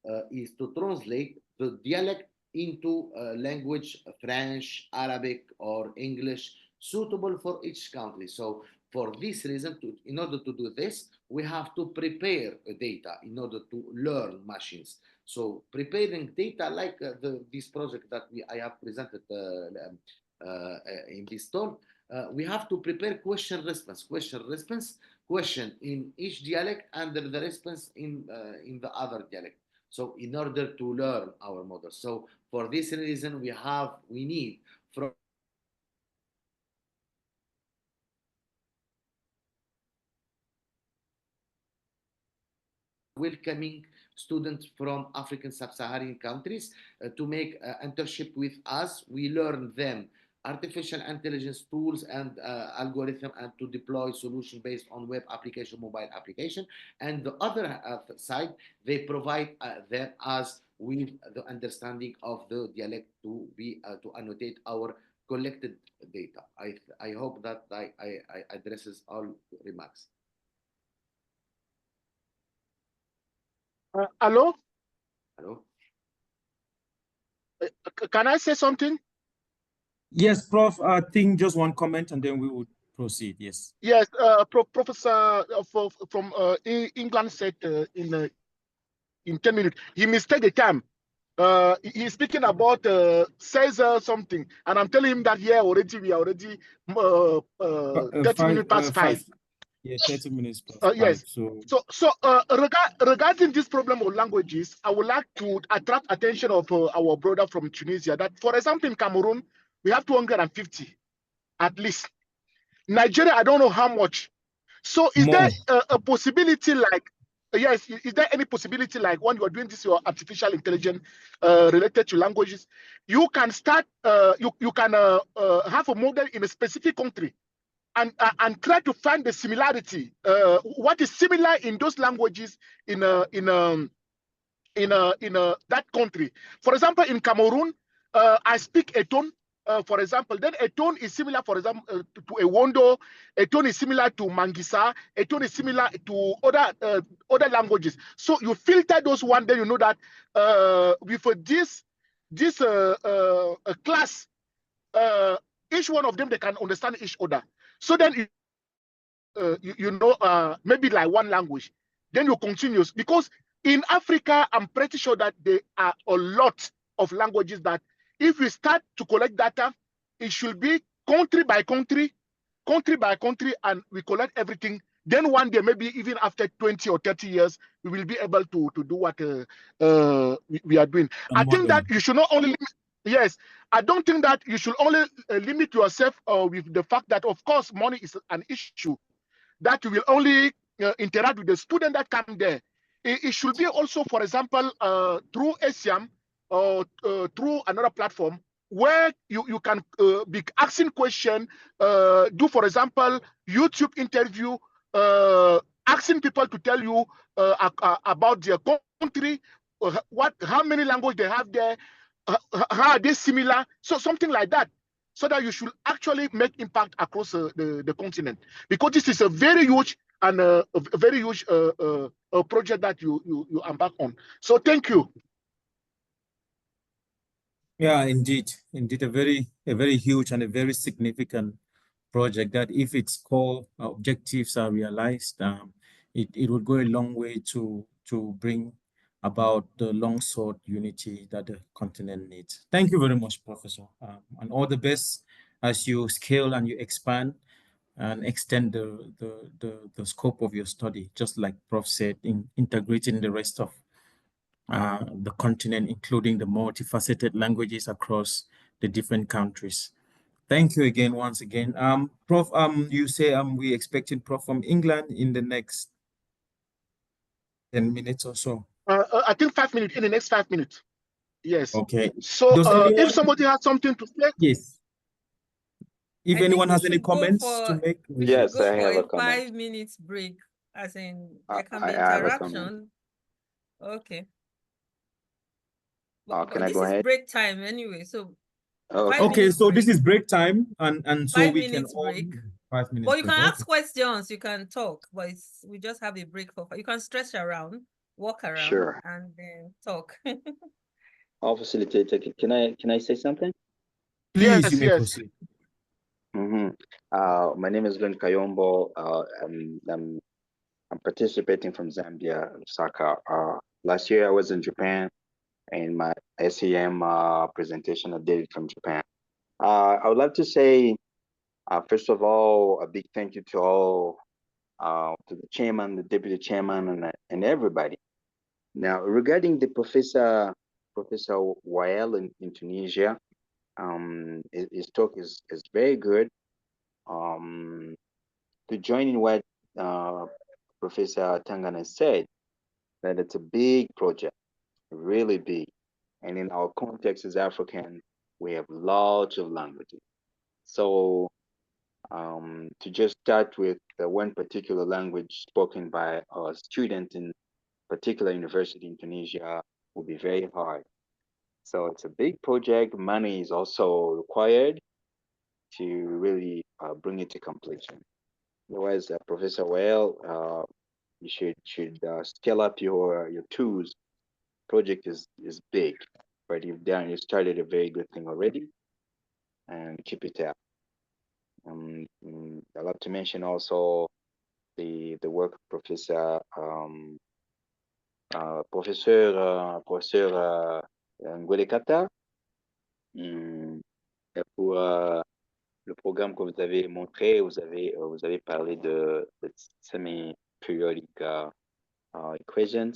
the dialect into language, French, Arabic, or English, suitable for each country. So for this reason, in order to do this, we have to prepare data in order to learn machines. So preparing data like this project that I have presented in this talk, we have to prepare question in each dialect and the response in the other dialect. So in order to learn our model. So for this reason, we need from welcoming students from African sub-Saharan countries to make internship with us. We learn them artificial intelligence tools and algorithm, and to deploy solution based on web application, mobile application. And the other side, they provide them us with the understanding of the dialect to annotate our collected data. I hope that I addresses all remarks. Hello? Hello? Can I say something? Yes, Prof. I think just one comment and then we would proceed. Yes. Yes, Professor from England said in 10 minutes, he mistaked the time. He's speaking about says something, and I'm telling him that here already we are already 30 minutes past 5. Yeah, 30 minutes past Yes. 5. So regarding this problem of languages, I would like to attract attention of our brother from Tunisia that, for example, in Cameroon, we have 250 at least. Nigeria, I don't know how much. So is there a possibility like, yes, is there any possibility like when you are doing this, your artificial intelligence related to languages, you can start, you can have a model in a specific country and try to find the similarity, what is similar in those languages in that country. For example, in Cameroon, I speak a tone. For example, then a tone is similar, for example, to a Wondo. A tone is similar to Mangisa. A tone is similar to other languages. So you filter those one, then you know that with this class, each one of them, they can understand each other. So then you know, maybe like one language, then you continue, because in Africa, I'm pretty sure that there are a lot of languages that if we start to collect data, it should be country by country, and we collect everything. Then one day, maybe even after 20 or 30 years, we will be able to do what we are doing. I think that you should not only, yes, I don't think that you should only limit yourself with the fact that, of course, money is an issue, that you will only interact with the student that come there. It should be also, for example, through ASIAM or through another platform where you can be asking question, do, for example, YouTube interview, asking people to tell you about their country, how many language they have there, how are they similar, so something like that, so that you should actually make impact across the continent, because this is a very huge and a very huge project that you embark on. So thank you. Yeah, indeed, a very huge and a very significant project that, if its core objectives are realized, it would go a long way to bring about the long sought unity that the continent needs. Thank you very much, Professor, and all the best as you scale and you expand and extend the scope of your study, just like Prof said, in integrating the rest of the continent, including the multifaceted languages across the different countries. Thank you again, once again. Prof, you say we expecting Prof from England in the next 10 minutes or so. I think 5 minutes, in the next 5 minutes. Yes. Okay. So if somebody has something to say. Yes. If anyone has any should go comments to for- make. We should go for a 5 minutes break, as in there can be I have a interaction. Okay. Can But I this go is ahead? break time anyway, so Okay. 5 Okay, minutes so break. this is break time, and so 5 we can minutes all break. 5 minutes But you break. can Okay. ask questions, you can talk, but we just have a break for. You can stretch around, walk around, Sure. and then talk. I'll facilitate. Can I say something? Please, you may proceed. My name is Glenn Kayombo. I'm participating from Zambia, Lusaka. Last year I was in Japan, and my ASIAM presentation I did it from Japan. I would like to say, first of all, a big thank you to all, to the chairman, the deputy chairman, and everybody. Now, regarding the Professor Wael in Tunisia, his talk is very good. To join in what Professor Tangana said, that it's a big project, really big. And in our context as African, we have lots of languages. So to just start with one particular language spoken by a student in particular university in Tunisia will be very hard. So it's a big project. Money is also required to really bring it to completion. Otherwise, Professor Well, you should scale up your tools. Project is big, but you started a very good thing already, and keep it up. I'd like to mention also the work of Professor Ngolekata pour le programme que vous avez montré. Vous avez parlé de semi-periodic equations.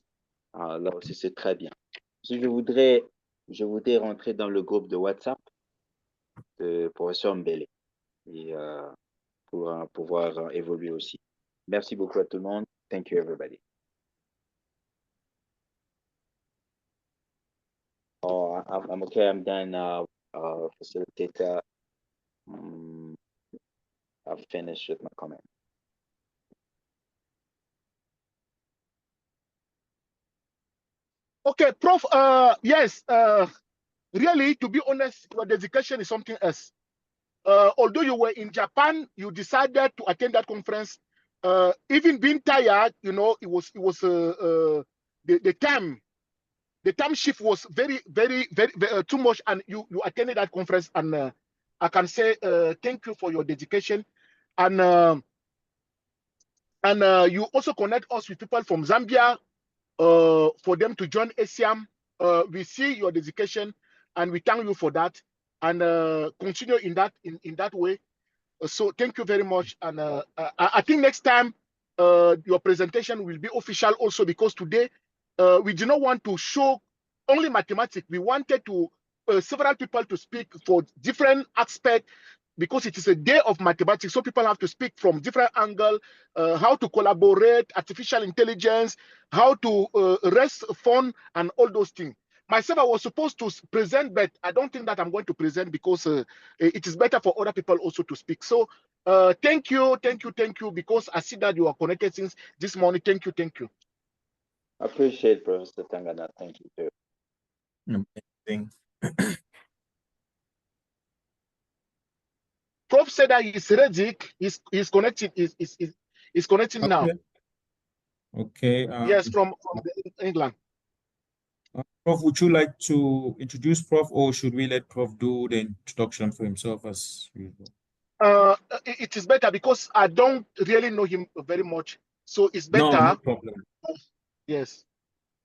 Là aussi, c'est très bien. Je voudrais rentrer dans le groupe de WhatsApp de professeur Mbele et pour pouvoir évoluer aussi. Merci beaucoup à tout le monde. Thank you, everybody. Oh, I'm okay. I'm done. Facilitator. I've finished with my comment. Okay, Prof. Yes. Really, to be honest, your dedication is something else. Although you were in Japan, you decided to attend that conference. Even being tired, it was the time shift was very too much, and you attended that conference, and I can say thank you for your dedication, and you also connect us with people from Zambia for them to join ASIAM. We see your dedication, and we thank you for that, and continue in that way. So thank you very much, and I think next time your presentation will be official also, because today we do not want to show only mathematics. We wanted to several people to speak for different aspects, because it is a day of mathematics, so people have to speak from different angles, how to collaborate, artificial intelligence, how to raise fund, and all those things. Myself, I was supposed to present, but I don't think that I'm going to present, because it is better for other people also to speak. So thank you, because I see that you are connected since this morning. Thank you. I appreciate Professor Tangana. Thank you too. Amazing. Prof said that he's ready. He's connecting. He's connecting now. Okay. Yes, from England. Prof, would you like to introduce Prof, or should we let Prof do the introduction for himself as usual? It is better, because I don't really know him very much, so it's better. No problem. Yes,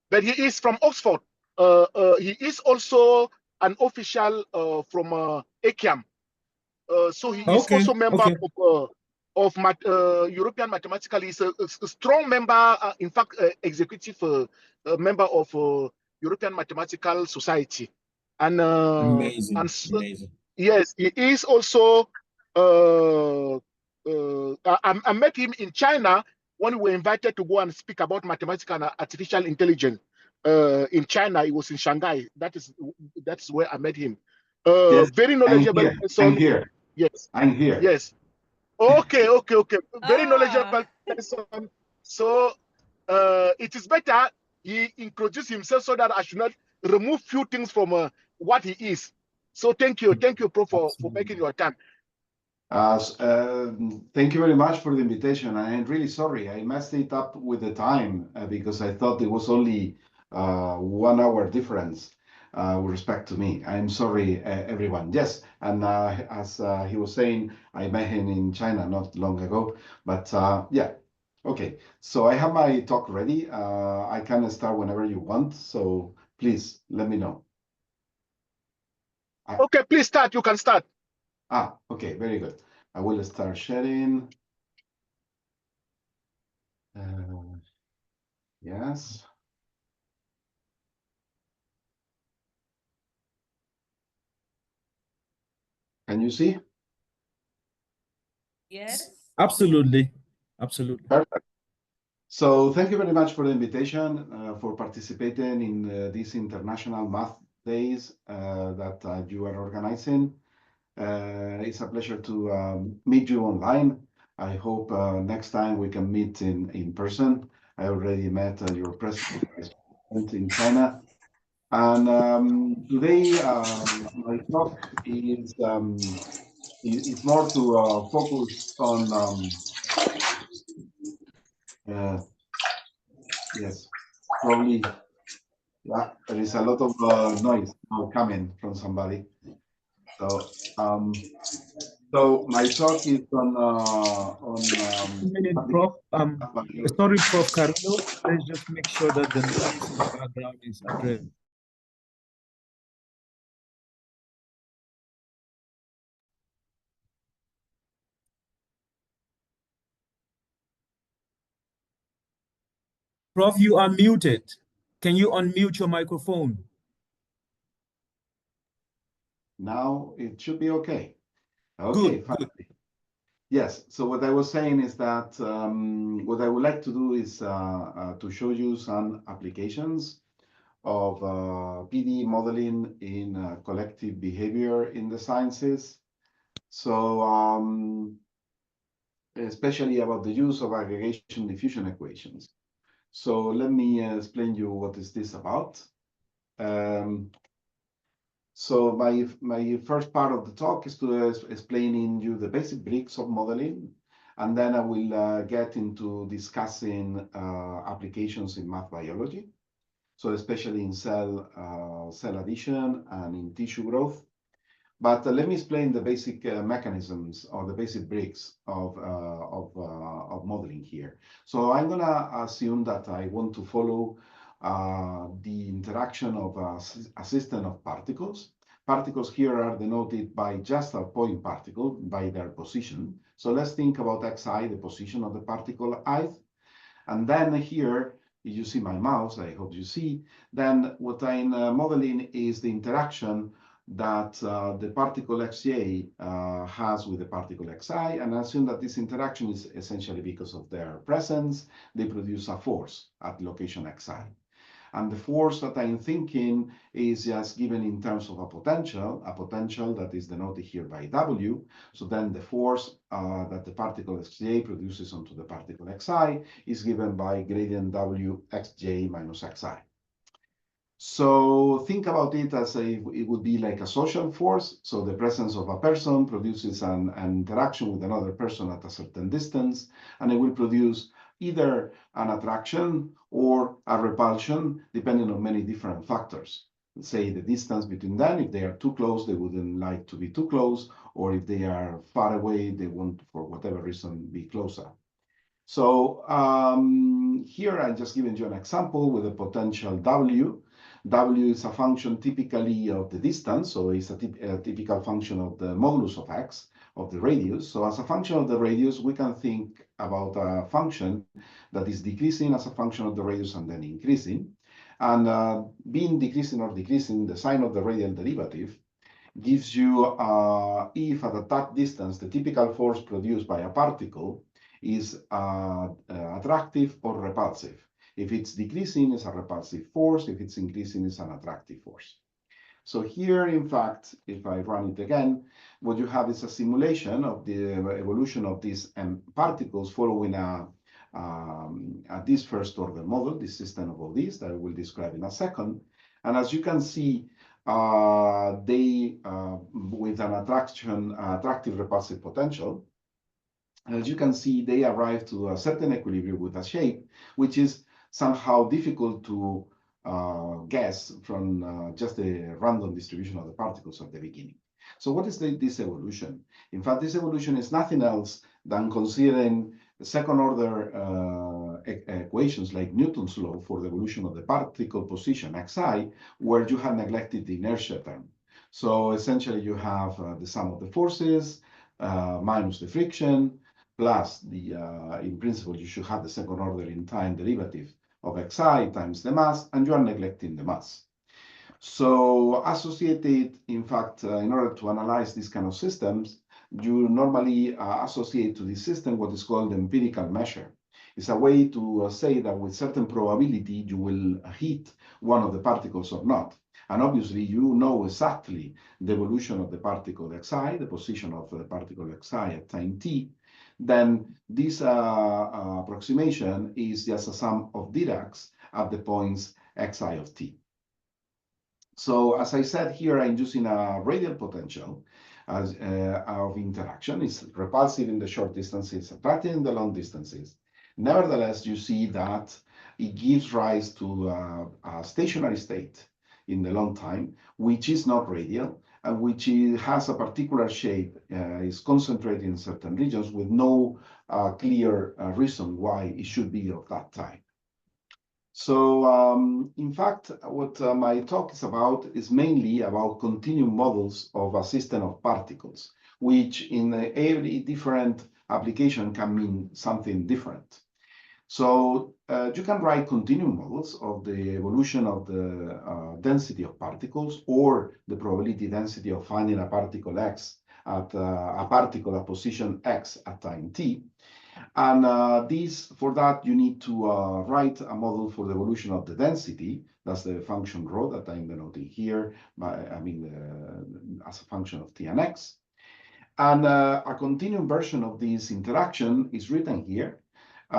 but he is from Oxford. He is also an official from ASIAM. So he is also member of European Mathematical. He's a strong member, in fact, executive member of European Mathematical Society. And Amazing. yes, he is also. I met him in China when we were invited to go and speak about mathematics and artificial intelligence. In China, it was in Shanghai. That's where I met him. Yes, very knowledgeable person. I'm here. Yes. I'm here. Yes. Okay. Very knowledgeable person. So it is better he introduce himself, so that I should not remove few things from what he is. So thank you, Prof, for making your time. Thank you very much for the invitation. I'm really sorry. I messed it up with the time because I thought it was only 1 hour difference with respect to me. I'm sorry, everyone. Yes, and as he was saying, I met him in China not long ago. But yeah, okay. So I have my talk ready. I can start whenever you want. So please let me know. Okay, please start. You can start. Okay, very good. I will start sharing. Yes. Can you see? Yes. Absolutely. Perfect. So thank you very much for the invitation, for participating in these International Math Days that you are organizing. It's a pleasure to meet you online. I hope next time we can meet in person. I already met your president in China. And today my talk is more to focus on yes, probably. Yeah, there is a lot of noise now coming from somebody. So my talk is on Prof. Sorry, Prof. Carrillo. Let's just make sure that the noise in the background is addressed. Prof, you are muted. Can you unmute your microphone? Now it should be okay. Okay, fine. Yes, so what I was saying is that what I would like to do is to show you some applications of PD modeling in collective behavior in the sciences. So especially about the use of aggregation diffusion equations. So let me explain you what is this about. So my first part of the talk is to explaining you the basic bricks of modeling, and then I will get into discussing applications in math biology, so especially in cell addition and in tissue growth. But let me explain the basic mechanisms or the basic bricks of modeling here. So I'm gonna assume that I want to follow the interaction of a system of particles. Particles here are denoted by just a point particle, by their position. So let's think about xi, the position of the particle ith. And then here, you see my mouse, I hope you see, then what I'm modeling is the interaction that the particle xj has with the particle xi, and I assume that this interaction is essentially because of their presence, they produce a force at location xi. And the force that I'm thinking is just given in terms of a potential that is denoted here by W. So then the force that the particle xj produces onto the particle xi is given by gradient W xj minus xi. So think about it as it would be like a social force. So the presence of a person produces an interaction with another person at a certain distance, and it will produce either an attraction or a repulsion, depending on many different factors. Let's say the distance between them. If they are too close, they wouldn't like to be too close, or if they are far away, they won't, for whatever reason, be closer. So here I'm just giving you an example with a potential W. W is a function typically of the distance, so it's a typical function of the modulus of x, of the radius. So as a function of the radius, we can think about a function that is decreasing as a function of the radius and then increasing. And being decreasing or decreasing, the sign of the radial derivative gives you, if at that distance, the typical force produced by a particle is attractive or repulsive. If it's decreasing, it's a repulsive force. If it's increasing, it's an attractive force. So here, in fact, if I run it again, what you have is a simulation of the evolution of these particles following this first order model, this system of all these that I will describe in a second. And as you can see, they, with an attractive repulsive potential, as you can see, they arrive to a certain equilibrium with a shape, which is somehow difficult to guess from just the random distribution of the particles at the beginning. So what is this evolution? In fact, this evolution is nothing else than considering the second order equations like Newton's law for the evolution of the particle position xi, where you have neglected the inertia term. So essentially you have the sum of the forces minus the friction, plus the, in principle, you should have the second order in time derivative of xi times the mass, and you are neglecting the mass. So associated, in fact, in order to analyze these kind of systems, you normally associate to this system what is called the empirical measure. It's a way to say that with certain probability, you will hit one of the particles or not. And obviously, you know exactly the evolution of the particle xi, the position of the particle xi at time t. Then this approximation is just a sum of Dirac's at the points xi of t. So as I said here, I'm using a radial potential as of interaction. It's repulsive in the short distances, attractive in the long distances. Nevertheless, you see that it gives rise to a stationary state in the long time, which is not radial, and which has a particular shape, is concentrated in certain regions with no clear reason why it should be of that type. So in fact, what my talk is about is mainly about continuum models of a system of particles, which in every different application can mean something different. So you can write continuum models of the evolution of the density of particles or the probability density of finding a particle x at a particle at position x at time t. And for that, you need to write a model for the evolution of the density. That's the function rho that I'm denoting here, as a function of t and x. And a continuum version of this interaction is written here. We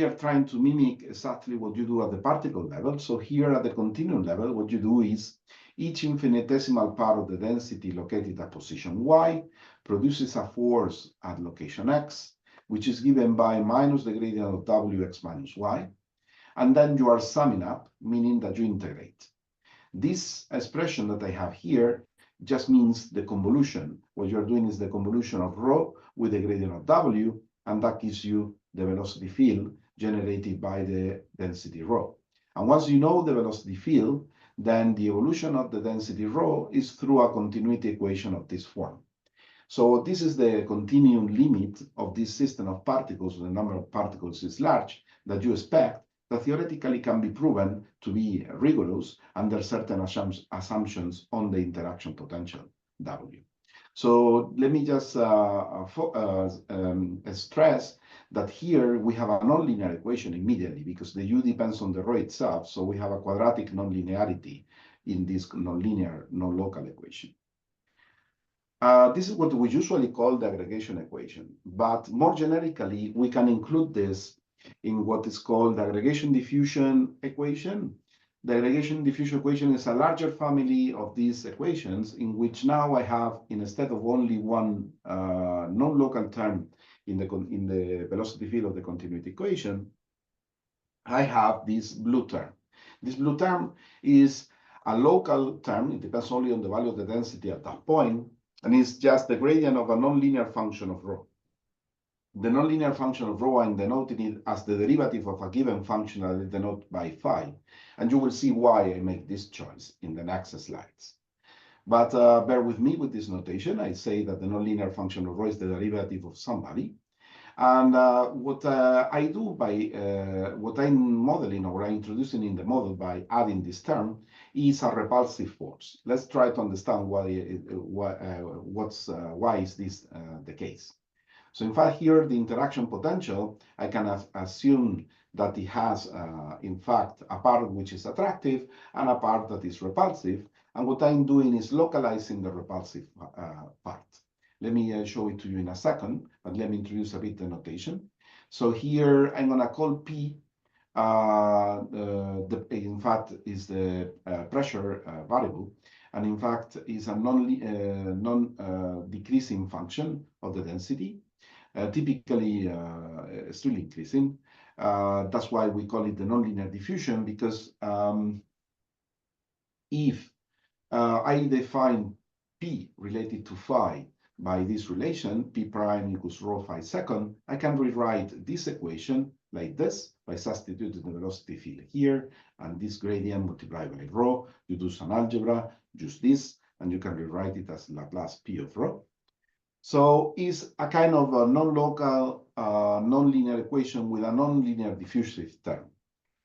are trying to mimic exactly what you do at the particle level. So here at the continuum level, what you do is each infinitesimal part of the density located at position y produces a force at location x, which is given by minus the gradient of wx minus y. And then you are summing up, meaning that you integrate. This expression that I have here just means the convolution. What you're doing is the convolution of rho with the gradient of w, and that gives you the velocity field generated by the density rho. And once you know the velocity field, then the evolution of the density rho is through a continuity equation of this form. So this is the continuum limit of this system of particles. The number of particles is large that you expect, that theoretically can be proven to be rigorous under certain assumptions on the interaction potential W. So let me just stress that here we have a nonlinear equation immediately because the U depends on the rho itself. So we have a quadratic nonlinearity in this nonlinear, non-local equation. This is what we usually call the aggregation equation, but more generically, we can include this in what is called the aggregation diffusion equation. The aggregation diffusion equation is a larger family of these equations in which now I have, instead of only one non-local term in the velocity field of the continuity equation, I have this blue term. This blue term is a local term. It depends only on the value of the density at that point, and it's just the gradient of a nonlinear function of rho. The nonlinear function of rho, I'm denoting it as the derivative of a given function that I denote by phi. And you will see why I make this choice in the next slides. But bear with me with this notation. I say that the nonlinear function of rho is the derivative of somebody. And what I do by what I'm modeling or I'm introducing in the model by adding this term is a repulsive force. Let's try to understand why is this the case. So in fact, here the interaction potential, I can assume that it has, in fact, a part which is attractive and a part that is repulsive. And what I'm doing is localizing the repulsive part. Let me show it to you in a second, but let me introduce a bit the notation. So here I'm going to call P, in fact, is the pressure variable, and in fact is a non-decreasing function of the density, typically still increasing. That's why we call it the nonlinear diffusion, because if I define P related to phi by this relation, P prime equals rho phi second, I can rewrite this equation like this by substituting the velocity field here and this gradient multiplied by rho. You do some algebra, use this, and you can rewrite it as Laplace P of rho. So it's a kind of a non-local, non-linear equation with a non-linear diffusive term.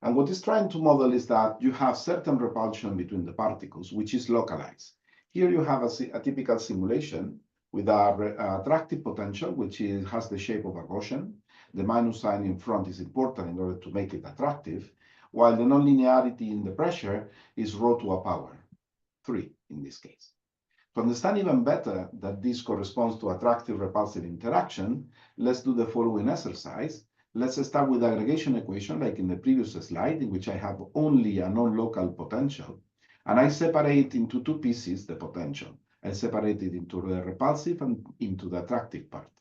And what it's trying to model is that you have certain repulsion between the particles, which is localized. Here you have a typical simulation with an attractive potential, which has the shape of a Gaussian. The minus sign in front is important in order to make it attractive, while the nonlinearity in the pressure is rho to a power 3 in this case. To understand even better that this corresponds to attractive repulsive interaction, let's do the following exercise. Let's start with the aggregation equation, like in the previous slide, in which I have only a non-local potential, and I separate into two pieces the potential. I separate it into the repulsive and into the attractive part.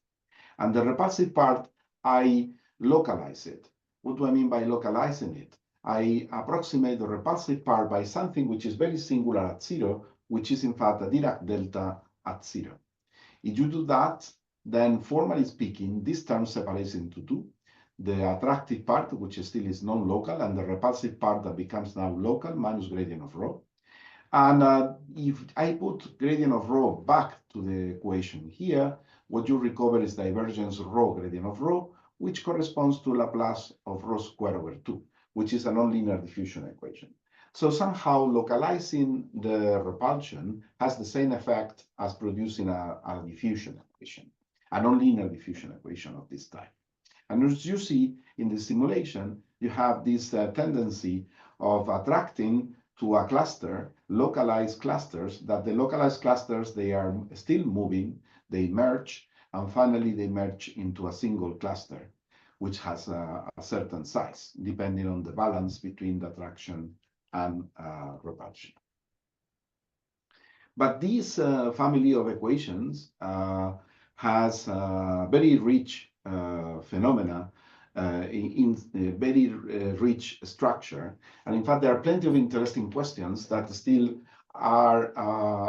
And the repulsive part, I localize it. What do I mean by localizing it? I approximate the repulsive part by something which is very singular at 0, which is in fact a Dirac delta at 0. If you do that, then formally speaking, this term separates into two. The attractive part, which still is non-local, and the repulsive part that becomes now local minus gradient of rho. And if I put gradient of rho back to the equation here, what you recover is divergence rho gradient of rho, which corresponds to Laplace of rho squared over 2, which is a nonlinear diffusion equation. So somehow localizing the repulsion has the same effect as producing a diffusion equation, a nonlinear diffusion equation of this type. And as you see in the simulation, you have this tendency of attracting to a cluster, localized clusters, that the localized clusters, they are still moving, they merge, and finally they merge into a single cluster, which has a certain size, depending on the balance between the attraction and repulsion. But this family of equations has very rich phenomena in very rich structure. And in fact, there are plenty of interesting questions that still are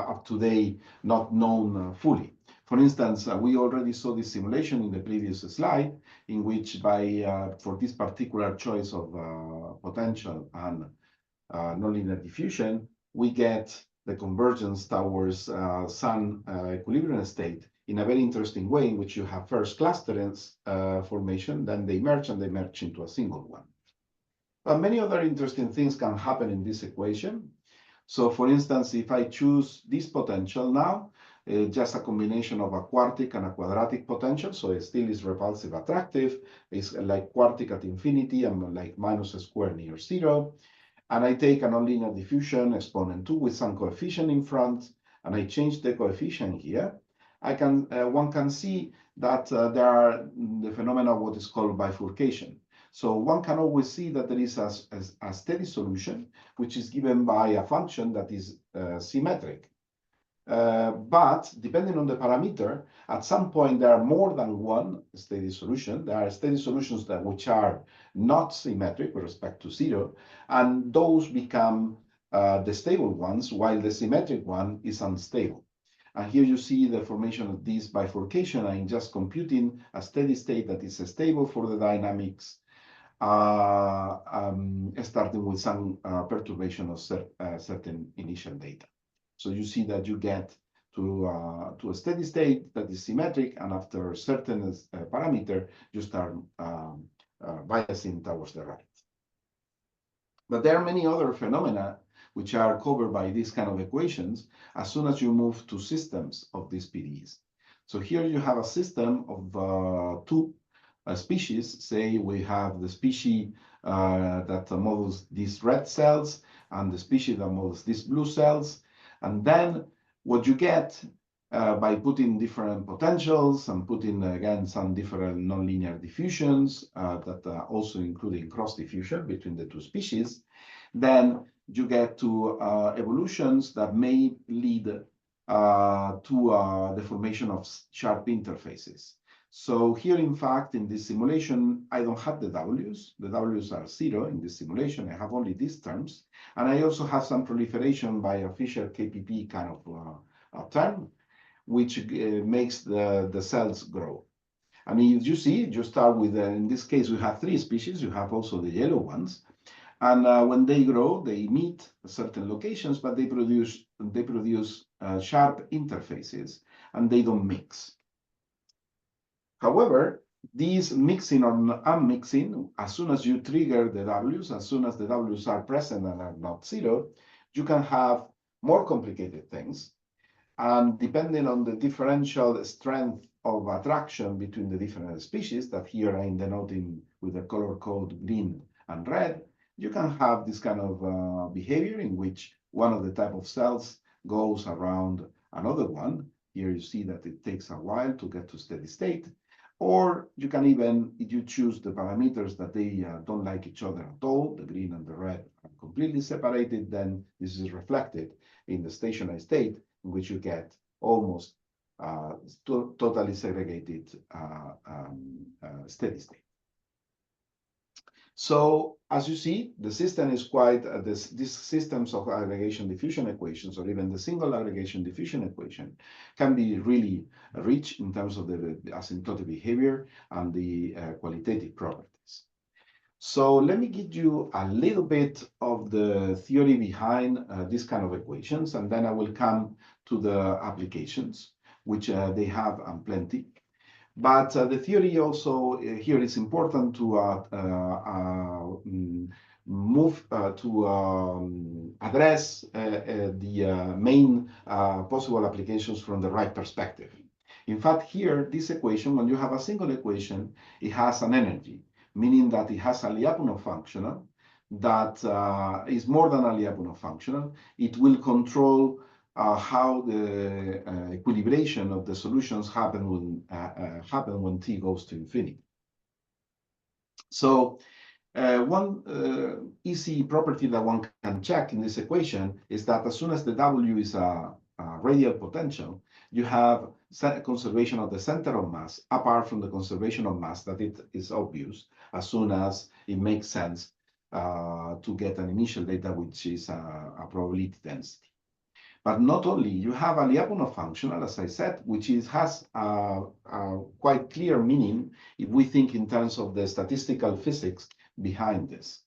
up to date, not known fully. For instance, we already saw this simulation in the previous slide, in which for this particular choice of potential and nonlinear diffusion, we get the convergence towards sun equilibrium state in a very interesting way, in which you have first clusters formation, then they merge and they merge into a single one. But many other interesting things can happen in this equation. So for instance, if I choose this potential now, just a combination of a quartic and a quadratic potential, so it still is repulsive attractive, it's like quartic at infinity and like minus a square near zero. And I take a nonlinear diffusion exponent 2 with some coefficient in front, and I change the coefficient here. One can see that there are the phenomena of what is called bifurcation. So one can always see that there is a steady solution, which is given by a function that is symmetric. But depending on the parameter, at some point there are more than one steady solution. There are steady solutions which are not symmetric with respect to zero, and those become the stable ones, while the symmetric one is unstable. And here you see the formation of this bifurcation. I'm just computing a steady state that is stable for the dynamics, starting with some perturbation of certain initial data. So you see that you get to a steady state that is symmetric, and after a certain parameter, you start biasing towards the right. But there are many other phenomena which are covered by these kind of equations as soon as you move to systems of these PDEs. So here you have a system of two species. Say we have the species that models these red cells and the species that models these blue cells. And then what you get by putting different potentials and putting, again, some different nonlinear diffusions that also including cross diffusion between the two species, then you get to evolutions that may lead to the formation of sharp interfaces. So here, in fact, in this simulation, I don't have the W's. The W's are 0 in this simulation. I have only these terms. And I also have some proliferation by a Fisher KPP kind of term, which makes the cells grow. And if you see, you start with, in this case, we have 3 species. You have also the yellow ones. And when they grow, they meet certain locations, but they produce sharp interfaces, and they don't mix. However, these mixing or unmixing, as soon as you trigger the W's, as soon as the W's are present and are not 0, you can have more complicated things. And depending on the differential strength of attraction between the different species, that here I'm denoting with the color code green and red, you can have this kind of behavior in which one of the type of cells goes around another one. Here you see that it takes a while to get to steady state. Or you can even, if you choose the parameters that they don't like each other at all, the green and the red are completely separated, then this is reflected in the stationary state, in which you get almost totally segregated steady state. So as you see, the system is quite, these systems of aggregation diffusion equations, or even the single aggregation diffusion equation, can be really rich in terms of the asymptotic behavior and the qualitative properties. So let me give you a little bit of the theory behind these kind of equations, and then I will come to the applications, which they have plenty. But the theory also here is important to move to address the main possible applications from the right perspective. In fact, here, this equation, when you have a single equation, it has an energy, meaning that it has a Lyapunov functional that is more than a Lyapunov functional. It will control how the equilibration of the solutions happen when t goes to infinity. So one easy property that one can check in this equation is that as soon as the W is a radial potential, you have conservation of the center of mass, apart from the conservation of mass that it is obvious as soon as it makes sense to get an initial data, which is a probability density. But not only, you have a Lyapunov functional, as I said, which has a quite clear meaning if we think in terms of the statistical physics behind this.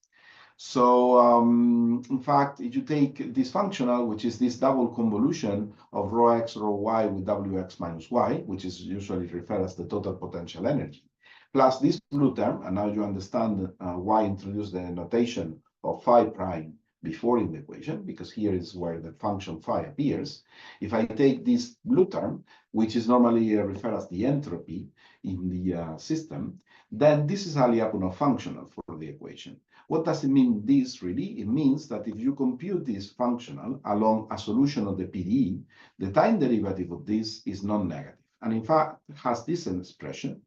So in fact, if you take this functional, which is this double convolution of rho x, rho y with wx minus y, which is usually referred as the total potential energy, plus this blue term, and now you understand why I introduced the notation of phi prime before in the equation, because here is where the function phi appears. If I take this blue term, which is normally referred as the entropy in the system, then this is a Lyapunov functional for the equation. What does it mean, this really? It means that if you compute this functional along a solution of the PDE, the time derivative of this is non-negative. And in fact, it has this expression.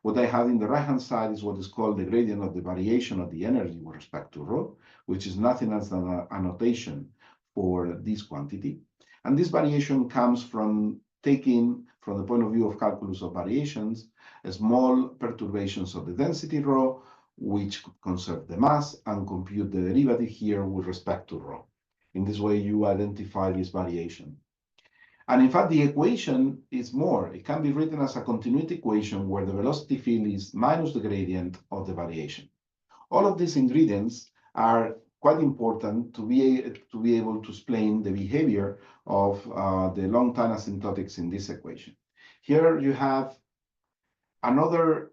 What I have in the right-hand side is what is called the gradient of the variation of the energy with respect to rho, which is nothing else than a notation for this quantity. And this variation comes from taking, from the point of view of calculus of variations, small perturbations of the density rho, which conserve the mass, and compute the derivative here with respect to rho. In this way, you identify this variation. And in fact, the equation is more. It can be written as a continuity equation where the velocity field is minus the gradient of the variation. All of these ingredients are quite important to be able to explain the behavior of the long time asymptotics in this equation. Here you have another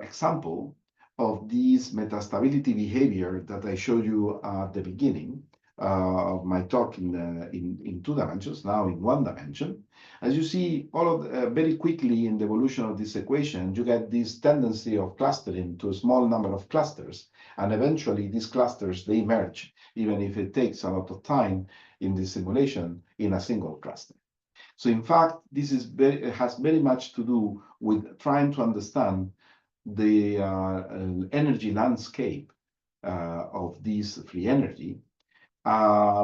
example of this metastability behavior that I showed you at the beginning of my talk in 2 dimensions, now in 1 dimension. As you see, very quickly in the evolution of this equation, you get this tendency of clustering to a small number of clusters, and eventually these clusters, they merge, even if it takes a lot of time in the simulation, in a single cluster. So in fact, this has very much to do with trying to understand the energy landscape of this free energy,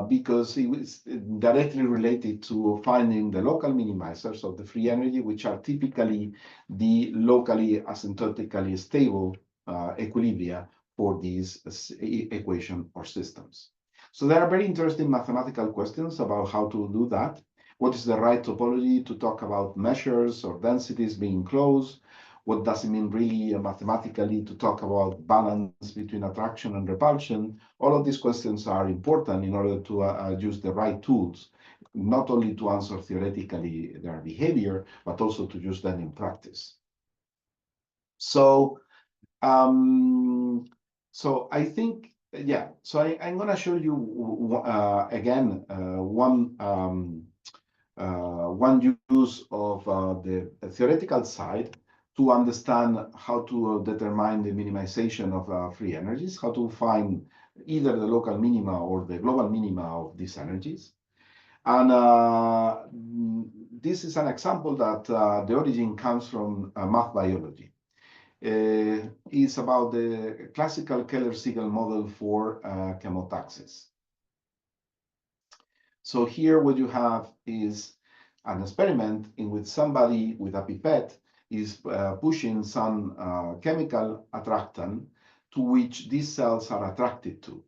because it was directly related to finding the local minimizers of the free energy, which are typically the locally asymptotically stable equilibria for these equation or systems. So there are very interesting mathematical questions about how to do that. What is the right topology to talk about measures or densities being close? What does it mean really mathematically to talk about balance between attraction and repulsion? All of these questions are important in order to use the right tools, not only to answer theoretically their behavior, but also to use them in practice. So, I think, yeah, so I'm going to show you again one use of the theoretical side to understand how to determine the minimization of free energies, how to find either the local minima or the global minima of these energies. And this is an example that the origin comes from math biology. It's about the classical Keller-Segal model for chemotaxis. So here what you have is an experiment in which somebody with a pipette is pushing some chemical attractant to which these cells are attracted to.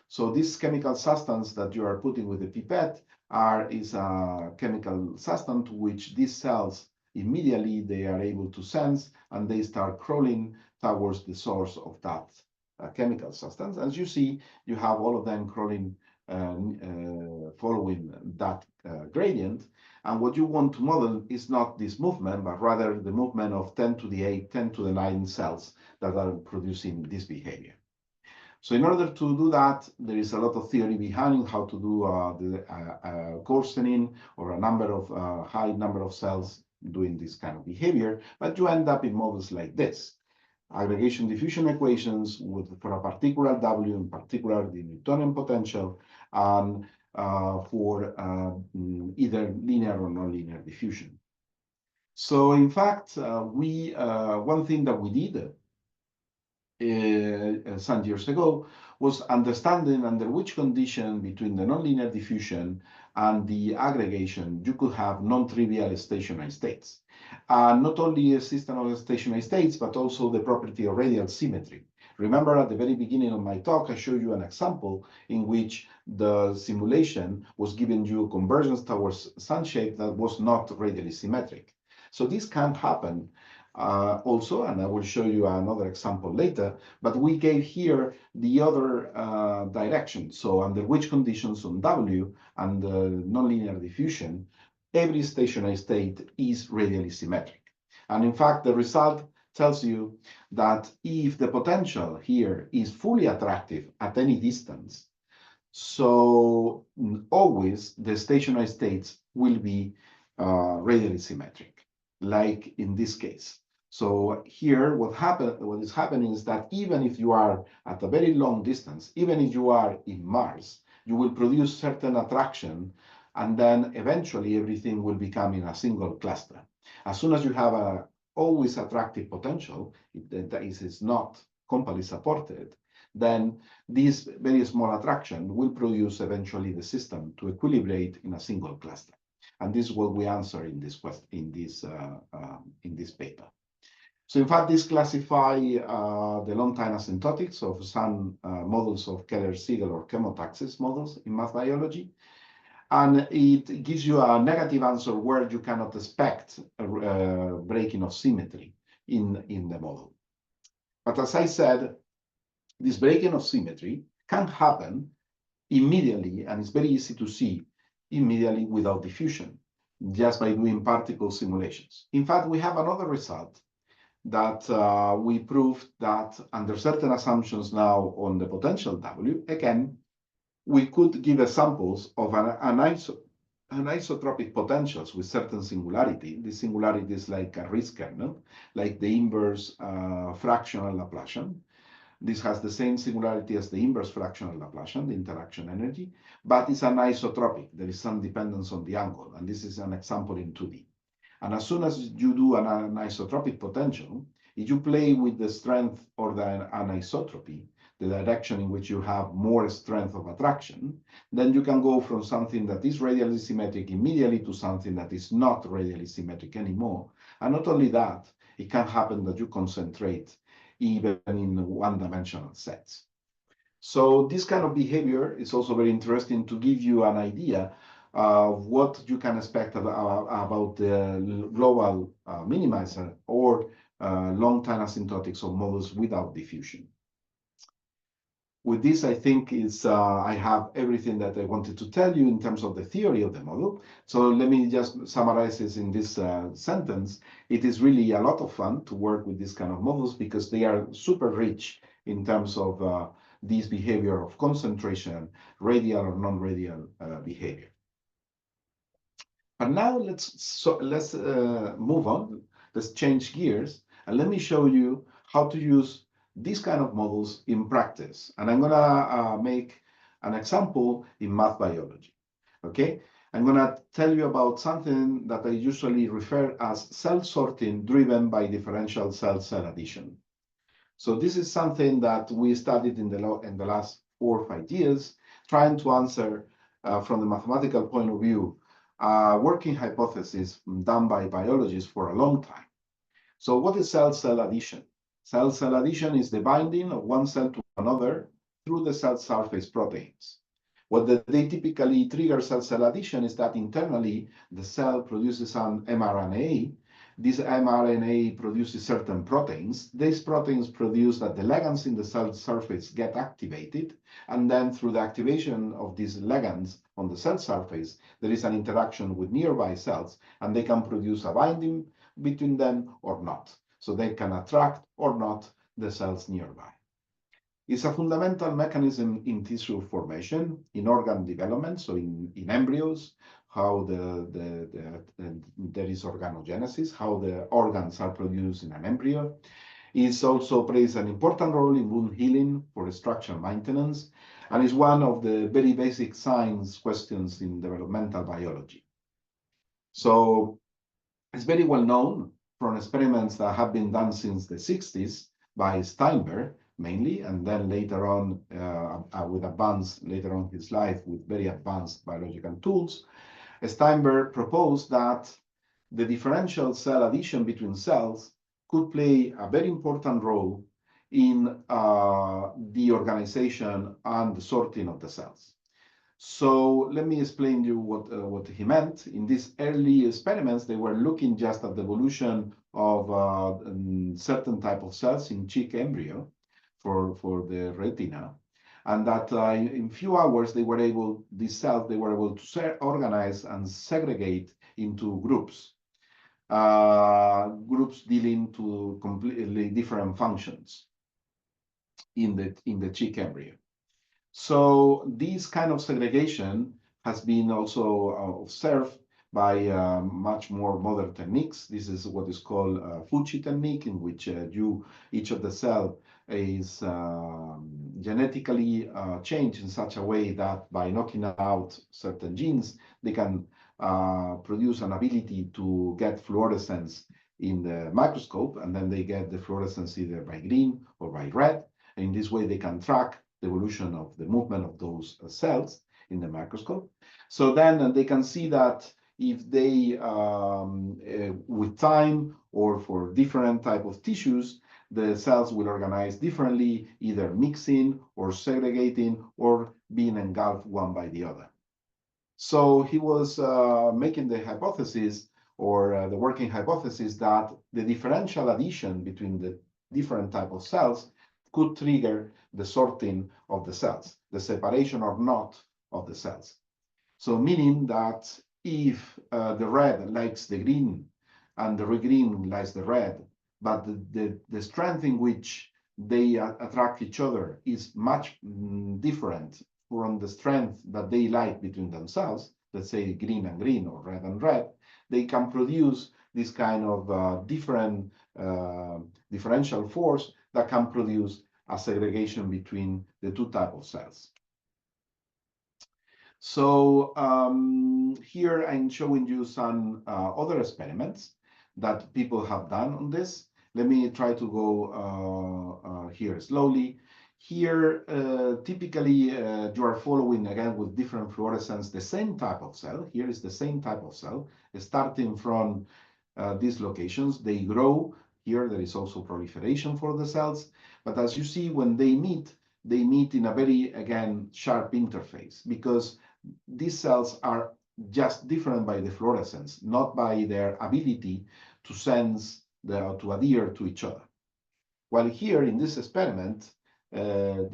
So this chemical substance that you are putting with the pipette is a chemical substance to which these cells immediately they are able to sense, and they start crawling towards the source of that chemical substance. As you see, you have all of them crawling following that gradient. And what you want to model is not this movement, but rather the movement of 10 to the 8, 10 to the 9 cells that are producing this behavior. So in order to do that, there is a lot of theory behind how to do the coarsening or a number of high number of cells doing this kind of behavior, but you end up in models like this. Aggregation diffusion equations for a particular W, in particular the Newtonian potential, and for either linear or nonlinear diffusion. So in fact, one thing that we did some years ago was understanding under which condition between the nonlinear diffusion and the aggregation you could have non-trivial stationary states. Not only a system of stationary states, but also the property of radial symmetry. Remember at the very beginning of my talk, I showed you an example in which the simulation was giving you convergence towards sun shape that was not radially symmetric. So this can happen also, and I will show you another example later, but we gave here the other direction. So under which conditions on W and nonlinear diffusion, every stationary state is radially symmetric. And in fact, the result tells you that if the potential here is fully attractive at any distance, so always the stationary states will be radially symmetric, like in this case. So here, what is happening is that even if you are at a very long distance, even if you are in Mars, you will produce certain attraction, and then eventually everything will become in a single cluster. As soon as you have a always attractive potential, that is not completely supported, then this very small attraction will produce eventually the system to equilibrate in a single cluster. And this is what we answer in this paper. So in fact, this classify the long-time asymptotics of some models of Keller-Siegel or chemotaxis models in math biology. And it gives you a negative answer where you cannot expect a breaking of symmetry in the model. But as I said, this breaking of symmetry can happen immediately, and it's very easy to see immediately without diffusion, just by doing particle simulations. In fact, we have another result that we proved that under certain assumptions now on the potential W, again, we could give examples of anisotropic potentials with certain singularity. This singularity is like a Riesz kernel, like the inverse fractional Laplacian. This has the same singularity as the inverse fractional Laplacian, the interaction energy, but it's anisotropic. There is some dependence on the angle, and this is an example in 2D. And as soon as you do an anisotropic potential, if you play with the strength or the anisotropy, the direction in which you have more strength of attraction, then you can go from something that is radially symmetric immediately to something that is not radially symmetric anymore. And not only that, it can happen that you concentrate even in one-dimensional sets. So this kind of behavior is also very interesting to give you an idea of what you can expect about the global minimizer or long-time asymptotics of models without diffusion. With this, I think I have everything that I wanted to tell you in terms of the theory of the model. So let me just summarize this in this sentence. It is really a lot of fun to work with these kind of models because they are super rich in terms of this behavior of concentration, radial or non-radial behavior. But now let's move on. Let's change gears and let me show you how to use these kind of models in practice. And I'm gonna make an example in math biology, okay? I'm gonna tell you about something that I usually refer as cell sorting driven by differential cell-cell addition. So this is something that we studied in the last 4 or 5 years, trying to answer from the mathematical point of view, working hypothesis done by biologists for a long time. So what is cell-cell addition? Cell-cell addition is the binding of one cell to another through the cell surface proteins. What they typically trigger cell-cell addition is that internally the cell produces an mRNA. This mRNA produces certain proteins. These proteins produce that the ligands in the cell surface get activated, and then through the activation of these ligands on the cell surface, there is an interaction with nearby cells, and they can produce a binding between them or not. So they can attract or not the cells nearby. It's a fundamental mechanism in tissue formation, in organ development, so in embryos, how there is organogenesis, how the organs are produced in an embryo. It also plays an important role in wound healing for structural maintenance, and is one of the very basic science questions in developmental biology. So it's very well known from experiments that have been done since the 60s by Steinberg, mainly, and then later on later on his life with very advanced biological tools. Steinberg proposed that the differential cell addition between cells could play a very important role in the organization and the sorting of the cells. So let me explain to you what he meant. In these early experiments, they were looking just at the evolution of certain type of cells in chick embryo for the retina, and that in few hours these cells were able to organize and segregate into groups, groups dealing to completely different functions in the chick embryo. So this kind of segregation has been also observed by much more modern techniques. This is what is called Fuji technique, in which each of the cell is genetically changed in such a way that by knocking out certain genes, they can produce an ability to get fluorescence in the microscope, and then they get the fluorescence either by green or by red. And in this way, they can track the evolution of the movement of those cells in the microscope. So then they can see that if they, with time or for different type of tissues, the cells will organize differently, either mixing or segregating or being engulfed one by the other. So he was making the hypothesis, or the working hypothesis, that the differential addition between the different type of cells could trigger the sorting of the cells, the separation or not of the cells. So meaning that if the red likes the green and the green likes the red, but the strength in which they attract each other is much different from the strength that they like between themselves, let's say green and green or red and red, they can produce this kind of different differential force that can produce a segregation between the two types of cells. So here I'm showing you some other experiments that people have done on this. Let me try to go here slowly. Here, typically, you are following again with different fluorescence the same type of cell. Here is the same type of cell, starting from these locations. They grow. Here there is also proliferation for the cells. But as you see, when they meet in a very, again, sharp interface, because these cells are just different by the fluorescence, not by their ability to sense, to adhere to each other. While here in this experiment, several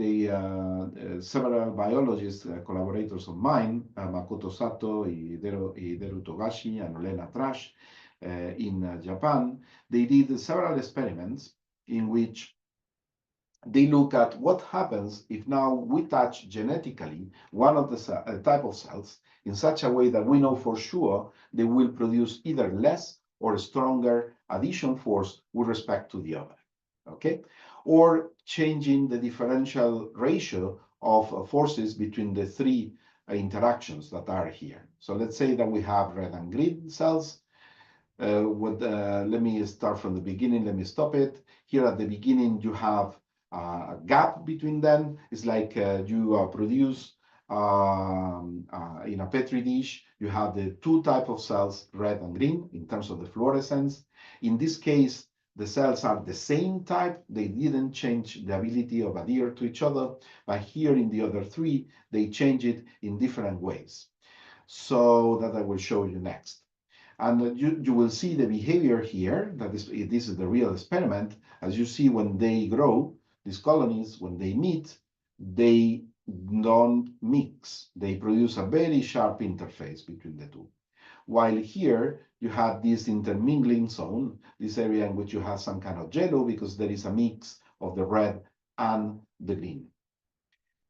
biologists, collaborators of mine, Makoto Sato, Hideru Togashi, and Olena Trash, in Japan, they did several experiments in which they look at what happens if now we touch genetically one of the type of cells in such a way that we know for sure they will produce either less or stronger addition force with respect to the other, okay? Or changing the differential ratio of forces between the three interactions that are here. So let's say that we have red and green cells. Let me start from the beginning. Let me stop it. Here at the beginning, you have a gap between them. It's like you produce in a petri dish, you have the two types of cells, red and green, in terms of the fluorescence. In this case, the cells are the same type. They didn't change the ability of adhere to each other. But here in the other three, they change it in different ways. So that I will show you next. And you will see the behavior here. This is the real experiment. As you see, when they grow, these colonies, when they meet, they don't mix. They produce a very sharp interface between the two. While here, you have this intermingling zone, this area in which you have some kind of yellow because there is a mix of the red and the green.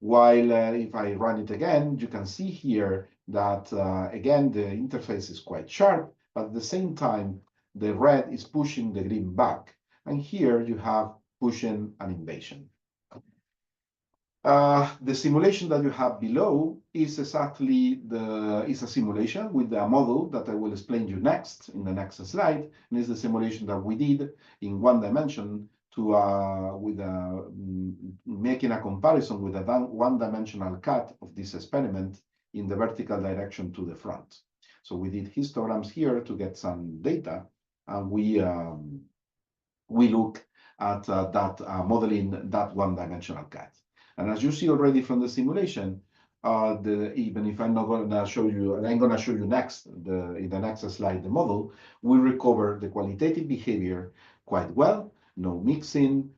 While if I run it again, you can see here that, again, the interface is quite sharp, but at the same time, the red is pushing the green back. And here you have pushing an invasion. The simulation that you have below is exactly is a simulation with a model that I will explain you next in the next slide. And it's the simulation that we did in one dimension making a comparison with a one-dimensional cut of this experiment in the vertical direction to the front. So we did histograms here to get some data, and we look at modeling that one-dimensional cut. And as you see already from the simulation, even if I'm not going to show you, and I'm going to show you next, in the next slide, the model, we recover the qualitative behavior quite well. No mixing,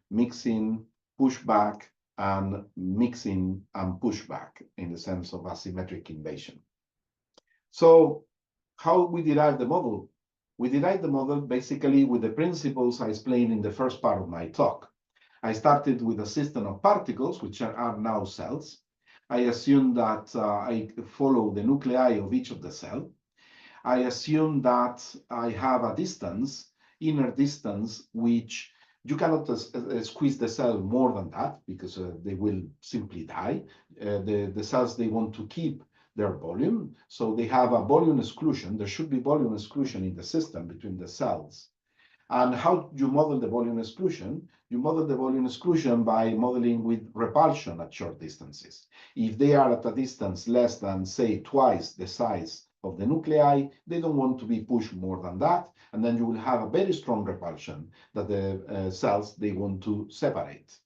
pushback, and mixing and pushback in the sense of asymmetric invasion. So how we derive the model? We derive the model basically with the principles I explained in the first part of my talk. I started with a system of particles, which are now cells. I assume that I follow the nuclei of each of the cell. I assume that I have a distance, inner distance, which you cannot squeeze the cell more than that because they will simply die. The cells, they want to keep their volume. So they have a volume exclusion. There should be volume exclusion in the system between the cells. And how do you model the volume exclusion? You model the volume exclusion by modeling with repulsion at short distances. If they are at a distance less than, say, twice the size of the nuclei, they don't want to be pushed more than that, and then you will have a very strong repulsion that the cells, they want to separate.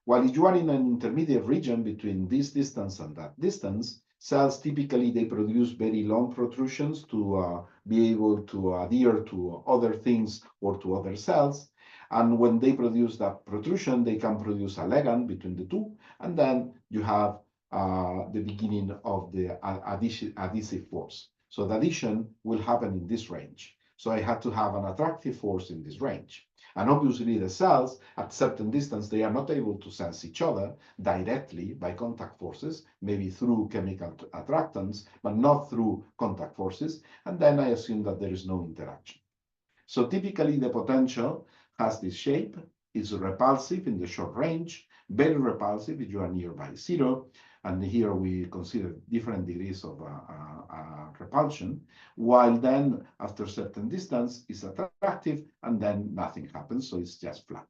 While if you are in an intermediate region between this distance and that distance, cells typically, they produce very long protrusions to be able to adhere to other things or to other cells. And when they produce that protrusion, they can produce a ligand between the two. And then you have the beginning of the adhesive force. So the adhesion will happen in this range. So I had to have an attractive force in this range. And obviously the cells at certain distance, they are not able to sense each other directly by contact forces, maybe through chemical attractants, but not through contact forces. And then I assume that there is no interaction. So typically the potential has this shape, is repulsive in the short range, very repulsive if you are nearby zero. And here we consider different degrees of repulsion, while then after certain distance is attractive and then nothing happens, so it's just flat.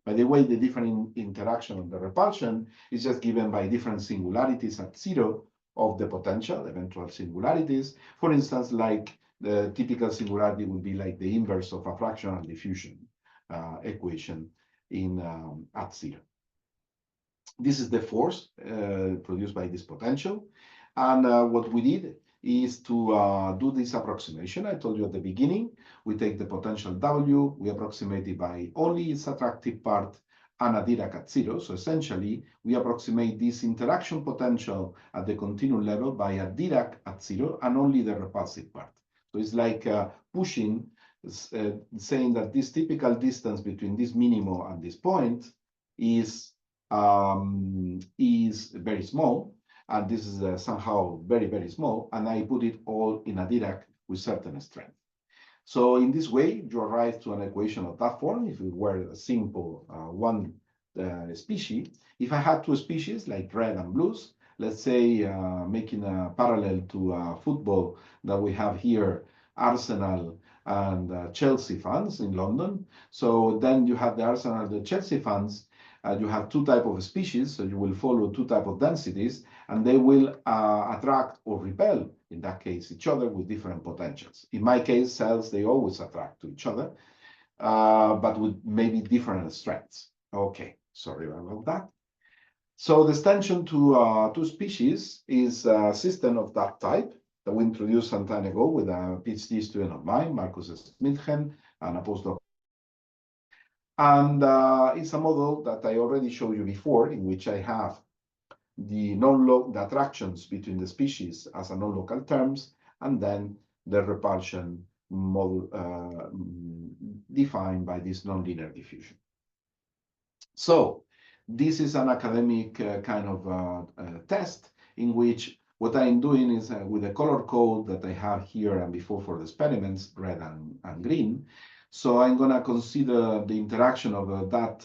By the way, the different interaction of the repulsion is just given by different singularities at zero of the potential, eventual singularities. For instance, like the typical singularity would be like the inverse of a fractional diffusion equation in at zero. This is the force produced by this potential. And what we did is to do this approximation. I told you at the beginning, we take the potential W, we approximate it by only its attractive part and a Dirac at zero. So essentially, we approximate this interaction potential at the continuum level by a Dirac at zero and only the repulsive part. So it's like pushing, saying that this typical distance between this minimum and this point is very small, and this is somehow very, very small, and I put it all in a Dirac with certain strength. So in this way, you arrive to an equation of that form. If it were a simple one species, if I had two species like red and blues, let's say making a parallel to football that we have here, Arsenal and Chelsea fans in London. So then you have the Arsenal, the Chelsea fans. You have two types of species, so you will follow two types of densities, and they will attract or repel, in that case, each other with different potentials. In my case, cells, they always attract to each other, but with maybe different strengths. Okay, sorry about that. So the extension to two species is a system of that type that we introduced some time ago with a PhD student of mine, Marcus Smithen, and a postdoc. And it's a model that I already showed you before, in which I have the the attractions between the species as a non-local terms, and then the repulsion model defined by this nonlinear diffusion. So this is an academic kind of test in which what I'm doing is with the color code that I have here and before for the experiments, red and green. So I'm going to consider the interaction of that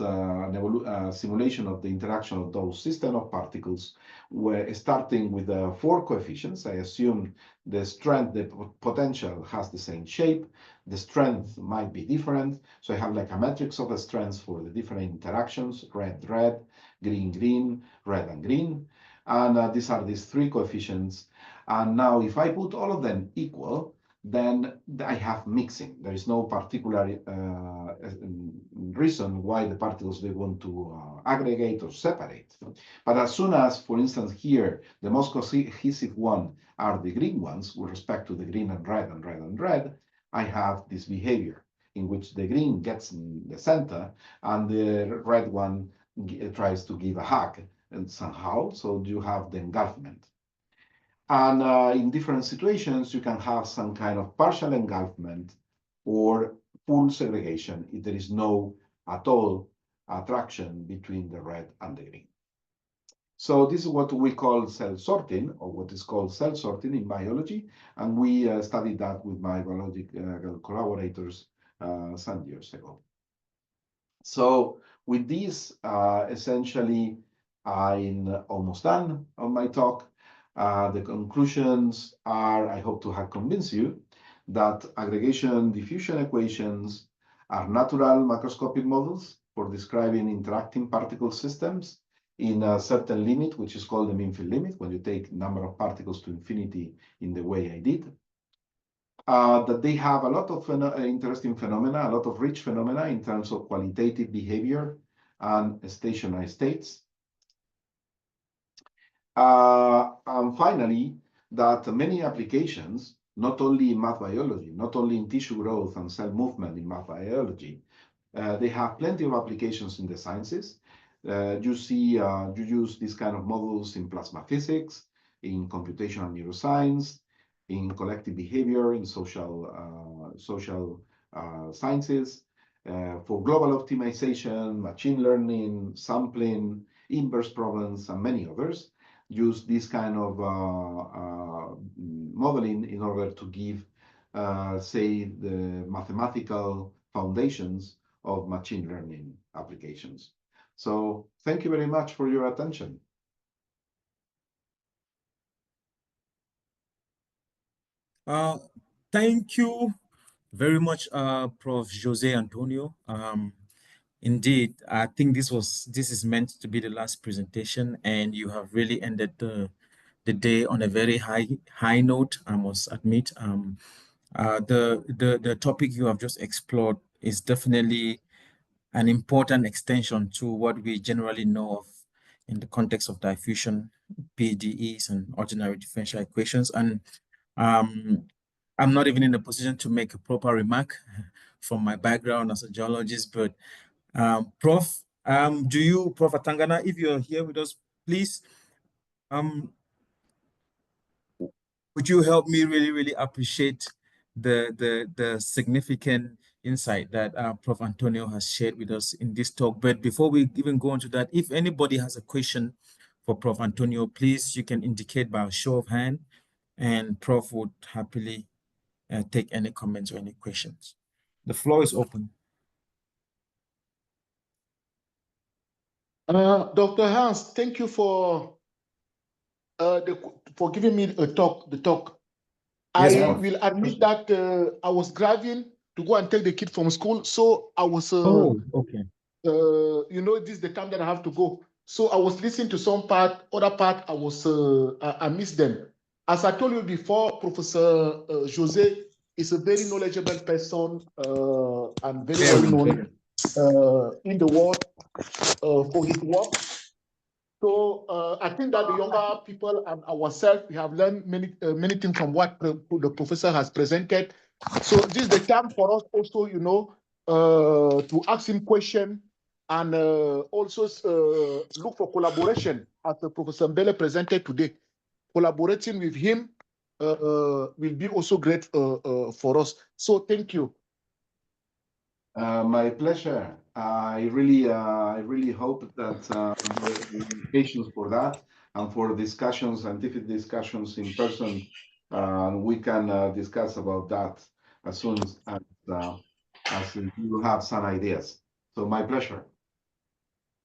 simulation of the interaction of those system of particles, where starting with 4 coefficients. I assume the strength, the potential has the same shape. The strength might be different. So I have like a matrix of the strengths for the different interactions, red, red, green, green, red, and green. And these are these 3 coefficients. And now if I put all of them equal, then I have mixing. There is no particular reason why the particles they want to aggregate or separate. But as soon as, for instance, here, the most cohesive one are the green ones with respect to the green and red and red and red, I have this behavior in which the green gets in the center and the red one tries to give a hug and somehow, so you have the engulfment. And in different situations, you can have some kind of partial engulfment or full segregation if there is no at all attraction between the red and the green. So this is what we call cell sorting, or what is called cell sorting in biology. And we studied that with my biological collaborators some years ago. So with this, essentially, I'm almost done on my talk. The conclusions are, I hope to have convinced you that aggregation diffusion equations are natural macroscopic models for describing interacting particle systems in a certain limit, which is called the mean field limit, when you take number of particles to infinity in the way I did. That they have a lot of interesting phenomena, a lot of rich phenomena in terms of qualitative behavior and stationary states. And finally, that many applications, not only in math biology, not only in tissue growth and cell movement in math biology, they have plenty of applications in the sciences. You use these kind of models in plasma physics, in computational neuroscience, in collective behavior, in social sciences, for global optimization, machine learning, sampling, inverse problems, and many others. Use this kind of modeling in order to give, say, the mathematical foundations of machine learning applications. So thank you very much for your attention. Thank you very much, Prof. Jose Antonio. Indeed, I think this is meant to be the last presentation, and you have really ended the day on a very high note, I must admit. The topic you have just explored is definitely an important extension to what we generally know of in the context of diffusion, PDEs, and ordinary differential equations. And I'm not even in a position to make a proper remark from my background as a geologist, but Prof, Prof. Atangana, if you're here with us, please, would you help me really appreciate the significant insight that Prof. Antonio has shared with us in this talk. But before we even go into that, if anybody has a question for Prof. Antonio, please, you can indicate by a show of hand, and Prof would happily take any comments or any questions. The floor is open. Dr. Hans, thank you for giving me the talk. Yes, I Prof. will admit that I was driving to go and take the kid from school, so I was. Okay. You know, this is the time that I have to go. So I was listening to some part, other part I missed them. As I told you before, Professor Jose is a very knowledgeable person and very well known in the world for his work. So I think that the younger people and ourselves, we have learned many things from what the professor has presented. So this is the time for us also, you know, to ask him questions and also look for collaboration as Professor Mbele presented today. Collaborating with him will be also great for us. So thank you. My pleasure. I really hope that there will be patience for that and for discussions, scientific discussions in person. We can discuss about that as soon as you have some ideas. So my pleasure.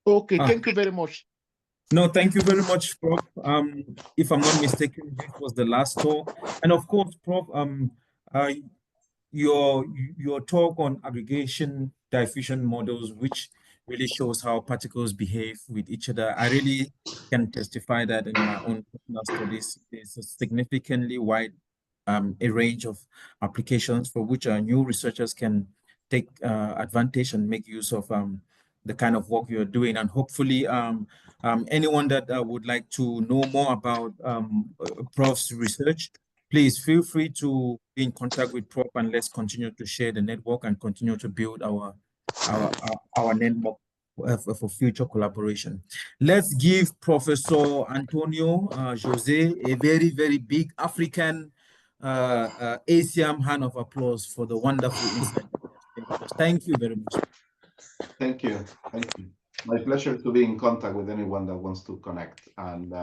Okay, thank you very much. No, thank you very much, Prof. If I'm not mistaken, this was the last talk. And of course, Prof, your talk on aggregation diffusion models, which really shows how particles behave with each other. I really can testify that in my own personal studies, there's a significantly wide a range of applications for which new researchers can take advantage and make use of the kind of work you're doing. And hopefully anyone that would like to know more about Prof's research, please feel free to be in contact with Prof, and let's continue to share the network and continue to build our network for future collaboration. Let's give Professor Antonio Jose a very, very big African ASIAM hand of applause for the wonderful insight. Thank you very much. Thank you. Thank you. My pleasure to be in contact with anyone that wants to connect. And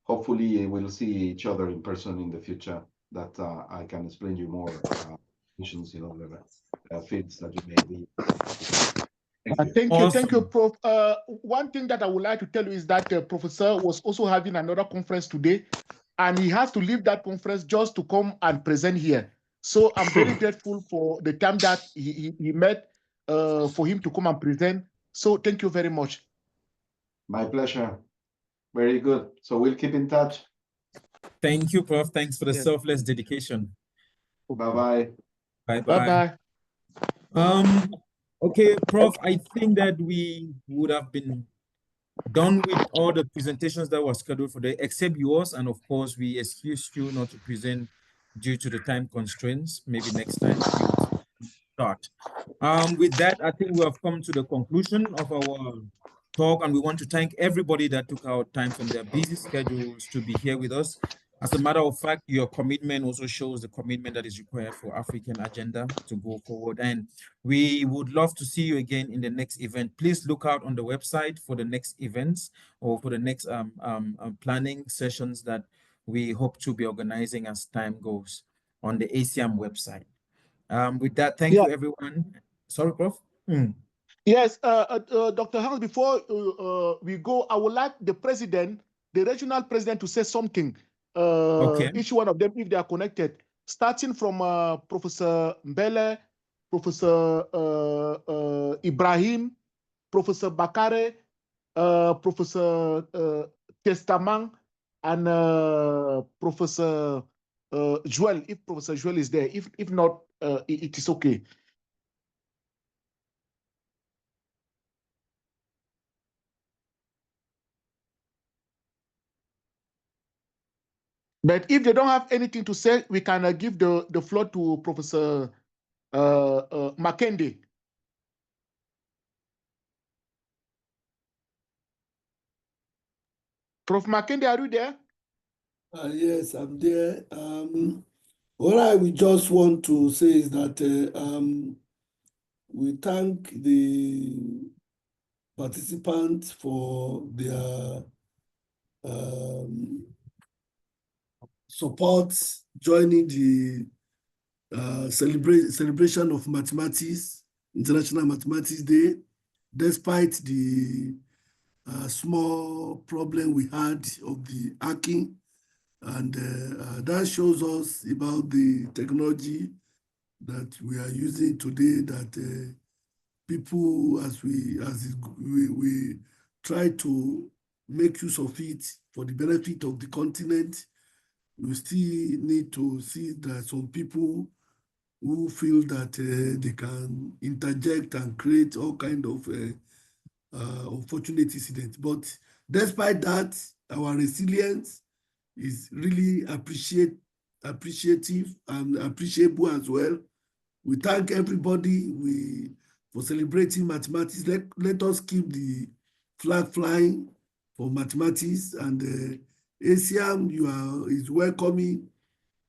hopefully we'll see each other in person in the future, that I can explain you more missions in other fields that you may be. Thank you, Prof. One thing that I would like to tell you is that the professor was also having another conference today, and he has to leave that conference just to come and present here. So I'm very grateful for the time that he met for him to come and present. So thank you very much. My pleasure. Very good. So we'll keep in touch. Thank you, Prof. Thanks for the selfless dedication. Bye-bye. Bye-bye. Okay, Prof, I think that we would have been done with all the presentations that were scheduled for today, except yours. And of course, we excuse you not to present due to the time constraints. Maybe next time we will start. With that, I think we have come to the conclusion of our talk, and we want to thank everybody that took out time from their busy schedules to be here with us. As a matter of fact, your commitment also shows the commitment that is required for African agenda to go forward. And we would love to see you again in the next event. Please look out on the website for the next events or for the next planning sessions that we hope to be organizing as time goes on the ASIAM website. With that, thank you, everyone. Sorry, Prof. Yes, Dr. Hans, before we go, I would like the president, the regional president, to say something. Okay. Each one of them, if they are connected, starting from Professor Mbele, Professor Ibrahim, Professor Bakare, Professor Testamang, and Professor Joel, if Professor Joel is there. If not, it is okay. But if they don't have anything to say, we can give the floor to Professor Makende. Prof. Makende, are you there? Yes, I'm there. What I would just want to say is that we thank the participants for their support joining the celebration of mathematics, International Mathematics Day, despite the small problem we had of the hacking. And that shows us about the technology that we are using today, that people, as we try to make use of it for the benefit of the continent, we still need to see that some people who feel that they can interject and create all kind of unfortunate incidents. But despite that, our resilience is really appreciative and appreciable as well. We thank everybody for celebrating mathematics. Let us keep the flag flying for mathematics, and ASIAM is welcoming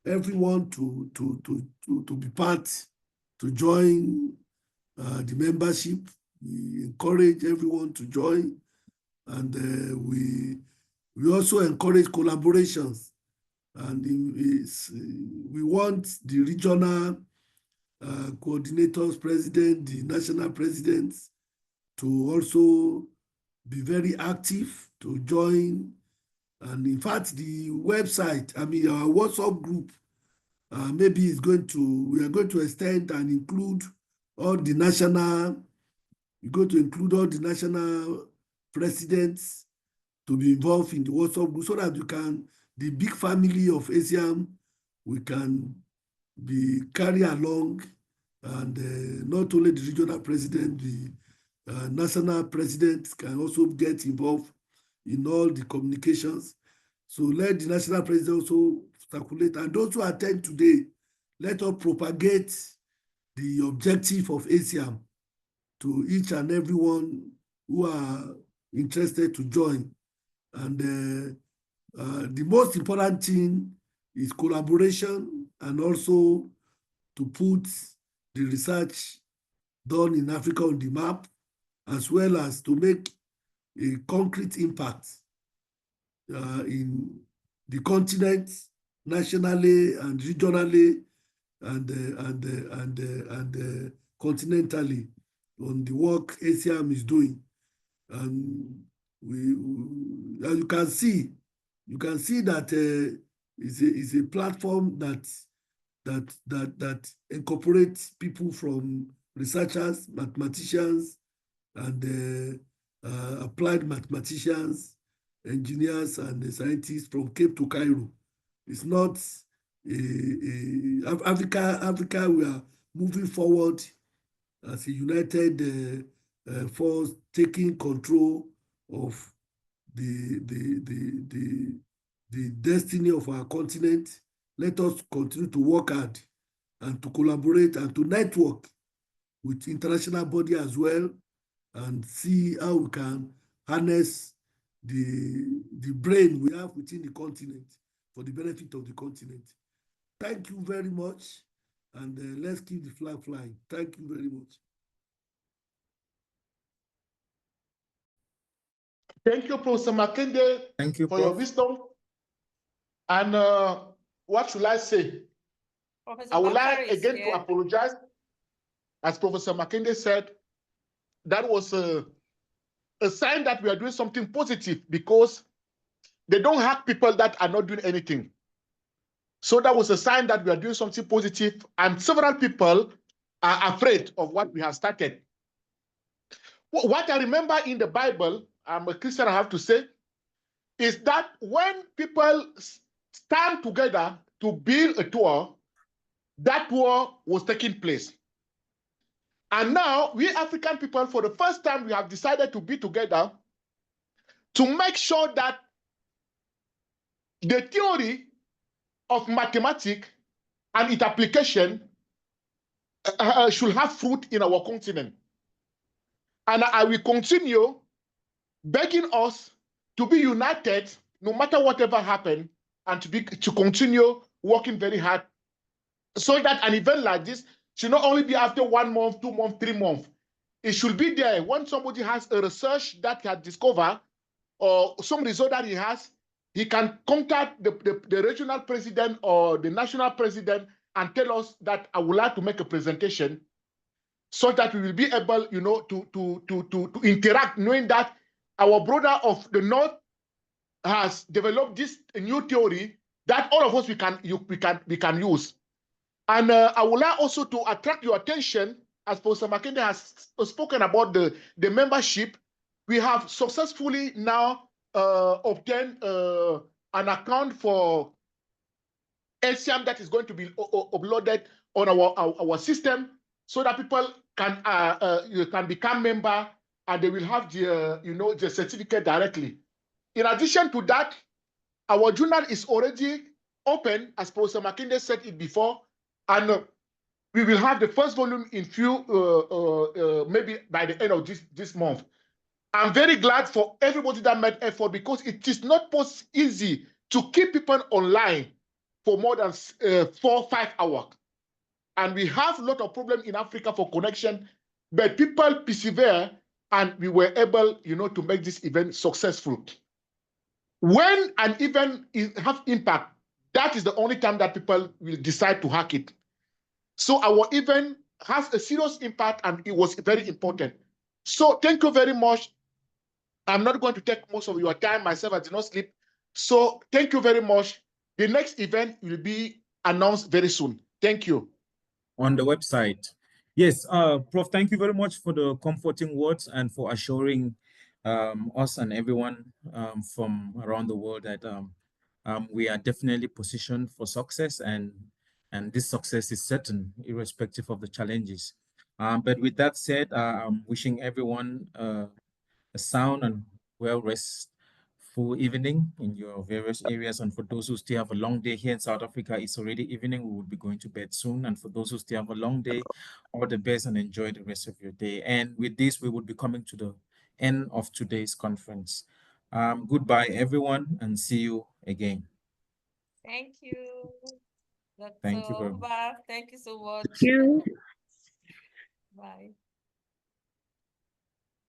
everyone to be part, to join the membership. We encourage everyone to join, and we also encourage collaborations. And we want the regional coordinators, president, the national presidents to also be very active, to join. And in fact, the website, our WhatsApp group, maybe we are going to extend and include all the national, we're going to include all the national presidents to be involved in the WhatsApp group, so that the big family of ASIAM we can be carried along, and not only the regional president, the national president can also get involved in all the communications. So let the national president also circulate, and those who attend today, let us propagate the objective of ASIAM to each and everyone who are interested to join. And the most important thing is collaboration, and also to put the research done in Africa on the map, as well as to make a concrete impact in the continent, nationally and regionally, and continentally on the work ASIAM is doing. And as you can see that it's a platform that incorporates people from researchers, mathematicians, and applied mathematicians, engineers, and scientists from Cape to Cairo. It's not Africa. We are moving forward as a united force, taking control of the destiny of our continent. Let us continue to work hard and to collaborate and to network with international body as well, and see how we can harness the brain we have within the continent for the benefit of the continent. Thank you very much, and let's keep the flag flying. Thank you very much. Thank you, Professor Makinde, for your wisdom. And what should I say? Professor I would Bakari like is again here. to apologize. As Professor Makinde said, that was a sign that we are doing something positive, because they don't hack people that are not doing anything. So that was a sign that we are doing something positive, and several people are afraid of what we have started. What I remember in the Bible, I'm a Christian, I have to say, is that when people stand together to build a tower, that tower was taking place. And now we African people, for the first time, we have decided to be together to make sure that the theory of mathematics and its application should have fruit in our continent. And I will continue begging us to be united no matter whatever happens, and to continue working very hard, so that an event like this should not only be after 1 month, 2 months, 3 months. It should be there when somebody has a research that he has discovered, or some result that he has, he can contact the regional president or the national president and tell us that I would like to make a presentation, so that we will be able, to interact, knowing that our brother of the North has developed this new theory that all of us we can use. And I would like also to attract your attention, as Professor Makinde has spoken about the membership. We have successfully now obtained an account for ASIAM that is going to be uploaded on our system, so that people can become member, and they will have the certificate directly. In addition to that, our journal is already open, as Professor Makinde said it before, and we will have the first volume in maybe by the end of this month. I'm very glad for everybody that made effort, because it is not easy to keep people online for more than 4 or 5 hours. And we have a lot of problems in Africa for connection, but people persevere, and we were able, to make this event successful. When an event has impact, that is the only time that people will decide to hack it. So our event has a serious impact, and it was very important. So thank you very much. I'm not going to take most of your time. Myself, I did not sleep. So thank you very much. The next event will be announced very soon. Thank you. On the website. Yes, Prof, thank you very much for the comforting words and for assuring us and everyone from around the world that we are definitely positioned for success, and this success is certain, irrespective of the challenges. But with that said, I'm wishing everyone a sound and well-restful evening in your various areas. And for those who still have a long day here in South Africa, it's already evening. We will be going to bed soon. And for those who still have a long day, all the best and enjoy the rest of your day. And with this, we will be coming to the end of today's conference. Goodbye, everyone, and see you again. Thank you, Dr. Thank you very much. Oba. Thank you so much. Thank you. Bye.